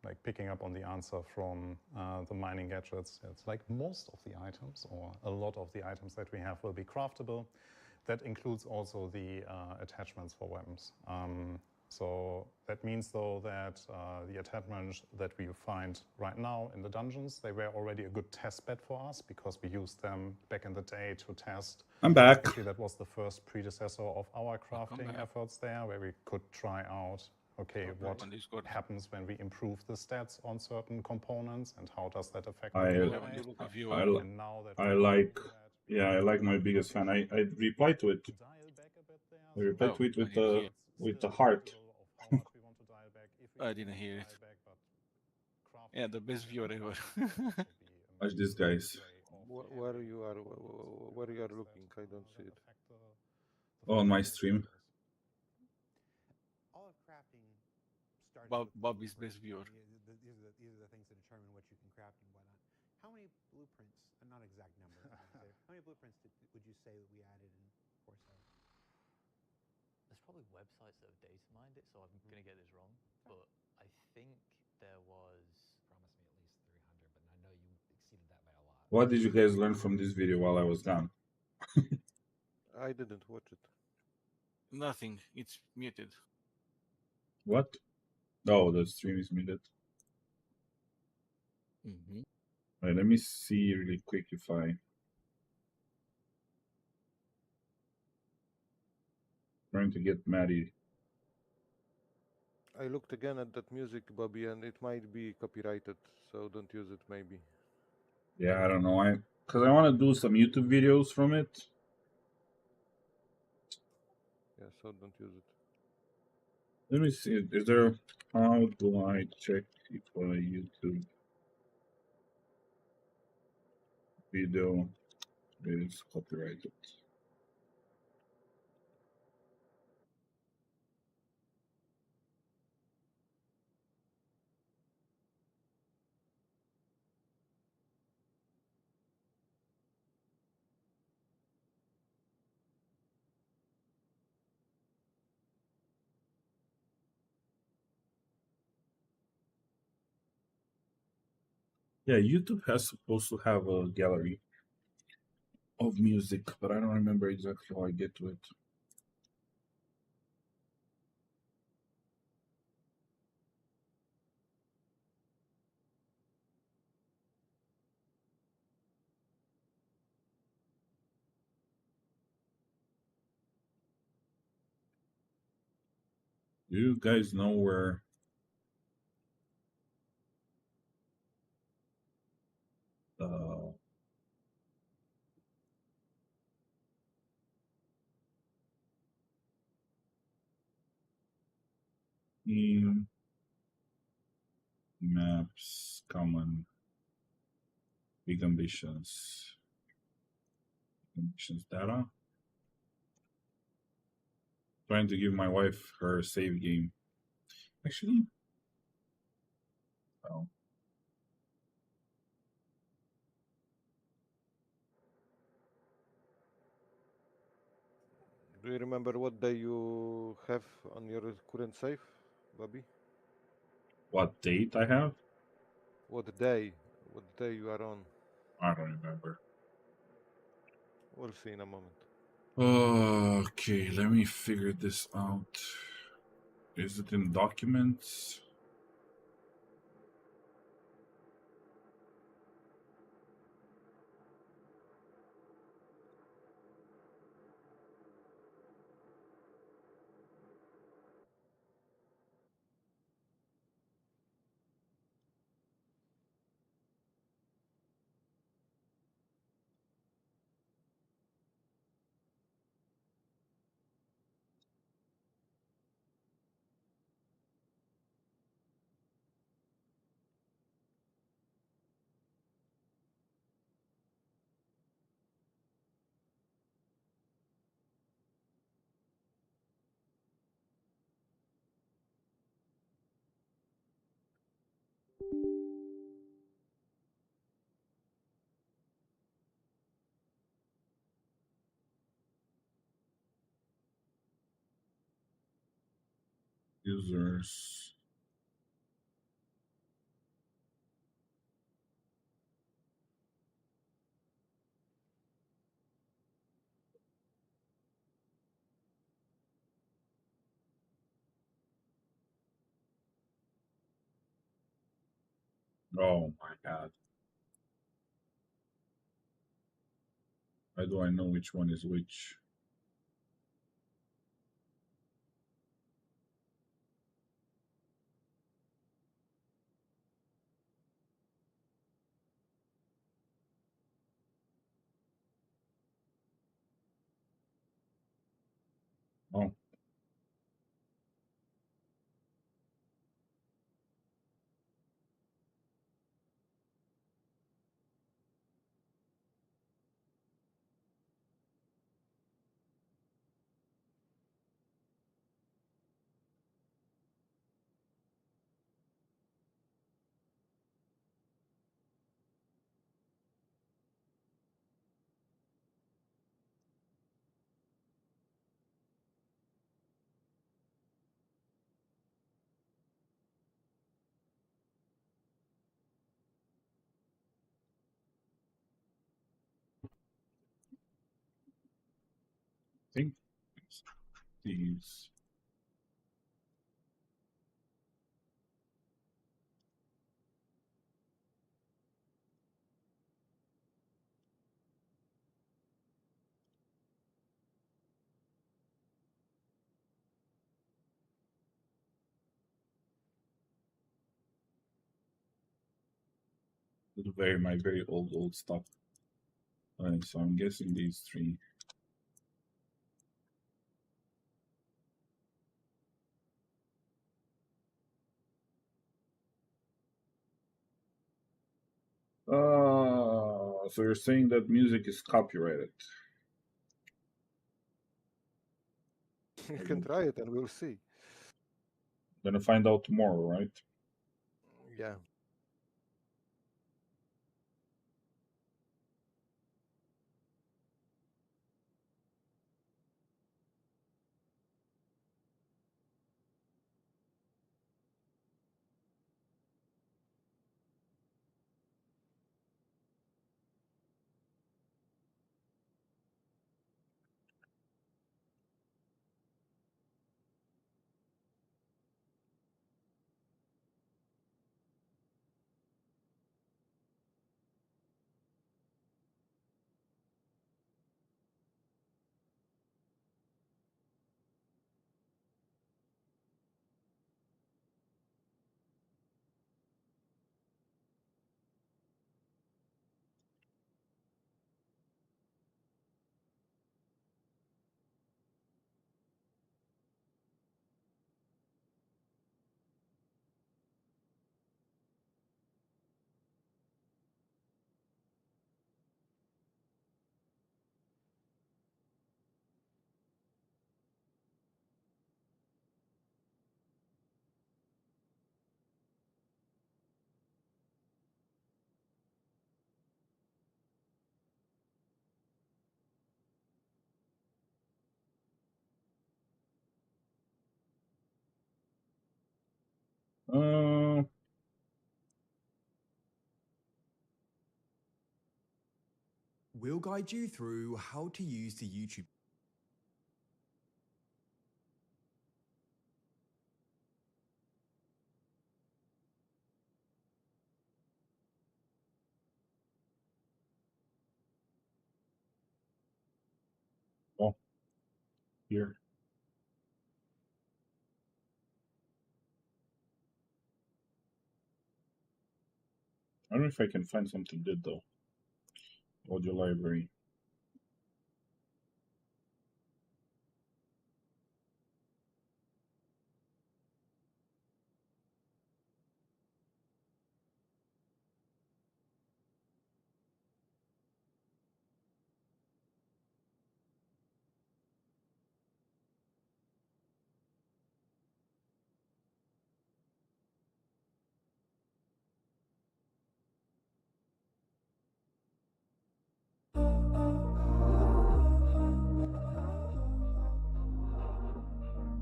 like picking up on the answer from the mining gadgets, it's like most of the items or a lot of the items that we have will be craftable. That includes also the attachments for weapons. So that means though that the attachments that we find right now in the dungeons, they were already a good test bed for us because we used them back in the day to test. I'm back. Actually, that was the first predecessor of our crafting efforts there, where we could try out, okay, what happens when we improve the stats on certain components and how does that affect the gameplay? And now that I like my biggest fan. I replied to it. I replied to it with the heart. I didn't hear it. Yeah, the best viewer ever. Watch this, guys. Where you are looking? I don't see it. On my stream. All of crafting starts Bobby's best viewer. These are the things that determine what you can craft and whatnot. How many blueprints, not exact number, how many blueprints would you say that we added in 4.7? There's probably websites that have data mined it, so I'm going to get this wrong. But I think there was... Promised me at least 300, but I know you exceeded that by a lot. What did you guys learn from this video while I was gone? I didn't watch it. Nothing. It's muted. What? Oh, the stream is muted. Right, let me see really quick if I... Trying to get Maddie. I looked again at that music, Bobby, and it might be copyrighted, so don't use it maybe. Yeah, I don't know. Because I want to do some YouTube videos from it. Yeah, so don't use it. Let me see. Is there... How do I check if a YouTube video is copyrighted? Yeah, YouTube has supposed to have a gallery of music, but I don't remember exactly how I get to it. Do you guys know where the team maps common big ambitions data? Trying to give my wife her save game. Actually, oh, Do you remember what day you have on your current save, Bobby? what date I have? What day? What day you are on? I don't remember. We'll see in a moment. Okay, let me figure this out. Is it in documents? Users. Oh my god. How do I know which one is which? Oh, I think it's these. My very old stuff. Alright, so I'm guessing these three. So you're saying that music is copyrighted? You can try it and we'll see. Gonna find out tomorrow, right? Yeah. Uh, We'll guide you through how to use the YouTube. oh, here. I don't know if I can find something good though. Audio library.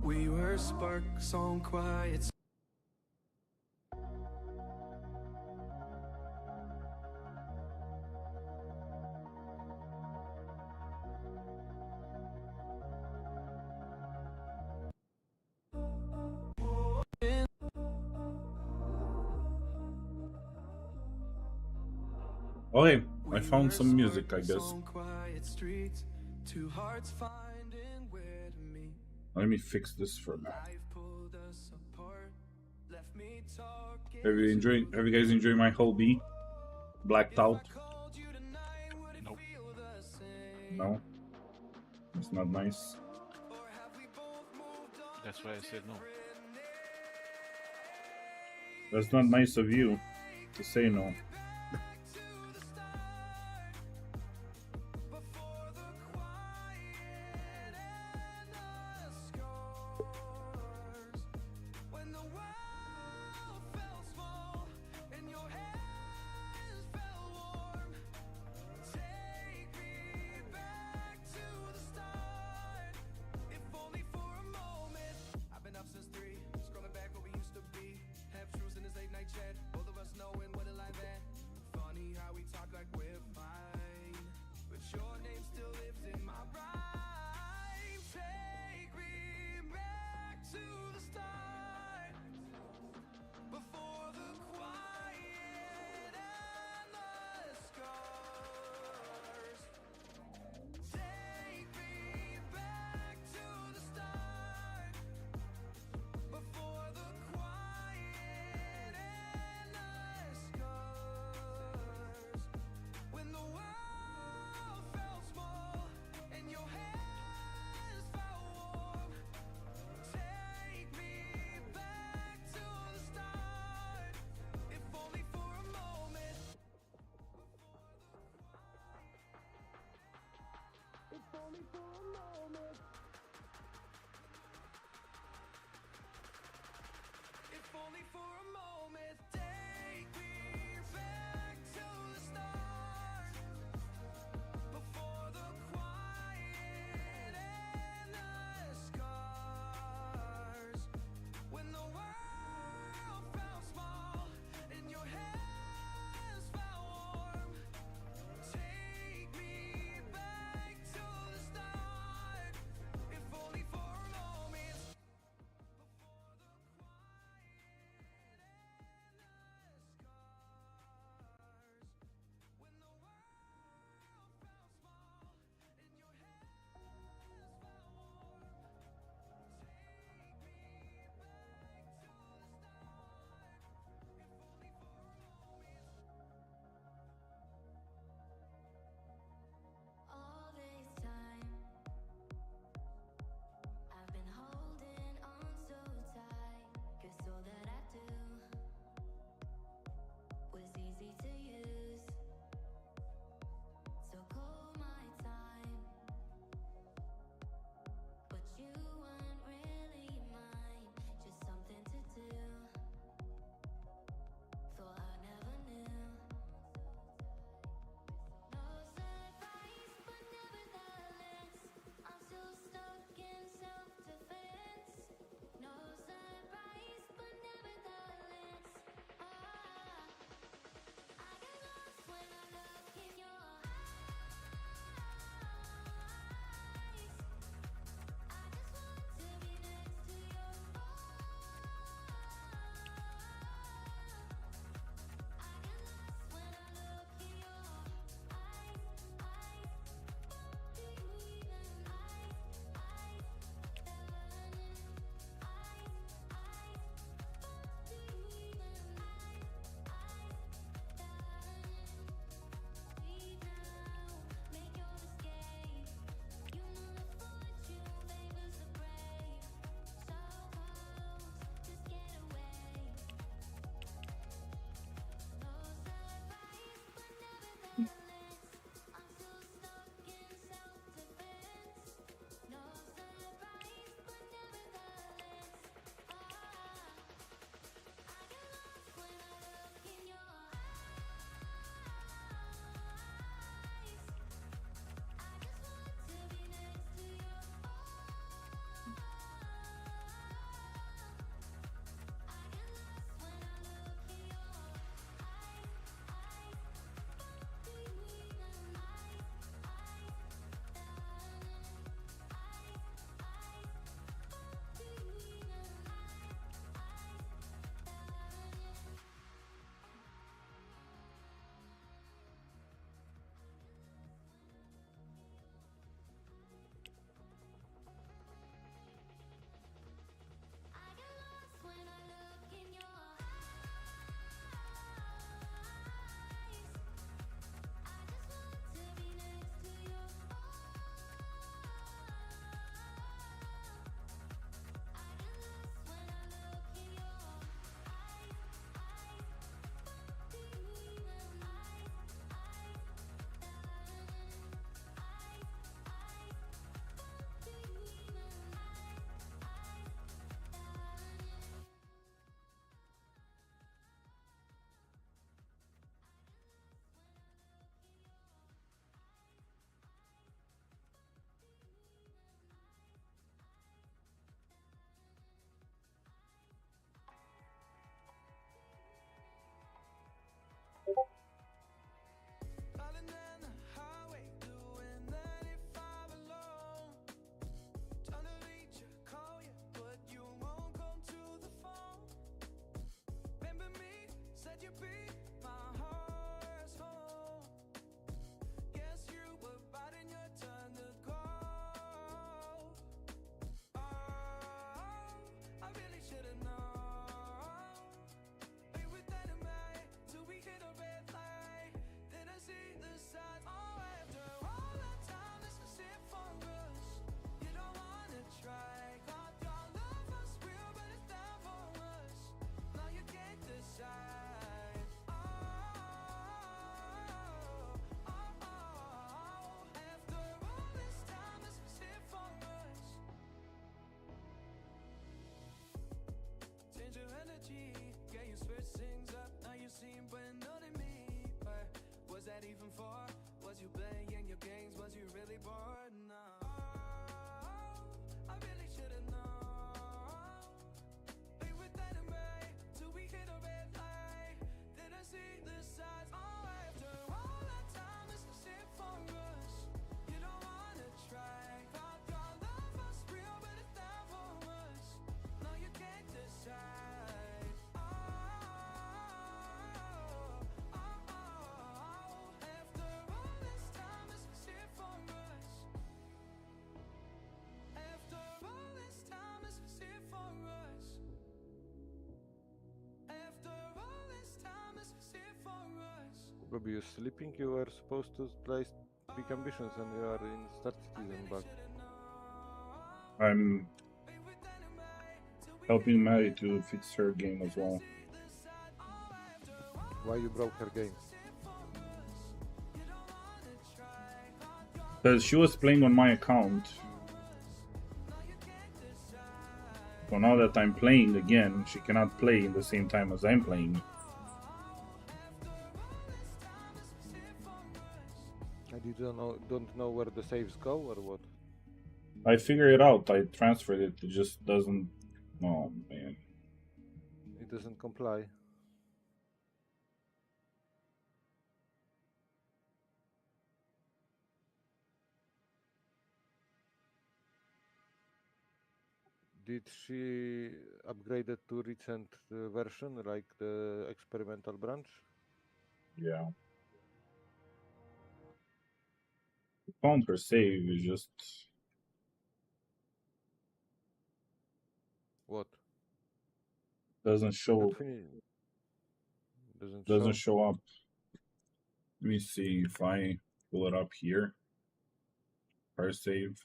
We were sparks on quiet. Okay, I found some music, I guess. Two hearts finding where to meet. Let me fix this for now. Life pulled us apart, left me talking. Have you guys enjoyed my whole B? Blacked out? Nope. No? It's not nice. That's why I said no. That's not nice of you to say no. Robbie, you're sleeping? You were supposed to play Big Ambitions and you are in Star Citizen back. I'm helping Maddie to fix her game as well. Why you broke her game? Because she was playing on my account. So now that I'm playing again, she cannot play in the same time as I'm playing. And you don't know where the saves go or what? I figured it out. I transferred it. It just doesn't. Oh man. It doesn't comply. Did she upgrade it to recent version, like the experimental branch? Yeah. Found her save is just What? doesn't show. Doesn't show up. Let me see if I pull it up here. Her save.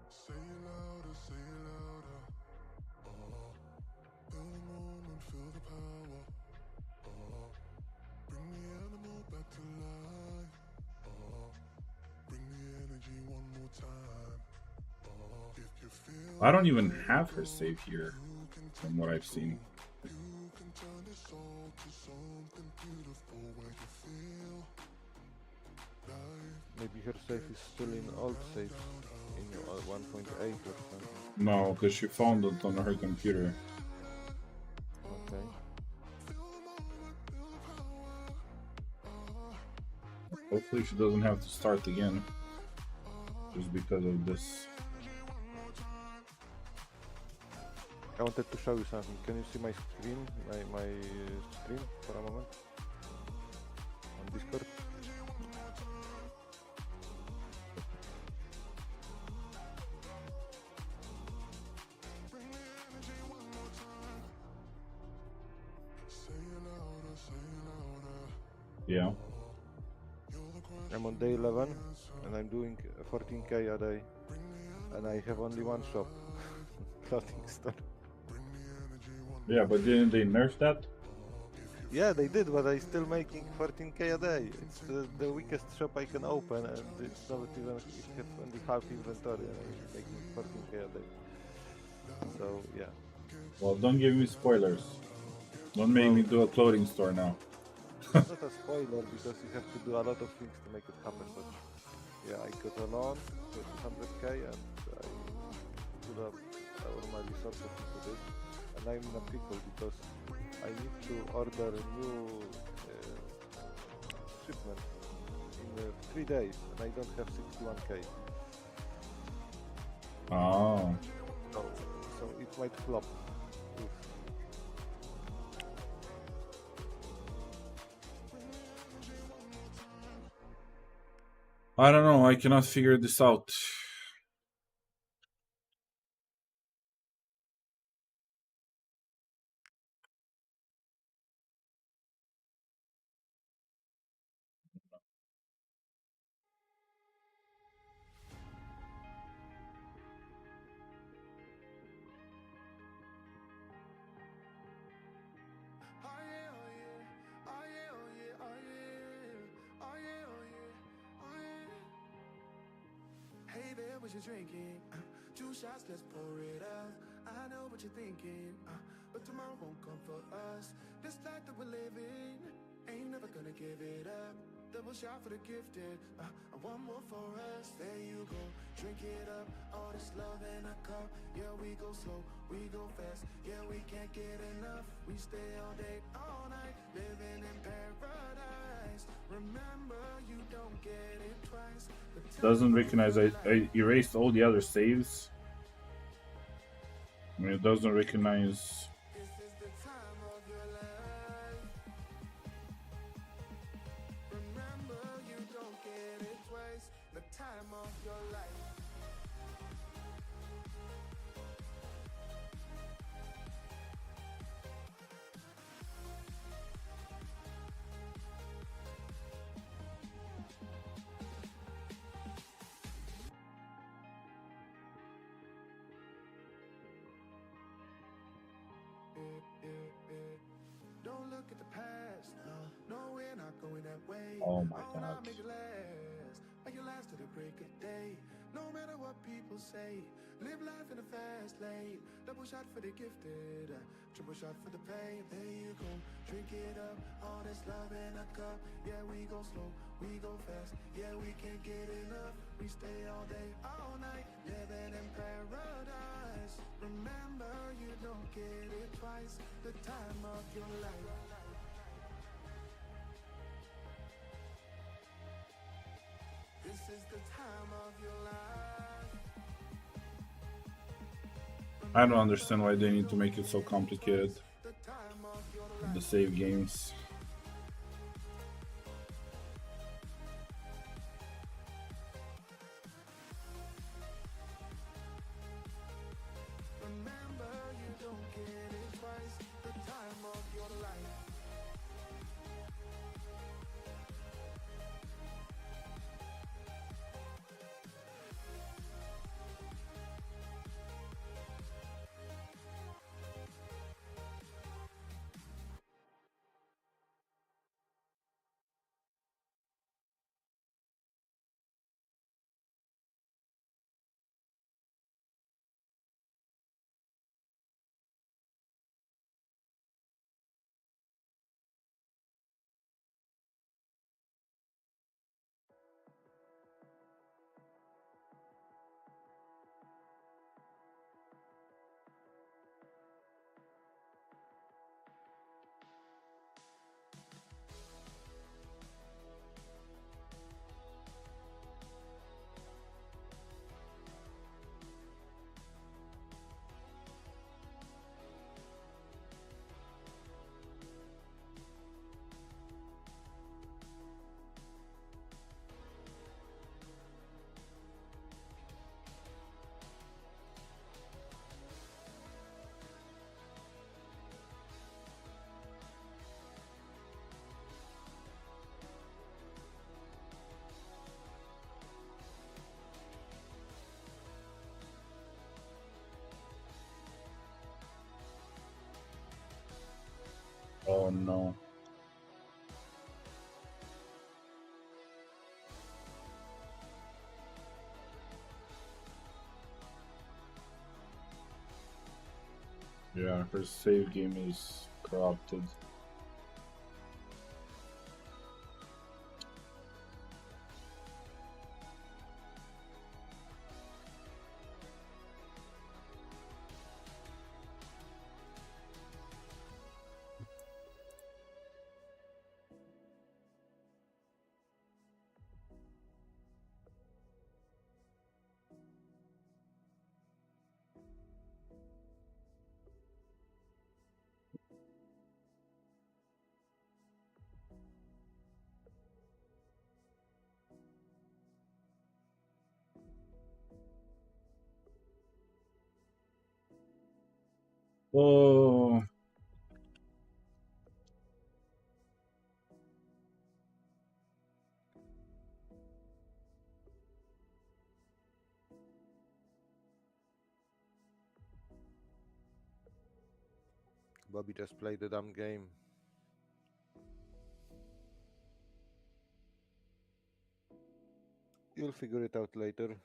Say it louder, say it louder. Feel the moment, feel the power. Bring the animal back to life. Bring the energy one more time. If you feel I don't even have her save here, from what I've seen. you can turn this all to something beautiful where you feel life. Maybe her save is still in old save, in 1.8 or something. No, because she found it on her computer. Okay. Hopefully she doesn't have to start again. Just because of this. I wanted to show you something. Can you see my screen? My screen for a moment? On Discord? Yeah. I'm on day 11 and I'm doing 14k a day. And I have only one shop. Clothing store. Yeah, but didn't they nerf that? Yeah, they did, but I'm still making 14k a day. It's the weakest shop I can open, and it's not even have only half inventory, and I'm making 14k a day. So yeah. Well, don't give me spoilers. Don't make me do a clothing store now. It's not a spoiler because you have to do a lot of things to make it happen. But yeah, I got a loan for 200k, and I put up all my resources into this. And I'm in a pickle because I need to order a new shipment in 3 days, and I don't have 61k. Oh. So it might flop. I don't know. I cannot figure this out. Hey there, what you drinking? 2 shots, let's pour it out. I know what what you're thinking, but tomorrow won't come for us. This life that we're living, ain't never gonna give it up. Double shot for the gifted, and one more for us. There you go, drink it up. All this love in a cup. Yeah, we go slow, we go fast. Yeah, we can't get enough. We stay all day, all night, living in paradise. Remember, you don't get it twice. Doesn't recognize I erased all the other saves. I mean, it doesn't recognize. This is the time of your life. Remember, you don't get it twice. The time of your life. Don't look at the past. No, we're not going that way. Oh my I'll god. not make it last. Make it last to the break of day. No matter what people say, live life in a fast lane. Double shot for the gifted, triple shot for the pain. There you go, drink it up. All this love in a cup. Yeah, we go slow, we go fast. Yeah, we can't get enough. We stay all day, all night, living in paradise. Remember, you don't get it twice. The time of your life. This is the time of your life. I don't understand why they need to make it so complicated. The time of your With the save games. Remember, you don't get it twice. The time of your life. Oh no. Yeah, her save game is corrupted. Oh. Bobby just played the damn game. You'll figure it out later.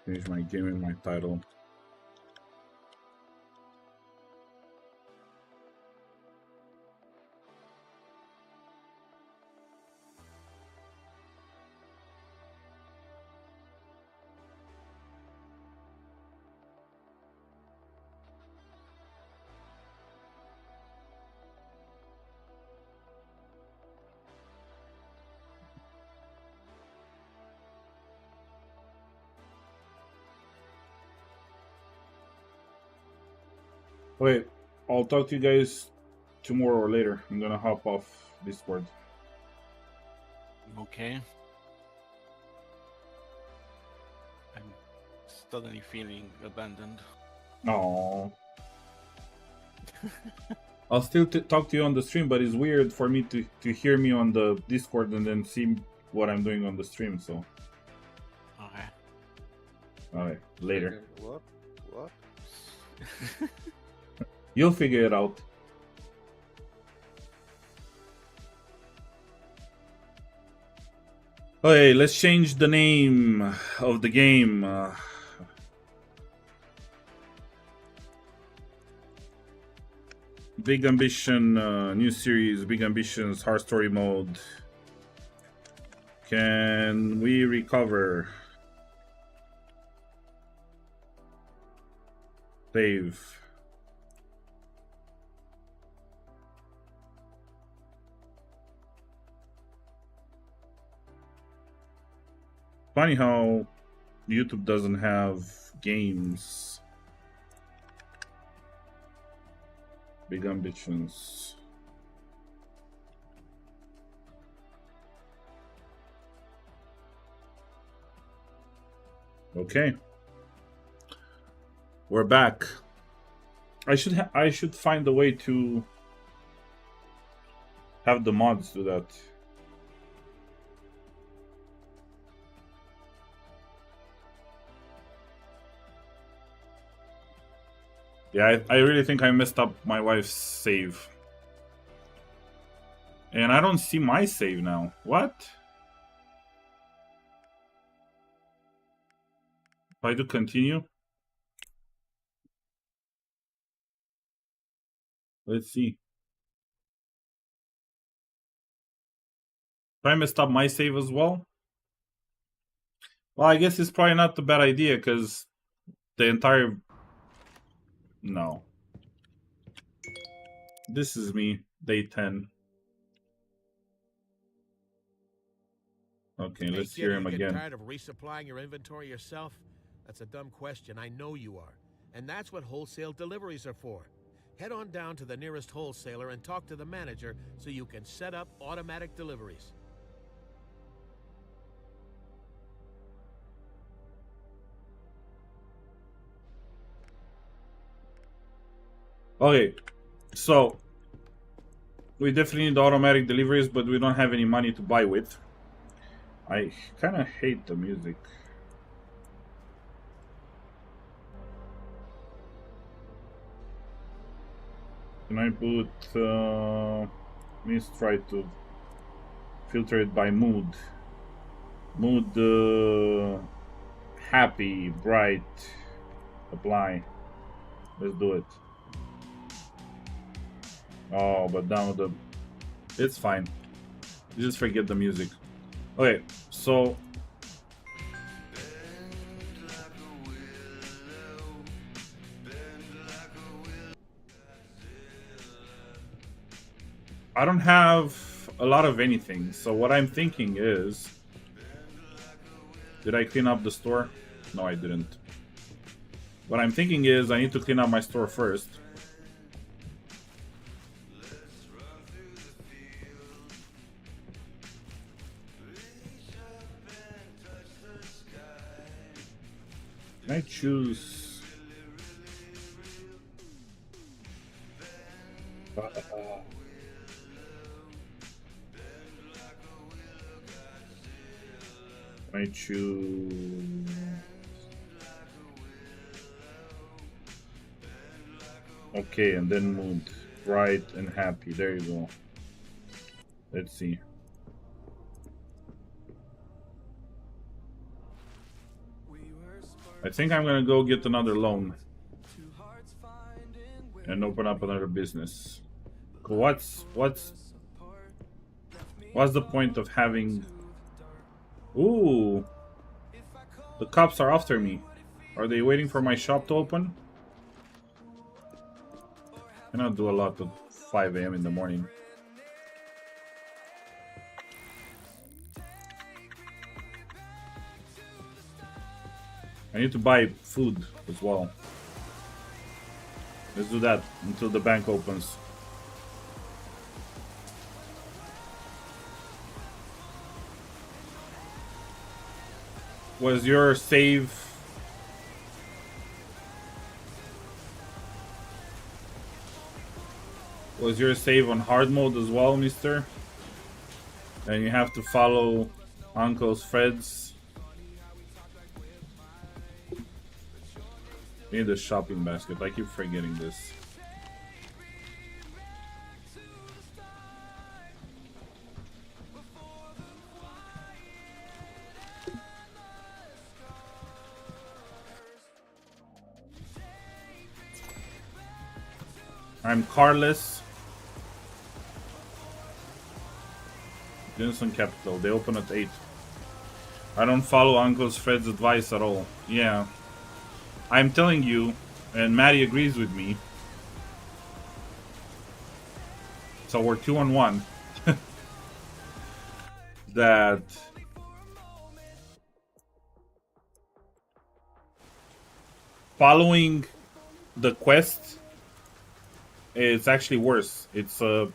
Change my game and my title. Wait, I'll talk to you guys tomorrow or later. I'm gonna hop off Discord. Okay. I'm suddenly feeling abandoned. Oh. I'll still talk to you on the stream, but it's weird for me to hear me on the Discord and then see what I'm doing on the stream, so. Okay. Alright, later. What? What? You'll figure it out. Okay, let's change the name of the game. Big Ambition, new series, Big Ambitions, hard story mode. Can we recover? Save. Funny how YouTube doesn't have games. Big Ambitions. Okay. We're back. I should find a way to have the mods do that. Yeah, I really think I messed up my wife's save. And I don't see my save now. What? If I do continue? Let's see. If I messed up my save as well? Well, I guess it's probably not a bad idea, because the entire... No. This is me, day 10. Okay, let's hear him again. Tired of resupplying your inventory yourself? That's a dumb question. I know you are. And that's what wholesale deliveries are for. Head on down to the nearest wholesaler and talk to the manager so you can set up automatic deliveries. Okay, so we definitely need automatic deliveries, but we don't have any money to buy with. I kind of hate the music. Can I put... let's try to filter it by mood. Mood, happy, bright, apply. Let's do it. Oh, but now the... It's fine. You just forget the music. Okay, so... I don't have a lot of anything, so what I'm thinking is... Did I clean up the store? No, I didn't. What I'm thinking is I need to clean up my store first. Can I choose... I choose... Okay, and then mood. Bright and happy. There you go. Let's see. I think I'm gonna go get another loan and open up another business. What's the point of having... Ooh, the cops are after me. Are they waiting for my shop to open? I cannot do a lot at 5 a.m. in the morning. I need to buy food as well. Let's do that until the bank opens. Was your save... Was your save on hard mode as well, mister? And you have to follow Uncle's Fred's... Need a shopping basket. I keep forgetting this. I'm carless. Jensen Capital. They open at 8. I don't follow Uncle Fred's advice at all. Yeah. I'm telling you, and Maddie agrees with me. So we're 2 on 1. That following the quest is actually worse. It's a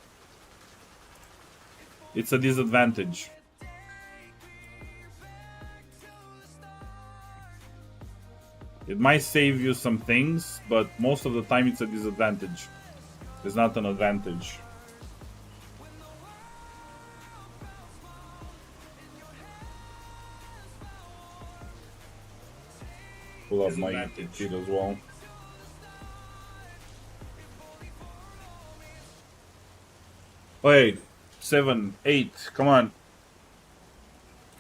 disadvantage. It might save you some things, but most of the time it's a disadvantage. It's not an advantage. Pull up my cheat as well. Wait, 7, 8, come on.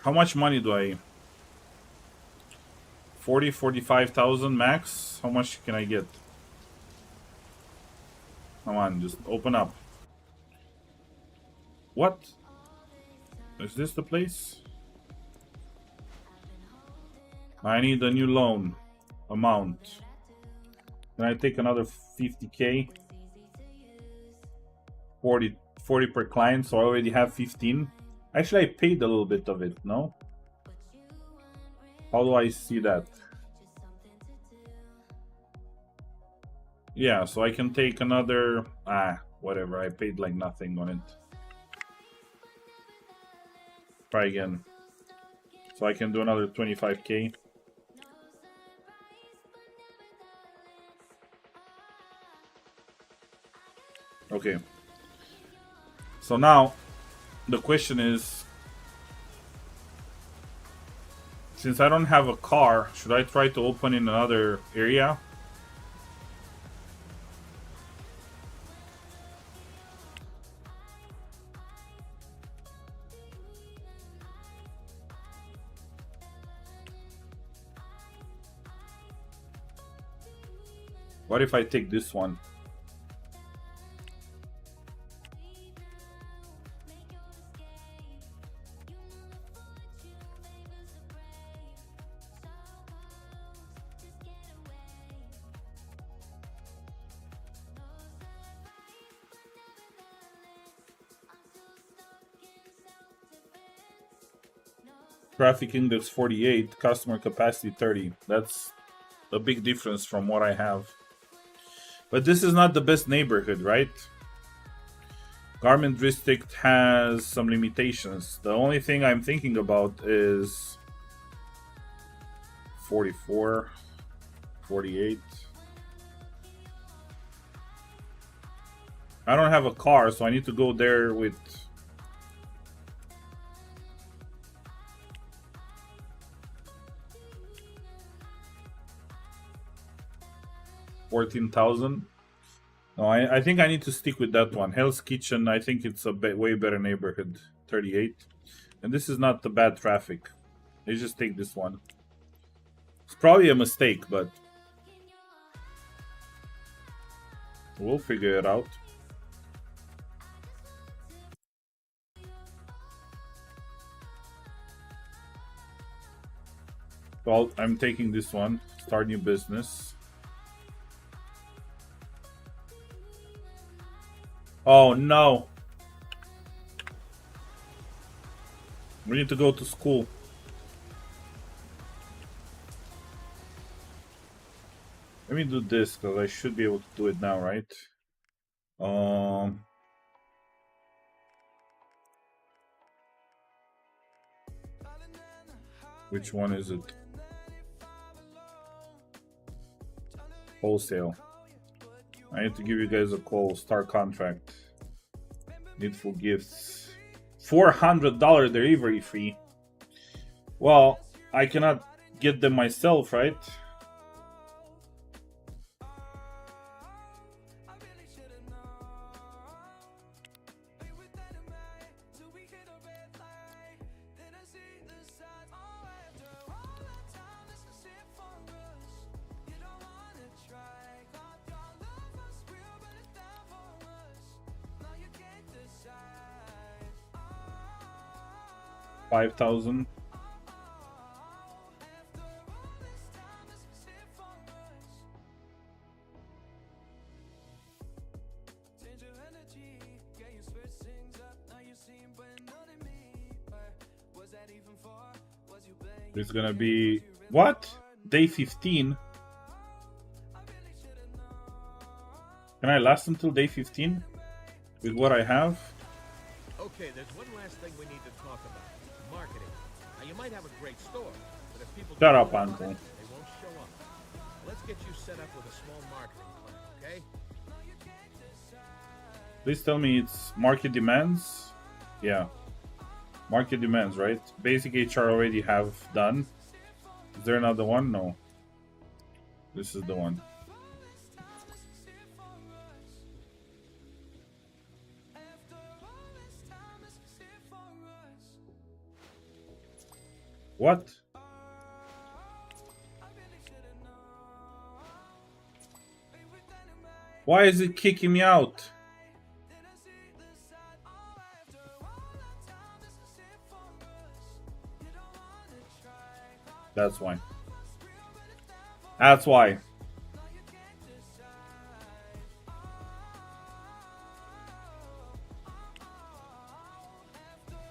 How much money do I... 45,000 max? How much can I get? Come on, just open up. What? Is this the place? I need a new loan amount. Can I take another 50k? 40 per client, so I already have 15. Actually, I paid a little bit of it, no? How do I see that? Yeah, so I can take another... whatever, I paid like nothing on it. Try again. So I can do another 25k. Okay. So now, the question is... Since I don't have a car, should I try to open in another area? What if I take this one? Traffic index 48, customer capacity 30. That's a big difference from what I have. But this is not the best neighborhood, right? Garment district has some limitations. The only thing I'm thinking about is 44, 48. I don't have a car, so I need to go there with... $14,000. No, I think I need to stick with that one. Hell's Kitchen, I think it's a way better neighborhood. 38. And this is not the bad traffic. Let's just take this one. It's probably a mistake, but we'll figure it out. Well, I'm taking this one. Start new business. Oh no. We need to go to school. Let me do this because I should be able to do it now, right? Which one is it? Wholesale. I need to give you guys a call. Start contract. Needful gifts. $400 delivery fee. Well, I cannot get them myself, right? $5,000. It's gonna be what? Day 15. Can I last until day 15 with what I have? Okay, there's one last thing we need to talk about. Marketing. Now, you might have a great store, but if people Shut don't up, know Uncle. about it, they won't show up. Let's get you set up with a small marketing plan, okay? Please tell me it's market demands. Yeah. Market demands, right? Basic HR already have done. Is there another one? No. This is the one. What? Why is it kicking me out? That's why. That's why.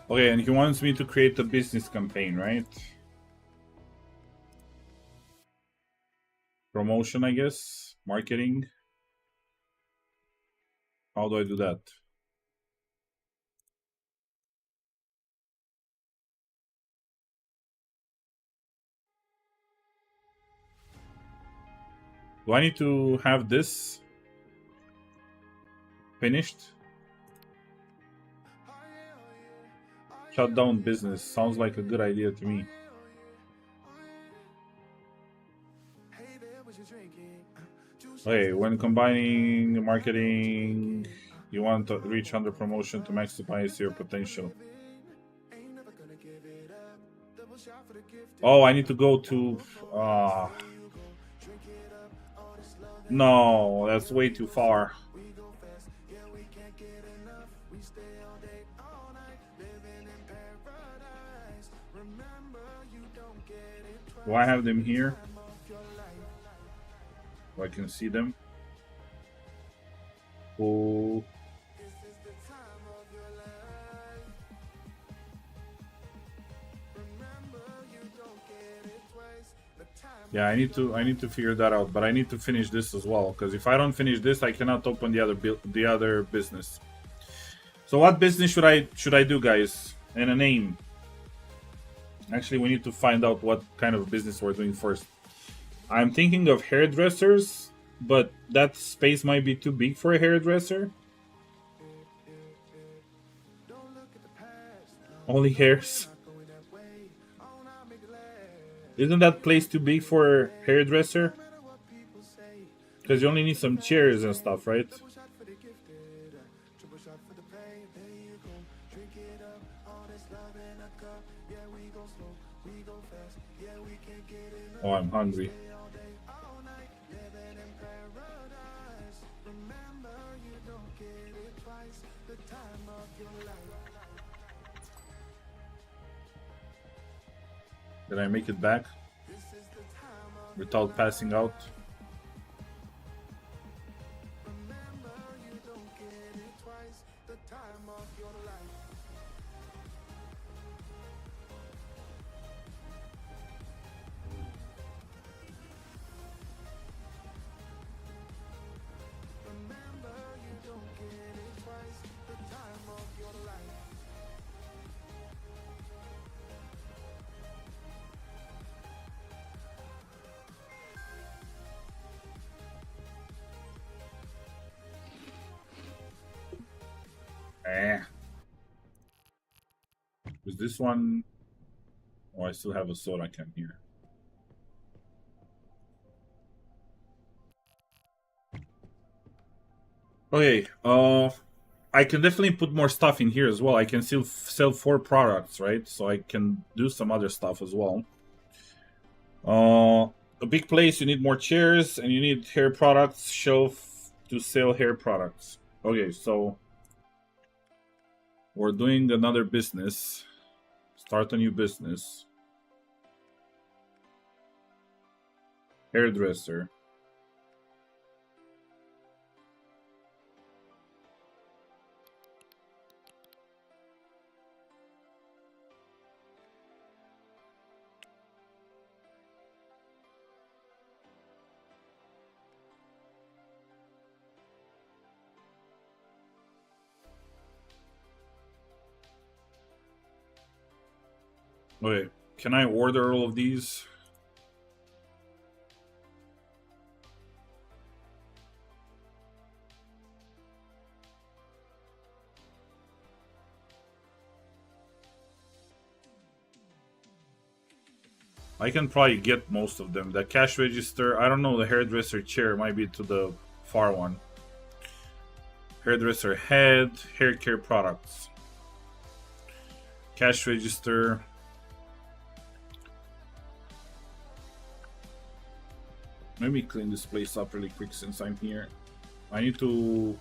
Okay, and he wants me to create a business campaign, right? Promotion, I guess. Marketing. How do I do that? Do I need to have this finished? Shut down business. Sounds like a good idea to me. Okay, when combining marketing, you want to reach under promotion to maximize your potential. Oh, I need to go to... no, that's way too far. Do I have them here? So I can see them. Oh. Yeah, I need to figure that out, but I need to finish this as well, because if I don't finish this, I cannot open the other business. So what business should I do, guys? And a name. Actually, we need to find out what kind of business we're doing first. I'm thinking of hairdressers, but that space might be too big for a hairdresser. Only hairs. Isn't that place too big for a hairdresser? Because you only need some chairs and stuff, right? Oh, I'm hungry. Did I make it back without passing out? Is this one? Oh, I still have a soda can here. Okay, I can definitely put more stuff in here as well. I can still sell 4 products, right? So I can do some other stuff as well. A big place, you need more chairs, and you need hair products, shelf to sell hair products. Okay, so we're doing another business. Start a new business. Hairdresser. Wait, can I order all of these? I can probably get most of them. The cash register, I don't know, the hairdresser chair might be to the far one. Hairdresser head, hair care products. Cash register. Let me clean this place up really quick since I'm here. I need to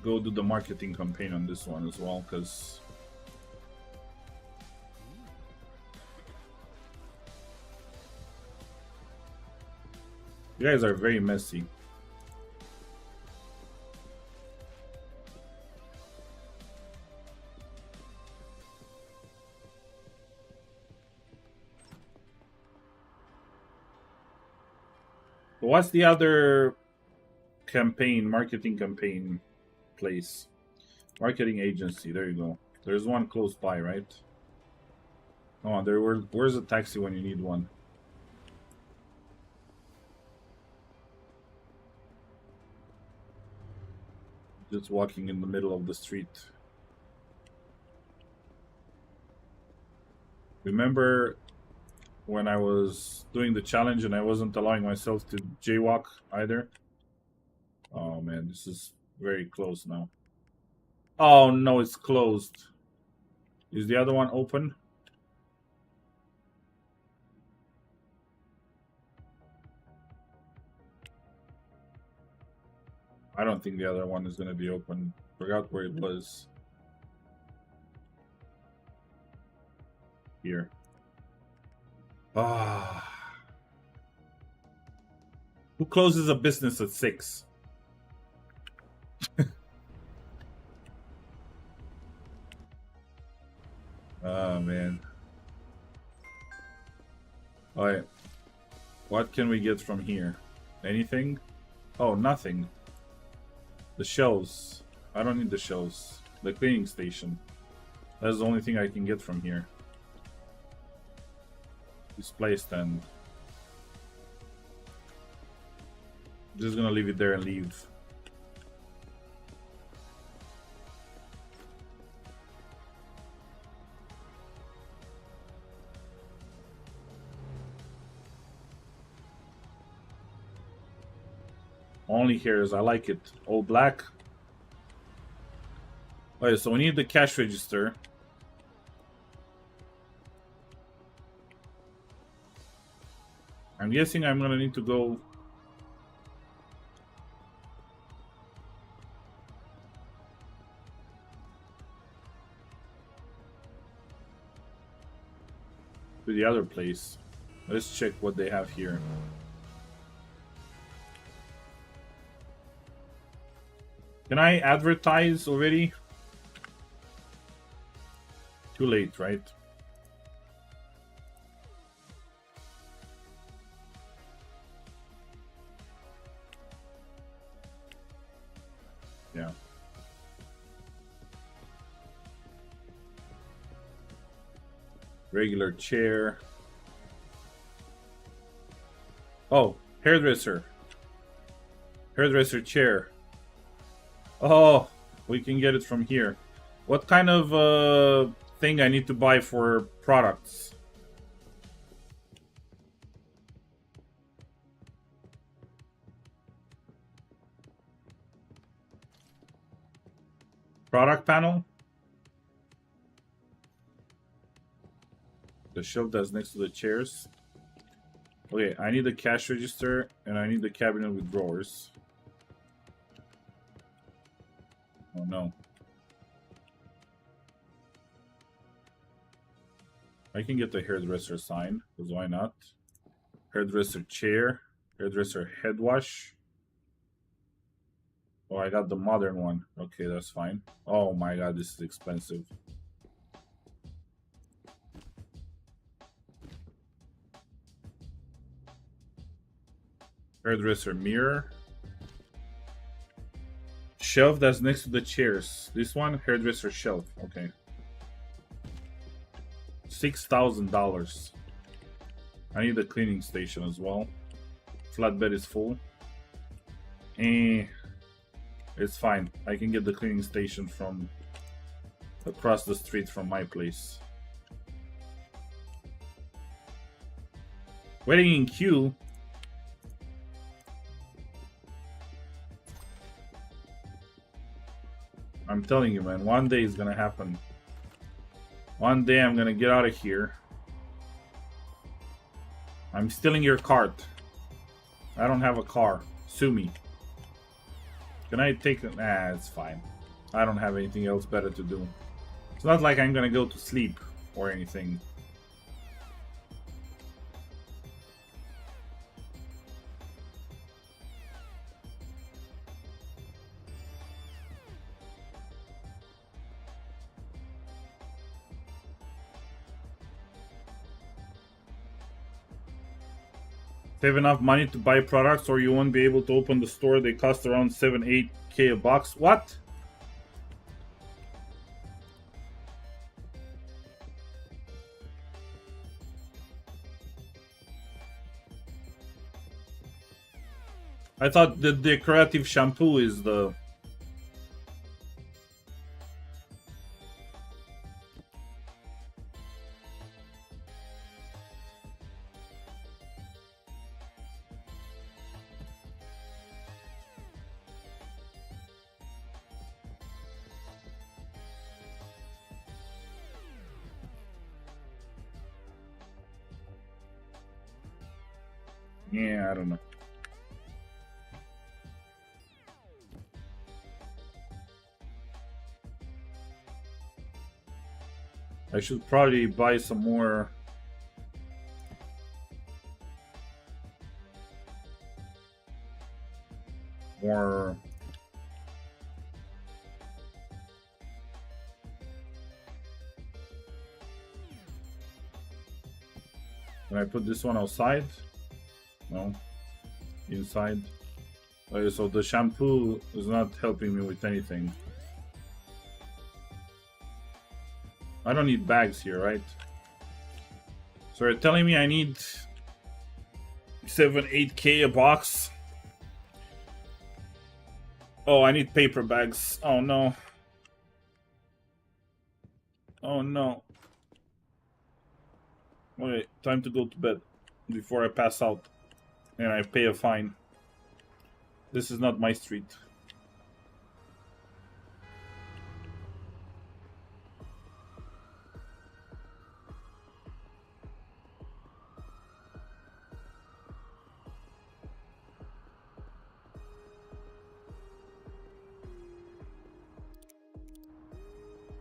go do the marketing campaign on this one as well, because you guys are very messy. What's the other campaign, marketing campaign place? Marketing agency, there you go. There's one close by, right? Oh, where's a taxi when you need one? Just walking in the middle of the street. Remember when I was doing the challenge and I wasn't allowing myself to jaywalk either? Oh man, this is very close now. Oh no, it's closed. Is the other one open? I don't think the other one is going to be open. Forgot where it was. Here. Ah. Who closes a business at 6? Oh man. Alright. What can we get from here? Anything? Oh, nothing. The shelves. I don't need the shelves. The cleaning station. That's the only thing I can get from here. Display stand. Just gonna leave it there and leave. Only hairs, I like it. All black. Okay, so we need the cash register. I'm guessing I'm gonna need to go. To the other place. Let's check what they have here. Can I advertise already? Too late, right? Yeah. Regular chair. Oh, hairdresser. Hairdresser chair. Oh, we can get it from here. What kind of thing I need to buy for products? Product panel? The shelf that's next to the chairs. Okay, I need the cash register and I need the cabinet with drawers. Oh no. I can get the hairdresser sign, because why not? Hairdresser chair, hairdresser head wash. Oh, I got the modern one. Okay, that's fine. Oh my god, this is expensive. Hairdresser mirror. Shelf that's next to the chairs. This one, hairdresser shelf. Okay. $6,000. I need a cleaning station as well. Flatbed is full. It's fine. I can get the cleaning station from across the street from my place. Waiting in queue. I'm telling you, man, one day it's gonna happen. One day I'm gonna get out of here. I'm stealing your cart. I don't have a car. Sue me. Can I take it? Nah, it's fine. I don't have anything else better to do. It's not like I'm gonna go to sleep or anything. Save enough money to buy products or you won't be able to open the store. They cost around 7-8K a box. What? I thought the decorative shampoo is the... Yeah, I don't know. I should probably buy some more. Can I put this one outside? No. Inside. Okay, so the shampoo is not helping me with anything. I don't need bags here, right? So you're telling me I need 7-8K a box? Oh, I need paper bags. Oh no. Oh no. Okay, time to go to bed before I pass out and I pay a fine. This is not my street.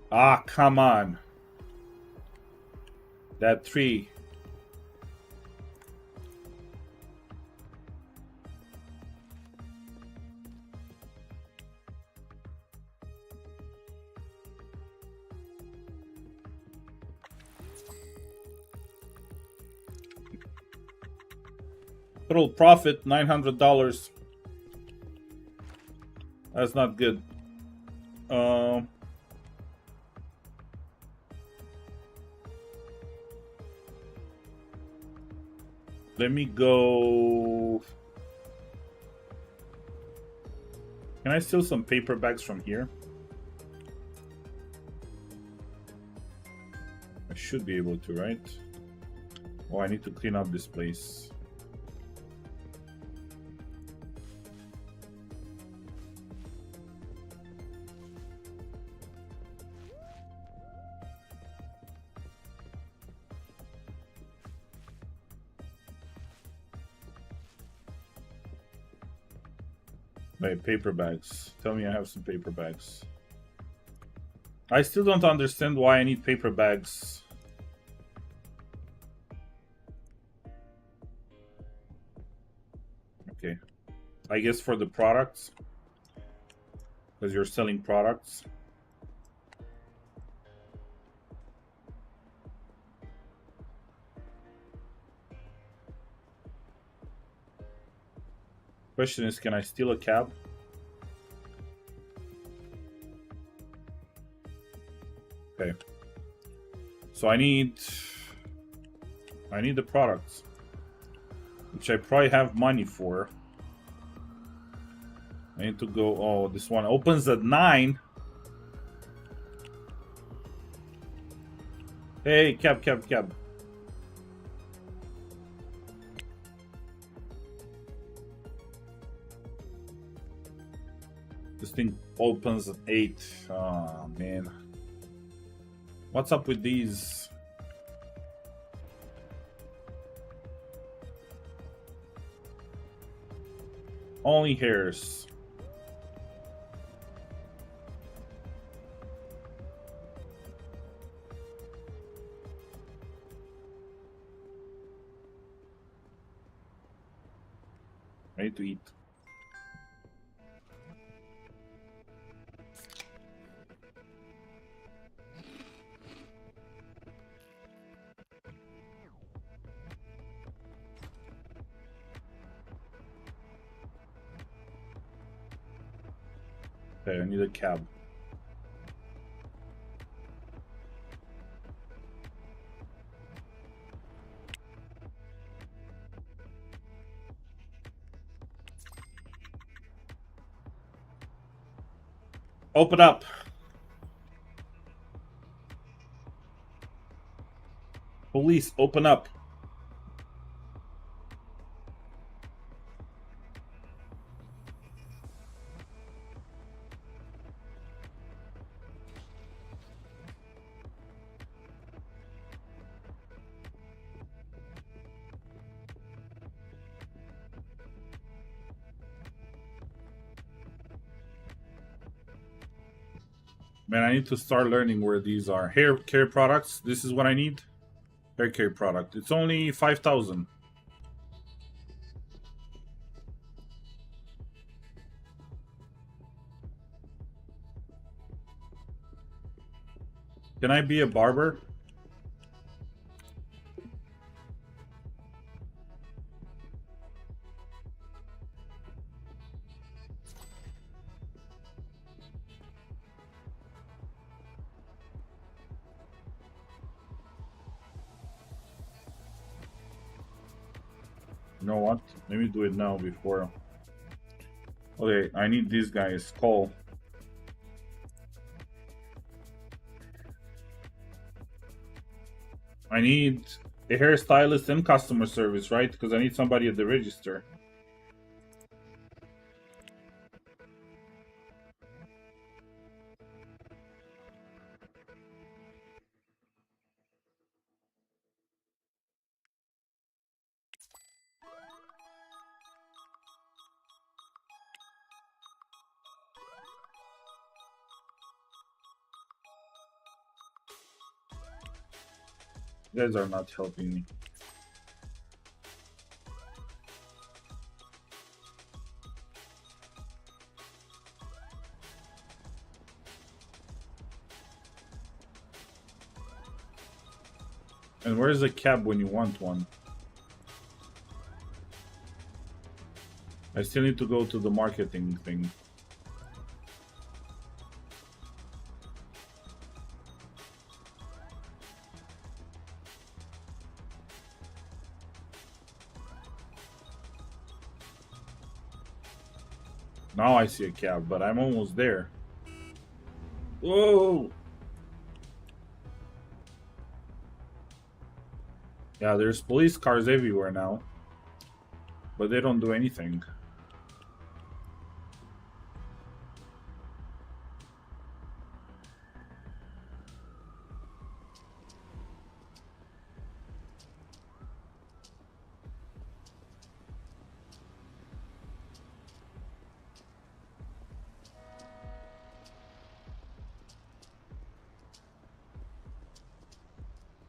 Ah, come on. That tree. Total profit $900. That's not good. Let me go. Can I steal some paper bags from here? I should be able to, right? Oh, I need to clean up this place. Wait, paper bags. Tell me I have some paper bags. I still don't understand why I need paper bags. Okay. I guess for the products. Because you're selling products. Question is, can I steal a cab? Okay. So I need the products, which I probably have money for. I need to go. Oh, this one opens at 9. Hey, cab. This thing opens at 8. Oh, man. What's up with these? Only hairs. I need to eat. Okay, I need a cab. Open up. Police, open up. Man, I need to start learning where these are. Hair care products. This is what I need. Hair care product. It's only 5,000. Can I be a barber? You know what? Let me do it now before. Okay, I need these guys. Call. I need a hairstylist and customer service, right? Because I need somebody at the register. You guys are not helping me. And where's the cab when you want one? I still need to go to the marketing thing. Now I see a cab, but I'm almost there. Whoa! Yeah, there's police cars everywhere now, but they don't do anything.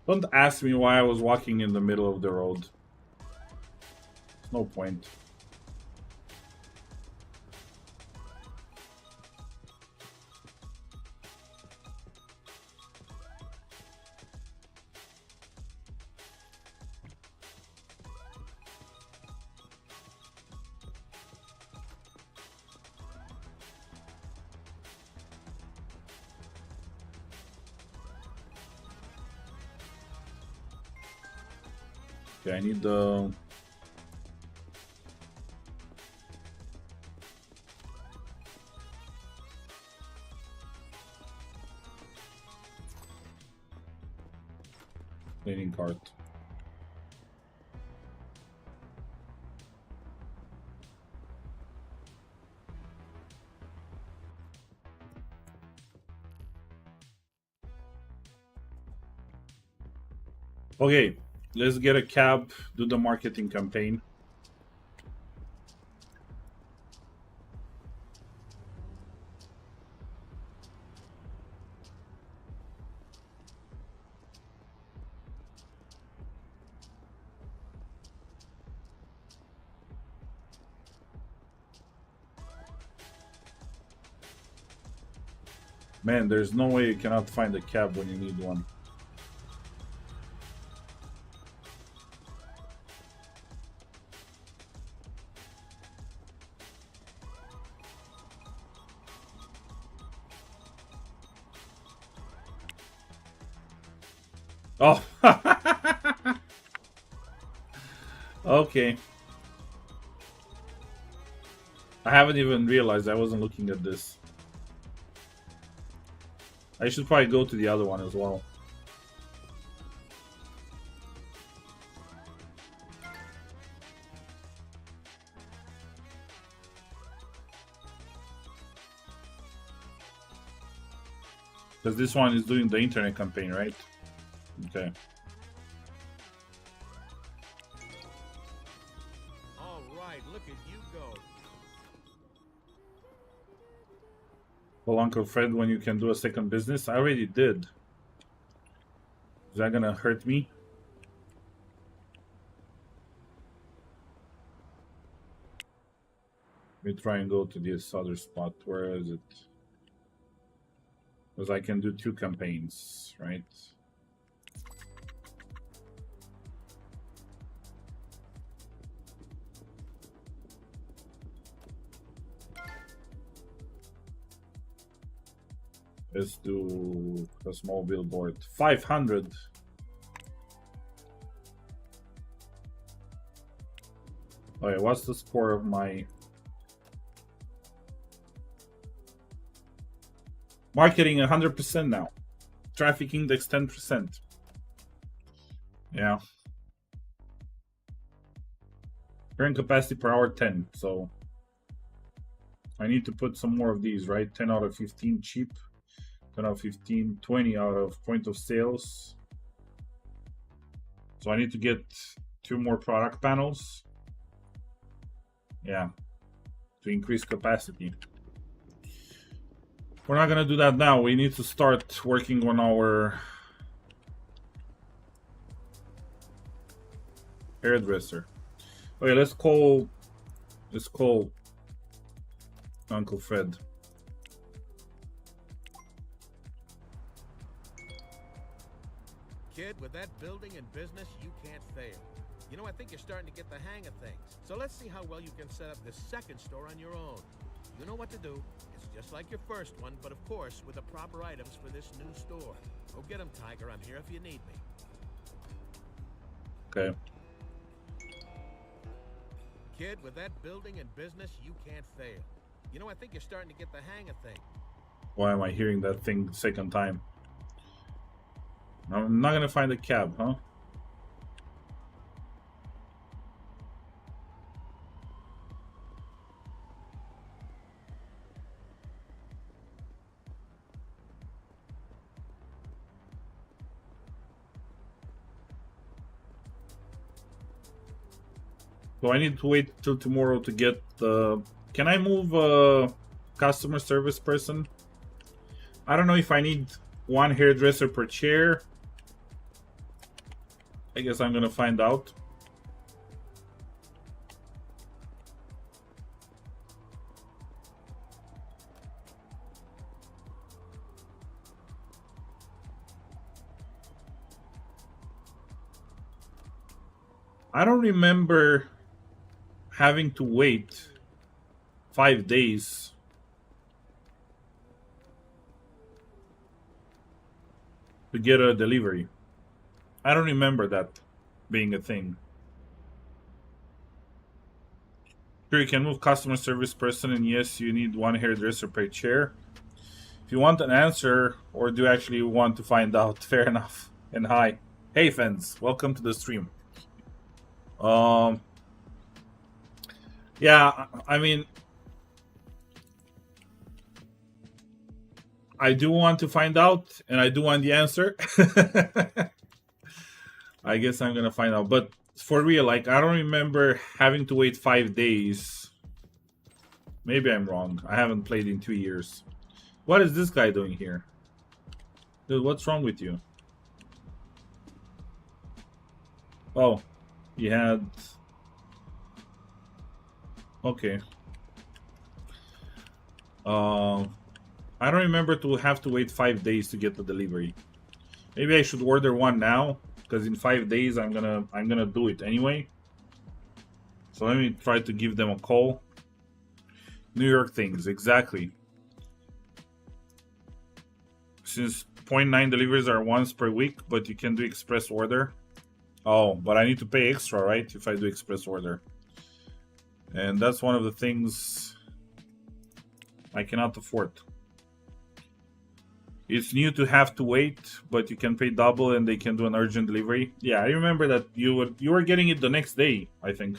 Don't ask me why I was walking in the middle of the road. There's no point. Okay, I need the... cleaning cart. Okay, let's get a cab, do the marketing campaign. Man, there's no way you cannot find a cab when you need one. Oh, okay. I haven't even realized I wasn't looking at this. I should probably go to the other one as well. Because this one is doing the internet campaign, right? Okay. All right, look at you go. Well, Uncle Fred, when you can do a second business, I already did. Is that gonna hurt me? Let me try and go to this other spot. Where is it? Because I can do 2 campaigns, right? Let's do a small billboard. 500. Okay, what's the score of my marketing? 100% now. Traffic index 10%. Yeah. Current capacity per hour 10. So I need to put some more of these, right? 10 out of 15 cheap. 10 out of 15, 20 out of point of sales. So I need to get 2 more product panels. Yeah, to increase capacity. We're not gonna do that now. We need to start working on our Hairdresser. Okay, let's call Uncle Fred. Kid, with that building and business, you can't fail. You know, I think you're starting to get the hang of things. So let's see how well you can set up this second store on your own. You know what to do. It's just like your first one, but of course, with the proper items for this new store. Go get them, Tiger. I'm here if you need me. Okay. Kid, with that building and business, you can't fail. You know, I think you're starting to get the hang of things. Why am I hearing that thing the second time? I'm not gonna find a cab, huh? So I need to wait till tomorrow to get the... Can I move a customer service person? I don't know if I need one hairdresser per chair. I guess I'm gonna find out. I don't remember having to wait 5 days to get a delivery. I don't remember that being a thing. Sure, you can move customer service person, and yes, you need one hairdresser per chair. If you want an answer, or do you actually want to find out, fair enough. And hi. Hey fans, welcome to the stream. Yeah, I mean, I do want to find out, and I do want the answer. I guess I'm gonna find out, but for real, like, I don't remember having to wait 5 days. Maybe I'm wrong. I haven't played in 2 years. What is this guy doing here? Dude, what's wrong with you? Oh, he had... Okay. I don't remember to have to wait 5 days to get the delivery. Maybe I should order one now, because in 5 days I'm gonna do it anyway. So let me try to give them a call. New York things, exactly. Since 0.9 deliveries are once per week, but you can do express order. Oh, but I need to pay extra, right? If I do express order. And that's one of the things I cannot afford. It's new to have to wait, but you can pay double and they can do an urgent delivery. Yeah, I remember that you were getting it the next day, I think.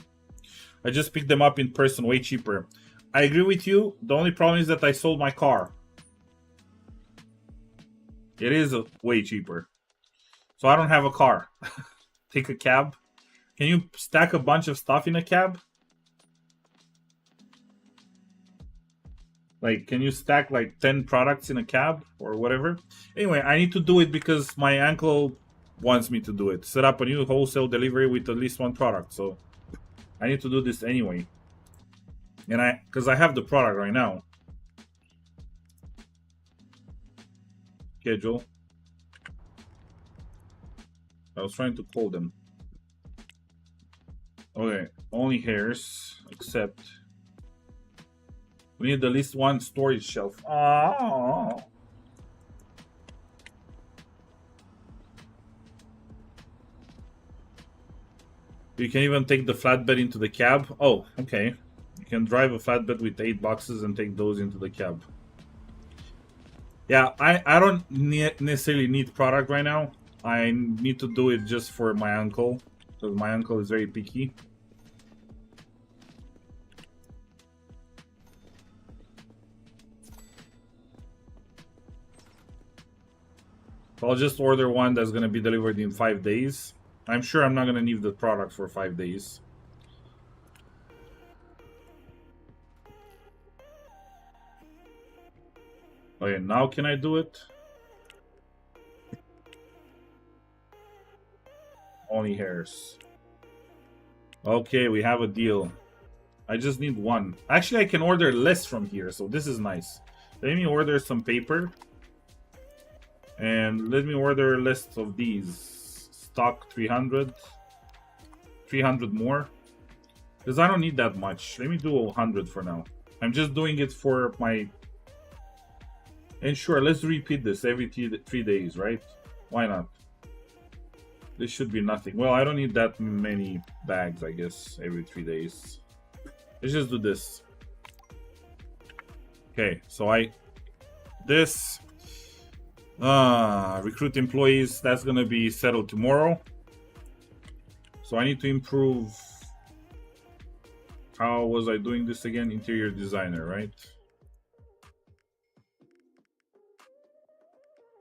I just picked them up in person, way cheaper. I agree with you. The only problem is that I sold my car. It is way cheaper. So I don't have a car. Take a cab. Can you stack a bunch of stuff in a cab? Like, can you stack like 10 products in a cab or whatever? Anyway, I need to do it because my uncle wants me to do it. Set up a new wholesale delivery with at least one product. So I need to do this anyway. And because I have the product right now. Schedule. I was trying to call them. Okay, only hairs, except we need at least one storage shelf. Oh. You can even take the flatbed into the cab. Oh, okay. You can drive a flatbed with 8 boxes and take those into the cab. Yeah, I don't necessarily need product right now. I need to do it just for my uncle, because my uncle is very picky. So I'll just order one that's going to be delivered in 5 days. I'm sure I'm not going to need the product for 5 days. Okay, now can I do it? Only hairs. Okay, we have a deal. I just need one. Actually, I can order less from here, so this is nice. Let me order some paper. And let me order a list of these. Stock 300. 300 more. Because I don't need that much. Let me do 100 for now. I'm just doing it for my... And sure, let's repeat this every 3 days, right? Why not? This should be nothing. Well, I don't need that many bags, I guess, every 3 days. Let's just do this. Okay, so this recruit employees, that's gonna be settled tomorrow. So I need to improve. How was I doing this again? Interior designer, right?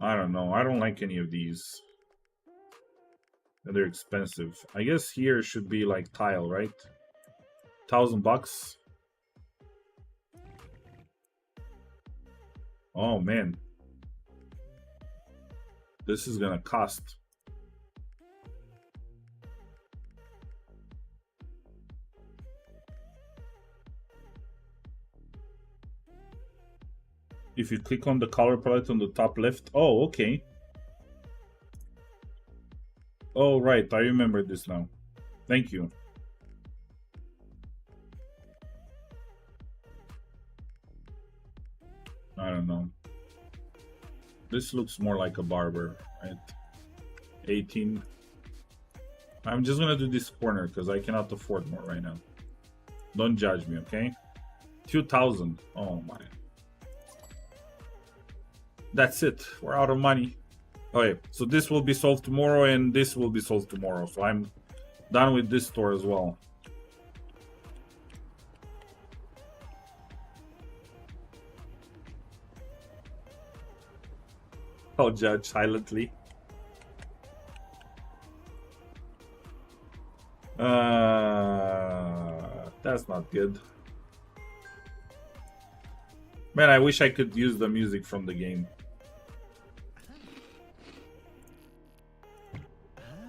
I don't know. I don't like any of these. They're expensive. I guess here should be like tile, right? $1,000. Oh man, this is gonna cost. If you click on the color palette on the top left. Oh, okay. Oh, right. I remember this now. Thank you. I don't know. This looks more like a barber, right? 18. I'm just gonna do this corner because I cannot afford more right now. Don't judge me, okay? 2,000. Oh my. That's it. We're out of money. Okay, so this will be solved tomorrow and this will be solved tomorrow. So I'm done with this store as well. I'll judge silently. That's not good. Man, I wish I could use the music from the game.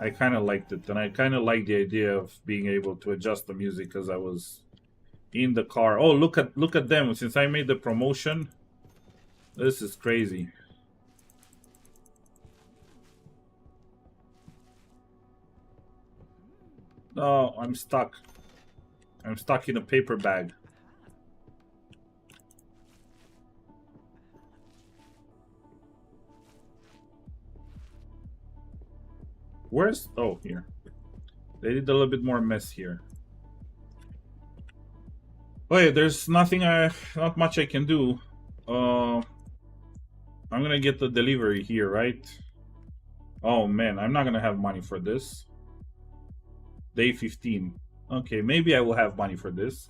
I kind of liked it, and I kind of like the idea of being able to adjust the music because I was in the car. Oh, look at them! Since I made the promotion, this is crazy. Oh, I'm stuck. I'm stuck in a paper bag. Where's... Oh, here. They did a little bit more mess here. Okay, there's nothing not much I can do. I'm gonna get the delivery here, right? Oh man, I'm not gonna have money for this. Day 15. Okay, maybe I will have money for this.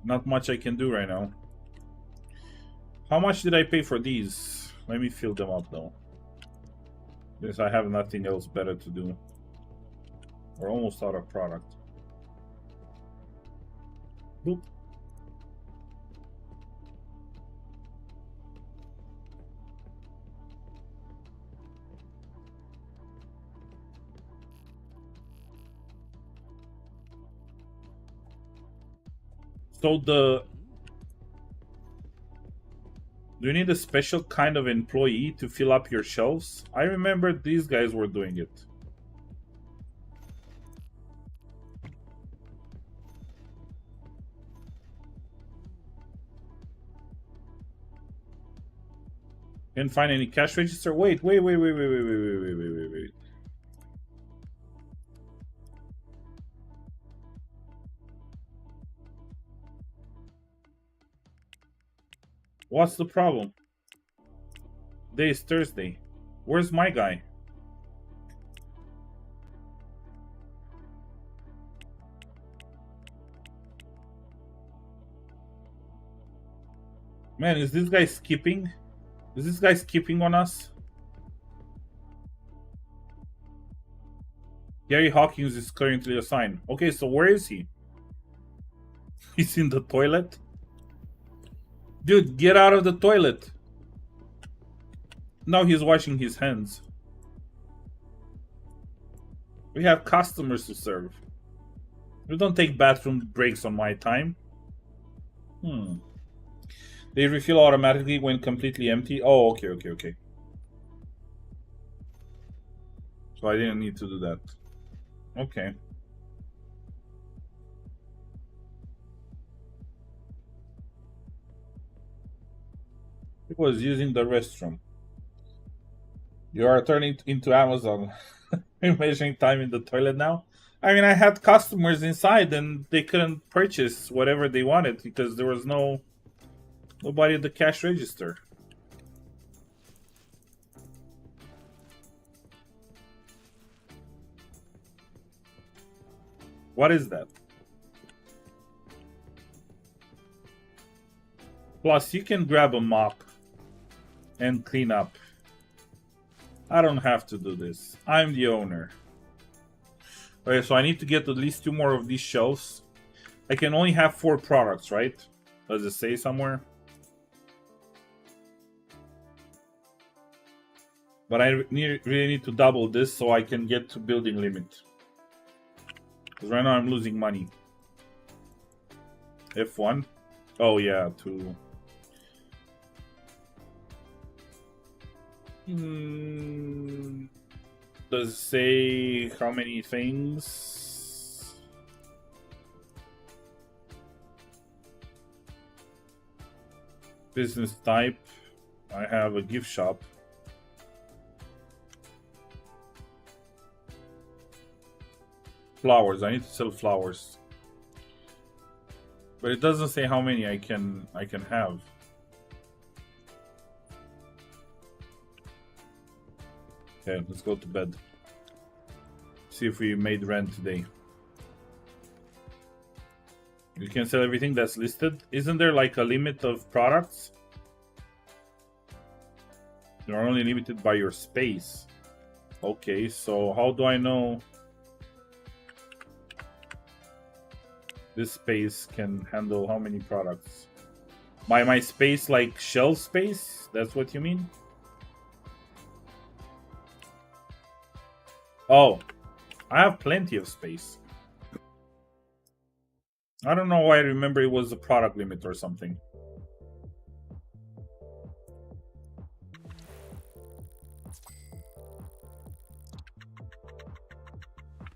Not much I can do right now. How much did I pay for these? Let me fill them up though. Since I have nothing else better to do. We're almost out of product. Boop. So do you need a special kind of employee to fill up your shelves? I remember these guys were doing it. Can't find any cash register. Wait. What's the problem? Today is Thursday. Where's my guy? Man, is this guy skipping? Is this guy skipping on us? Gary Hawkins is currently assigned. Okay, so where is he? He's in the toilet? Dude, get out of the toilet. Now he's washing his hands. We have customers to serve. We don't take bathroom breaks on my time. They refill automatically when completely empty. Oh, okay. So I didn't need to do that. Okay. It was using the restroom. You are turning into Amazon. You're measuring time in the toilet now? I mean, I had customers inside and they couldn't purchase whatever they wanted because there was nobody at the cash register. What is that? Plus, you can grab a mop and clean up. I don't have to do this. I'm the owner. Okay, so I need to get at least 2 more of these shelves. I can only have 4 products, right? Does it say somewhere? But I really need to double this so I can get to building limit. Because right now I'm losing money. F1. Oh yeah, 2. Does it say how many things? Business type. I have a gift shop. Flowers. I need to sell flowers. But it doesn't say how many I can have. Okay, let's go to bed. See if we made rent today. You can sell everything that's listed. Isn't there like a limit of products? You're only limited by your space. Okay, so how do I know this space can handle how many products? By my space, like shelf space? That's what you mean? Oh, I have plenty of space. I don't know why I remember it was a product limit or something.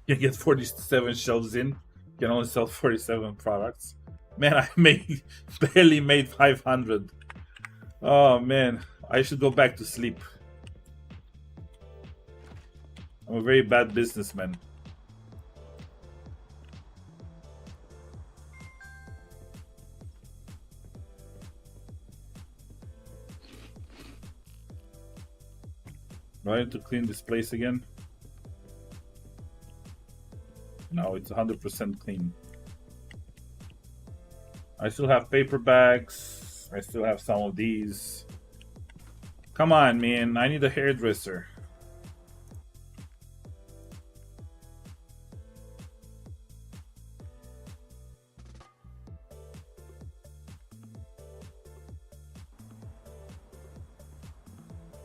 You get 47 shelves in. You can only sell 47 products. Man, I barely made 500. Oh man, I should go back to sleep. I'm a very bad businessman. Do I need to clean this place again? No, it's 100% clean. I still have paper bags. I still have some of these. Come on, man. I need a hairdresser.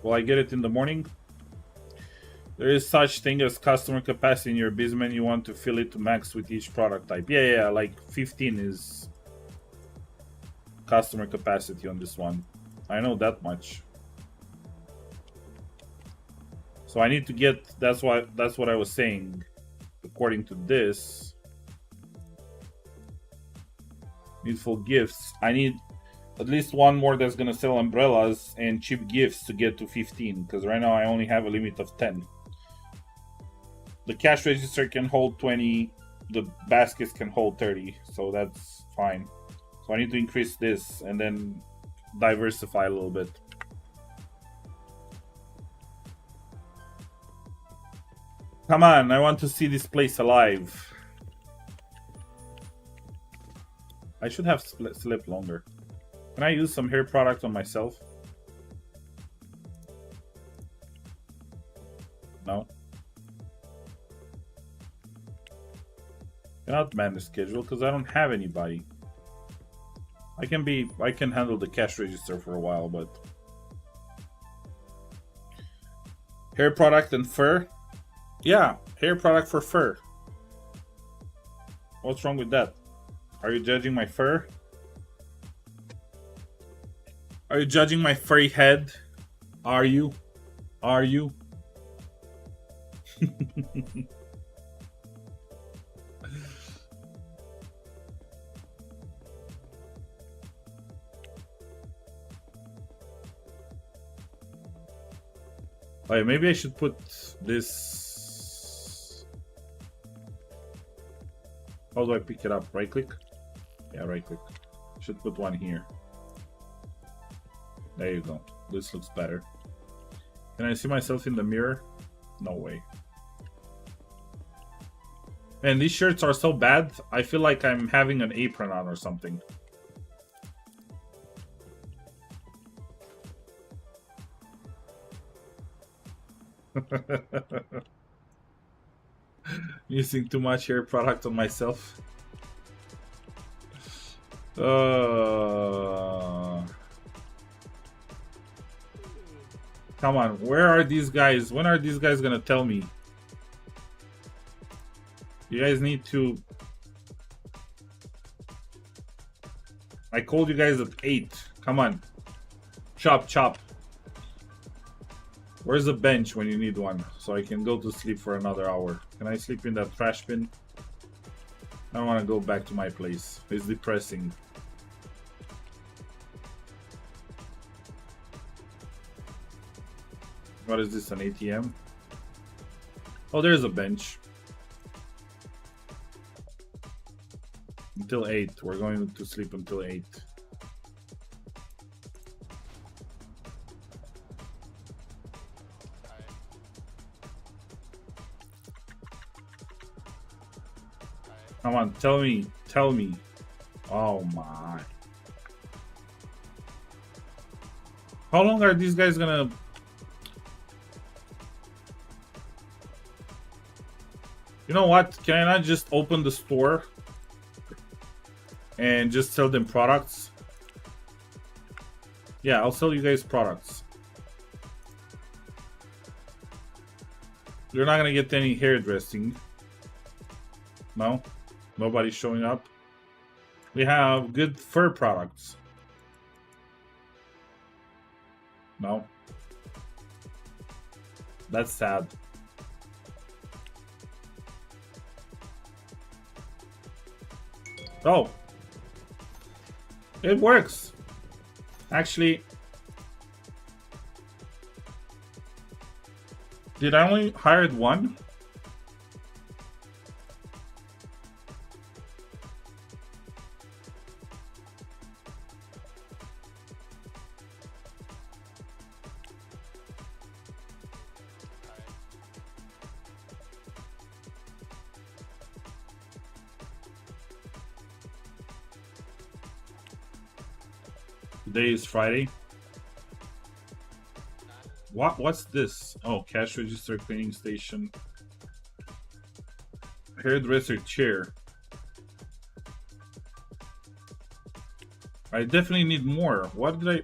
Will I get it in the morning? There is such thing as customer capacity in your business. You want to fill it to max with each product type. Yeah, like 15 is customer capacity on this one. I know that much. So I need to get, that's what I was saying. According to this, needful gifts. I need at least 1 more that's gonna sell umbrellas and cheap gifts to get to 15, because right now I only have a limit of 10. The cash register can hold 20, the baskets can hold 30, so that's fine. So I need to increase this and then diversify a little bit. Come on, I want to see this place alive. I should have slept longer. Can I use some hair product on myself? No. Cannot manage schedule because I don't have anybody. I can handle the cash register for a while, but hair product and fur? Yeah, hair product for fur. What's wrong with that? Are you judging my fur? Are you judging my furry head? Are you? Are you? Oh, yeah, maybe I should put this. How do I pick it up? Right click? Yeah, right click. Should put one here. There you go. This looks better. Can I see myself in the mirror? No way. Man, these shirts are so bad. I feel like I'm having an apron on or something. Using too much hair product on myself. Come on, where are these guys? When are these guys gonna tell me? You guys need to... I called you guys at 8. Come on. Chop, chop. Where's the bench when you need one? So I can go to sleep for another hour. Can I sleep in that trash bin? I don't want to go back to my place. It's depressing. What is this, an ATM? Oh, there's a bench. Until 8. We're going to sleep until 8. Come on, tell me, tell me. Oh my. How long are these guys gonna... You know what? Can I not just open the store and just sell them products? Yeah, I'll sell you guys products. You're not gonna get any hairdressing. No? Nobody's showing up. We have good fur products. No? That's sad. Oh, it works. Actually, did I only hire one? Today is Friday. What's this? Oh, cash register, cleaning station, hairdresser chair. I definitely need more. What did I...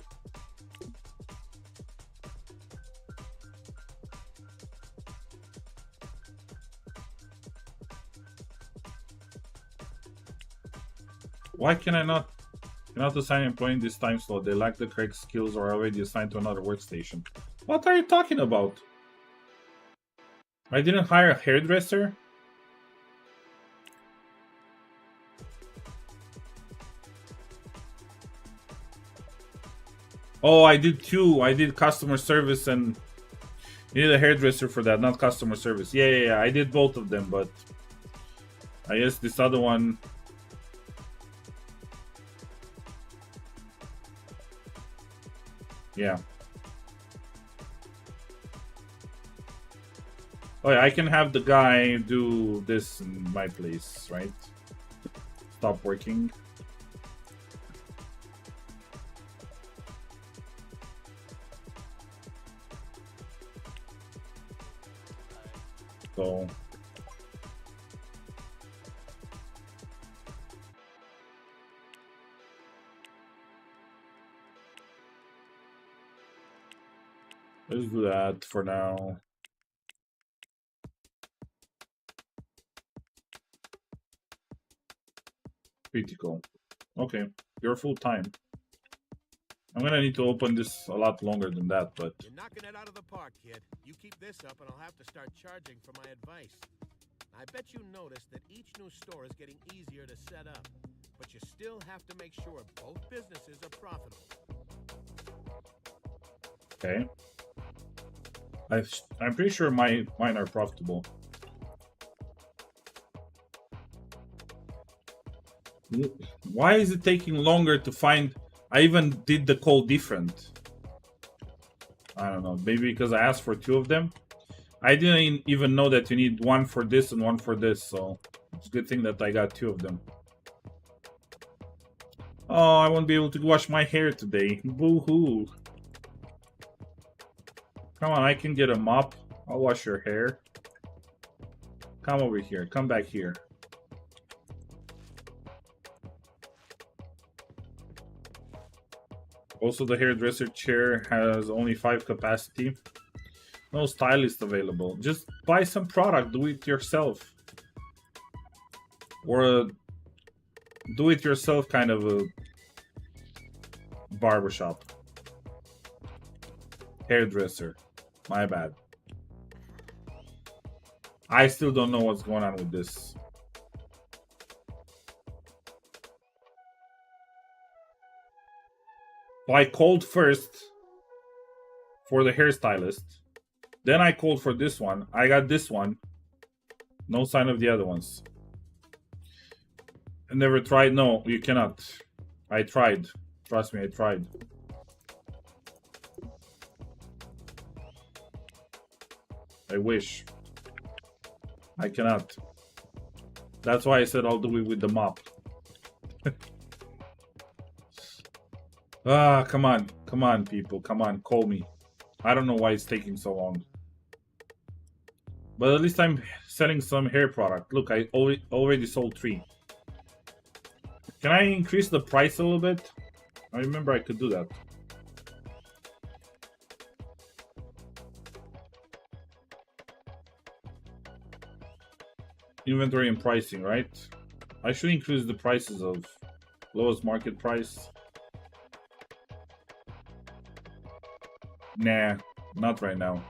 Why can I not... Cannot assign employee in this time slot. They lack the correct skills or are already assigned to another workstation. What are you talking about? I didn't hire a hairdresser? Oh, I did two. I did customer service and... You need a hairdresser for that, not customer service. Yeah. I did both of them, but... I guess this other one... Yeah. Oh yeah, I can have the guy do this in my place, right? Stop working. So... Let's do that for now. Critical. Okay, you're full time. I'm gonna need to open this a lot longer than that, but You're knocking it out of the park, kid. You keep this up and I'll have to start charging for my advice. I bet you noticed that each new store is getting easier to set up, but you still have to make sure both businesses are profitable. okay. I'm pretty sure mine are profitable. Why is it taking longer to find? I even did the code different. I don't know. Maybe because I asked for 2 of them. I didn't even know that you need 1 for this and 1 for this. So it's a good thing that I got 2 of them. Oh, I won't be able to wash my hair today. Boo-hoo. Come on, I can get a mop. I'll wash your hair. Come over here. Come back here. Also, the hairdresser chair has only 5 capacity. No stylist available. Just buy some product. Do it yourself. Or a do-it-yourself kind of a barbershop. Hairdresser. My bad. I still don't know what's going on with this. So I called first for the hairstylist. Then I called for this one. I got this one. No sign of the other ones. I never tried. No, you cannot. I tried. Trust me, I tried. I wish. I cannot. That's why I said I'll do it with the mop. Ah, come on. Come on, people. Come on, call me. I don't know why it's taking so long. But at least I'm selling some hair product. Look, I already sold 3. Can I increase the price a little bit? I remember I could do that. Inventory and pricing, right? I should increase the prices of lowest market price. Nah, not right now.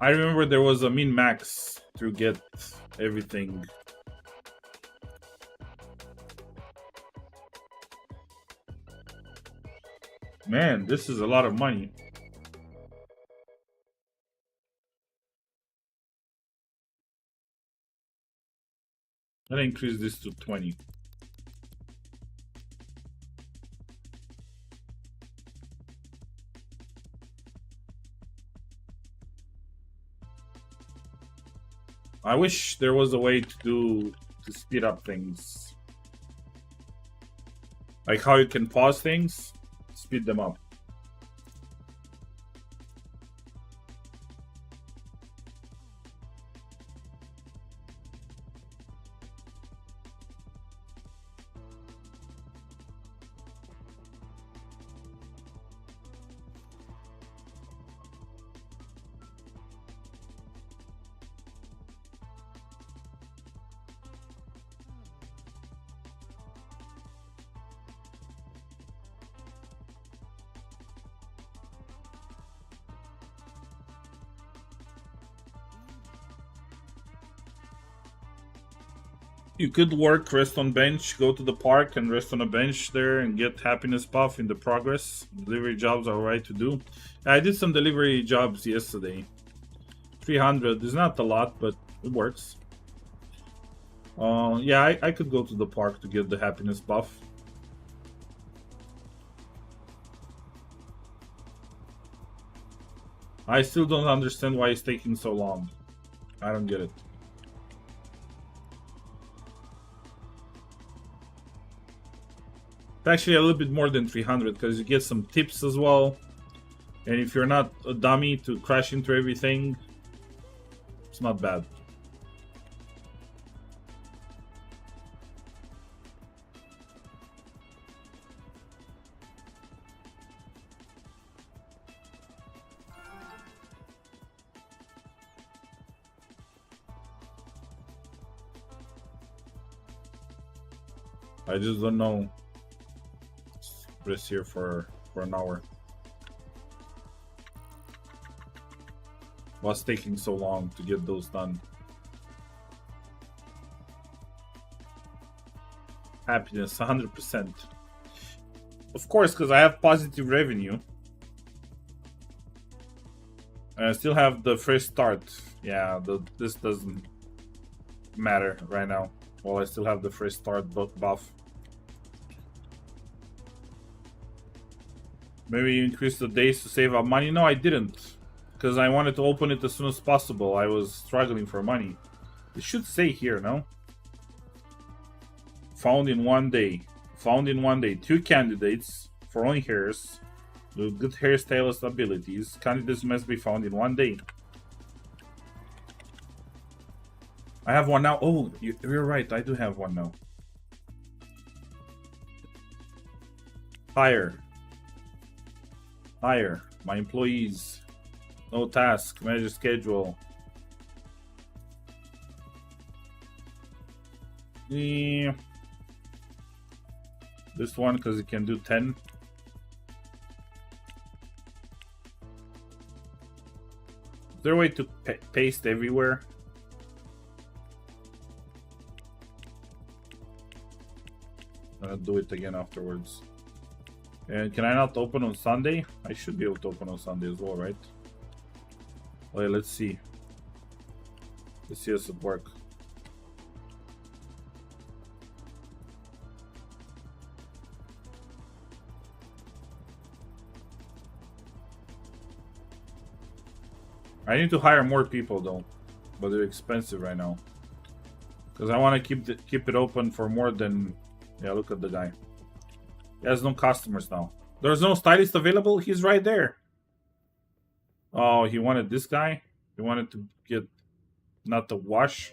I remember there was a min-max to get everything. Man, this is a lot of money. I'll increase this to 20. I wish there was a way to speed up things. Like how you can pause things, speed them up. You could work, rest on bench, go to the park and rest on a bench there and get happiness buff in the progress. Delivery jobs are alright to do. I did some delivery jobs yesterday. 300 is not a lot, but it works. Yeah, I could go to the park to get the happiness buff. I still don't understand why it's taking so long. I don't get it. It's actually a little bit more than 300 because you get some tips as well. And if you're not a dummy to crash into everything, it's not bad. I just don't know. Press here for an hour. What's taking so long to get those done? Happiness, 100%. Of course, because I have positive revenue. And I still have the fresh start. Yeah, this doesn't matter right now. Well, I still have the fresh start buff. Maybe you increase the days to save up money. No, I didn't. Because I wanted to open it as soon as possible. I was struggling for money. It should say here, no? Found in 1 day. Found in 1 day. 2 candidates for only hairs with good hairstylist abilities. Candidates must be found in 1 day. I have one now. Oh, you're right. I do have one now. Hire. Hire. My employees. No task. Manage schedule. Yeah. This one because it can do 10. Is there a way to paste everywhere? I'll do it again afterwards. And can I not open on Sunday? I should be able to open on Sunday as well, right? Okay, let's see. Let's see us at work. I need to hire more people though, but they're expensive right now. Because I want to keep it open for more than. Yeah, look at the guy. He has no customers now. There's no stylist available. He's right there. Oh, he wanted this guy. He wanted to get not the wash.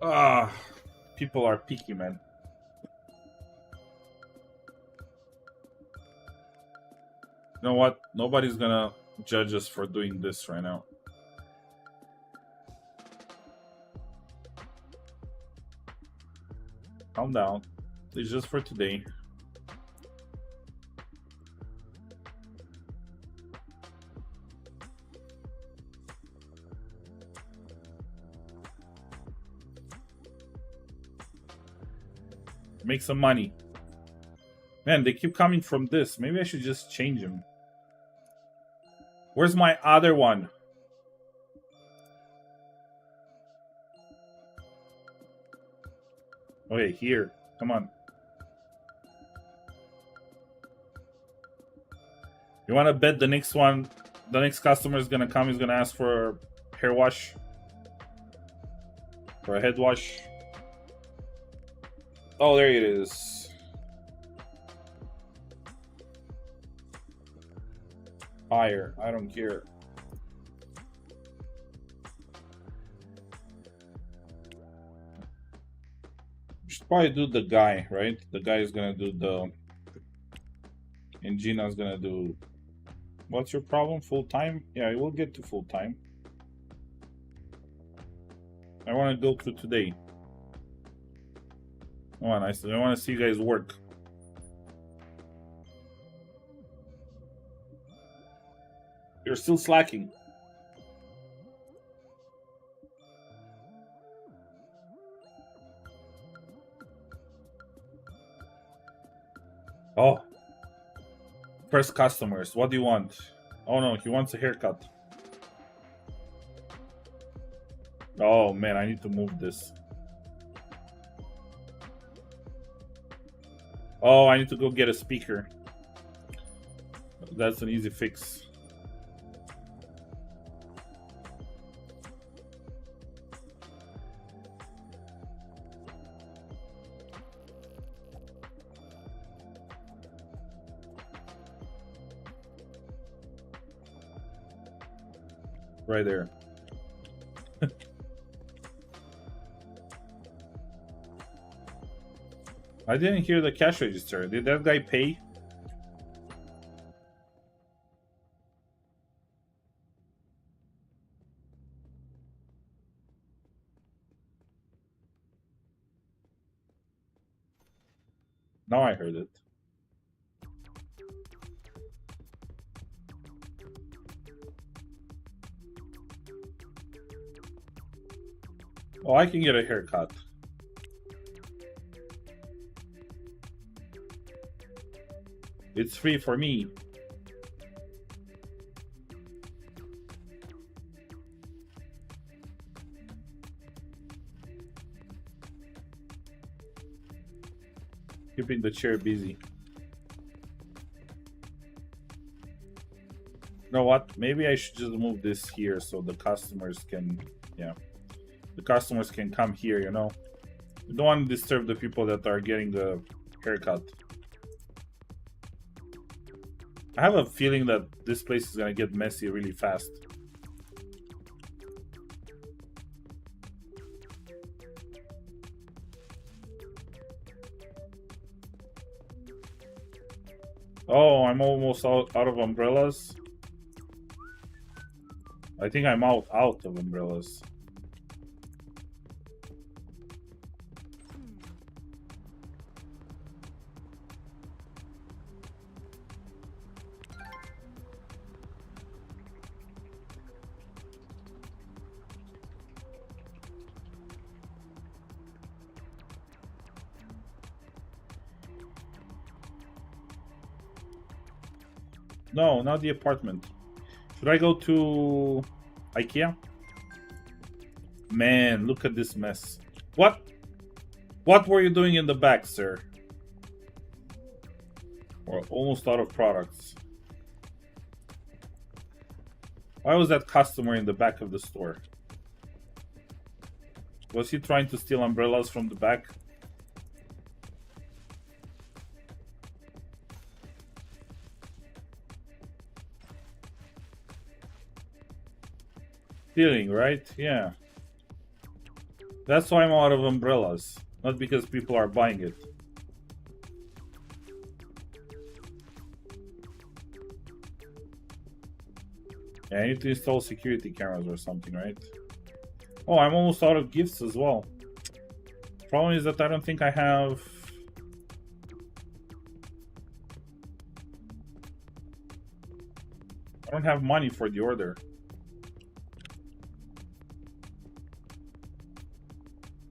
Ah, people are picky, man. You know what? Nobody's gonna judge us for doing this right now. Calm down. It's just for today. Make some money. Man, they keep coming from this. Maybe I should just change them. Where's my other one? Okay, here. Come on. You want to bet the next one, the next customer is going to come, is going to ask for a hair wash? For a head wash? Oh, there it is. Higher. I don't care. Should probably do the guy, right? The guy is gonna do the. And Gina's gonna do. What's your problem? Full time? Yeah, we'll get to full time. I want to go through today. Come on, I want to see you guys work. You're still slacking. Oh. First customers, what do you want? Oh no, he wants a haircut. Oh man, I need to move this. Oh, I need to go get a speaker. That's an easy fix. Right there. I didn't hear the cash register. Did that guy pay? Now I heard it. Oh, I can get a haircut. It's free for me. Keeping the chair busy. You know what? Maybe I should just move this here so the customers can, yeah. The customers can come here, you know. We don't want to disturb the people that are getting the haircut. I have a feeling that this place is gonna get messy really fast. Oh, I'm almost out of umbrellas. I think I'm out of umbrellas. No, not the apartment. Should I go to IKEA? Man, look at this mess. What? What were you doing in the back, sir? We're almost out of products. Why was that customer in the back of the store? Was he trying to steal umbrellas from the back? Stealing, right? Yeah. That's why I'm out of umbrellas. Not because people are buying it. Yeah, I need to install security cameras or something, right? Oh, I'm almost out of gifts as well. Problem is that I don't think I have... I don't have money for the order.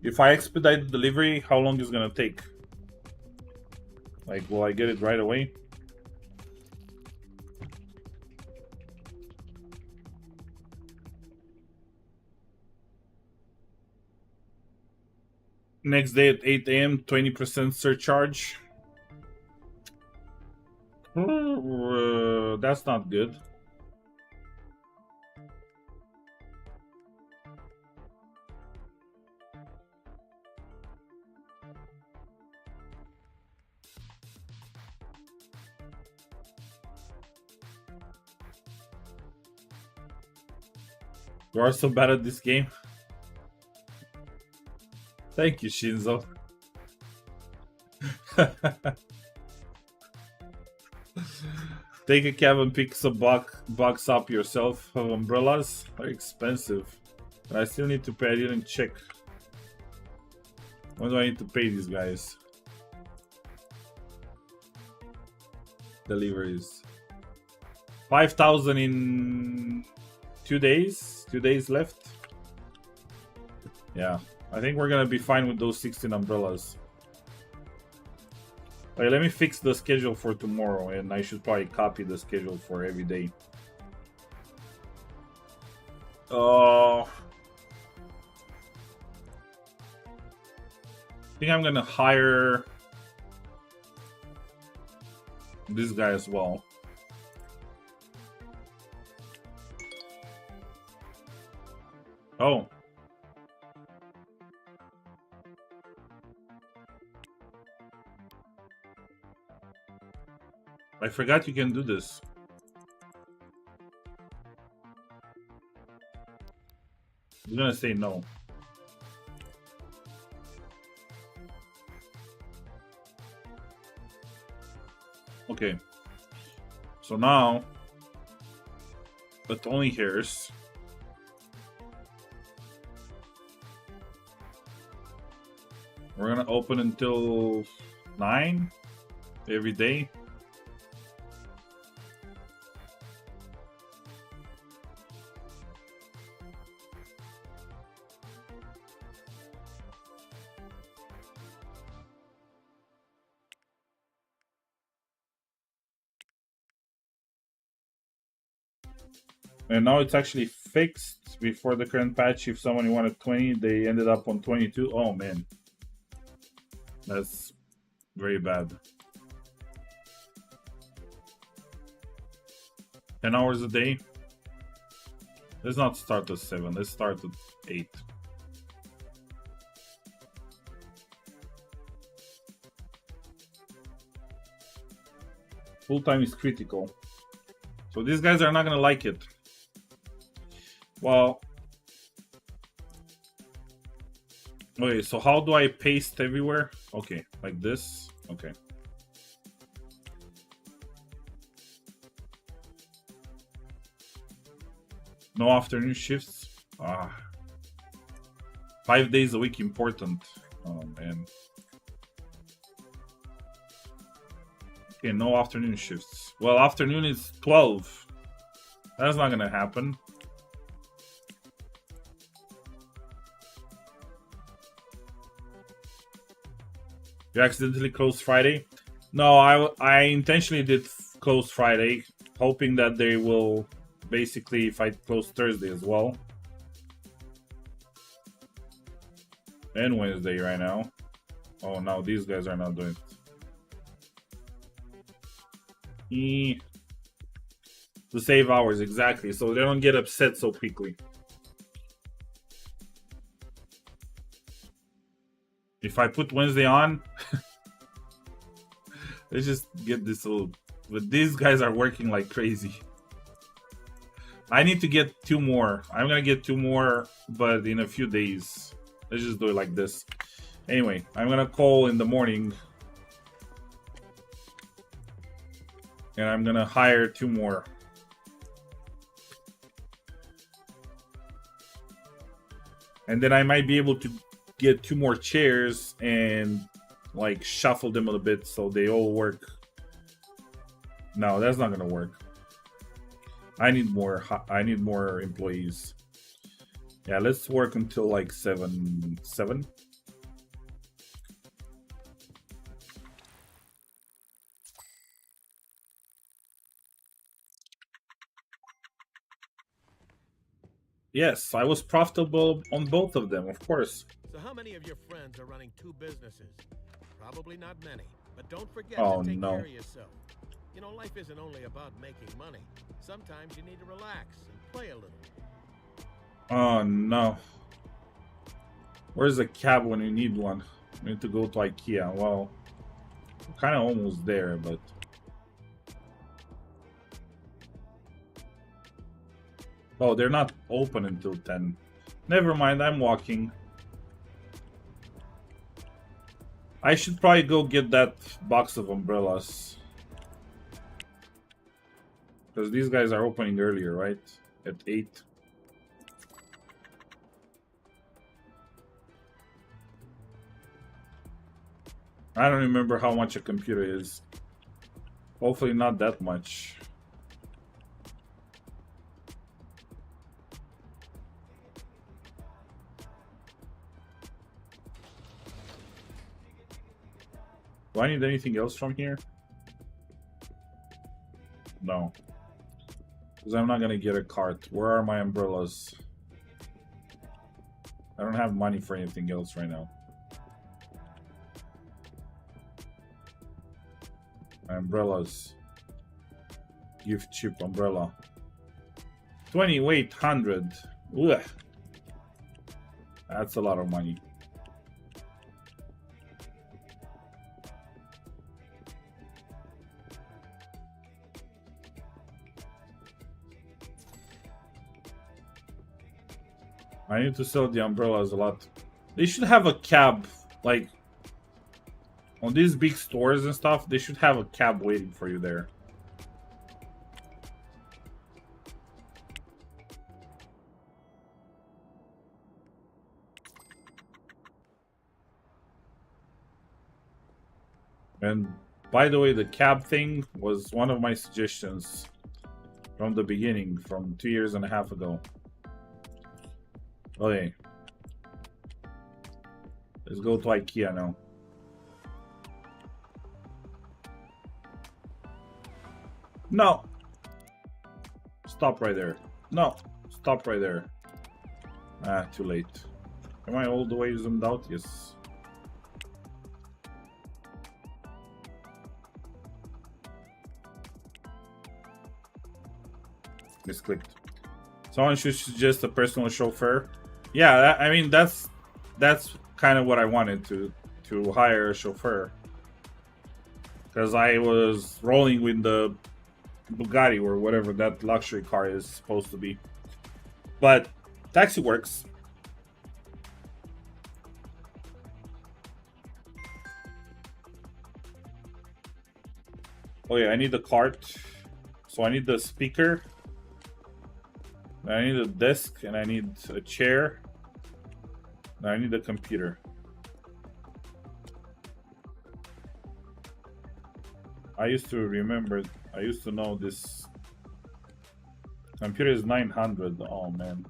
If I expedite the delivery, how long is it gonna take? Like, will I get it right away? Next day at 8 AM, 20% surcharge. That's not good. You are so bad at this game. Thank you, Shinzo. Take a cab and pick some box up yourself. Have umbrellas? They're expensive. But I still need to pay. I didn't check. When do I need to pay these guys? Deliveries. 5,000 in 2 days. 2 days left. Yeah. I think we're gonna be fine with those 16 umbrellas. Alright, let me fix the schedule for tomorrow, and I should probably copy the schedule for every day. I think I'm gonna hire this guy as well. Oh. I forgot you can do this. I'm gonna say no. Okay. So now, but only hairs. We're gonna open until 9. every day. And now it's actually fixed. Before the current patch, if someone wanted 20, they ended up on 22. Oh man, that's very bad. 10 hours a day. Let's not start at 7. Let's start at 8. Full time is critical. So these guys are not gonna like it. Well, okay, so how do I paste everywhere? Okay, like this. Okay. No afternoon shifts. 5 days a week important. Oh man. Okay, no afternoon shifts. Well, afternoon is 12. That's not gonna happen. You accidentally closed Friday? No, I intentionally did close Friday, hoping that they will basically fight close Thursday as well. And Wednesday right now. Oh no, these guys are not doing it. To save hours, exactly, so they don't get upset so quickly. If I put Wednesday on, let's just get this little. But these guys are working like crazy. I need to get 2 more. I'm gonna get 2 more, but in a few days. Let's just do it like this. Anyway, I'm gonna call in the morning. And I'm gonna hire 2 more. And then I might be able to get 2 more chairs and like shuffle them a little bit so they all work. No, that's not gonna work. I need more employees. Yeah, let's work until like 7. Yes, I was profitable on both of them, of course. So how many of your friends are running 2 businesses? Probably not many, but don't forget Oh, to take no. care of yourself. You know, life isn't only about making money. Sometimes you need to relax and play a little. Oh no. Where's a cab when you need one? We need to go to IKEA. Well, I'm kind of almost there, but... Oh, they're not open until 10. Never mind, I'm walking. I should probably go get that box of umbrellas. Because these guys are opening earlier, right? At 8. I don't remember how much a computer is. Hopefully not that much. Do I need anything else from here? No. Because I'm not gonna get a cart. Where are my umbrellas? I don't have money for anything else right now. My umbrellas. Gift chip umbrella. 20, wait, 100. Ugh. That's a lot of money. I need to sell the umbrellas a lot. They should have a cab, like, on these big stores and stuff, they should have a cab waiting for you there. And By the way, the cab thing was one of my suggestions from the beginning, from 2.5 years ago. Okay. Let's go to IKEA now. No. Stop right there. No. Stop right there. Ah, too late. Am I all the way zoomed out? Yes. Misclicked. Someone should suggest a personal chauffeur. Yeah, I mean that's kind of what I wanted, to hire a chauffeur, because I was rolling with the Bugatti or whatever that luxury car is supposed to be. But taxi works. Oh yeah, I need the cart. So I need the speaker. I need a desk, and I need a chair. And I need a computer. I used to know this. Computer is 900. Oh man.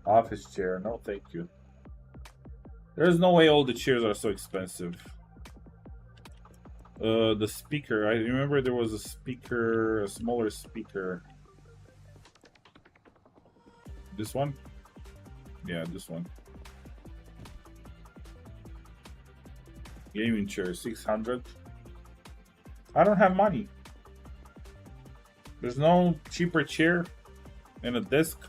Office chair, no thank you. There's no way all the chairs are so expensive. The speaker, I remember there was a speaker, a smaller speaker. This one? Yeah, this one. Gaming chair, 600. I don't have money. There's no cheaper chair and a desk.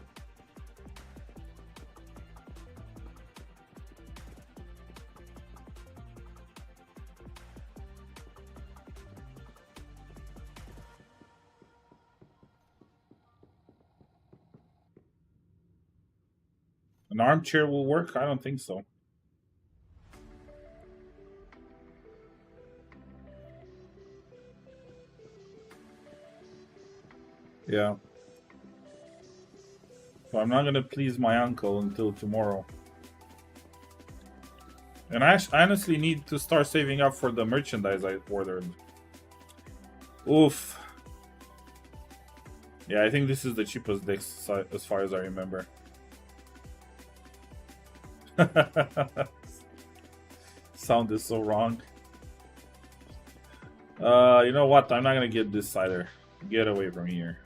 An armchair will work? I don't think so. Yeah. So I'm not gonna please my uncle until tomorrow. And I honestly need to start saving up for the merchandise I ordered. Oof. Yeah, I think this is the cheapest desk as far as I remember. Sound is so wrong. You know what? I'm not gonna get this either. Get away from here.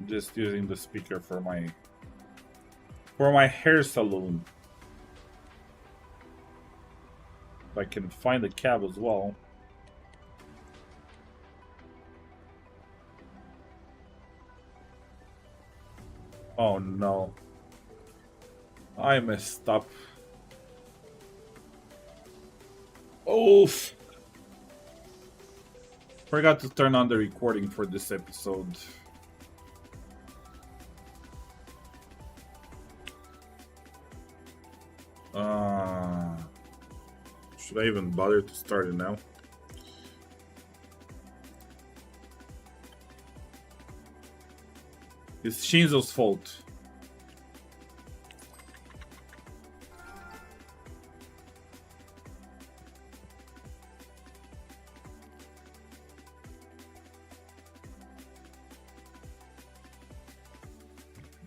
Just using the speaker for my hair salon. If I can find the cab as well. Oh no. I messed up. Oof. Forgot to turn on the recording for this episode. Should I even bother to start it now? It's Shinzo's fault.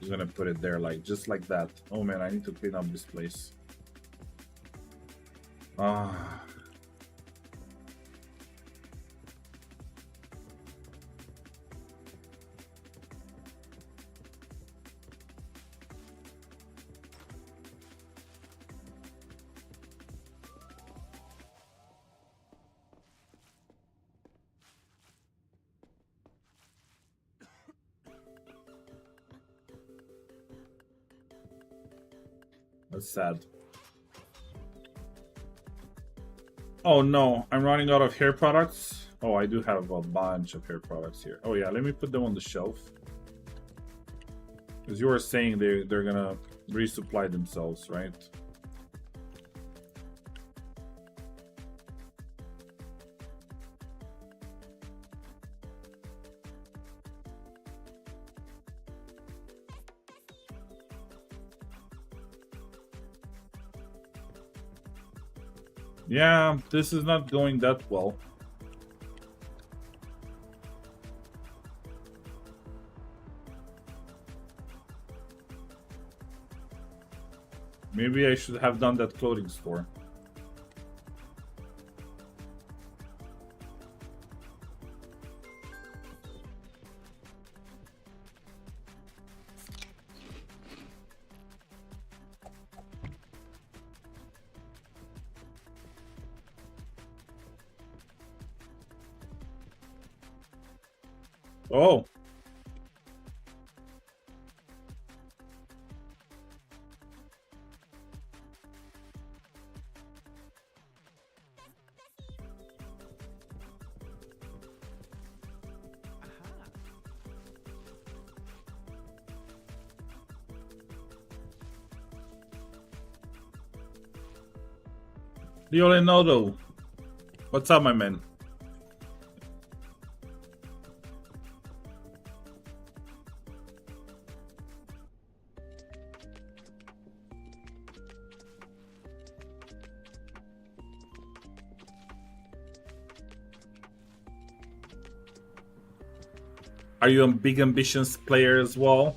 Just gonna put it there, like just like that. Oh man, I need to clean up this place. Ah. That's sad. Oh no, I'm running out of hair products. Oh, I do have a bunch of hair products here. Oh yeah, let me put them on the shelf. Because you were saying they're gonna resupply themselves, right? Yeah, this is not going that well. Maybe I should have done that clothing store. Oh. Leonardo, what's up, my man? Are you a big ambitions player as well?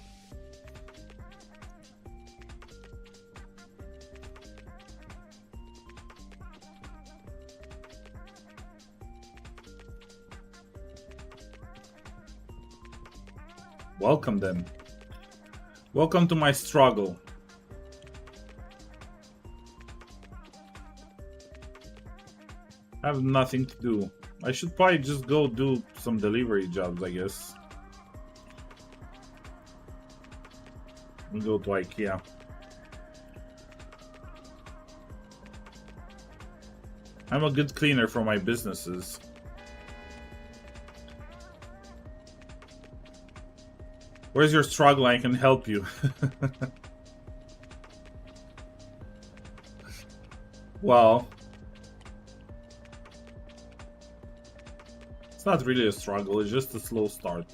Welcome then. Welcome to my struggle. I have nothing to do. I should probably just go do some delivery jobs, I guess. And go to IKEA. I'm a good cleaner for my businesses. Where's your struggle? I can help you. Well, it's not really a struggle, it's just a slow start.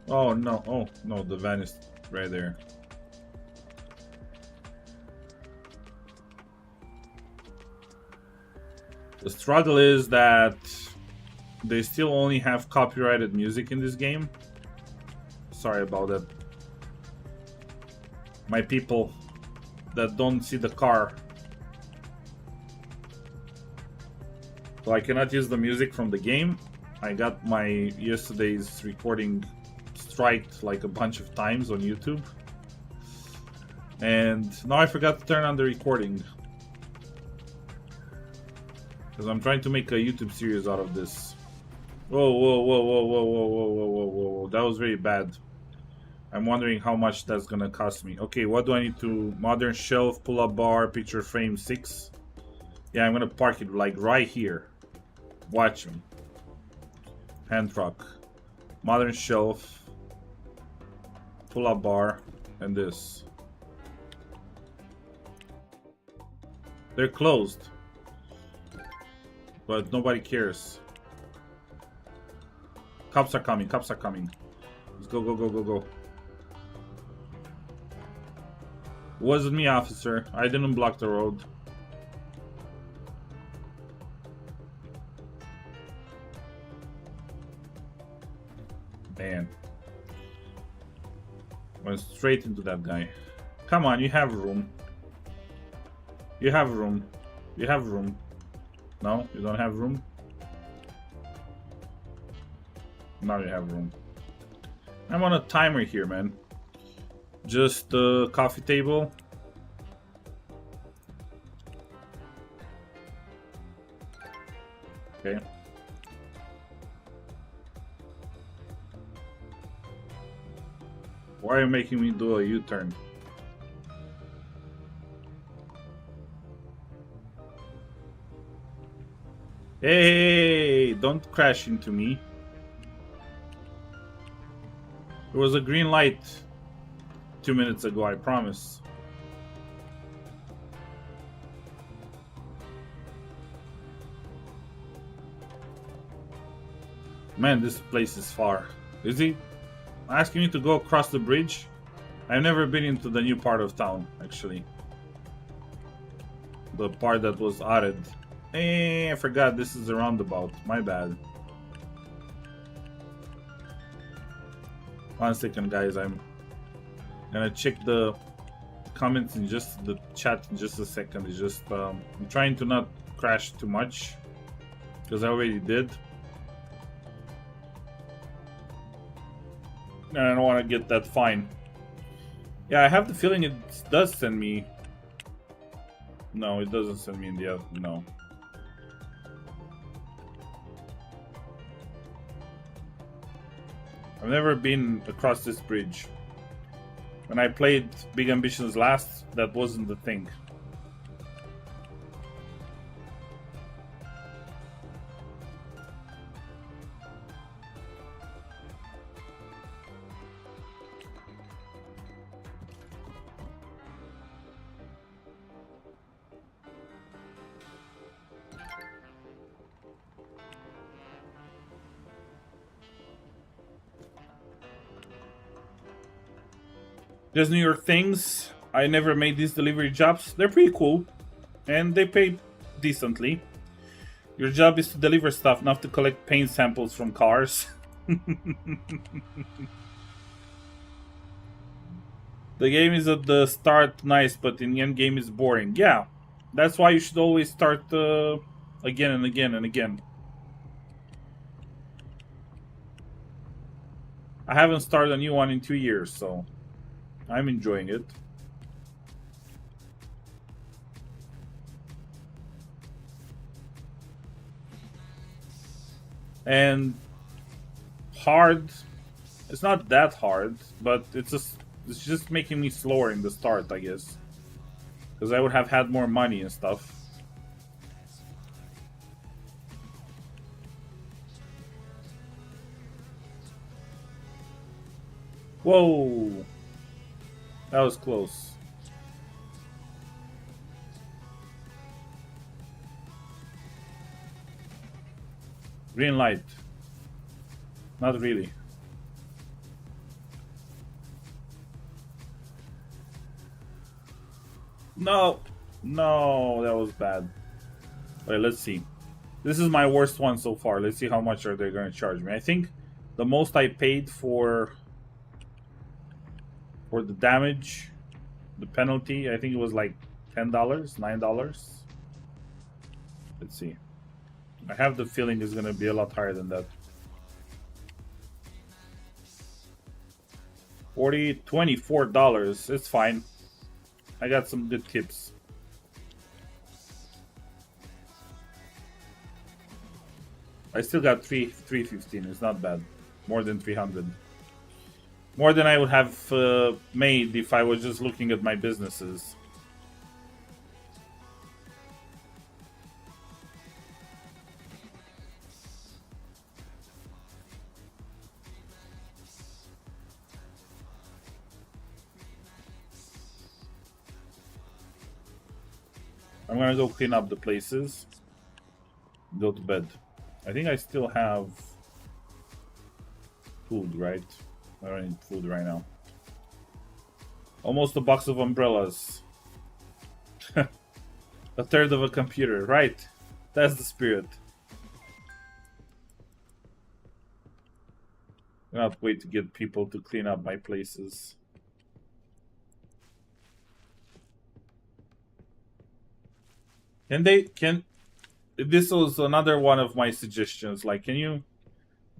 Oh no, oh no, the van is right there. The struggle is that they still only have copyrighted music in this game. Sorry about that. My people that don't see the car. So I cannot use the music from the game. I got my yesterday's recording striked like a bunch of times on YouTube. And now I forgot to turn on the recording. Because I'm trying to make a YouTube series out of this. Whoa, whoa, whoa, whoa, whoa, whoa, whoa, whoa, whoa, whoa. That was very bad. I'm wondering how much that's gonna cost me. Okay, what do I need to... Modern shelf, pull-up bar, picture frame 6. Yeah, I'm gonna park it like right here. Watch me. Hand truck. Modern shelf. Pull-up bar. And this. They're closed. But nobody cares. Cops are coming, cops are coming. Let's go, go, go, go, go. Wasn't me, officer. I didn't block the road. Man. Went straight into that guy. Come on, you have room. You have room. You have room. No, you don't have room? Now you have room. I'm on a timer here, man. Just the coffee table. Okay. Why are you making me do a U-turn? Hey, don't crash into me. There was a green light 2 minutes ago, I promise. Man, this place is far. Is he asking me to go across the bridge? I've never been into the new part of town, actually. The part that was added. I forgot this is a roundabout. My bad. 1 second, guys. I'm gonna check the comments in just the chat in just a second. It's just I'm trying to not crash too much because I already did. And I don't want to get that fine. Yeah, I have the feeling it does send me. No, it doesn't send me in the other. No. I've never been across this bridge. When I played Big Ambitions last, that wasn't the thing. There's New York things. I never made these delivery jobs. They're pretty cool. And they pay decently. Your job is to deliver stuff, not to collect paint samples from cars. The game is at the start nice, but in the end game is boring. Yeah, that's why you should always start again and again and again. I haven't started a new one in 2 years, so I'm enjoying it. And hard, it's not that hard, but it's just making me slower in the start, I guess. Because I would have had more money and stuff. Whoa! That was close. Green light. Not really. No! No, that was bad. Wait, let's see. This is my worst one so far. Let's see how much are they going to charge me. I think the most I paid for the damage, the penalty, I think it was like $10, $9. Let's see. I have the feeling it's going to be a lot higher than that. $24. It's fine. I got some good tips. I still got 315. It's not bad. More than 300. More than I would have made if I was just looking at my businesses. I'm gonna go clean up the places. Go to bed. I think I still have food, right? I don't need food right now. Almost a box of umbrellas. A third of a computer, right? That's the spirit. I cannot wait to get people to clean up my places. This was another one of my suggestions. Like, can you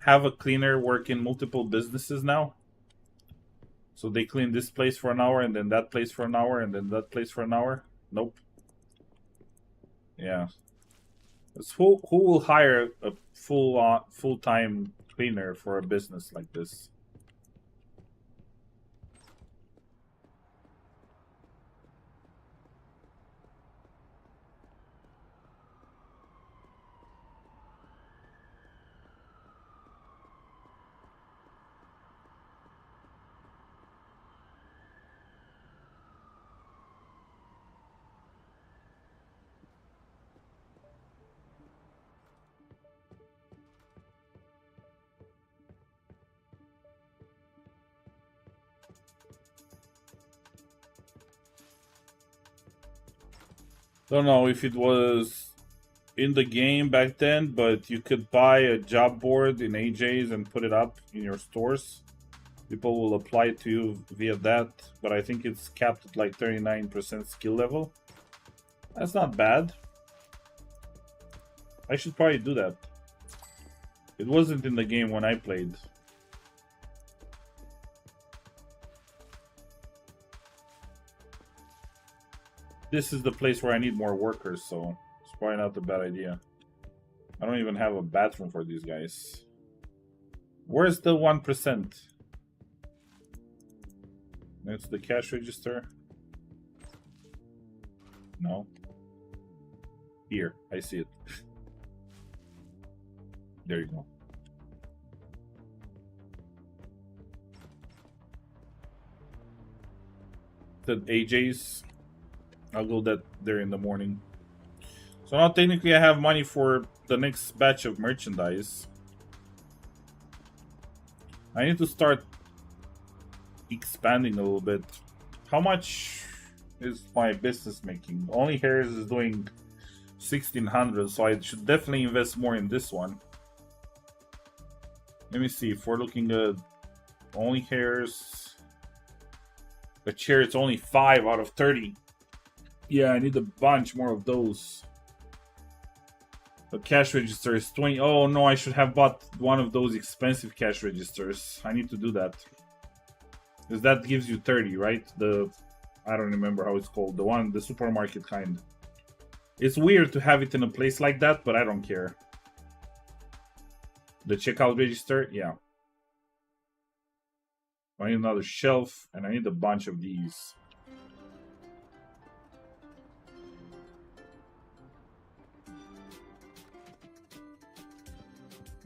have a cleaner work in multiple businesses now? So they clean this place for an hour, and then that place for an hour, and then that place for an hour? Nope. Yeah. Who will hire a full-time cleaner for a business like this? Don't know if it was in the game back then, but you could buy a job board in AJ's and put it up in your stores. People will apply to you via that, but I think it's capped at like 39% skill level. That's not bad. I should probably do that. It wasn't in the game when I played. This is the place where I need more workers, so it's probably not a bad idea. I don't even have a bathroom for these guys. Where's the 1%? It's the cash register. No. Here, I see it. There you go. The AJ's. I'll go there in the morning. So now technically I have money for the next batch of merchandise. I need to start expanding a little bit. How much is my business making? Only Hairs is doing 1600, so I should definitely invest more in this one. Let me see if we're looking at Only Hairs. The chair, it's only 5 out of 30. Yeah, I need a bunch more of those. The cash register is 20. Oh no, I should have bought one of those expensive cash registers. I need to do that. Because that gives you 30, right? I don't remember how it's called. The one, the supermarket kind. It's weird to have it in a place like that, but I don't care. The checkout register, yeah. I need another shelf, and I need a bunch of these.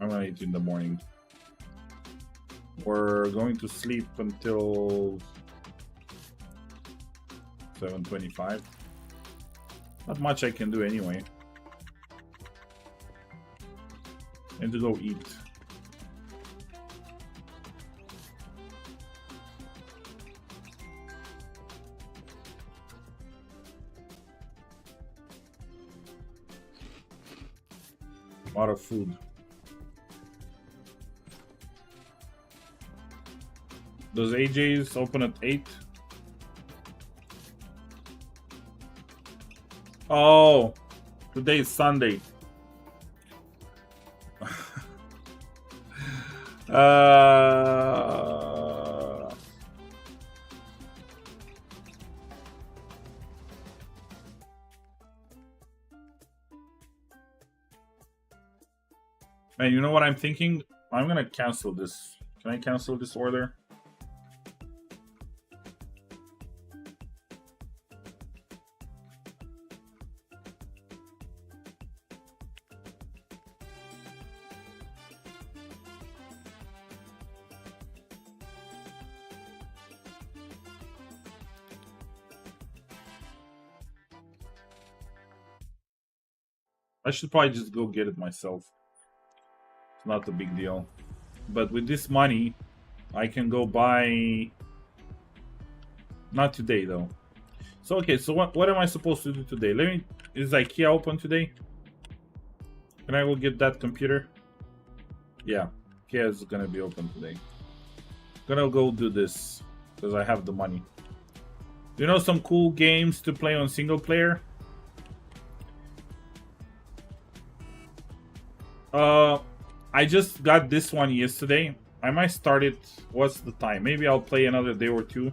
I'm gonna eat in the morning. We're going to sleep until 7:25. Not much I can do anyway. And to go eat. A lot of food. Does AJ's open at 8? Oh, today is Sunday. Man, you know what I'm thinking? I'm gonna cancel this. Can I cancel this order? I should probably just go get it myself. It's not a big deal. But with this money, I can go buy... Not today, though. So, okay, so what am I supposed to do today? Is IKEA open today? Can I go get that computer? Yeah, IKEA is gonna be open today. Gonna go do this, because I have the money. You know some cool games to play on single player? I just got this one yesterday. I might start it. What's the time? Maybe I'll play another day or two.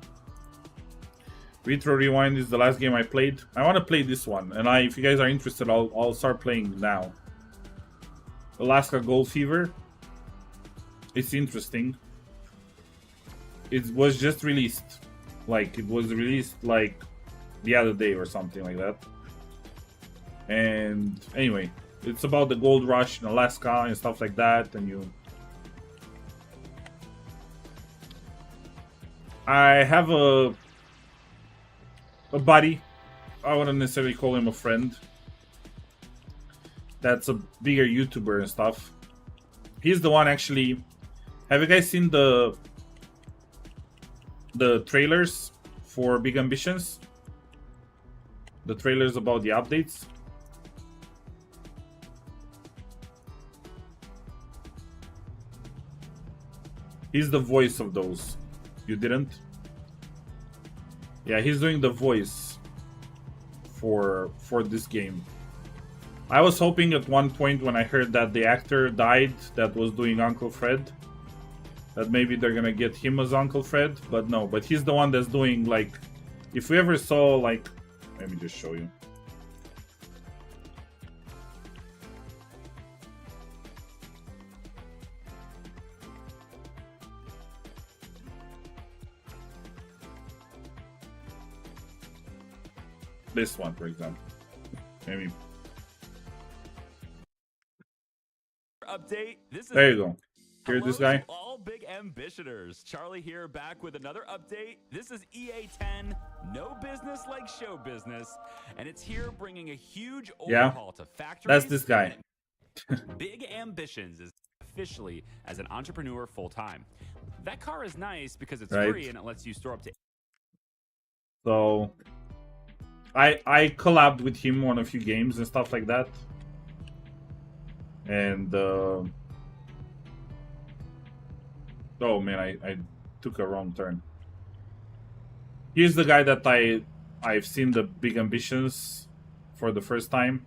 Retro Rewind is the last game I played. I want to play this one, and if you guys are interested, I'll start playing now. Alaska Gold Fever. It's interesting. It was just released. Like, it was released like the other day or something like that. And anyway, it's about the gold rush in Alaska and stuff like that, and I have a buddy. I wouldn't necessarily call him a friend. That's a bigger YouTuber and stuff. He's the one actually. Have you guys seen the trailers for Big Ambitions? the trailers about the updates. He's the voice of those. You didn't? Yeah, he's doing the voice for this game. I was hoping at one point when I heard that the actor died that was doing Uncle Fred, that maybe they're gonna get him as Uncle Fred, but no. But he's the one that's doing, like, if we ever saw, like, let me just show you. This one, for example. Maybe. Update. There you go. Here's this guy. All big ambitioners. Charlie here, back with another update. This is EA10. No business like show business, and it's here bringing a huge overhaul to factories. That's this guy. Big Ambitions is officially as an entrepreneur full time. That car is nice because it's free and it lets you store up to. So I collabed with him on a few games and stuff like that. And oh man, I took a wrong turn. Here's the guy that I've seen the Big Ambitions for the first time,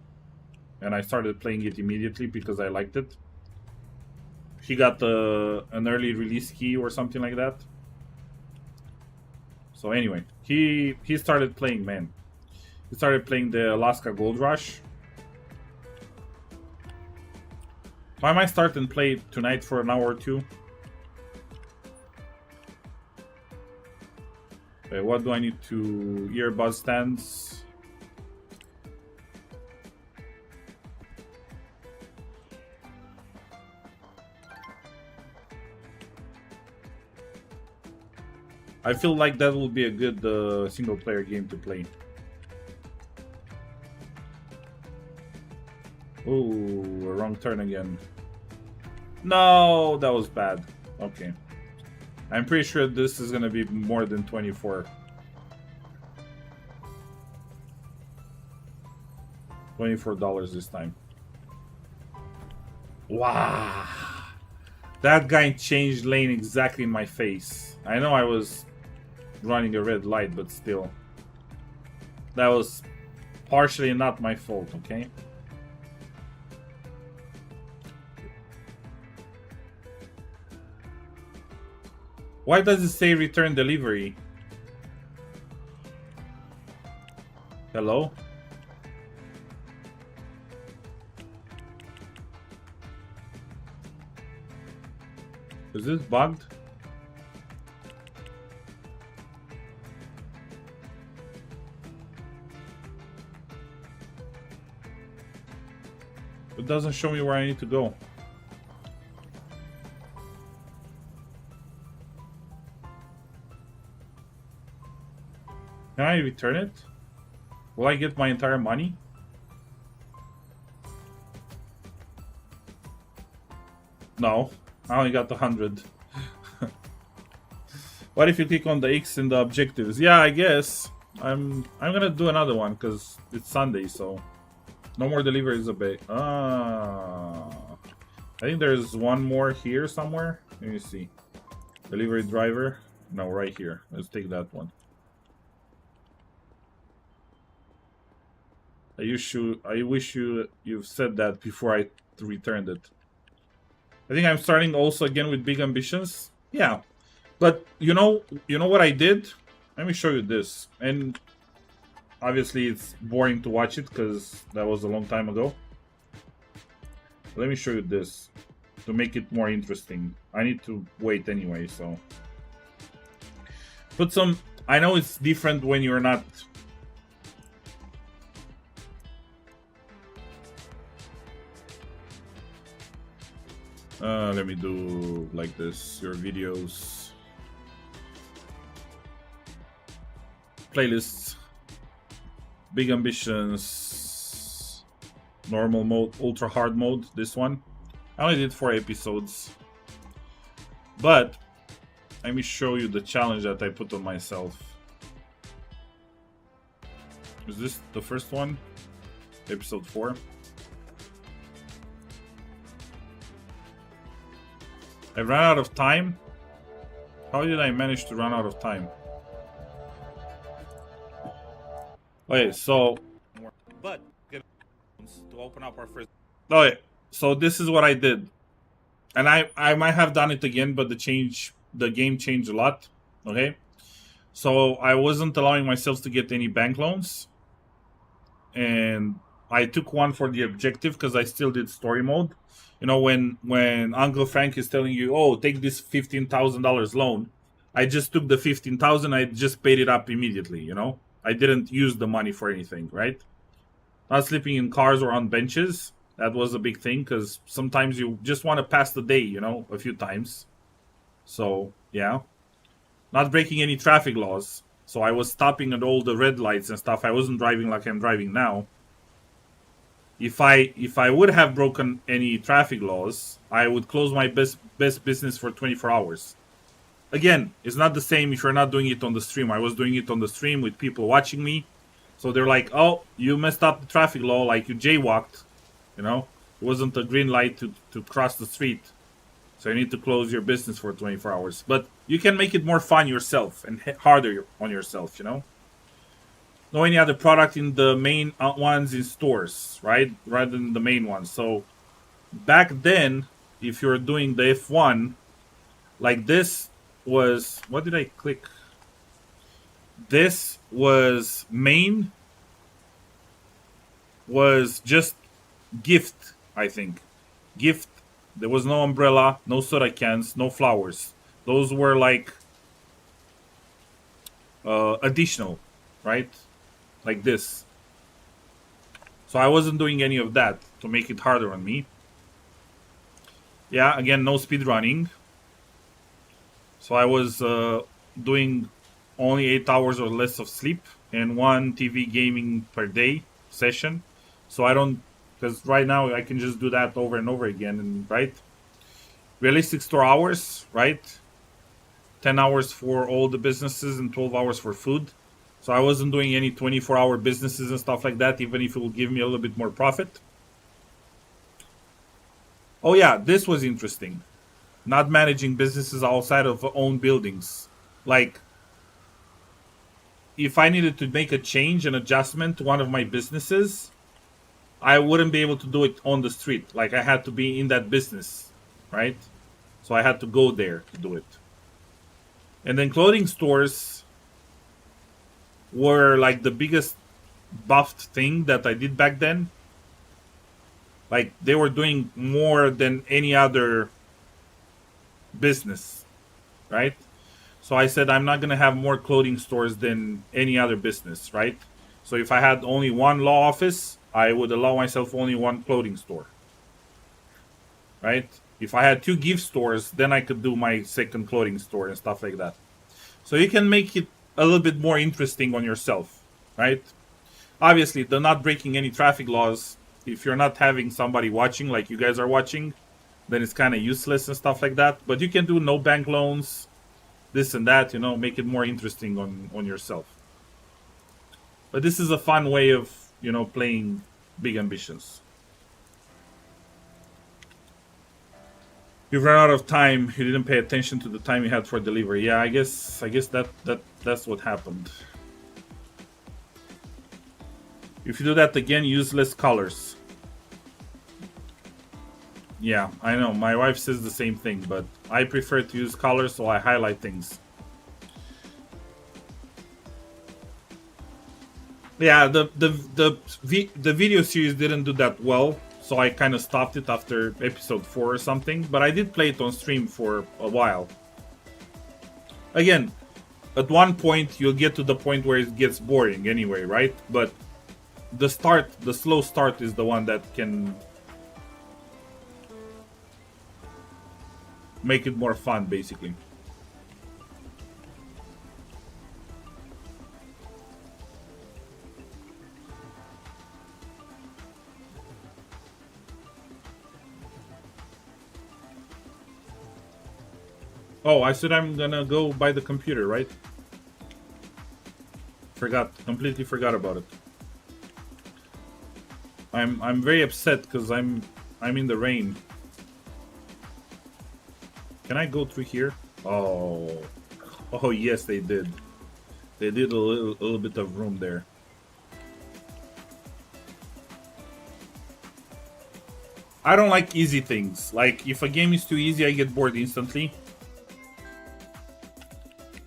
and I started playing it immediately because I liked it. He got an early release key or something like that. So anyway, he started playing, man. He started playing the Alaska Gold Rush. So I might start and play tonight for an hour or two. Okay, what do I need to... earbud stands. I feel like that will be a good single player game to play. Ooh, wrong turn again. No, that was bad. Okay. I'm pretty sure this is gonna be more than 24. $24 this time. Wow. That guy changed lane exactly in my face. I know I was running a red light, but still. That was partially not my fault, okay? Why does it say return delivery? Hello? Is this bugged? It doesn't show me where I need to go. Can I return it? Will I get my entire money? No, I only got 100. What if you click on the X in the objectives? Yeah, I guess. I'm gonna do another one because it's Sunday, so no more deliveries a bit. I think there's one more here somewhere. Let me see. Delivery driver. No, right here. Let's take that one. I wish you've said that before I returned it. I think I'm starting also again with Big Ambitions. Yeah, but you know what I did? Let me show you this. And obviously it's boring to watch it because that was a long time ago. Let me show you this to make it more interesting. I need to wait anyway, so put some. I know it's different when you're not. Let me do like this. Your videos. Playlists. Big Ambitions. Normal mode. Ultra hard mode. This one. I only did 4 episodes. But let me show you the challenge that I put on myself. Is this the first one? Episode 4. I ran out of time. How did I manage to run out of time? Okay, so but to open up our first. Okay, so this is what I did, and I might have done it again, but the game changed a lot. Okay, so I wasn't allowing myself to get any bank loans, and I took one for the objective because I still did story mode. You know, when Uncle Frank is telling you, "Oh, take this $15,000 loan," I just took the 15,000. I just paid it up immediately. You know, I didn't use the money for anything, right? Not sleeping in cars or on benches. That was a big thing because sometimes you just want to pass the day, you know, a few times. So yeah, not breaking any traffic laws. So I was stopping at all the red lights and stuff. I wasn't driving like I'm driving now. If I would have broken any traffic laws, I would close my best business for 24 hours. Again, it's not the same if you're not doing it on the stream. I was doing it on the stream with people watching me. So they're like, "Oh, you messed up the traffic law, like you jaywalked." You know, it wasn't a green light to cross the street. So you need to close your business for 24 hours. But you can make it more fun yourself and harder on yourself, you know. Know any other product in the main ones in stores, right? Rather than the main ones. So back then, if you're doing the F1, like this was, what did I click? This was main, was just gift, I think. Gift. There was no umbrella, no soda cans, no flowers. Those were like additional, right? Like this. So I wasn't doing any of that to make it harder on me. Yeah, again, no speed running. So I was doing only 8 hours or less of sleep and 1 TV gaming per day session. So I don't, because right now I can just do that over and over again, and right? Realistic store hours, right? 10 hours for all the businesses and 12 hours for food. So I wasn't doing any 24-hour businesses and stuff like that, even if it would give me a little bit more profit. Oh yeah, this was interesting. Not managing businesses outside of own buildings. Like, if I needed to make a change, an adjustment to one of my businesses, I wouldn't be able to do it on the street. Like, I had to be in that business, right? So I had to go there to do it. And then clothing stores were like the biggest buffed thing that I did back then. Like, they were doing more than any other business, right? So I said, I'm not going to have more clothing stores than any other business, right? So if I had only one law office, I would allow myself only one clothing store, right? If I had 2 gift stores, then I could do my second clothing store and stuff like that. So you can make it a little bit more interesting on yourself, right? Obviously, they're not breaking any traffic laws. If you're not having somebody watching like you guys are watching, then it's kind of useless and stuff like that. But you can do no bank loans, this and that, you know, make it more interesting on yourself. But this is a fun way of, you know, playing Big Ambitions. You ran out of time. You didn't pay attention to the time you had for delivery. Yeah, I guess that's what happened. If you do that again, use less colors. Yeah, I know. My wife says the same thing, but I prefer to use colors, so I highlight things. Yeah, the video series didn't do that well, so I kind of stopped it after episode 4 or something. But I did play it on stream for a while. Again, at one point you'll get to the point where it gets boring anyway, right? But the slow start is the one that can make it more fun, basically. Oh, I said I'm gonna go buy the computer, right? Completely forgot about it. I'm very upset because I'm in the rain. Can I go through here? Oh, oh yes, they did. They did a little bit of room there. I don't like easy things. Like, if a game is too easy, I get bored instantly.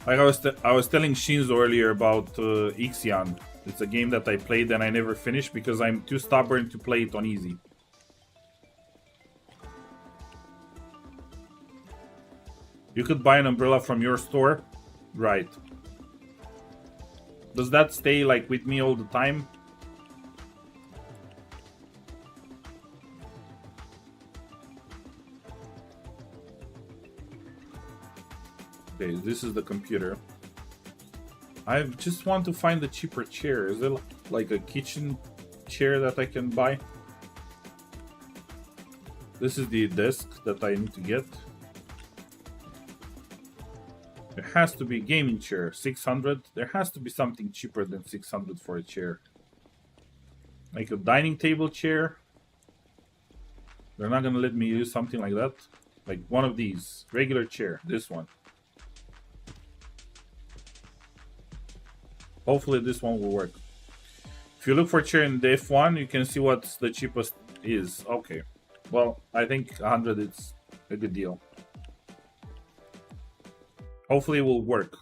Like I was telling Shinzo earlier about Ixion. It's a game that I played and I never finished because I'm too stubborn to play it on easy. You could buy an umbrella from your store? Right. Does that stay like with me all the time? Okay, this is the computer. I just want to find a cheaper chair. Is there like a kitchen chair that I can buy? This is the desk that I need to get. There has to be a gaming chair, 600. There has to be something cheaper than 600 for a chair. Like a dining table chair. They're not gonna let me use something like that. Like one of these, regular chair, this one. Hopefully this one will work. If you look for a chair in the F1, you can see what the cheapest is. Okay. Well, I think 100 is a good deal. Hopefully it will work.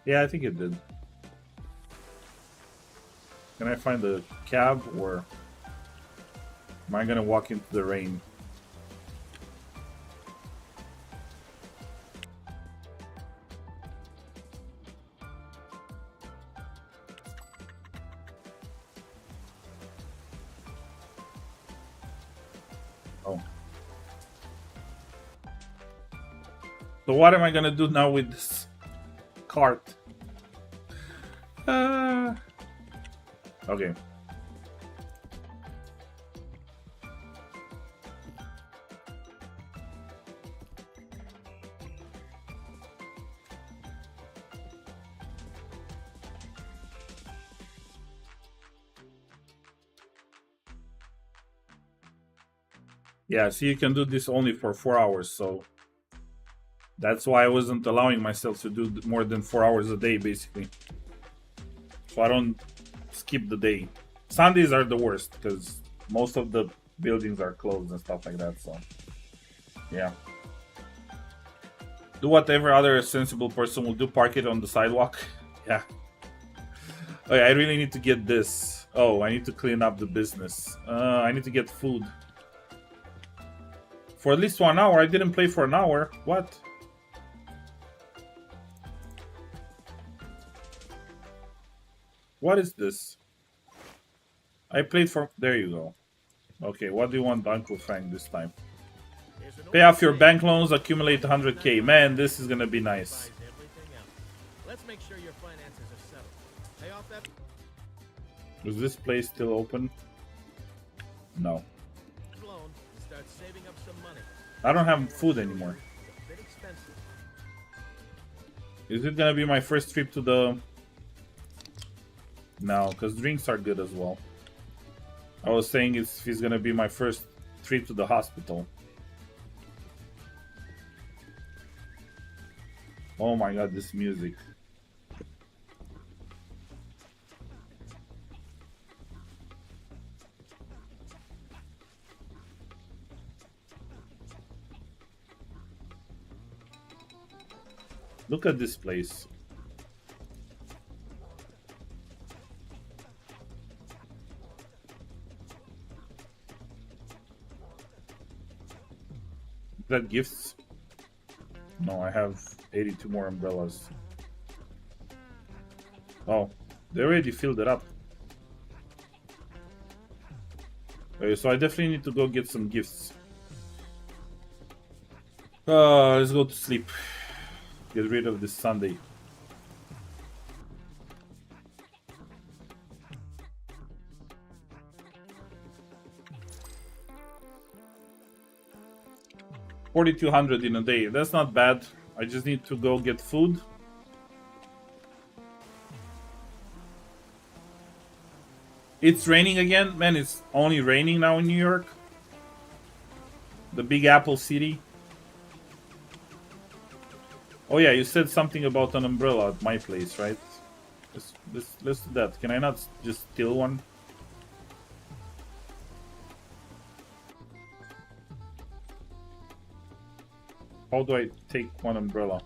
Yeah, I think it did. Can I find a cab or am I gonna walk into the rain? So what am I gonna do now with this cart? Okay. Yeah, see, you can do this only for 4 hours, so that's why I wasn't allowing myself to do more than 4 hours a day, basically. So I don't skip the day. Sundays are the worst, because most of the buildings are closed and stuff like that, so... yeah. Do whatever other sensible person will do, park it on the sidewalk. Yeah. Okay, I really need to get this. Oh, I need to clean up the business. I need to get food. For at least 1 hour. I didn't play for an hour. What? What is this? I played for... there you go. Okay, what do you want, Uncle Frank, this time? Pay off your bank loans, accumulate 100k. Man, this is gonna be nice. Let's make sure your finances are settled. Pay off that... Is this place still open? No. loan and start saving up some money. I don't have food anymore. It's a bit expensive. Is it gonna be my first trip to the... no, because drinks are good as well. I was saying if it's gonna be my first trip to the hospital. Oh my god, this music. Look at this place. Is that gifts? No, I have 82 more umbrellas. Oh, they already filled it up. Okay, so I definitely need to go get some gifts. Let's go to sleep. Get rid of this Sunday. $4,200 in a day. That's not bad. I just need to go get food. It's raining again? Man, it's only raining now in New York. The Big Apple City. Oh yeah, you said something about an umbrella at my place, right? Let's do that. Can I not just steal one? How do I take one umbrella?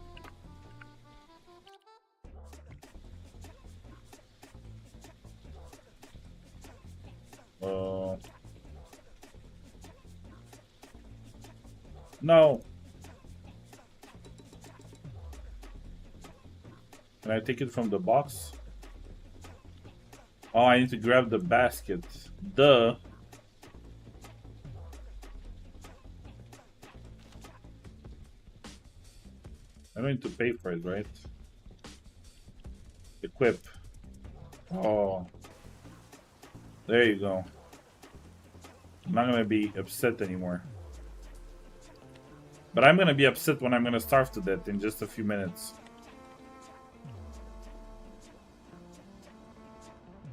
No. Can I take it from the box? Oh, I need to grab the basket. Duh. I don't need to pay for it, right? Equip. Oh. There you go. I'm not gonna be upset anymore. But I'm gonna be upset when I'm gonna starve to death in just a few minutes.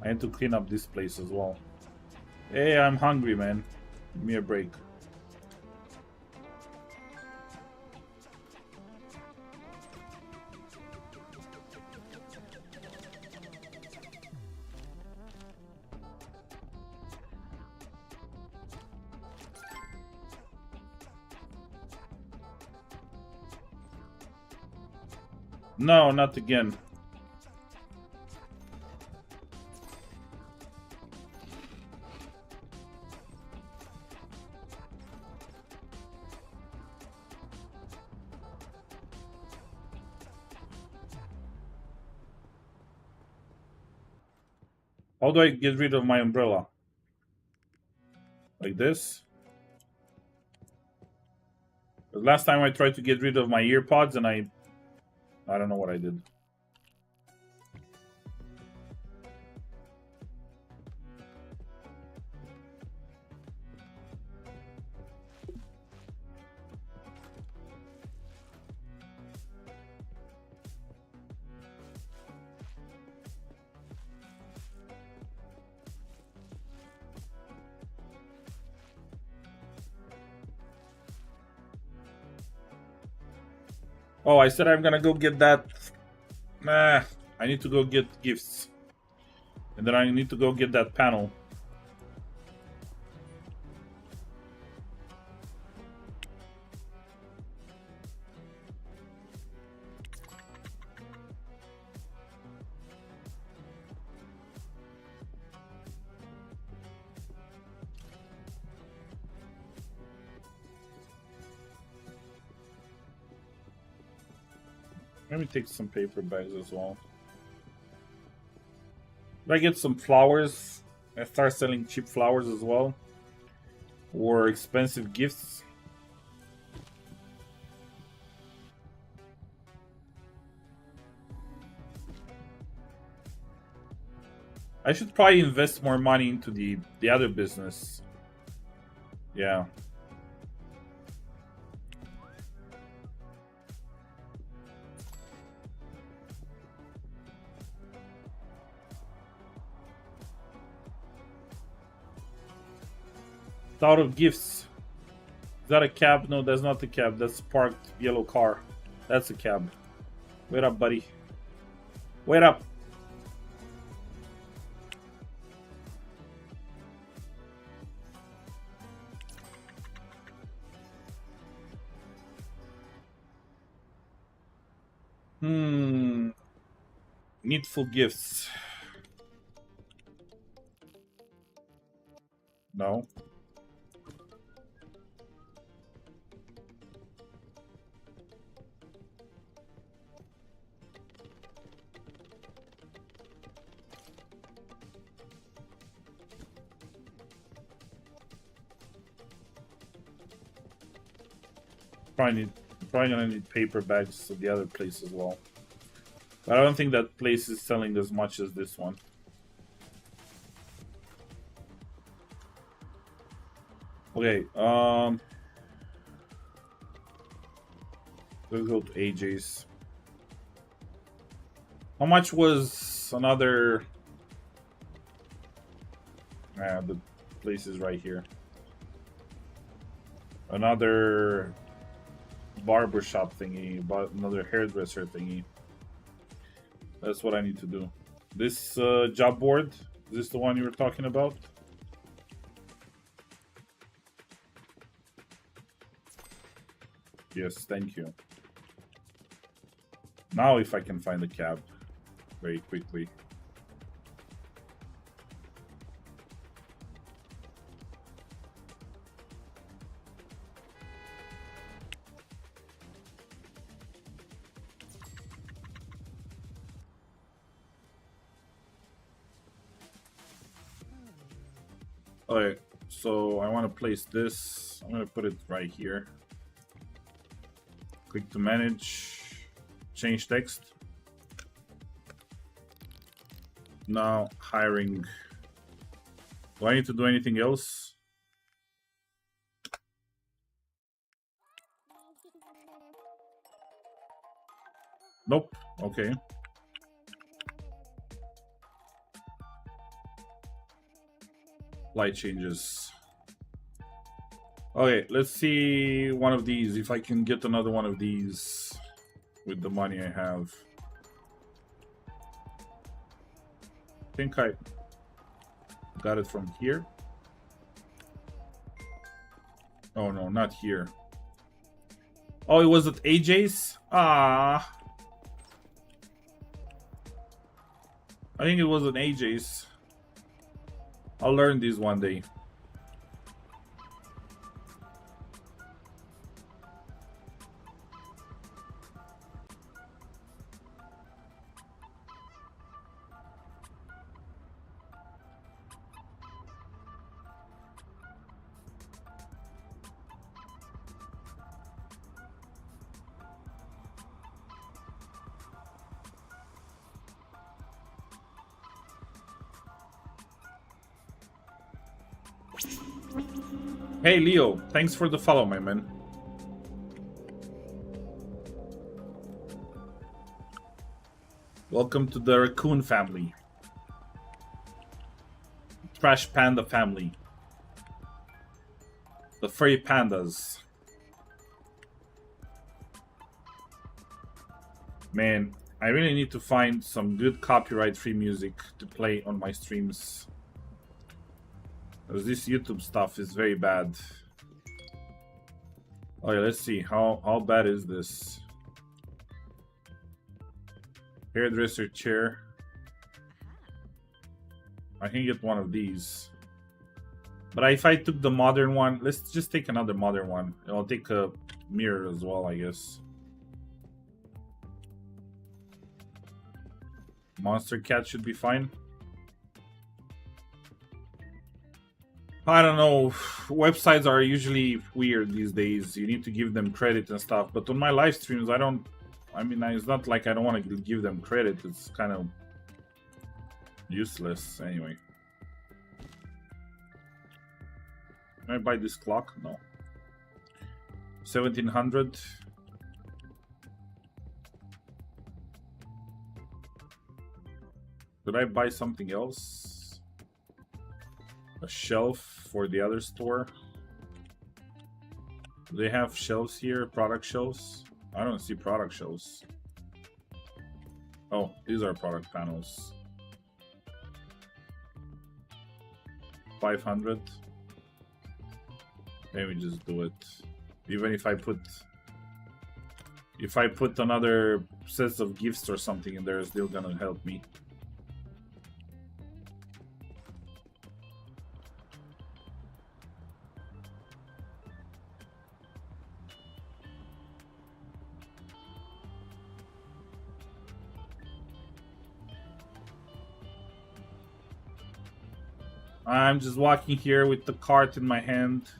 I need to clean up this place as well. Hey, I'm hungry, man. Give me a break. No, not again. How do I get rid of my umbrella? Like this? The last time I tried to get rid of my ear pods and I don't know what I did. Oh, I said I'm gonna go get that. Nah, I need to go get gifts. And then I need to go get that panel. Let me take some paper bags as well. If I get some flowers, I start selling cheap flowers as well. Or expensive gifts. I should probably invest more money into the other business. Yeah. Out of gifts. Is that a cab? No, that's not the cab. That's a parked yellow car. That's a cab. Wait up, buddy. Wait up. Needful gifts. No. Probably gonna need paper bags at the other place as well. But I don't think that place is selling as much as this one. Okay, let's go to AJ's. How much was another The place is right here. Another barbershop thingy, but another hairdresser thingy. That's what I need to do. This job board, is this the one you were talking about? Yes, thank you. Now if I can find the cab very quickly. Alright, so I want to place this. I'm going to put it right here. Click to manage, change text. Now hiring. Do I need to do anything else? Nope. Okay. Light changes. Okay, let's see one of these, if I can get another one of these with the money I have. I think I got it from here. Oh no, not here. Oh, it was at AJ's? Ah. I think it was at AJ's. I'll learn this one day. Hey Leo, thanks for the follow, my man. Welcome to the raccoon family. Trash panda family. The furry pandas. Man, I really need to find some good copyright-free music to play on my streams. Because this YouTube stuff is very bad. Okay, let's see. How bad is this? Hairdresser chair. I can get one of these. But if I took the modern one, let's just take another modern one. I'll take a mirror as well, I guess. Monster cat should be fine. I don't know. Websites are usually weird these days. You need to give them credit and stuff. But on my live streams, I don't... I mean, it's not like I don't want to give them credit. It's kind of useless anyway. Can I buy this clock? No. 1700. Could I buy something else? A shelf for the other store. Do they have shelves here? Product shelves? I don't see product shelves. Oh, these are product panels. 500. Maybe just do it. Even if I put another sets of gifts or something in there, it's still gonna help me. I'm just walking here with the cart in my hand.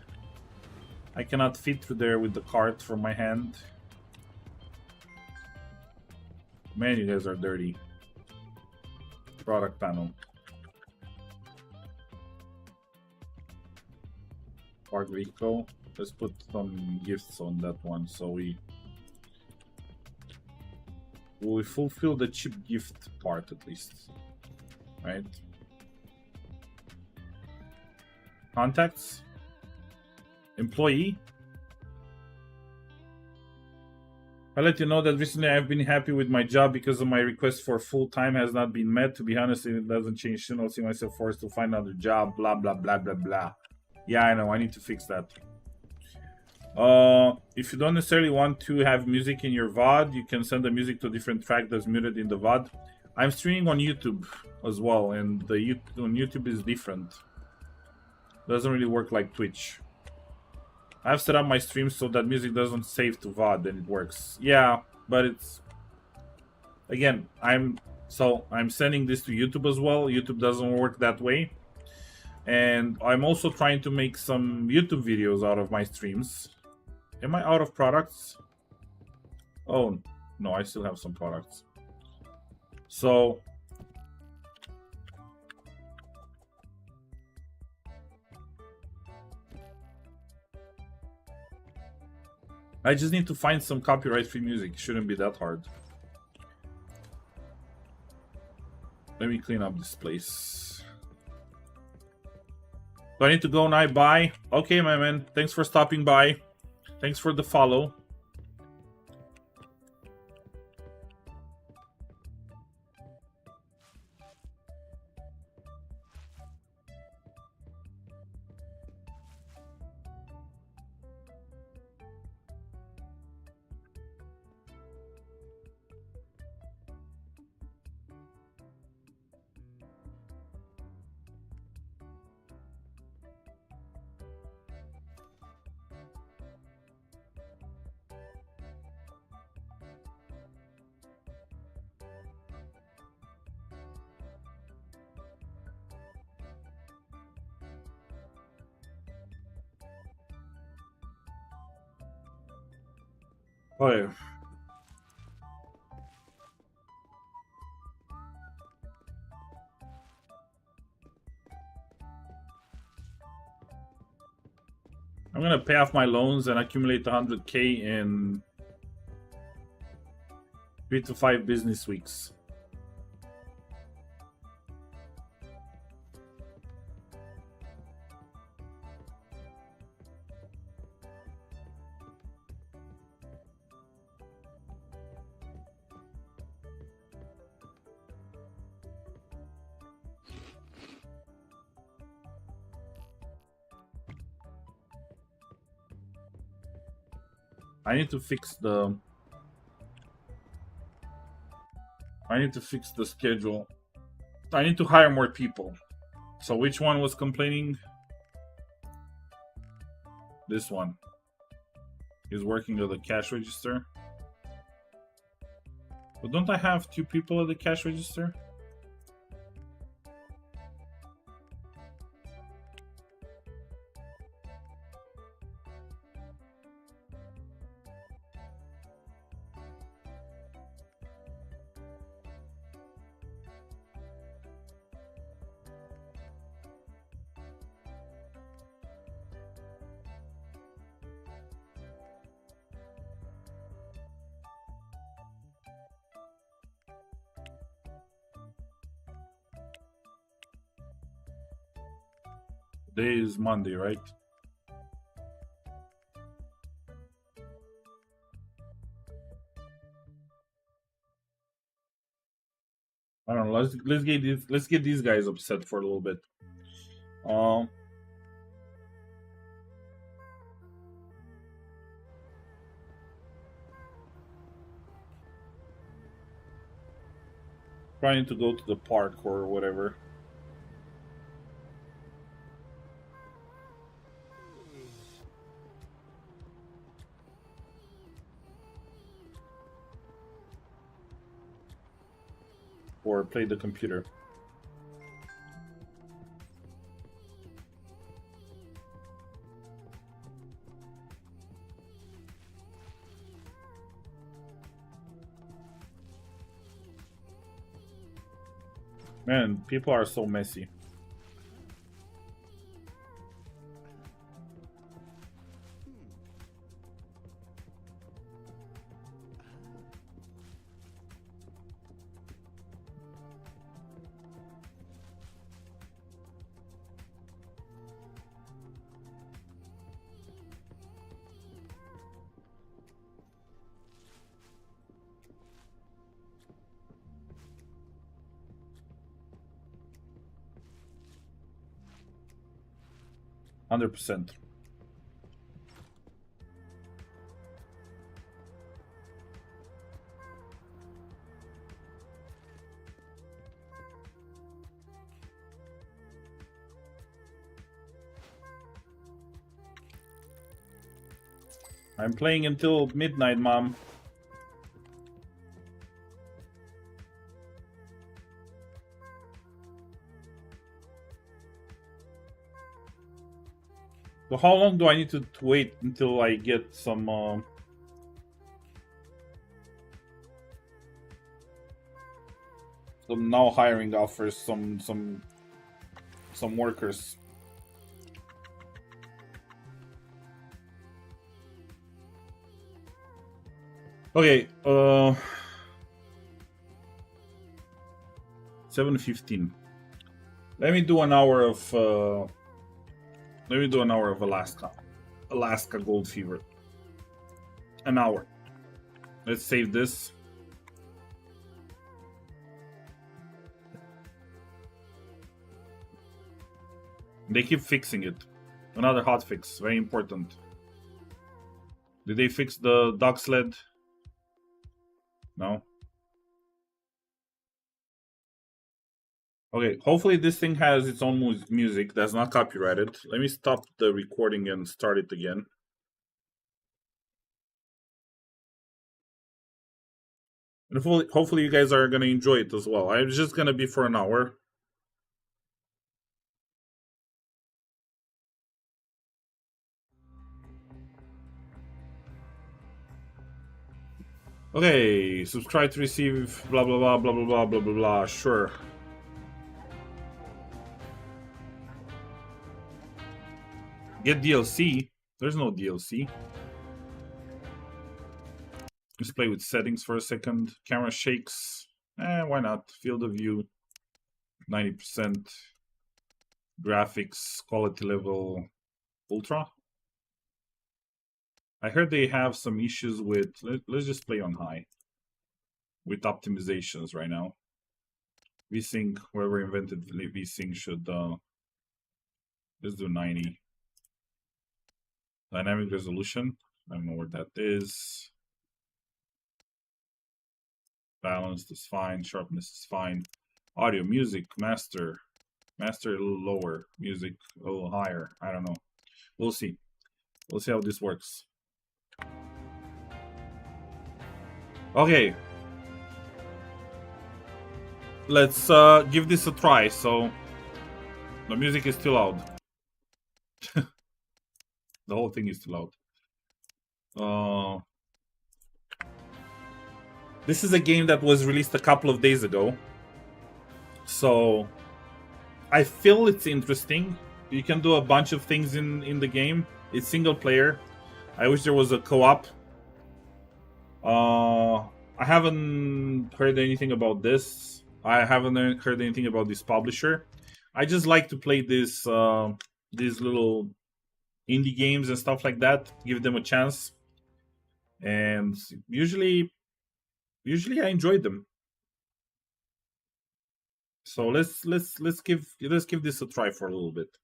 I cannot fit through there with the cart from my hand. Man, you guys are dirty. Product panel. Park vehicle. Let's put some gifts on that one so we fulfill the cheap gift part at least. Right? Contacts? Employee? I'll let you know that recently I've been happy with my job because of my request for full-time has not been met. To be honest, it doesn't change soon. I'll see myself forced to find another job. Blah, blah, blah, blah, blah. Yeah, I know. I need to fix that. If you don't necessarily want to have music in your VOD, you can send the music to a different track that's muted in the VOD. I'm streaming on YouTube as well, and the on YouTube is different. Doesn't really work like Twitch. I've set up my stream so that music doesn't save to VOD and it works. Yeah, but it's... Again, I'm sending this to YouTube as well. YouTube doesn't work that way. And I'm also trying to make some YouTube videos out of my streams. Am I out of products? Oh, no, I still have some products. So... I just need to find some copyright-free music. Shouldn't be that hard. Let me clean up this place. Do I need to go now? Bye. Okay, my man. Thanks for stopping by. Thanks for the follow. Oh, yeah. I'm gonna pay off my loans and accumulate 100K in 3 to 5 business weeks. I need to fix the schedule. I need to hire more people. So which one was complaining? This one. He's working at the cash register. But don't I have 2 people at the cash register? Today is Monday, right? I don't know. Let's get these guys upset for a little bit. Trying to go to the park or whatever. Or play the computer. Man, people are so messy. 100%. I'm playing until midnight, Mom. So how long do I need to wait until I get some now hiring offers, some workers? Okay, 7:15. Let me do an hour of Alaska Gold Fever. An hour. Let's save this. They keep fixing it. Another hotfix, very important. Did they fix the dog sled? No. Okay, hopefully this thing has its own music that's not copyrighted. Let me stop the recording and start it again. And hopefully you guys are going to enjoy it as well. I'm just going to be for an hour. Okay, subscribe to receive blah blah blah blah blah blah blah blah blah. Sure. Get DLC. There's no DLC. Let's play with settings for a second. Camera shakes. Why not? Field of view 90%. Graphics quality level ultra. I heard they have some issues with. Let's just play on high. With optimizations right now. VSync, whoever invented VSync should. Let's do 90. Dynamic resolution. I don't know what that is. Balanced is fine. Sharpness is fine. Audio, music, master. Master a little lower. Music a little higher. I don't know. We'll see. We'll see how this works. Okay. Let's give this a try. So the music is too loud. The whole thing is too loud. This is a game that was released a couple of days ago. So I feel it's interesting. You can do a bunch of things in the game. It's single player. I wish there was a co-op. I haven't heard anything about this. I haven't heard anything about this publisher. I just like to play these little indie games and stuff like that. Give them a chance. And usually I enjoy them. So let's give this a try for a little bit.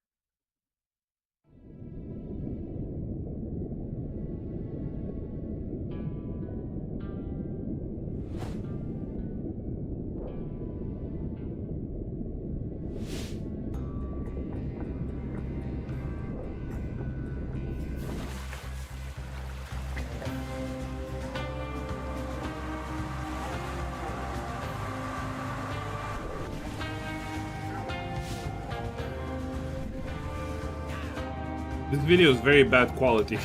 This video is very bad quality.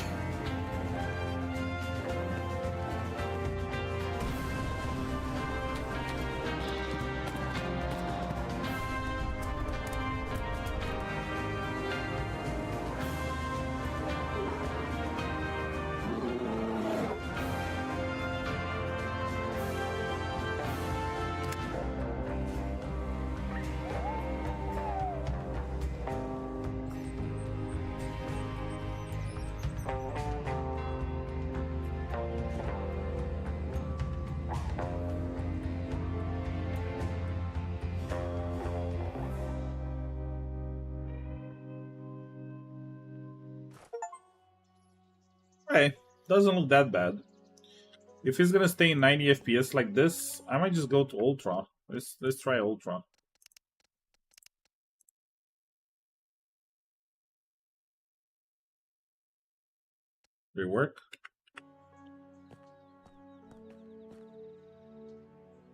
Okay, doesn't look that bad. If it's gonna stay in 90 FPS like this, I might just go to Ultra. Let's try Ultra. Did it work?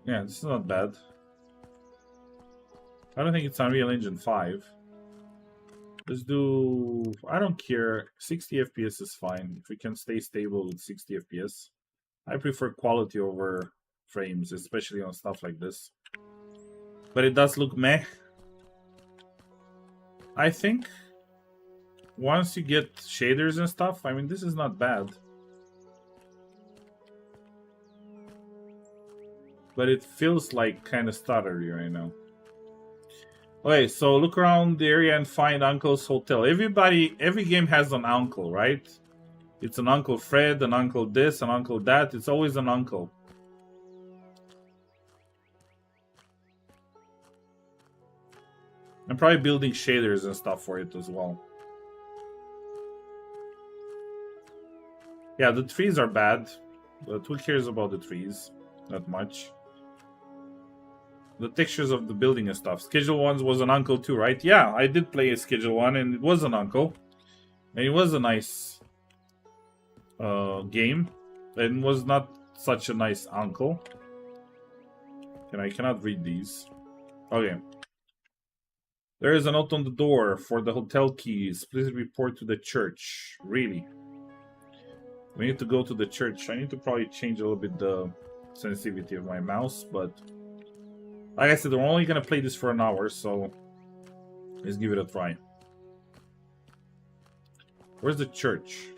Yeah, this is not bad. I don't think it's Unreal Engine 5. Let's do... I don't care. 60 FPS is fine. If we can stay stable with 60 FPS. I prefer quality over frames, especially on stuff like this. But it does look meh. I think once you get shaders and stuff, I mean, this is not bad. But it feels like kind of stuttery right now. Okay, so look around the area and find Uncle's Hotel. Every game has an uncle, right? It's an Uncle Fred, an Uncle this, an Uncle that. It's always an uncle. I'm probably building shaders and stuff for it as well. Yeah, the trees are bad, but who cares about the trees? Not much. The textures of the building and stuff. Schedule 1 was an uncle too, right? Yeah, I did play a Schedule 1 and it was an uncle. And it was a nice game. And was not such a nice uncle. And I cannot read these. Okay. There is a note on the door for the hotel keys. Please report to the church. Really? We need to go to the church. I need to probably change a little bit the sensitivity of my mouse, but like I said, we're only gonna play this for an hour, so let's give it a try. Where's the church?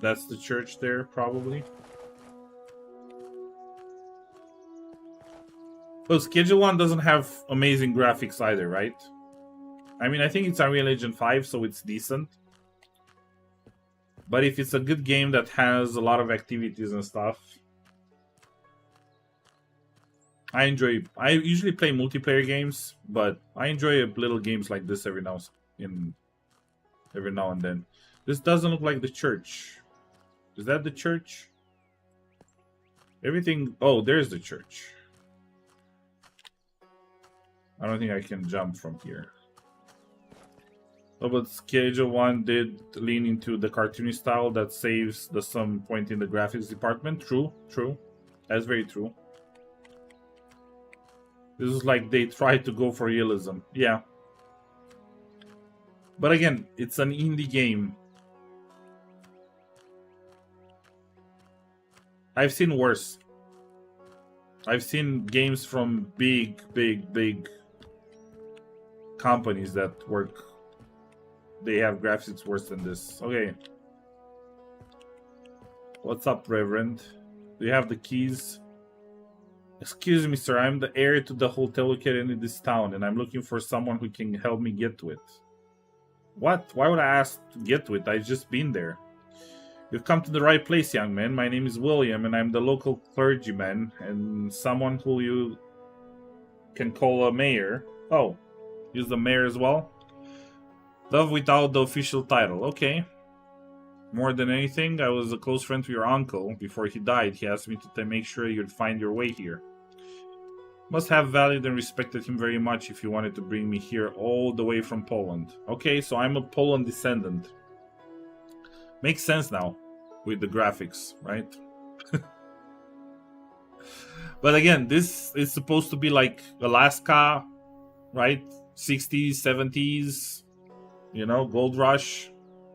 That's the church there, probably. Well, Schedule 1 doesn't have amazing graphics either, right? I mean, I think it's Unreal Engine 5, so it's decent. But if it's a good game that has a lot of activities and stuff, I usually play multiplayer games, but I enjoy little games like this every now and then. This doesn't look like the church. Is that the church? Everything... Oh, there's the church. I don't think I can jump from here. Oh, but Schedule 1 did lean into the cartoony style that saves the some point in the graphics department. True, true. That's very true. This is like they tried to go for realism. Yeah. But again, it's an indie game. I've seen worse. I've seen games from big companies that work. They have graphics worse than this. Okay. What's up, Reverend? Do you have the keys? Excuse me, sir. I'm the heir to the hotel located in this town, and I'm looking for someone who can help me get to it. What? Why would I ask to get to it? I've just been there. You've come to the right place, young man. My name is William, and I'm the local clergyman, and someone who you can call a mayor. Oh, he's the mayor as well? Love without the official title. Okay. More than anything, I was a close friend to your uncle. Before he died, he asked me to make sure you'd find your way here. Must have valued and respected him very much if he wanted to bring me here all the way from Poland. Okay, so I'm a Poland descendant. Makes sense now with the graphics, right? But again, this is supposed to be like Alaska, right? 60s, 70s, you know, Gold Rush.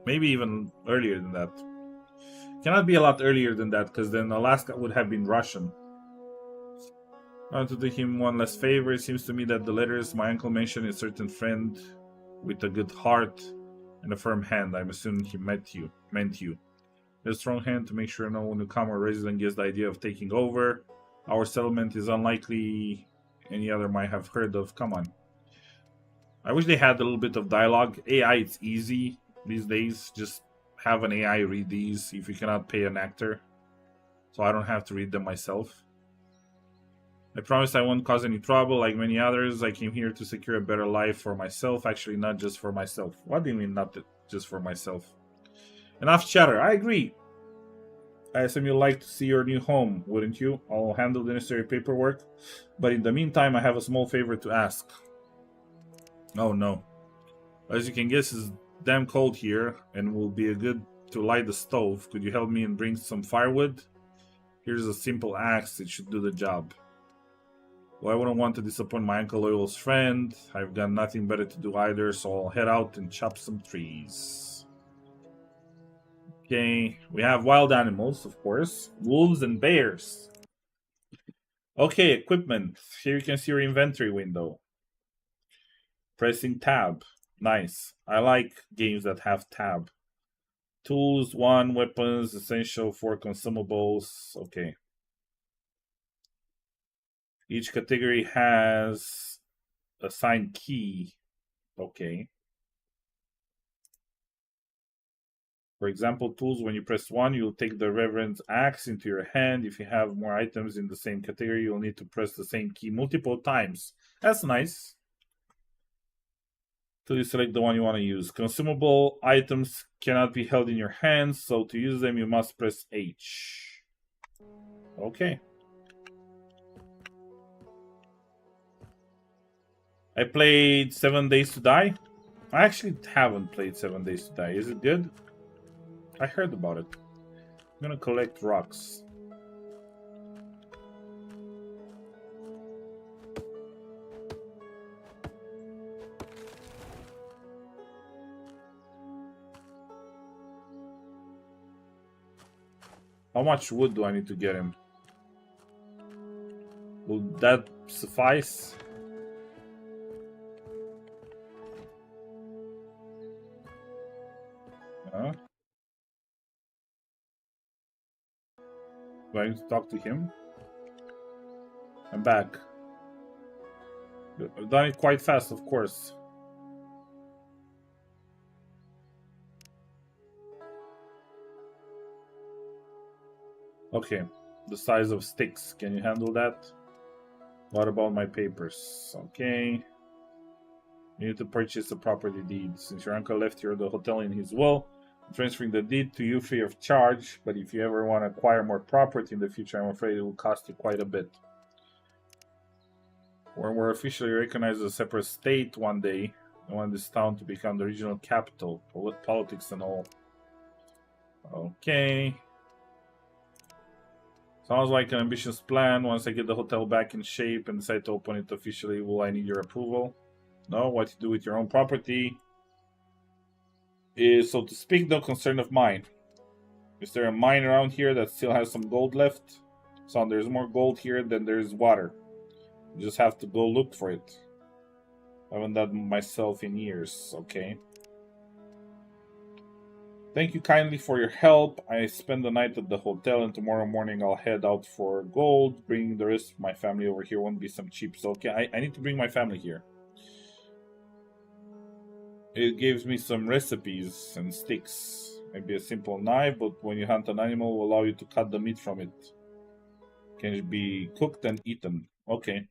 Maybe even earlier than that. Cannot be a lot earlier than that, because then Alaska would have been Russian. I want to do him one last favor. It seems to me that the letters my uncle mentioned a certain friend with a good heart and a firm hand. I'm assuming he meant you. A strong hand to make sure no newcomer resident gets the idea of taking over. Our settlement is unlikely any other might have heard of. Come on. I wish they had a little bit of dialogue. AI, it's easy these days. Just have an AI read these if you cannot pay an actor. So I don't have to read them myself. I promised I won't cause any trouble. Like many others, I came here to secure a better life for myself. Actually, not just for myself. What do you mean not just for myself? Enough chatter. I agree. I assume you'd like to see your new home, wouldn't you? I'll handle the necessary paperwork. But in the meantime, I have a small favor to ask. Oh no. As you can guess, it's damn cold here, and will be a good to light the stove. Could you help me and bring some firewood? Here's a simple axe. It should do the job. Well, I wouldn't want to disappoint my Uncle Loyal's friend. I've got nothing better to do either, so I'll head out and chop some trees. Okay, we have wild animals, of course. Wolves and bears. Okay, equipment. Here you can see your inventory window. Pressing tab. Nice. I like games that have tab. Tools, 1, weapons, essential, 4 consumables. Okay. Each category has assigned key. Okay. For example, tools, when you press 1, you'll take the Reverend's axe into your hand. If you have more items in the same category, you'll need to press the same key multiple times. That's nice. Till you select the one you want to use. Consumable items cannot be held in your hands, so to use them, you must press H. Okay. I played 7 Days to Die. I actually haven't played 7 Days to Die. Is it good? I heard about it. I'm gonna collect rocks. How much wood do I need to get him? Will that suffice? Huh? Do I need to talk to him? I'm back. I've done it quite fast, of course. Okay, the size of sticks. Can you handle that? What about my papers? Okay. You need to purchase a property deed. Since your uncle left you the hotel in his will, I'm transferring the deed to you free of charge. But if you ever want to acquire more property in the future, I'm afraid it will cost you quite a bit. When we're officially recognized as a separate state one day, I want this town to become the regional capital. Politics and all. Okay. Sounds like an ambitious plan. Once I get the hotel back in shape and decide to open it officially, will I need your approval? No, what you do with your own property is, so to speak, no concern of mine. Is there a mine around here that still has some gold left? So there's more gold here than there's water. You just have to go look for it. I haven't done myself in years, okay. Thank you kindly for your help. I spend the night at the hotel, and tomorrow morning I'll head out for gold. Bringing the rest of my family over here won't be some cheap. So, okay, I need to bring my family here. It gives me some recipes and sticks. Maybe a simple knife, but when you hunt an animal, will allow you to cut the meat from it. Can it be cooked and eaten? Okay.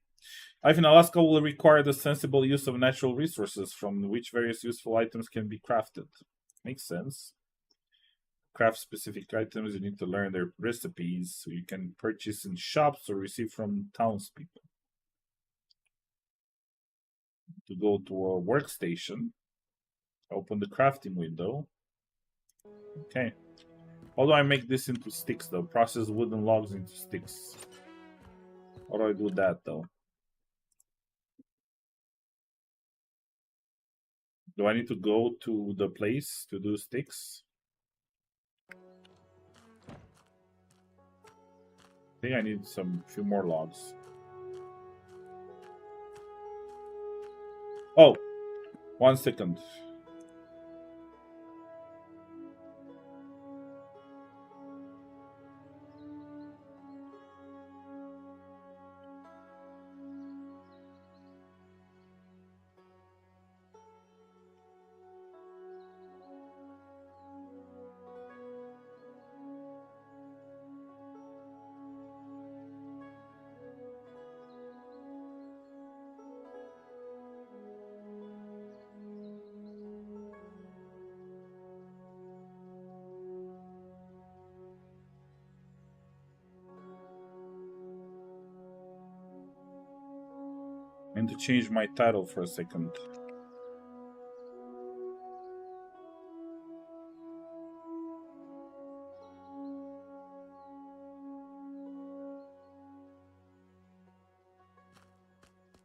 Life in Alaska will require the sensible use of natural resources from which various useful items can be crafted. Makes sense. Craft specific items, you need to learn their recipes so you can purchase in shops or receive from townspeople. To go to a workstation, open the crafting window. Okay. How do I make this into sticks though? Process wooden logs into sticks. How do I do that though? Do I need to go to the place to do sticks? I think I need few more logs. Oh, 1 second. I need to change my title for a second.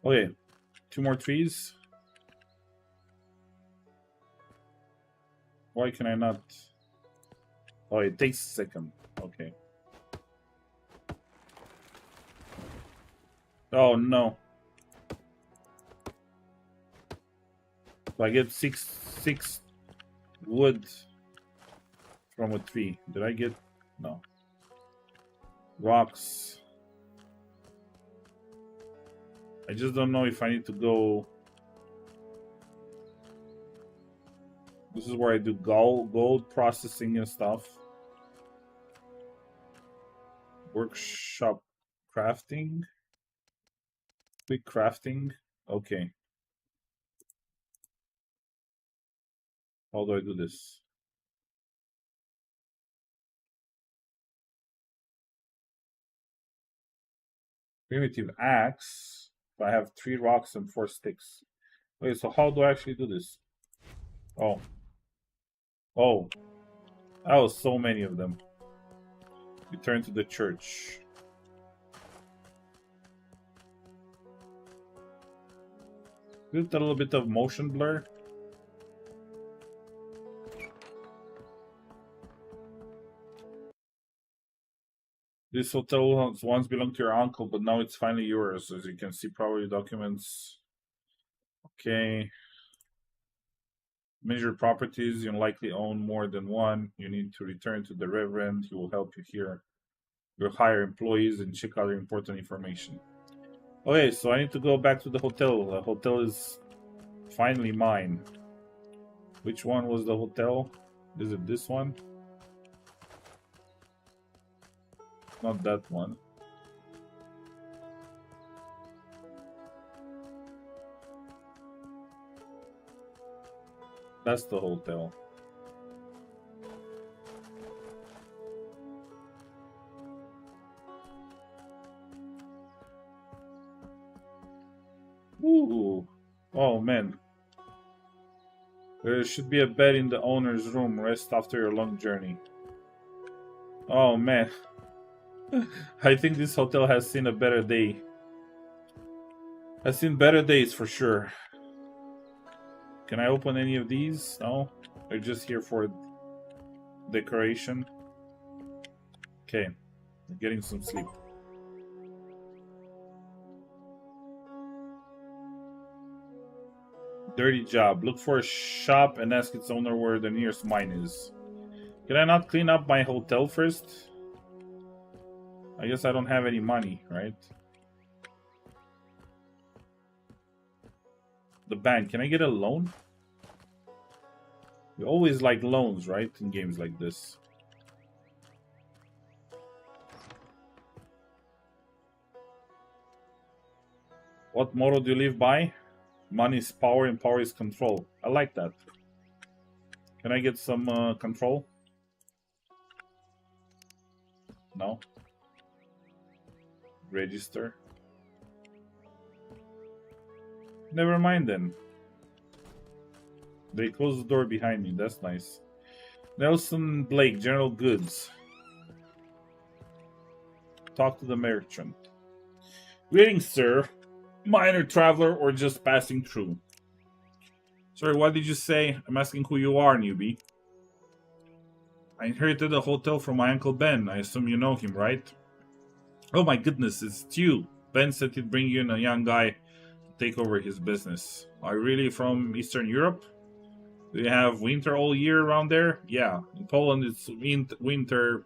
Okay, 2 more trees. Why can I not? Oh, it takes a second. Okay. Oh no. So I get six wood from a tree. Did I get? No. Rocks. I just don't know if I need to go. This is where I do gold processing and stuff. Workshop crafting. Quick crafting. Okay. How do I do this? Primitive axe. I have 3 rocks and 4 sticks. Wait, so how do I actually do this? Oh. Oh. That was so many of them. Return to the church. Is it a little bit of motion blur? This hotel once belonged to your uncle, but now it's finally yours. As you can see, property documents. Okay. Measure properties. You likely own more than one. You need to return to the Reverend. He will help you here. You'll hire employees and check other important information. Okay, so I need to go back to the hotel. The hotel is finally mine. Which one was the hotel? Is it this one? Not that one. That's the hotel. Ooh. Oh man. There should be a bed in the owner's room. Rest after your long journey. Oh man. I think this hotel has seen a better day. Has seen better days for sure. Can I open any of these? No? They're just here for decoration. Okay. I'm getting some sleep. Dirty job. Look for a shop and ask its owner where the nearest mine is. Can I not clean up my hotel first? I guess I don't have any money, right? The bank. Can I get a loan? We always like loans, right? In games like this. What motto do you live by? Money is power and power is control. I like that. Can I get some control? No. Register. Never mind then. They closed the door behind me. That's nice. Nelson Blake, General Goods. Talk to the merchant. Greetings, sir. Minor traveler or just passing through? Sorry, what did you say? I'm asking who you are, newbie. I inherited the hotel from my Uncle Ben. I assume you know him, right? Oh my goodness, it's you. Ben said he'd bring you in a young guy to take over his business. Are you really from Eastern Europe? Do you have winter all year around there? Yeah, in Poland it's winter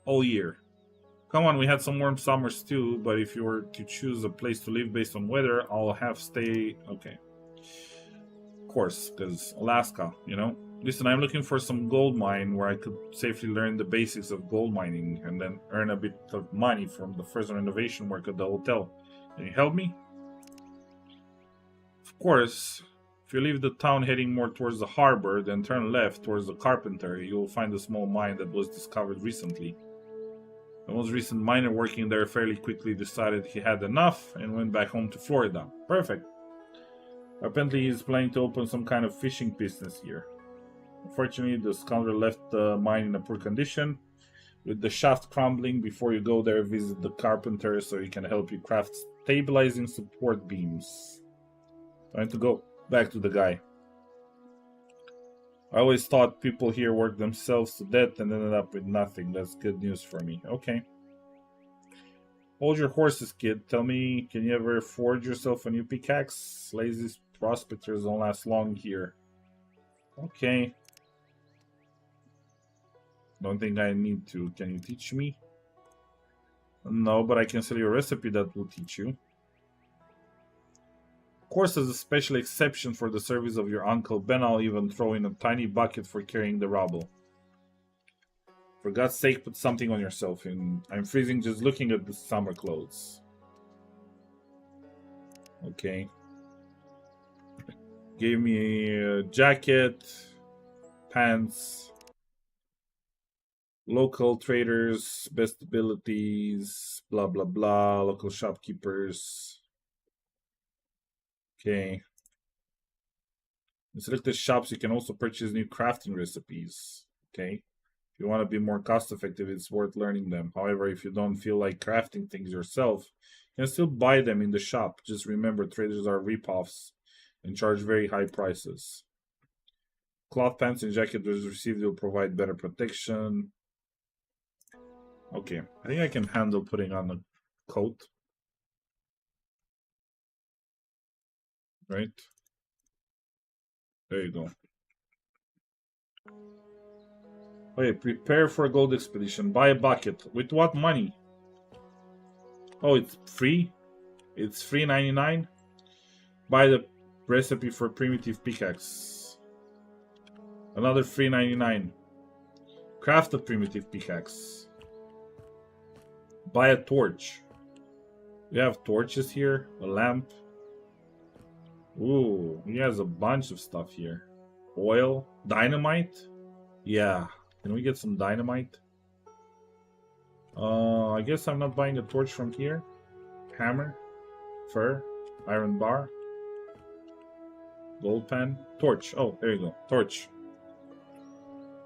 all year. Come on, we had some warm summers too, but if you were to choose a place to live based on weather, I'll have stay... Okay. Of course, because Alaska, you know? Listen, I'm looking for some gold mine where I could safely learn the basics of gold mining and then earn a bit of money from the first renovation work at the hotel. Can you help me? Of course. If you leave the town heading more towards the harbor, then turn left towards the carpenter, you will find a small mine that was discovered recently. The most recent miner working there fairly quickly decided he had enough and went back home to Florida. Perfect. Apparently he's planning to open some kind of fishing business here. Unfortunately, the scoundrel left the mine in a poor condition, with the shaft crumbling. Before you go there, visit the carpenter so he can help you craft stabilizing support beams. Time to go back to the guy. I always thought people here worked themselves to death and ended up with nothing. That's good news for me. Okay. Hold your horses, kid. Tell me, can you ever forge yourself a new pickaxe? Lazy prospectors don't last long here. Okay. Don't think I need to. Can you teach me? No, but I can sell you a recipe that will teach you. Of course, as a special exception for the service of your Uncle Ben, I'll even throw in a tiny bucket for carrying the rubble. For God's sake, put something on yourself. I'm freezing just looking at the summer clothes. Okay. Gave me a jacket, pants, local traders, best abilities, blah blah blah, local shopkeepers. Okay. In selected shops, you can also purchase new crafting recipes. Okay. If you want to be more cost effective, it's worth learning them. However, if you don't feel like crafting things yourself, you can still buy them in the shop. Just remember, traders are ripoffs and charge very high prices. Cloth pants and jacket was received will provide better protection. Okay, I think I can handle putting on a coat. Right? There you go. Okay, prepare for a gold expedition. Buy a bucket. With what money? Oh, it's free? It's $3.99? Buy the recipe for primitive pickaxe. Another $3.99. Craft a primitive pickaxe. Buy a torch. We have torches here. A lamp. Ooh, he has a bunch of stuff here. Oil. Dynamite? Yeah. Can we get some dynamite? I guess I'm not buying a torch from here. Hammer. Fur. Iron bar. Gold pan. Torch. Oh, there you go. Torch.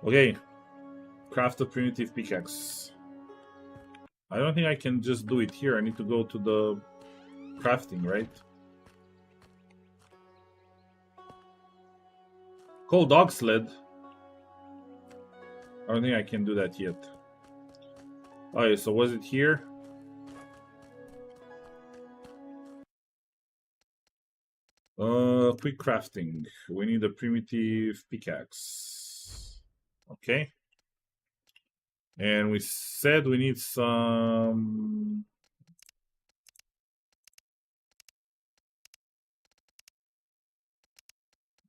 Okay. Craft a primitive pickaxe. I don't think I can just do it here. I need to go to the crafting, right? Cold dog sled. I don't think I can do that yet. Okay, so was it here? Quick crafting. We need a primitive pickaxe. Okay. And we said we need some...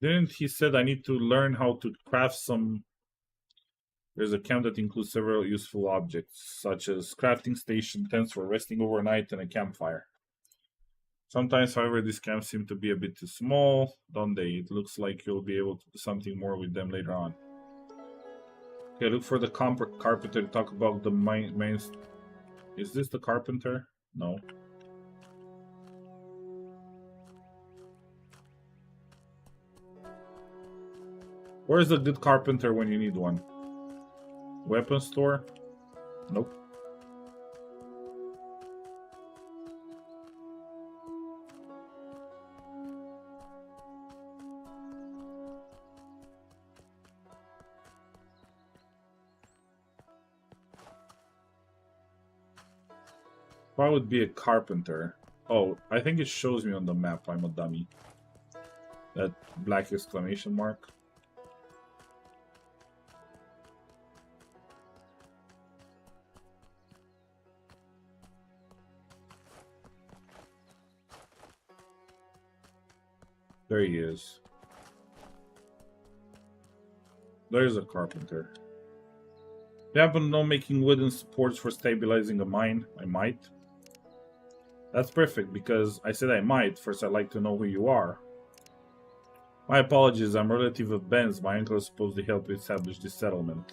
Didn't he said I need to learn how to craft some... There's a camp that includes several useful objects, such as crafting station, tents for resting overnight, and a campfire. Sometimes, however, these camps seem to be a bit too small, don't they? It looks like you'll be able to do something more with them later on. Okay, look for the carpenter to talk about the main... Is this the carpenter? No. Where's the good carpenter when you need one? Weapon store? Nope. Why would be a carpenter? Oh, I think it shows me on the map. I'm a dummy. That black exclamation mark. There he is. There's a carpenter. You happen to know making wooden supports for stabilizing a mine? I might. That's perfect, because I said I might. First, I'd like to know who you are. My apologies, I'm a relative of Ben's. My uncle is supposed to help establish this settlement.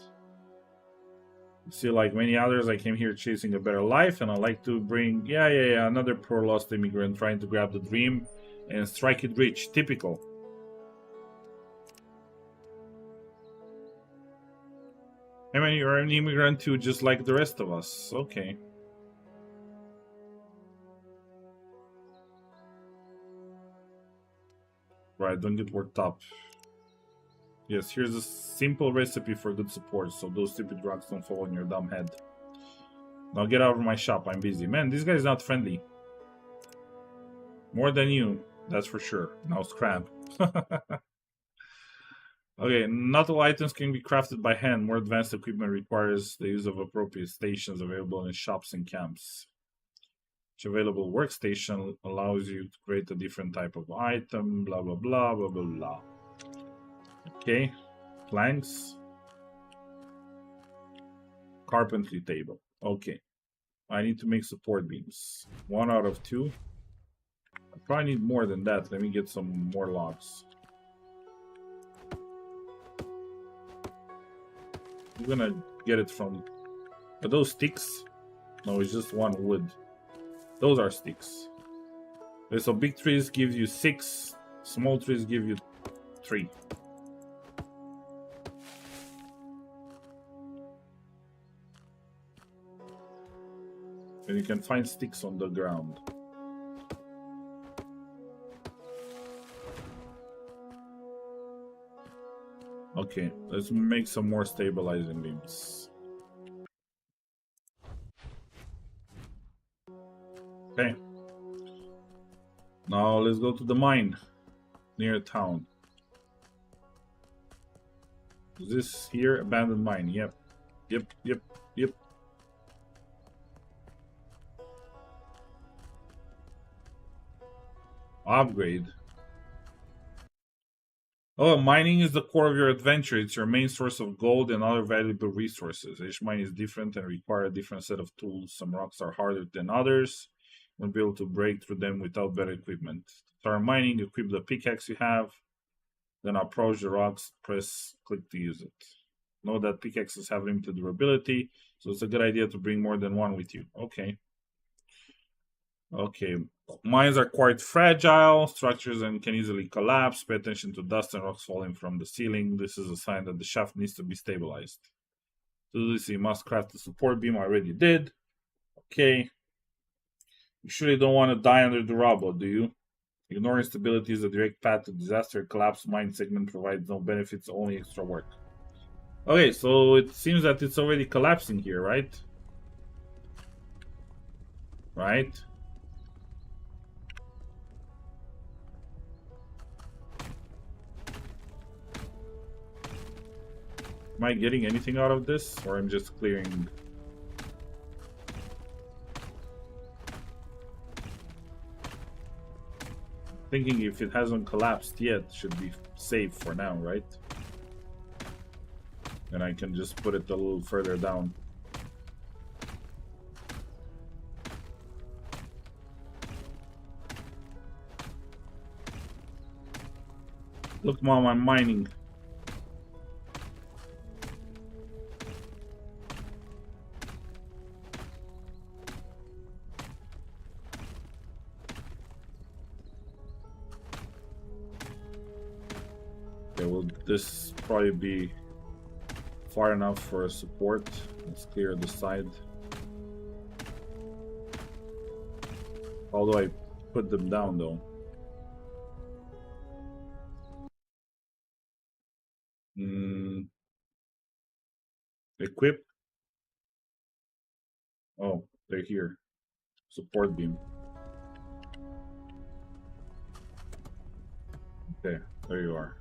See, like many others, I came here chasing a better life, and I like to bring, another poor lost immigrant trying to grab the dream and strike it rich. Typical. I mean, you're an immigrant too, just like the rest of us. Okay. Right, don't get worked up. Yes, here's a simple recipe for good support, so those stupid rocks don't fall on your dumb head. Now get out of my shop, I'm busy. Man, this guy's not friendly. More than you, that's for sure. Now scrap. Okay, not all items can be crafted by hand. More advanced equipment requires the use of appropriate stations available in shops and camps. Each available workstation allows you to create a different type of item, blah blah blah blah blah blah. Okay, planks. Carpentry table. Okay. I need to make support beams. 1 out of 2. I probably need more than that. Let me get some more logs. I'm gonna get it from... Are those sticks? No, it's just one wood. Those are sticks. Okay, so big trees give you 6. Small trees give you 3. And you can find sticks on the ground. Okay, let's make some more stabilizing beams. Okay. Now let's go to the mine near town. Is this here? Abandoned mine. Yep. Yep. Upgrade. Oh, mining is the core of your adventure. It's your main source of gold and other valuable resources. Each mine is different and require a different set of tools. Some rocks are harder than others. You won't be able to break through them without better equipment. Start mining, equip the pickaxe you have. Then approach the rocks, click to use it. Know that pickaxes have limited durability, so it's a good idea to bring more than one with you. Okay. Okay. Mines are quite fragile, structures and can easily collapse. Pay attention to dust and rocks falling from the ceiling. This is a sign that the shaft needs to be stabilized. To do this, you must craft the support beam. I already did. Okay. You surely don't want to die under the rubble, do you? Ignoring stability is a direct path to disaster. Collapsed mine segment provides no benefits, only extra work. Okay, so it seems that it's already collapsing here, right? Right? Am I getting anything out of this, or I'm just clearing? Thinking if it hasn't collapsed yet, should be safe for now, right? And I can just put it a little further down. Look, Mom, I'm mining. Will this probably be far enough for a support? Let's clear the side. How do I put them down though? Equip? Oh, they're here. Support beam. Okay, there you are.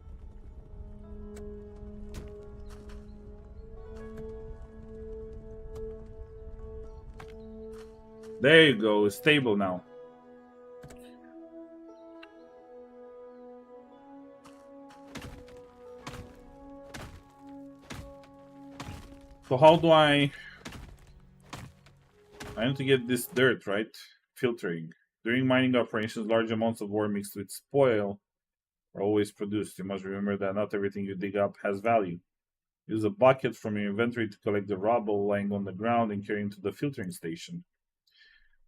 There you go, it's stable now. So how do I need to get this dirt, right? Filtering. During mining operations, large amounts of ore mixed with spoil are always produced. You must remember that not everything you dig up has value. Use a bucket from your inventory to collect the rubble lying on the ground and carry it to the filtering station.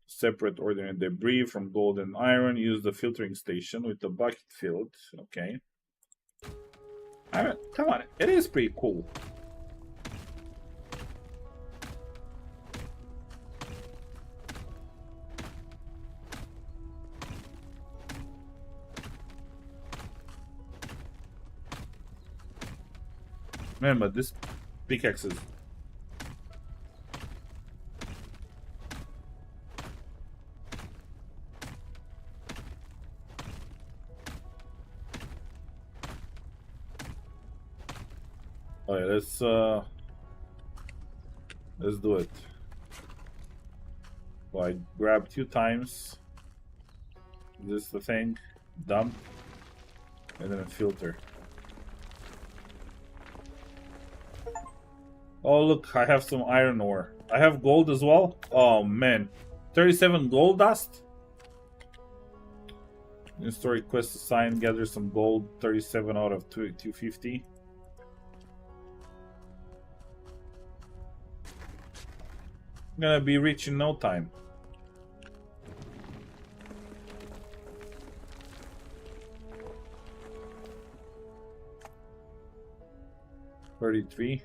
Separate ordinary debris from gold and iron. Use the filtering station with the bucket filled. Okay. Come on, it is pretty cool. Man, but this pickaxe is... Alright, let's do it. Well, I grab 2 times. This is the thing. Dump. And then a filter. Oh look, I have some iron ore. I have gold as well? Oh man. 37 gold dust? New story quest assigned, gather some gold. 37 out of 250. I'm gonna be rich in no time. $33.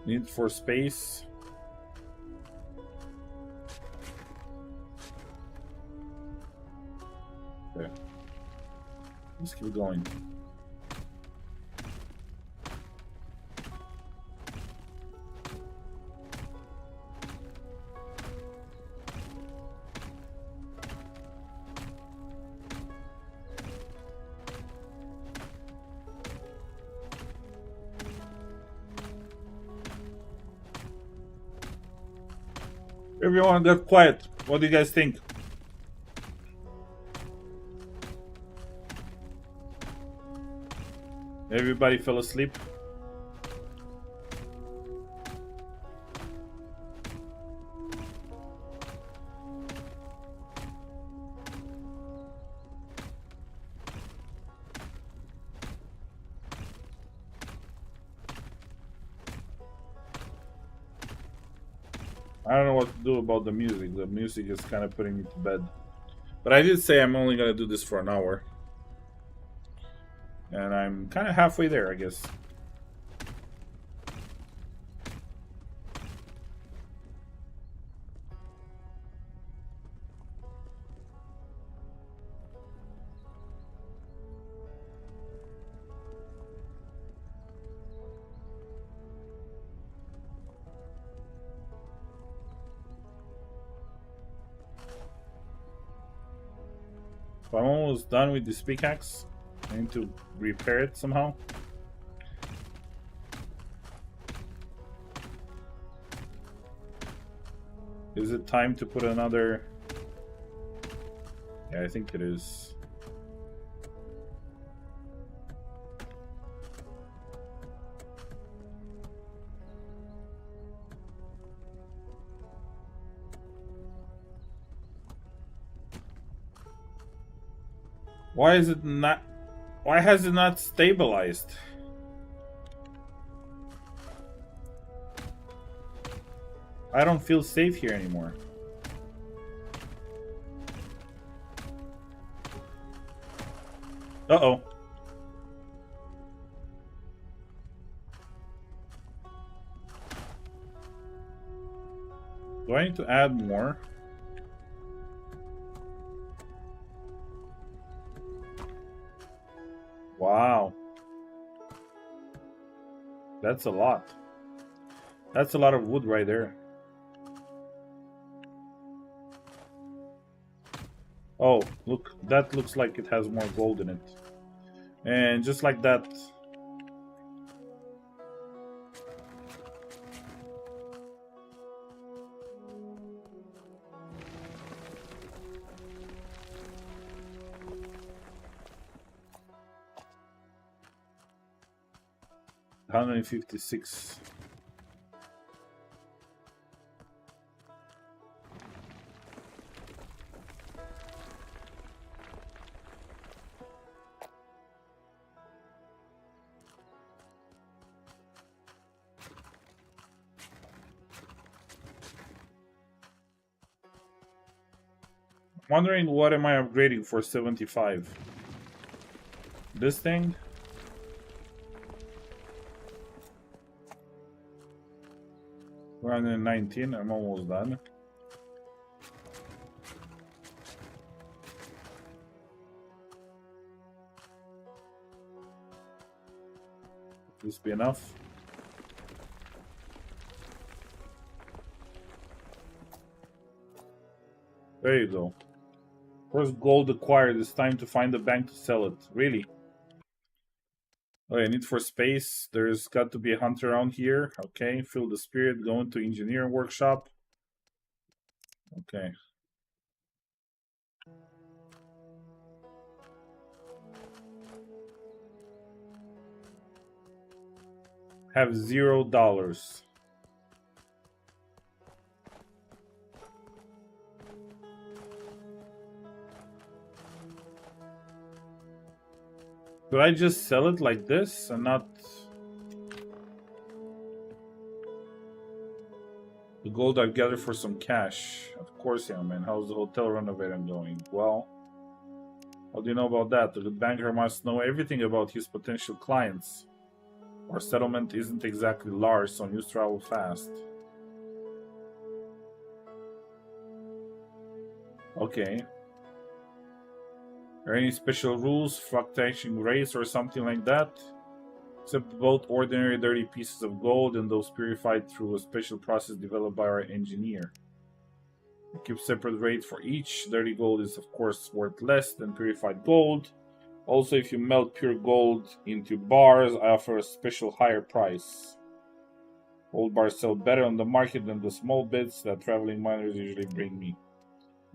Need for space. Okay. Let's keep going. Everyone got quiet. What do you guys think? Everybody fell asleep. I don't know what to do about the music. The music is kind of putting me to bed. But I did say I'm only going to do this for an hour. And I'm kind of halfway there, I guess. So I'm almost done with this pickaxe. I need to repair it somehow. Is it time to put another? Yeah, I think it is. Why is it not? Why has it not stabilized? I don't feel safe here anymore. Uh-oh. Do I need to add more? Wow. That's a lot. That's a lot of wood right there. Oh, look. That looks like it has more gold in it. And just like that. 156. Wondering what am I upgrading for 75? This thing? We're on 19, I'm almost done. Will this be enough? There you go. First gold acquired. It's time to find a bank to sell it. Really? Okay, need for space. There's got to be a hunter around here. Okay, feel the spirit. Go into engineering workshop. Okay. Have $0. Could I just sell it like this and not... The gold I've gathered for some cash. Of course, yeah, man. How's the hotel renovating going? Well, how do you know about that? The good banker must know everything about his potential clients. Our settlement isn't exactly large, so news travel fast. Okay. Are there any special rules, fluctuating rates or something like that? Except both ordinary dirty pieces of gold and those purified through a special process developed by our engineer. We keep separate rates for each. Dirty gold is of course worth less than purified gold. Also, if you melt pure gold into bars, I offer a special higher price. Gold bars sell better on the market than the small bits that traveling miners usually bring me.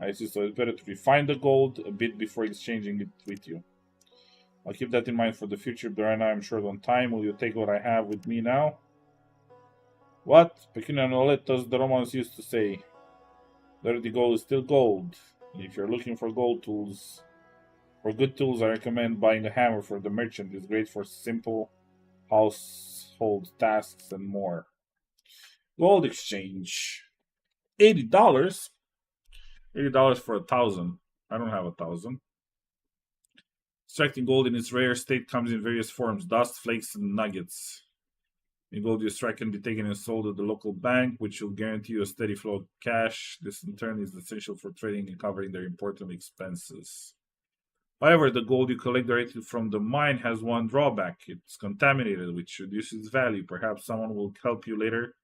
I see, so it's better to refine the gold a bit before exchanging it with you. I'll keep that in mind for the future, but right now I'm short on time. Will you take what I have with me now? What? Pequeño noletas, the Romans used to say. Dirty gold is still gold. If you're looking for gold tools, for good tools, I recommend buying a hammer for the merchant. It's great for simple household tasks and more. Gold exchange. $80? $80 for 1,000. I don't have 1,000. Extracting gold in its rare state comes in various forms: dust, flakes, and nuggets. The gold you extract can be taken and sold at the local bank, which will guarantee you a steady flow of cash. This in turn is essential for trading and covering their important expenses. However, the gold you collect directly from the mine has one drawback. It's contaminated, which reduces its value. Perhaps someone will help you later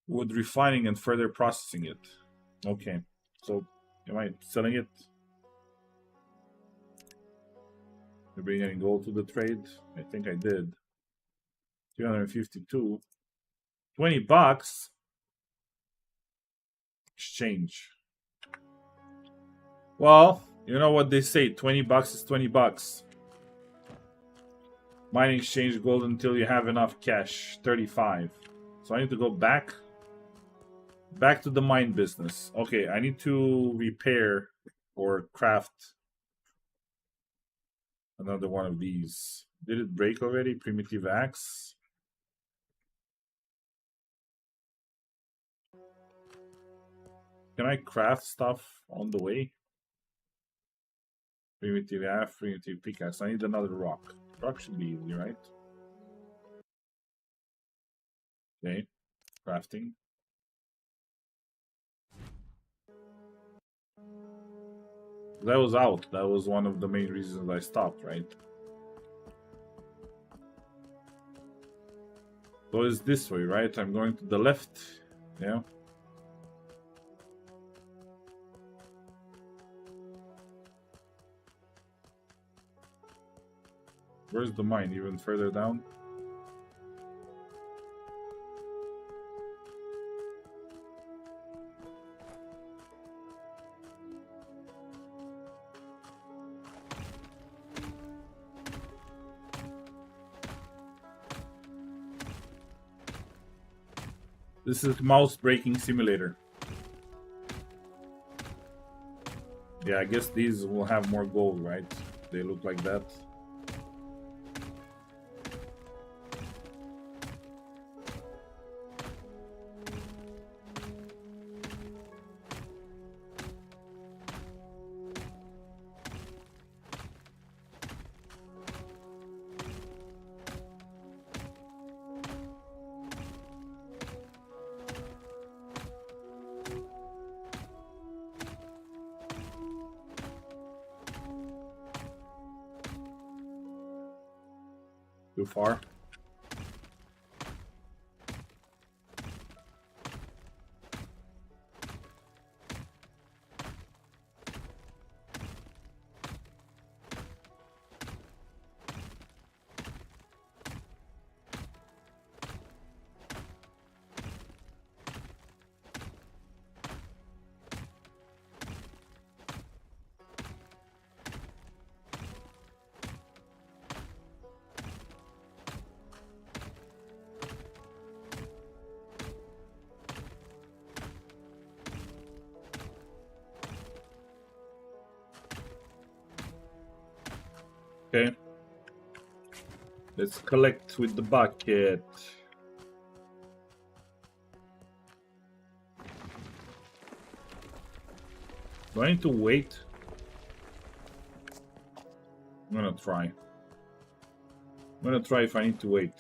with refining and further processing it. Okay. So, am I selling it? You bring any gold to the trade? I think I did. 352. $20. Exchange. Well, you know what they say. $20 is $20. Mining exchange gold until you have enough cash. 35. So I need to go back. Back to the mine business. Okay, I need to repair or craft another one of these. Did it break already? Primitive axe. Can I craft stuff on the way? Primitive axe, primitive pickaxe. I need another rock. Rock should be easy, right? Okay, crafting. That was out. That was one of the main reasons I stopped, right? So it's this way, right? I'm going to the left. Yeah. Where's the mine? Even further down? This is mouse breaking simulator. Yeah, I guess these will have more gold, right? They look like that. Too far. Okay. Let's collect with the bucket. Do I need to wait? I'm gonna try. I'm gonna try if I need to wait.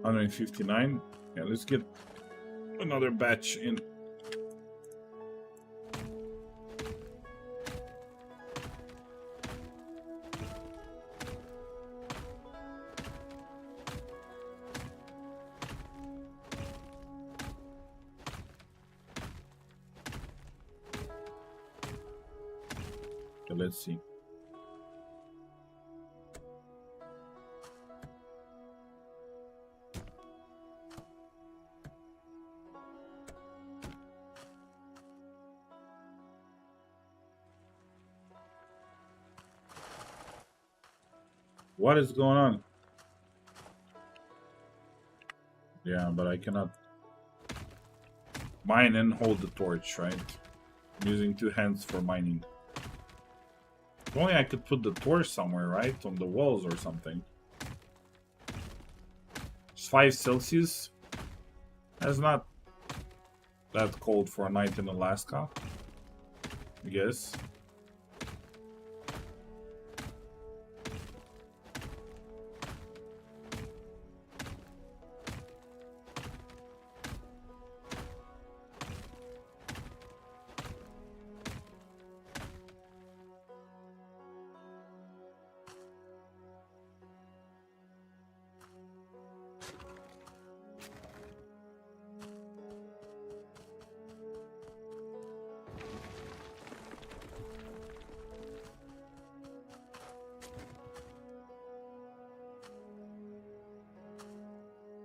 $159. Yeah, let's get another batch in. Okay, let's see. What is going on? Yeah, but I cannot mine and hold the torch, right? I'm using two hands for mining. If only I could put the torch somewhere, right? On the walls or something. It's 5 Celsius. That's not that cold for a night in Alaska, I guess.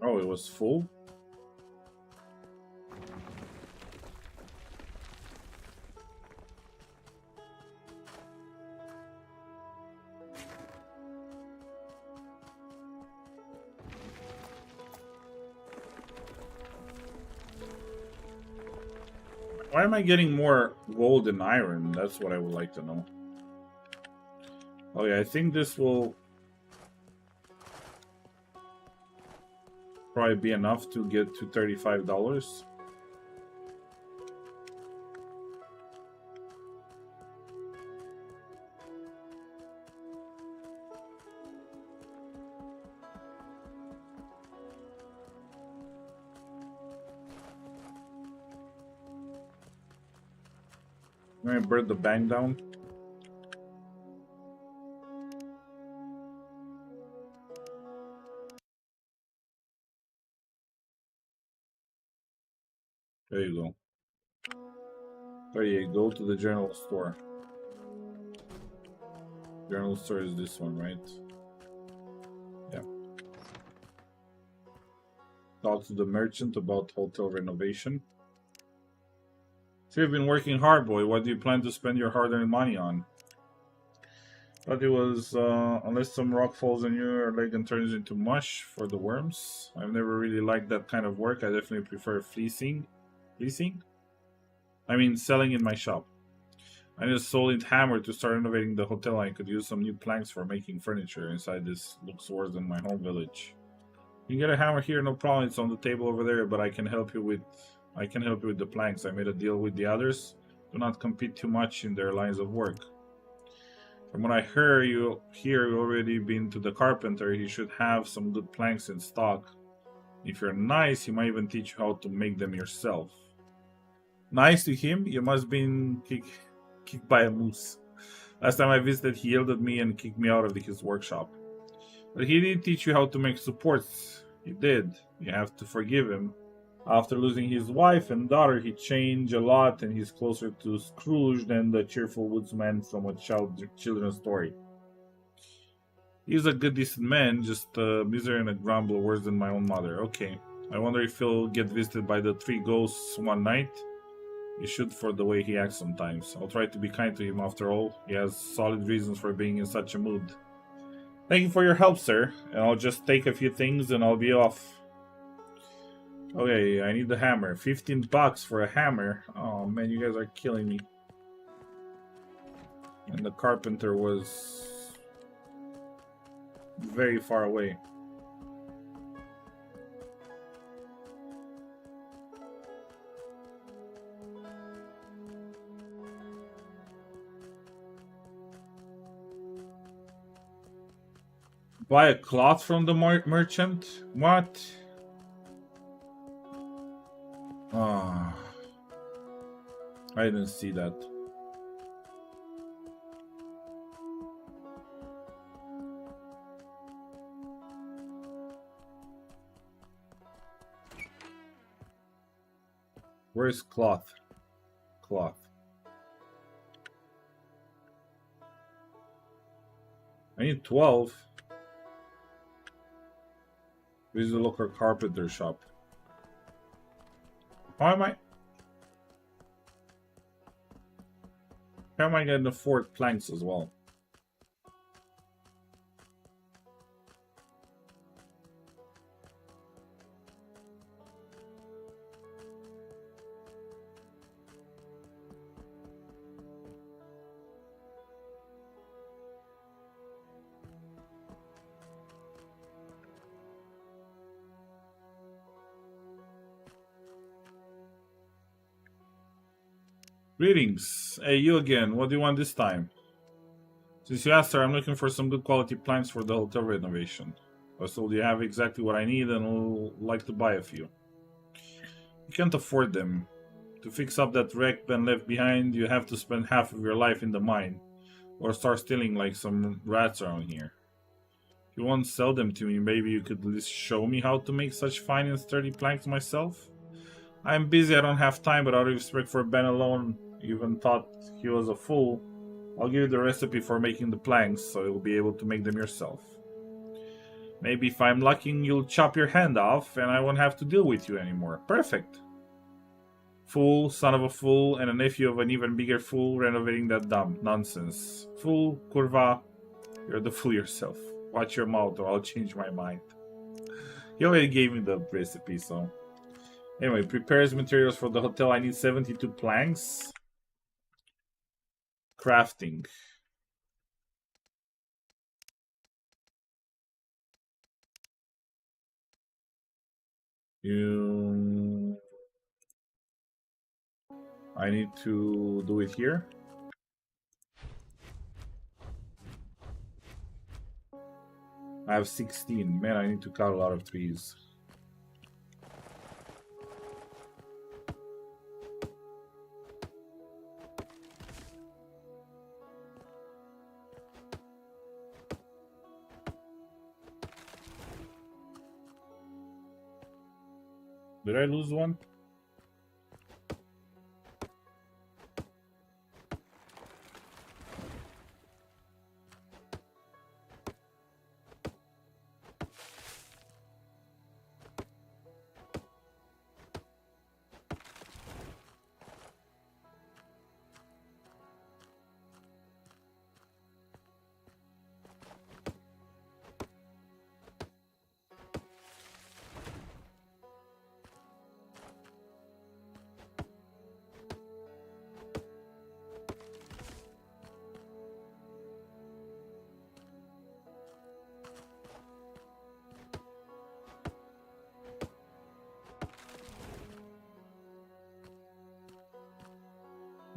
Oh, it was full? Why am I getting more gold and iron? That's what I would like to know. Oh yeah, I think this will probably be enough to get to $35. I'm gonna burn the bank down. There you go. 38, go to the general store. General store is this one, right? Yeah. Talk to the merchant about hotel renovation. So you've been working hard, boy. What do you plan to spend your hard-earned money on? Thought it was, unless some rock falls on your leg and turns into mush for the worms. I've never really liked that kind of work. I definitely prefer fleecing. Fleecing? I mean, selling in my shop. I need a solid hammer to start renovating the hotel. I could use some new planks for making furniture. Inside this looks worse than my home village. You can get a hammer here, no problem. It's on the table over there, but I can help you with the planks. I made a deal with the others. Do not compete too much in their lines of work. From what I heard, you already been to the carpenter. He should have some good planks in stock. If you're nice, he might even teach you how to make them yourself. Nice to him? You must have been kicked by a moose. Last time I visited, he yelled at me and kicked me out of his workshop. But he did teach you how to make supports. He did. You have to forgive him. After losing his wife and daughter, he changed a lot and he's closer to Scrooge than the cheerful woodsman from a children's story. He's a good, decent man, just a miser and a grumbler worse than my own mother. Okay. I wonder if he'll get visited by the 3 ghosts one night. You should, for the way he acts sometimes. I'll try to be kind to him after all. He has solid reasons for being in such a mood. Thank you for your help, sir. And I'll just take a few things and I'll be off. Okay, I need the hammer. 15 bucks for a hammer. Oh man, you guys are killing me. And the carpenter was very far away. Buy a cloth from the merchant? What? Ah, I didn't see that. Where's cloth? Cloth. I need 12. Visit the local carpenter shop. How am I going to afford planks as well? Greetings. Hey, you again. What do you want this time? Since you asked, sir, I'm looking for some good quality planks for the hotel renovation. I was told you have exactly what I need and would like to buy a few. You can't afford them. To fix up that wreck been left behind, you have to spend half of your life in the mine. Or start stealing like some rats around here. If you won't sell them to me, maybe you could at least show me how to make such fine and sturdy planks myself? I'm busy, I don't have time, but out of respect for Ben alone, you even thought he was a fool. I'll give you the recipe for making the planks, so you'll be able to make them yourself. Maybe if I'm lucky, you'll chop your hand off, and I won't have to deal with you anymore. Perfect. Fool, son of a fool, and a nephew of an even bigger fool renovating that dump. Nonsense. Fool, kurva, you're the fool yourself. Watch your mouth or I'll change my mind. He already gave me the recipe, so... Anyway, prepares materials for the hotel. I need 72 planks. Crafting. I need to do it here. I have 16. Man, I need to cut a lot of trees. Did I lose one?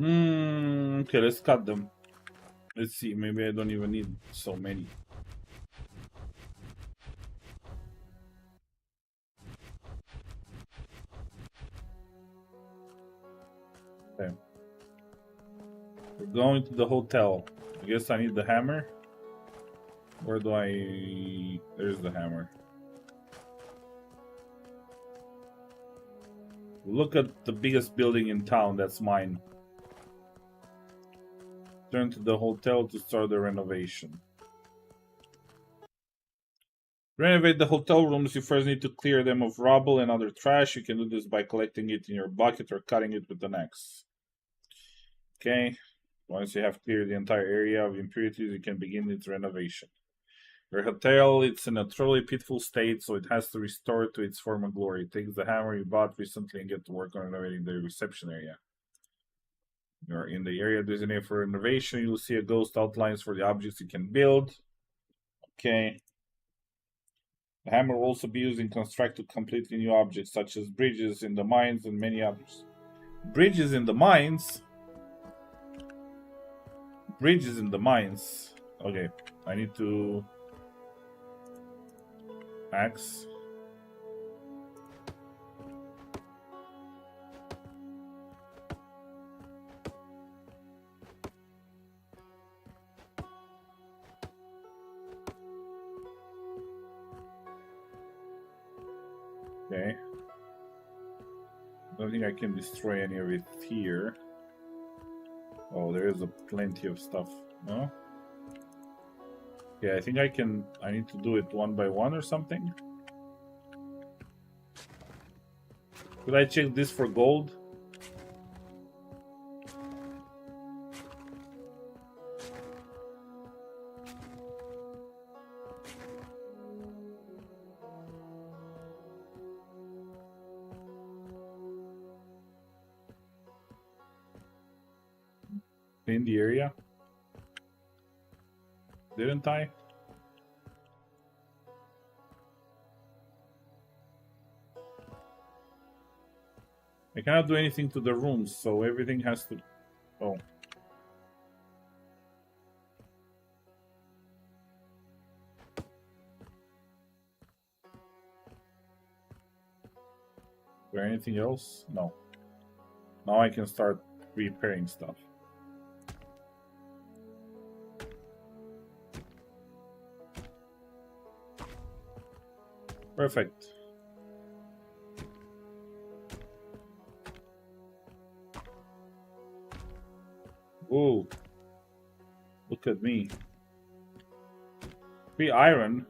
Okay, let's cut them. Let's see, maybe I don't even need so many. Okay. We're going to the hotel. I guess I need the hammer. Where do I... There's the hammer. Look at the biggest building in town, that's mine. Turn to the hotel to start the renovation. Renovate the hotel rooms, you first need to clear them of rubble and other trash. You can do this by collecting it in your bucket or cutting it with an axe. Okay, once you have cleared the entire area of impurities, you can begin its renovation. Your hotel, it's in a truly pitiful state, so it has to restore it to its former glory. Take the hammer you bought recently and get to work on renovating the reception area. You're in the area designated for renovation. You'll see a ghost outlines for the objects you can build. Okay. The hammer will also be used in constructing completely new objects, such as bridges in the mines and many others. Bridges in the mines? Bridges in the mines. Okay, I need to... Axe. Okay. I don't think I can destroy any of it here. Oh, there is plenty of stuff. No? Yeah, I think I need to do it one by one or something. Could I check this for gold? In the area? Didn't I? I cannot do anything to the rooms, so everything has to... Oh. Is there anything else? No. Now I can start repairing stuff. Perfect. Whoa. Look at me. 3 iron.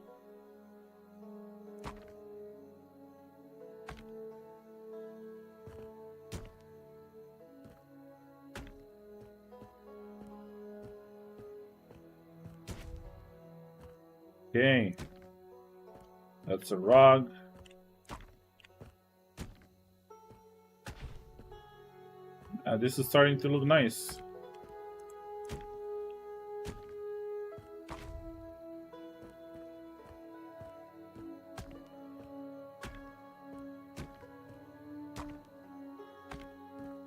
Okay. That's a rug. This is starting to look nice.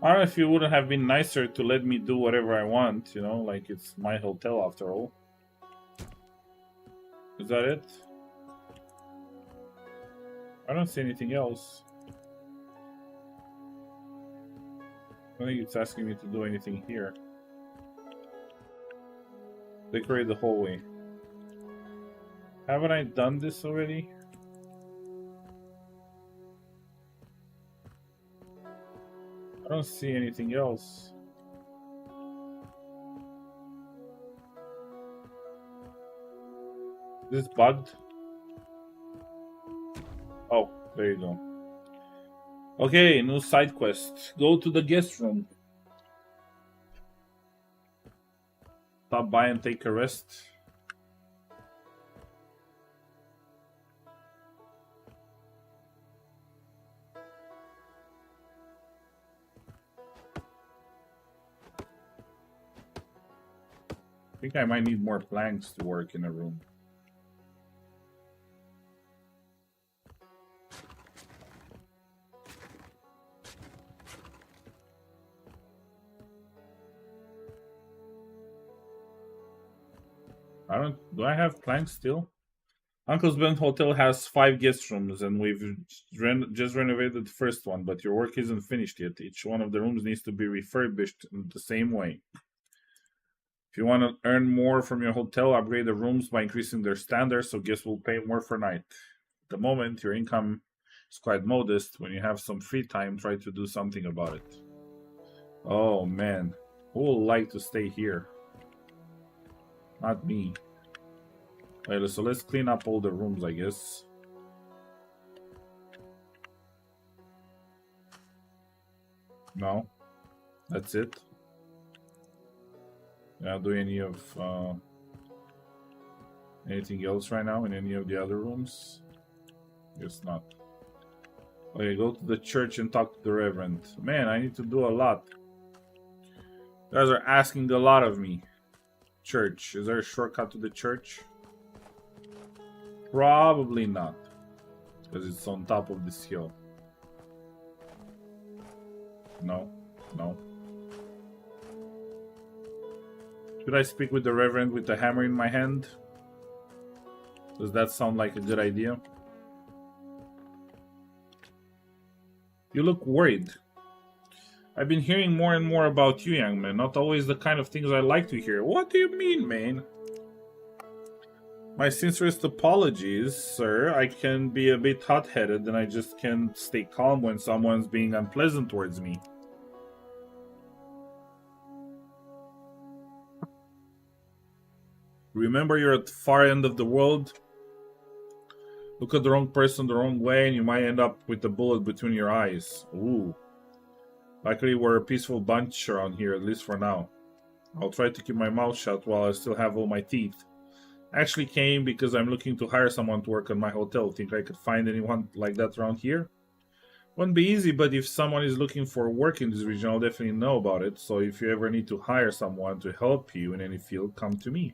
I don't know if it wouldn't have been nicer to let me do whatever I want, you know, like it's my hotel after all. Is that it? I don't see anything else. I don't think it's asking me to do anything here. Decorate the hallway. Haven't I done this already? I don't see anything else. Is this bugged? Oh, there you go. Okay, new side quest. Go to the guest room. Stop by and take a rest. I think I might need more planks to work in a room. Do I have planks still? Uncle's Ben Hotel has 5 guest rooms, and we've just renovated the first one, but your work isn't finished yet. Each one of the rooms needs to be refurbished in the same way. If you want to earn more from your hotel, upgrade the rooms by increasing their standards so guests will pay more for night. At the moment, your income is quite modest. When you have some free time, try to do something about it. Oh man, who would like to stay here? Not me. Right, so let's clean up all the rooms, I guess. No, that's it. Not doing any of anything else right now in any of the other rooms. Guess not. Okay, go to the church and talk to the reverend. Man, I need to do a lot. You guys are asking a lot of me. Church. Is there a shortcut to the church? Probably not. Because it's on top of this hill. No. No. Should I speak with the reverend with the hammer in my hand? Does that sound like a good idea? You look worried. I've been hearing more and more about you, young man. Not always the kind of things I like to hear. What do you mean, man? My sincerest apologies, sir. I can be a bit hot-headed and I just can't stay calm when someone's being unpleasant towards me. Remember, you're at the far end of the world. Look at the wrong person the wrong way and you might end up with a bullet between your eyes. Ooh. Luckily, we're a peaceful bunch around here, at least for now. I'll try to keep my mouth shut while I still have all my teeth. I actually came because I'm looking to hire someone to work on my hotel. Think I could find anyone like that around here? Wouldn't be easy, but if someone is looking for work in this region, I'll definitely know about it. So if you ever need to hire someone to help you in any field, come to me.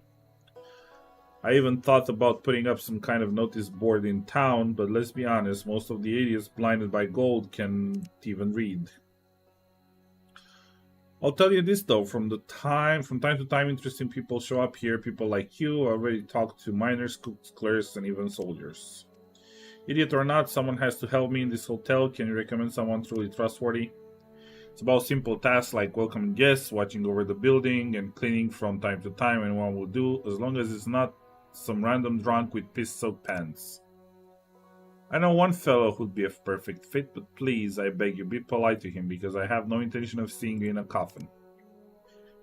I even thought about putting up some kind of notice board in town, but let's be honest, most of the idiots blinded by gold can't even read. I'll tell you this though, from time to time interesting people show up here, people like you. I already talked to miners, cooks, clerks, and even soldiers. Idiot or not, someone has to help me in this hotel. Can you recommend someone truly trustworthy? It's about simple tasks like welcoming guests, watching over the building, and cleaning from time to time. Anyone will do, as long as it's not some random drunk with piss-soaked pants. I know one fellow who'd be a perfect fit, but please, I beg you, be polite to him, because I have no intention of seeing you in a coffin.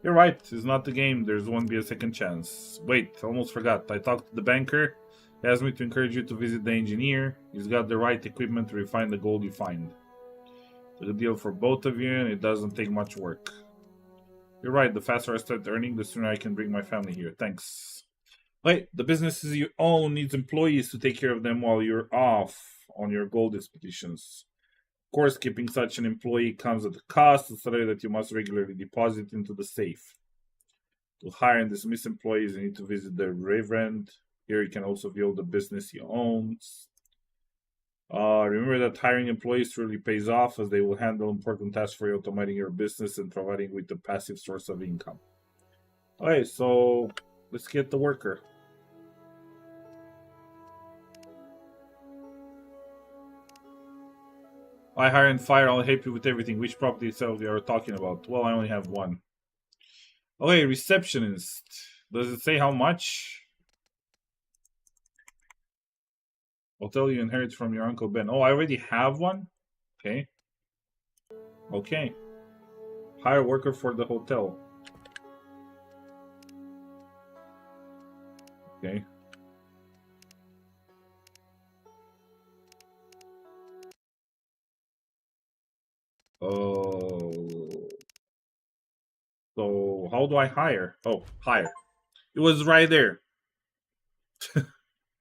You're right, it's not the game, there won't be a second chance. Wait, almost forgot, I talked to the banker. He asked me to encourage you to visit the engineer. He's got the right equipment to refine the gold you find. It's a good deal for both of you, and it doesn't take much work. You're right, the faster I start earning, the sooner I can bring my family here. Thanks. Wait, the businesses you own needs employees to take care of them while you're off on your gold expeditions. Of course, keeping such an employee comes at a cost, a salary that you must regularly deposit into the safe. To hire and dismiss employees, you need to visit the Reverend. Here you can also view the business you own. Remember that hiring employees truly pays off, as they will handle important tasks for you, automating your business and providing with a passive source of income. Okay, so let's get the worker. I hire and fire, I'll help you with everything. Which property itself you are talking about? Well, I only have one. Okay, receptionist. Does it say how much? Hotel you inherit from your Uncle Ben. Oh, I already have one? Okay. Okay. Hire worker for the hotel. Okay. Oh. So how do I hire? Oh, hire. It was right there. It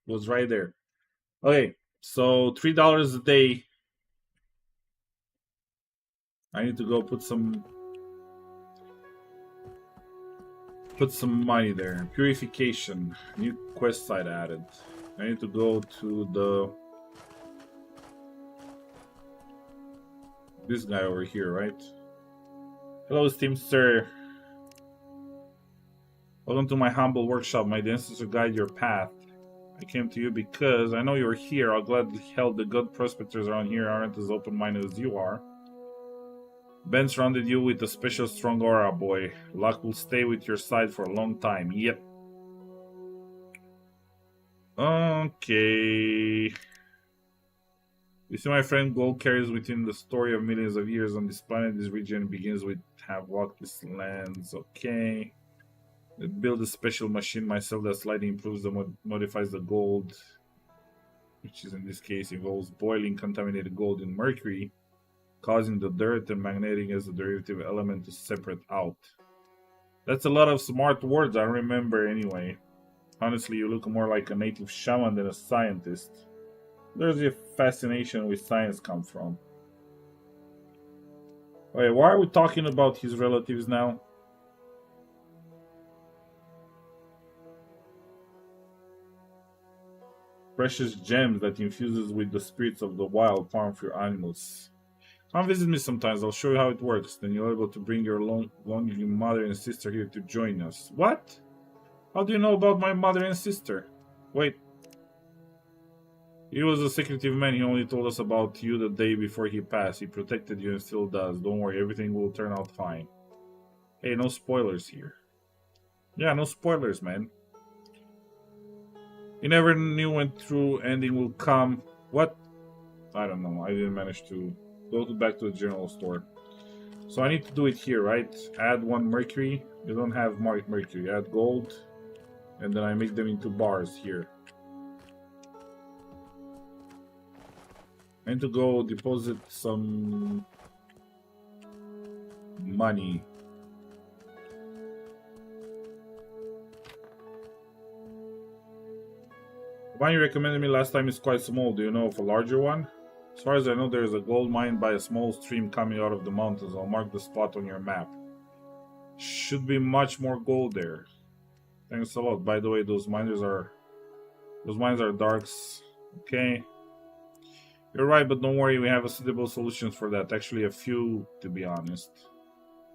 was right there. Okay, so $3 a day. I need to go put some money there. Purification. New quest site added. I need to go to this guy over here, right? Hello, esteemed sir. Welcome to my humble workshop. My ancestors guide your path. I came to you because I know you're here. I'll gladly help. The good prospectors around here aren't as open-minded as you are. Ben surrounded you with a special strong aura, boy. Luck will stay with your side for a long time. Yep. Okay. You see, my friend, gold carries within the story of millions of years on this planet. This region begins with have walked these lands. Okay. I build a special machine myself that slightly improves the modifies the gold, which is in this case involves boiling contaminated gold in mercury, causing the dirt and magnetic as a derivative element to separate out. That's a lot of smart words I remember anyway. Honestly, you look more like a native shaman than a scientist. Where's your fascination with science come from? Wait, why are we talking about his relatives now? Precious gems that infuses with the spirits of the wild farm for your animals. Come visit me sometimes, I'll show you how it works. Then you're able to bring your lonely mother and sister here to join us. What? How do you know about my mother and sister? Wait. He was a secretive man. He only told us about you the day before he passed. He protected you and still does. Don't worry, everything will turn out fine. Hey, no spoilers here. Yeah, no spoilers, man. You never knew when true ending will come. What? I don't know. I didn't manage to go back to the general store. So I need to do it here, right? Add 1 mercury. You don't have mercury. Add gold. And then I make them into bars here. I need to go deposit some money. The one you recommended me last time is quite small. Do you know of a larger one? As far as I know, there is a gold mine by a small stream coming out of the mountains. I'll mark the spot on your map. Should be much more gold there. Thanks a lot. By the way, those mines are darks. Okay. You're right, but don't worry, we have a suitable solution for that. Actually, a few, to be honest.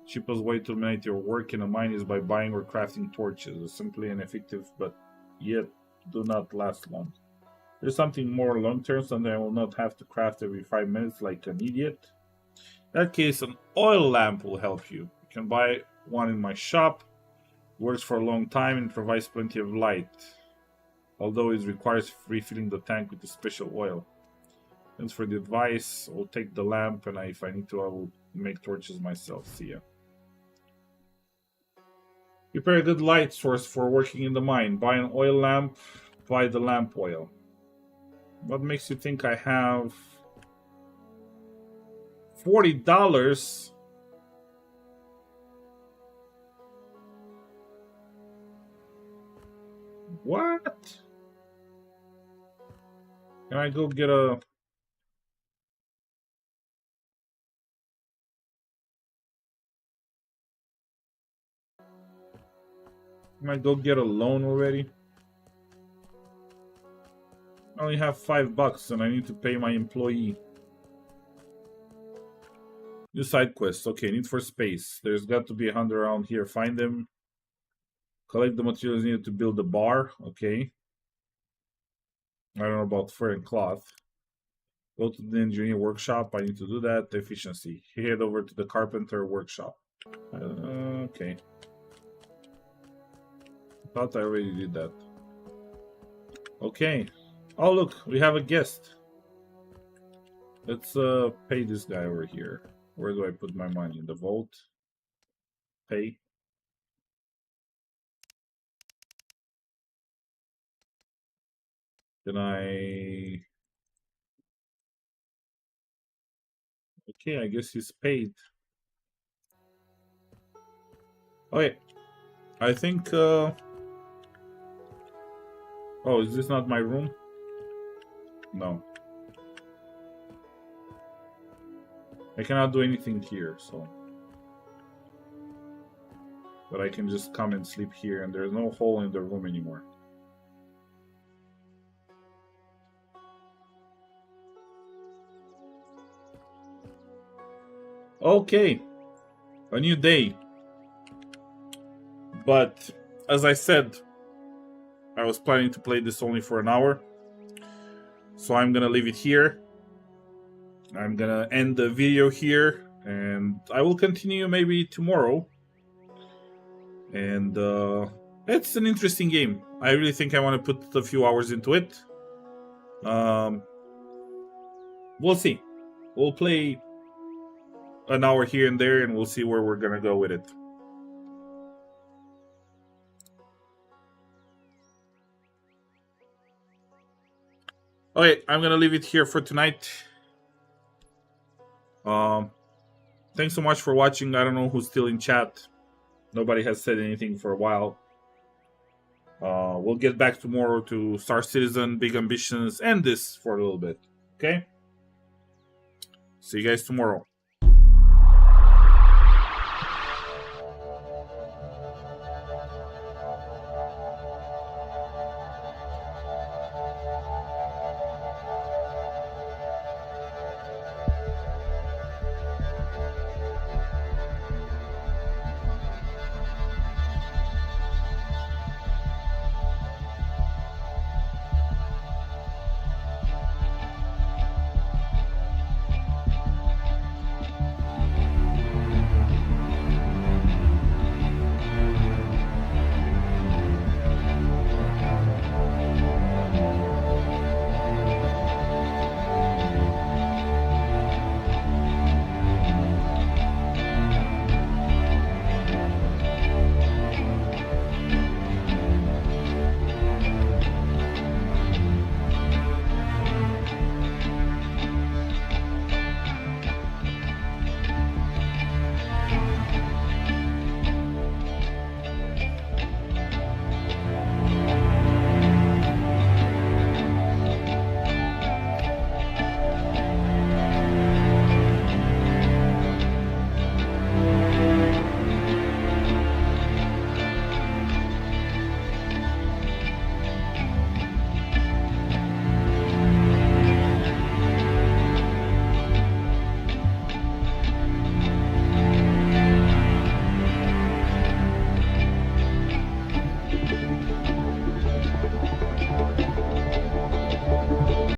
Cheapest way to eliminate your work in a mine is by buying or crafting torches. It's simply and effective, but yet do not last long. There's something more long-term, something I will not have to craft every 5 minutes like an idiot. In that case, an oil lamp will help you. You can buy one in my shop. It works for a long time and provides plenty of light. Although it requires refilling the tank with a special oil. Thanks for the advice. I'll take the lamp, and if I need to, I will make torches myself. See ya. Prepare a good light source for working in the mine. Buy an oil lamp. Buy the lamp oil. What makes you think I have $40? What? Can I go get a... Can I go get a loan already? I only have $5 and I need to pay my employee. New side quests. Okay, need for space. There's got to be 100 around here. Find them. Collect the materials needed to build the bar. Okay. I don't know about fur and cloth. Go to the engineer workshop. I need to do that. Efficiency. Head over to the carpenter workshop. Okay. Thought I already did that. Okay. Oh look, we have a guest. Let's pay this guy over here. Where do I put my money? In the vault? Pay. Then I... Okay, I guess he's paid. Okay. I think oh, is this not my room? No. I cannot do anything here, so... But I can just come and sleep here, and there's no hole in the room anymore. Okay. A new day. But as I said, I was planning to play this only for an hour. So I'm gonna leave it here. I'm gonna end the video here, and I will continue maybe tomorrow. And it's an interesting game. I really think I want to put a few hours into it. We'll see. We'll play an hour here and there, and we'll see where we're gonna go with it. Okay, I'm gonna leave it here for tonight. Thanks so much for watching. I don't know who's still in chat. Nobody has said anything for a while. We'll get back tomorrow to Star Citizen, Big Ambitions, and this for a little bit. Okay? See you guys tomorrow.